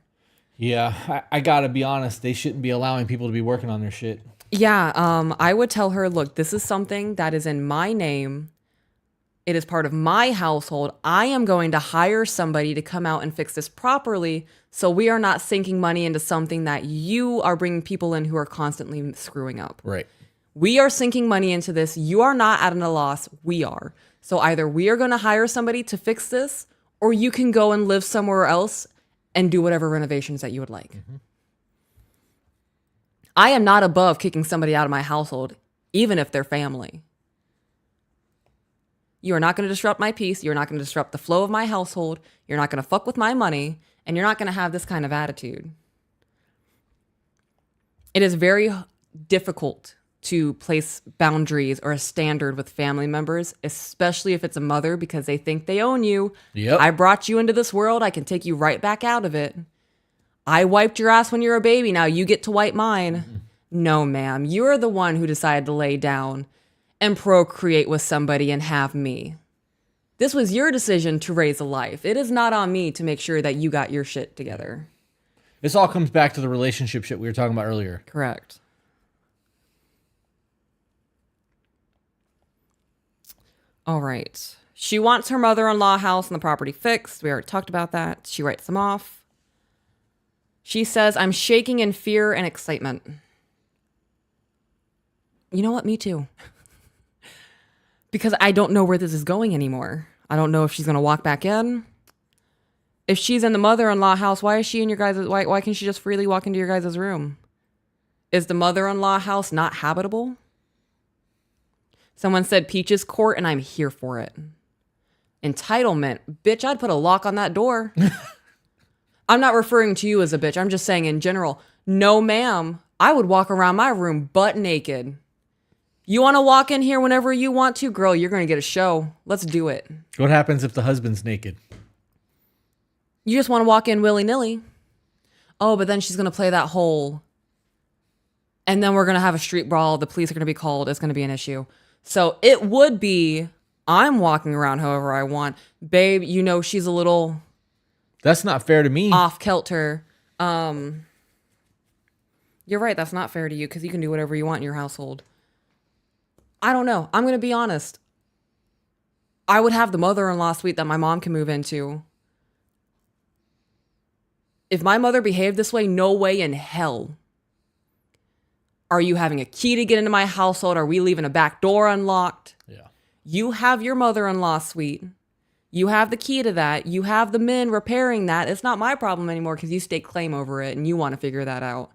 Yeah, I gotta be honest. They shouldn't be allowing people to be working on their shit. Yeah, I would tell her, look, this is something that is in my name. It is part of my household. I am going to hire somebody to come out and fix this properly, so we are not sinking money into something that you are bringing people in who are constantly screwing up. Right. We are sinking money into this. You are not at a loss. We are. So either we are going to hire somebody to fix this, or you can go and live somewhere else and do whatever renovations that you would like. Mm-hmm. I am not above kicking somebody out of my household, even if they're family. You are not going to disrupt my peace. You're not going to disrupt the flow of my household. You're not going to fuck with my money. And you're not going to have this kind of attitude. It is very difficult to place boundaries or a standard with family members, especially if it's a mother, because they think they own you. Yep. I brought you into this world. I can take you right back out of it. I wiped your ass when you were a baby. Now you get to wipe mine. Mm-hmm. No, ma'am. You're the one who decided to lay down and procreate with somebody and have me. This was your decision to raise a life. It is not on me to make sure that you got your shit together. This all comes back to the relationship shit we were talking about earlier. Correct. All right. She wants her mother-in-law house and the property fixed. We already talked about that. She writes them off. She says, I'm shaking in fear and excitement. You know what? Me too. Because I don't know where this is going anymore. I don't know if she's going to walk back in. If she's in the mother-in-law house, why is she in your guys'... Why can't she just freely walk into your guys' room? Is the mother-in-law house not habitable? Someone said Peach's Court, and I'm here for it. Entitlement. Bitch, I'd put a lock on that door. I'm not referring to you as a bitch. I'm just saying in general. No, ma'am. I would walk around my room butt naked. You want to walk in here whenever you want to? Girl, you're going to get a show. Let's do it. What happens if the husband's naked? You just want to walk in willy-nilly. Oh, but then she's going to play that whole... And then we're going to have a street brawl. The police are going to be called. It's going to be an issue. So it would be, I'm walking around however I want. Babe, you know she's a little... That's not fair to me. Off kilter. You're right. That's not fair to you because you can do whatever you want in your household. I don't know. I'm going to be honest. I would have the mother-in-law suite that my mom can move into. If my mother behaved this way, no way in hell. Are you having a key to get into my household? Are we leaving a back door unlocked? Yeah. You have your mother-in-law suite. You have the key to that. You have the men repairing that. It's not my problem anymore because you stake claim over it and you want to figure that out.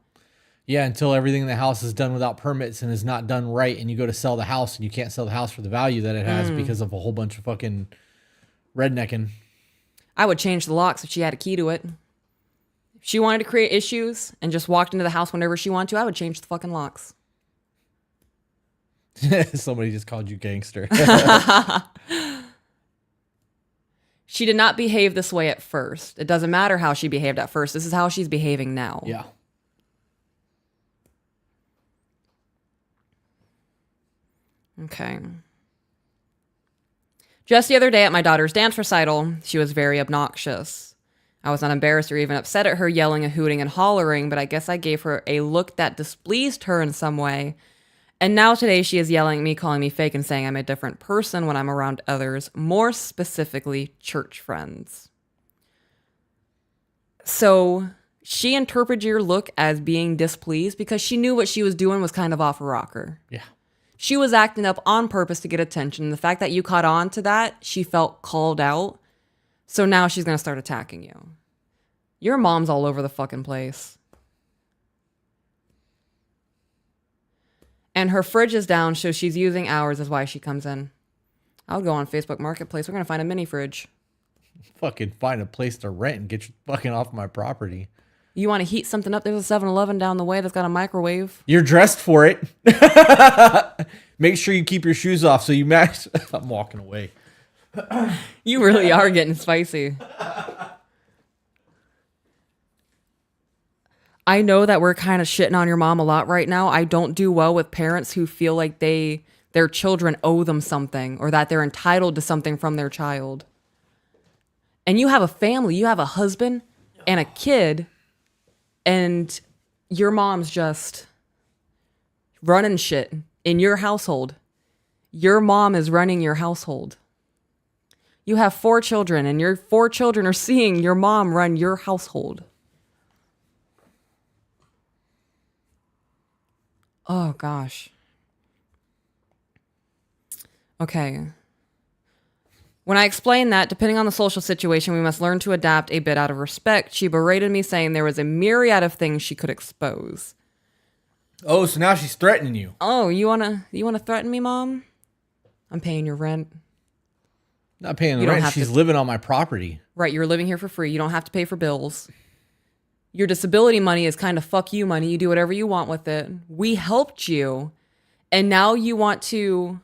Yeah, until everything in the house is done without permits and is not done right, and you go to sell the house and you can't sell the house for the value that it has because of a whole bunch of fucking rednecking. I would change the locks if she had a key to it. If she wanted to create issues and just walked into the house whenever she wanted to, I would change the fucking locks. Somebody just called you gangster. She did not behave this way at first. It doesn't matter how she behaved at first. This is how she's behaving now. Yeah. Okay. Just the other day at my daughter's dance recital, she was very obnoxious. I was not embarrassed or even upset at her yelling and hooting and hollering, but I guess I gave her a look that displeased her in some way. And now today she is yelling at me, calling me fake, and saying I'm a different person when I'm around others, more specifically church friends. So she interpreted your look as being displeased because she knew what she was doing was kind of off a rocker. Yeah. She was acting up on purpose to get attention. And the fact that you caught on to that, she felt called out. So now she's going to start attacking you. Your mom's all over the fucking place. And her fridge is down, so she's using ours is why she comes in. I'll go on Facebook Marketplace. We're going to find a mini fridge. Fucking find a place to rent and get you fucking off my property. You want to heat something up? There's a 7-Eleven down the way that's got a microwave. You're dressed for it. Make sure you keep your shoes off so you match. I'm walking away. You really are getting spicy. I know that we're kind of shitting on your mom a lot right now. I don't do well with parents who feel like their children owe them something or that they're entitled to something from their child. And you have a family, you have a husband and a kid, and your mom's just running shit in your household. Your mom is running your household. You have 4 children, and your 4 children are seeing your mom run your household. Oh, gosh. Okay. When I explained that, depending on the social situation, we must learn to adapt a bit out of respect, she berated me, saying there was a myriad of things she could expose. Oh, so now she's threatening you. Oh, you wanna threaten me, Mom? I'm paying your rent. Not paying the You don't rent. have She's to- living on my property. Right, you're living here for free. You don't have to pay for bills. Your disability money is kind of fuck you money. You do whatever you want with it. We helped you. And now you want to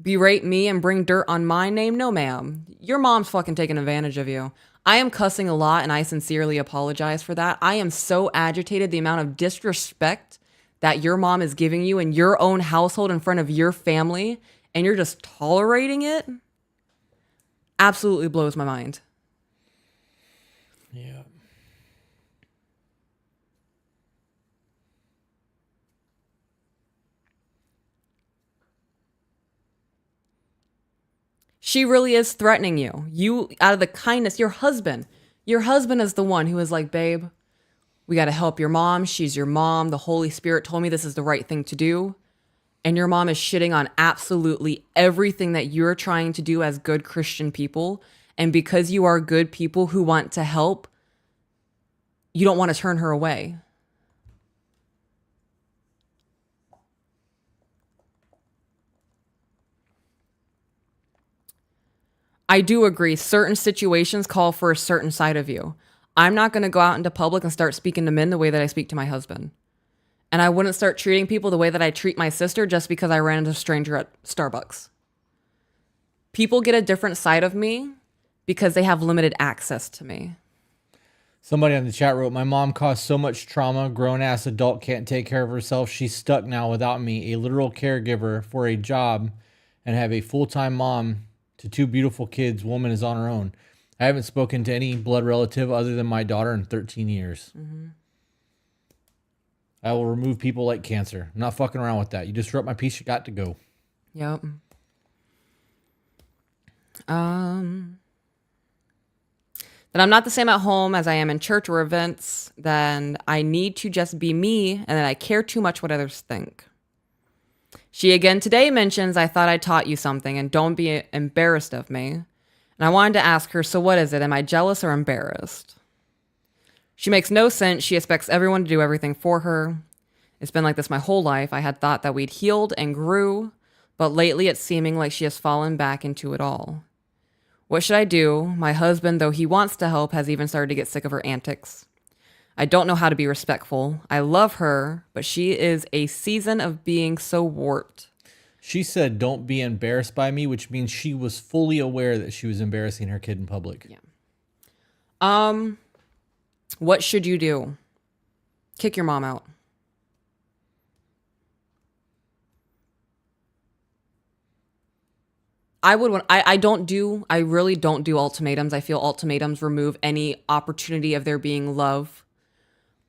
berate me and bring dirt on my name? No, ma'am. Your mom's fucking taking advantage of you. I am cussing a lot and I sincerely apologize for that. I am so agitated the amount of disrespect that your mom is giving you in your own household in front of your family, and you're just tolerating it. Absolutely blows my mind. Yeah. She really is threatening you. You, out of the kindness, your husband is the one who is like, babe, we got to help your mom. She's your mom. The Holy Spirit told me this is the right thing to do. And your mom is shitting on absolutely everything that you're trying to do as good Christian people. And because you are good people who want to help, you don't want to turn her away. I do agree. Certain situations call for a certain side of you. I'm not going to go out into public and start speaking to men the way that I speak to my husband. And I wouldn't start treating people the way that I treat my sister just because I ran into a stranger at Starbucks. People get a different side of me because they have limited access to me. Somebody on the chat wrote, my mom caused so much trauma. Grown-ass adult can't take care of herself. She's stuck now without me, a literal caregiver for a job, and have a full-time mom to 2 beautiful kids. Woman is on her own. I haven't spoken to any blood relative other than my daughter in 13 years. Mm-hmm. I will remove people like cancer. I'm not fucking around with that. You disrupt my peace, you got to go. Yep. That I'm not the same at home as I am in church or events. Then I need to just be me, and then I care too much what others think. She again today mentions, I thought I taught you something, and don't be embarrassed of me. And I wanted to ask her, so what is it? Am I jealous or embarrassed? She makes no sense. She expects everyone to do everything for her. It's been like this my whole life. I had thought that we'd healed and grew, but lately it's seeming like she has fallen back into it all. What should I do? My husband, though he wants to help, has even started to get sick of her antics. I don't know how to be respectful. I love her, but she is a season of being so warped. She said, don't be embarrassed by me, which means she was fully aware that she was embarrassing her kid in public. Yeah. What should you do? Kick your mom out. I really don't do ultimatums. I feel ultimatums remove any opportunity of there being love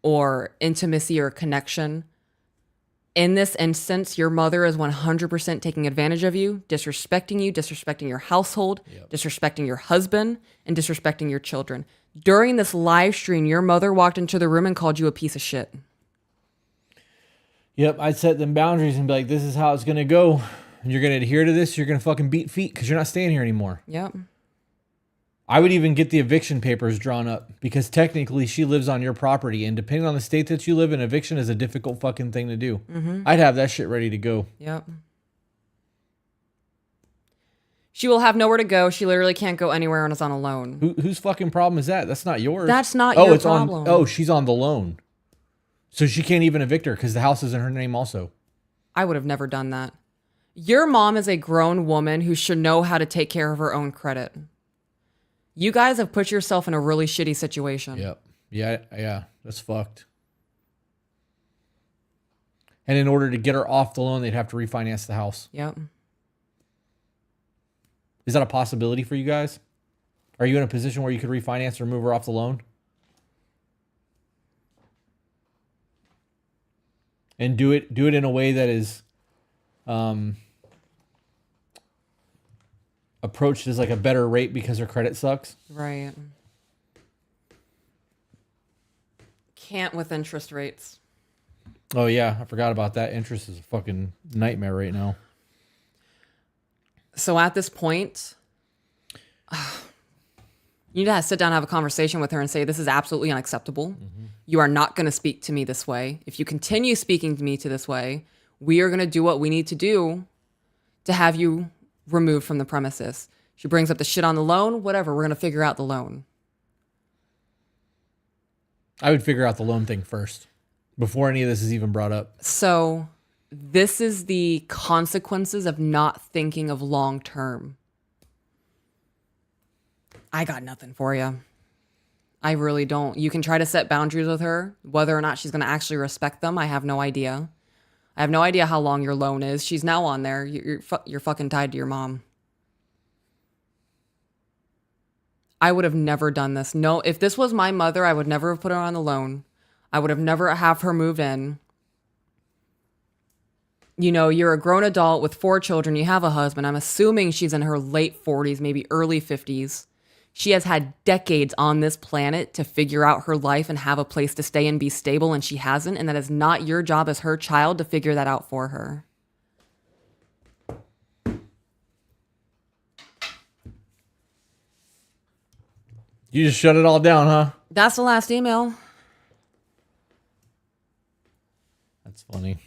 or intimacy or connection. In this instance, your mother is 100% taking advantage of you, disrespecting your household, disrespecting your husband, and disrespecting your children. During this live stream, your mother walked into the room and called you a piece of shit. Yep, I'd set them boundaries and be like, this is how it's going to go. You're going to adhere to this. You're going to fucking beat feet because you're not staying here anymore. Yep. I would even get the eviction papers drawn up because technically she lives on your property. And depending on the state that you live in, eviction is a difficult fucking thing to do. Mm-hmm. I'd have that shit ready to go. Yep. She will have nowhere to go. She literally can't go anywhere and is on a loan. Whose fucking problem is that? That's not yours. That's not your problem. She's on the loan. So she can't even evict her because the house is in her name also. I would have never done that. Your mom is a grown woman who should know how to take care of her own credit. You guys have put yourself in a really shitty situation. Yep. Yeah. That's fucked. And in order to get her off the loan, they'd have to refinance the house. Yep. Is that a possibility for you guys? Are you in a position where you could refinance or move her off the loan? And do it in a way that is approached as like a better rate because her credit sucks. Right. Can't with interest rates. Oh yeah, I forgot about that. Interest is a fucking nightmare right now. So at this point, you need to sit down and have a conversation with her and say, this is absolutely unacceptable. Mm-hmm. You are not going to speak to me this way. If you continue speaking to me this way, we are going to do what we need to do to have you removed from the premises. She brings up the shit on the loan, whatever. We're going to figure out the loan. I would figure out the loan thing first before any of this is even brought up. So this is the consequences of not thinking of long term. I got nothing for you. I really don't. You can try to set boundaries with her. Whether or not she's going to actually respect them, I have no idea. I have no idea how long your loan is. She's now on there. You're fucking tied to your mom. I would have never done this. No, if this was my mother, I would never have put her on the loan. I would have never have her move in. You know, you're a grown adult with 4 children. You have a husband. I'm assuming she's in her late 40s, maybe early 50s. She has had decades on this planet to figure out her life and have a place to stay and be stable, and she hasn't. And that is not your job as her child to figure that out for her. You just shut it all down, huh? That's the last email. That's funny.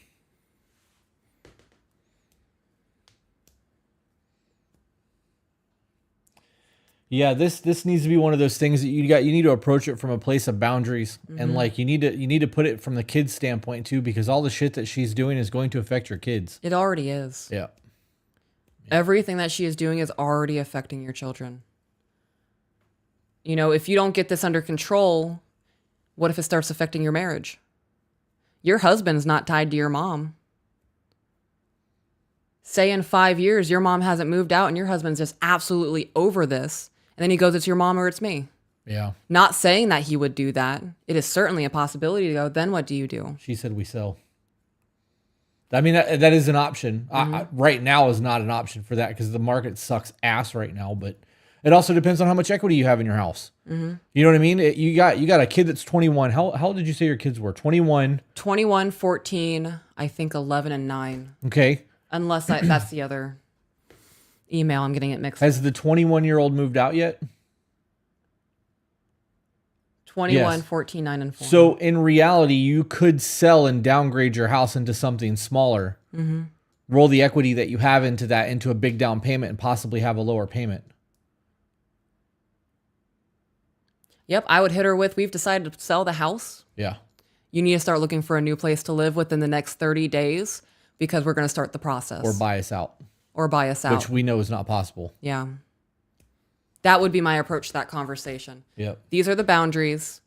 Yeah, this needs to be one of those things that you need to approach it from a place of boundaries. And like you need to put it from the kid's standpoint too, because all the shit that she's doing is going to affect your kids. It already is. Yeah. Everything that she is doing is already affecting your children. You know, if you don't get this under control, what if it starts affecting your marriage? Your husband's not tied to your mom. Say in 5 years, your mom hasn't moved out and your husband's just absolutely over this. And then he goes, it's your mom or it's me. Yeah. Not saying that he would do that. It is certainly a possibility to go, then what do you do? She said we sell. I mean, that is an option. Right now is not an option for that because the market sucks ass right now. But it also depends on how much equity you have in your house. You know what I mean? You got a kid that's 21. How old did you say your kids were? 21? 21, 14, I think 11 and 9. Okay. Unless that's the other email. I'm getting it mixed. Has the 21-year-old moved out yet? 21, Yes. 14, 9, and 4. So in reality, you could sell and downgrade your house into something smaller. Roll the equity that you have into that into a big down payment and possibly have a lower payment. Yep, I would hit her with, we've decided to sell the house. Yeah. You need to start looking for a new place to live within the next 30 days because we're going to start the process. Or buy us out, Or buy us out. which we know is not possible. Yeah. That would be my approach to that conversation. Yep. These are the boundaries.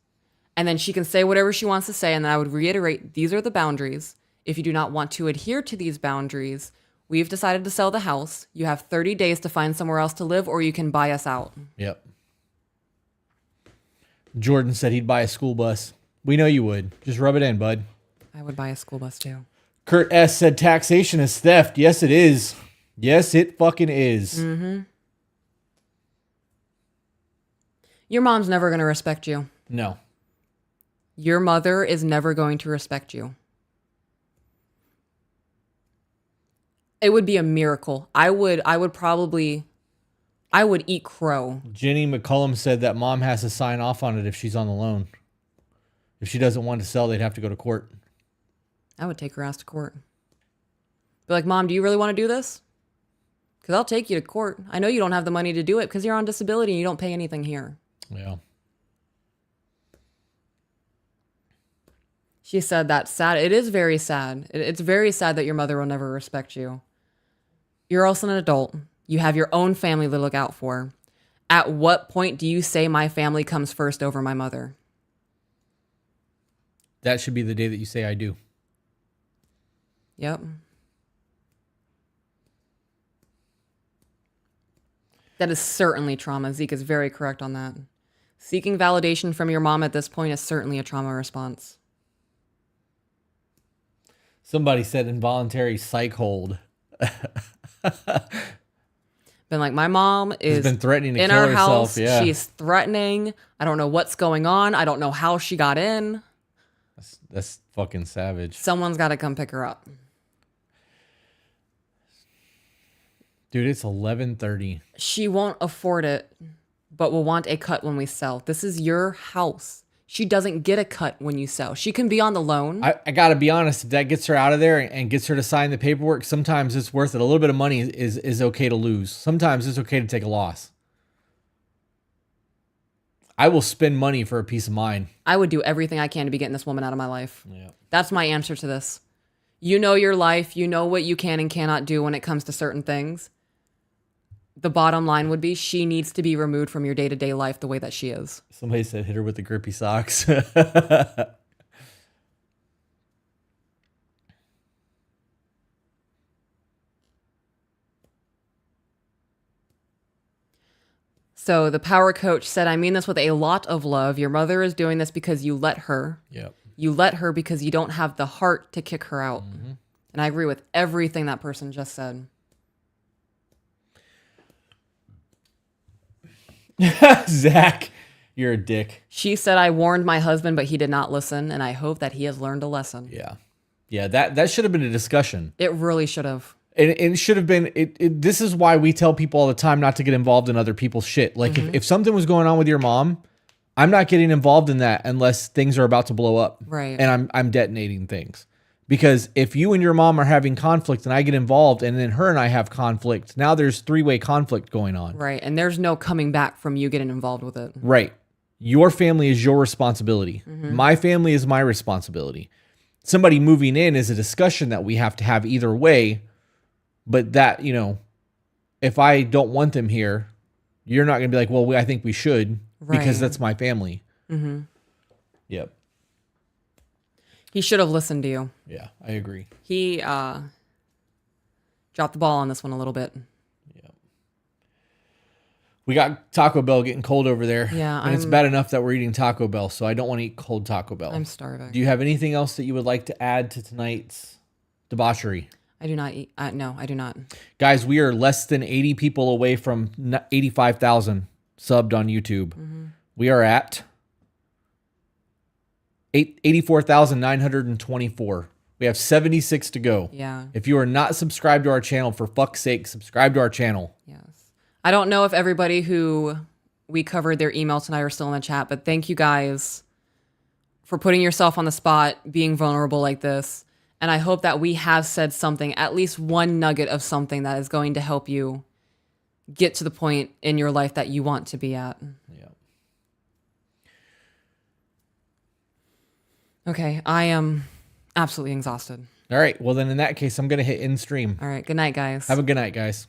And then she can say whatever she wants to say. And then I would reiterate, these are the boundaries. If you do not want to adhere to these boundaries, we've decided to sell the house. You have 30 days to find somewhere else to live, or you can buy us out. Yep. Jordan said he'd buy a school bus. We know you would. Just rub it in, bud. I would buy a school bus too. Kurt S. said taxation is theft. Yes, it is. Yes, it fucking is. Your mom's never going to respect you. No. Your mother is never going to respect you. It would be a miracle. I would eat crow. Jenny McCullum said that mom has to sign off on it if she's on the loan. If she doesn't want to sell, they'd have to go to court. I would take her ass to court. Be like, Mom, do you really want to do this? Because I'll take you to court. I know you don't have the money to do it because you're on disability and you don't pay anything here. Yeah. She said that's sad. It is very sad. It's very sad that your mother will never respect you. You're also an adult. You have your own family to look out for. At what point do you say my family comes first over my mother? That should be the day that you say I do. Yep. That is certainly trauma. Zeke is very correct on that. Seeking validation from your mom at this point is certainly a trauma response. Somebody said involuntary psych hold. Been like, my mom is been threatening to in kill our herself. house. Yeah. She's threatening. I don't know what's going on. I don't know how she got in. That's fucking savage. Someone's got to come pick her up. Dude, it's 11:30. She won't afford it, but will want a cut when we sell. This is your house. She doesn't get a cut when you sell. She can be on the loan. I got to be honest, if that gets her out of there and gets her to sign the paperwork, sometimes it's worth it. A little bit of money is okay to lose. Sometimes it's okay to take a loss. I will spend money for a peace of mind. I would do everything I can to be getting this woman out of my life. Yeah. That's my answer to this. You know your life. You know what you can and cannot do when it comes to certain things. The bottom line would be she needs to be removed from your day-to-day life the way that she is. Somebody said hit her with the grippy socks. So the power coach said, I mean this with a lot of love. Your mother is doing this because you let her. Yep. You let her because you don't have the heart to kick her out. And I agree with everything that person just said. Zach, you're a dick. She said, I warned my husband, but he did not listen. And I hope that he has learned a lesson. Yeah. Yeah, that should have been a discussion. It really should have. And it should have been, this is why we tell people all the time not to get involved in other people's shit. Like, if something was going on with your mom, I'm not getting involved in that unless things are about to blow up. Right. And I'm detonating things. Because if you and your mom are having conflict and I get involved and then her and I have conflict, now there's three-way conflict going on. Right. And there's no coming back from you getting involved with it. Right. Your family is your responsibility. My family is my responsibility. Somebody moving in is a discussion that we have to have either way. But that, if I don't want them here, you're not going to be like, well, I think we should because Right. that's my family. Yep. He should have listened to you. Yeah, I agree. He dropped the ball on this one a little bit. We got Taco Bell getting cold over there. Yeah, and it's bad enough that we're eating Taco Bell, so I don't want to eat cold Taco Bell. I'm starving. Do you have anything else that you would like to add to tonight's debauchery? I do not eat. No, I do not. Guys, we are less than 80 people away from 85,000 subbed on YouTube. We are at 84,924. We have 76 to go. Yeah. If you are not subscribed to our channel, for fuck's sake, subscribe to our channel. Yes. I don't know if everybody who we covered their email tonight are still in the chat, but thank you guys for putting yourself on the spot, being vulnerable like this. And I hope that we have said something, at least one nugget of something that is going to help you get to the point in your life that you want to be at. Yeah. Okay, I am absolutely exhausted. All right. Well, then in that case, I'm going to hit end stream. All right, good night, guys. Have a good night, guys.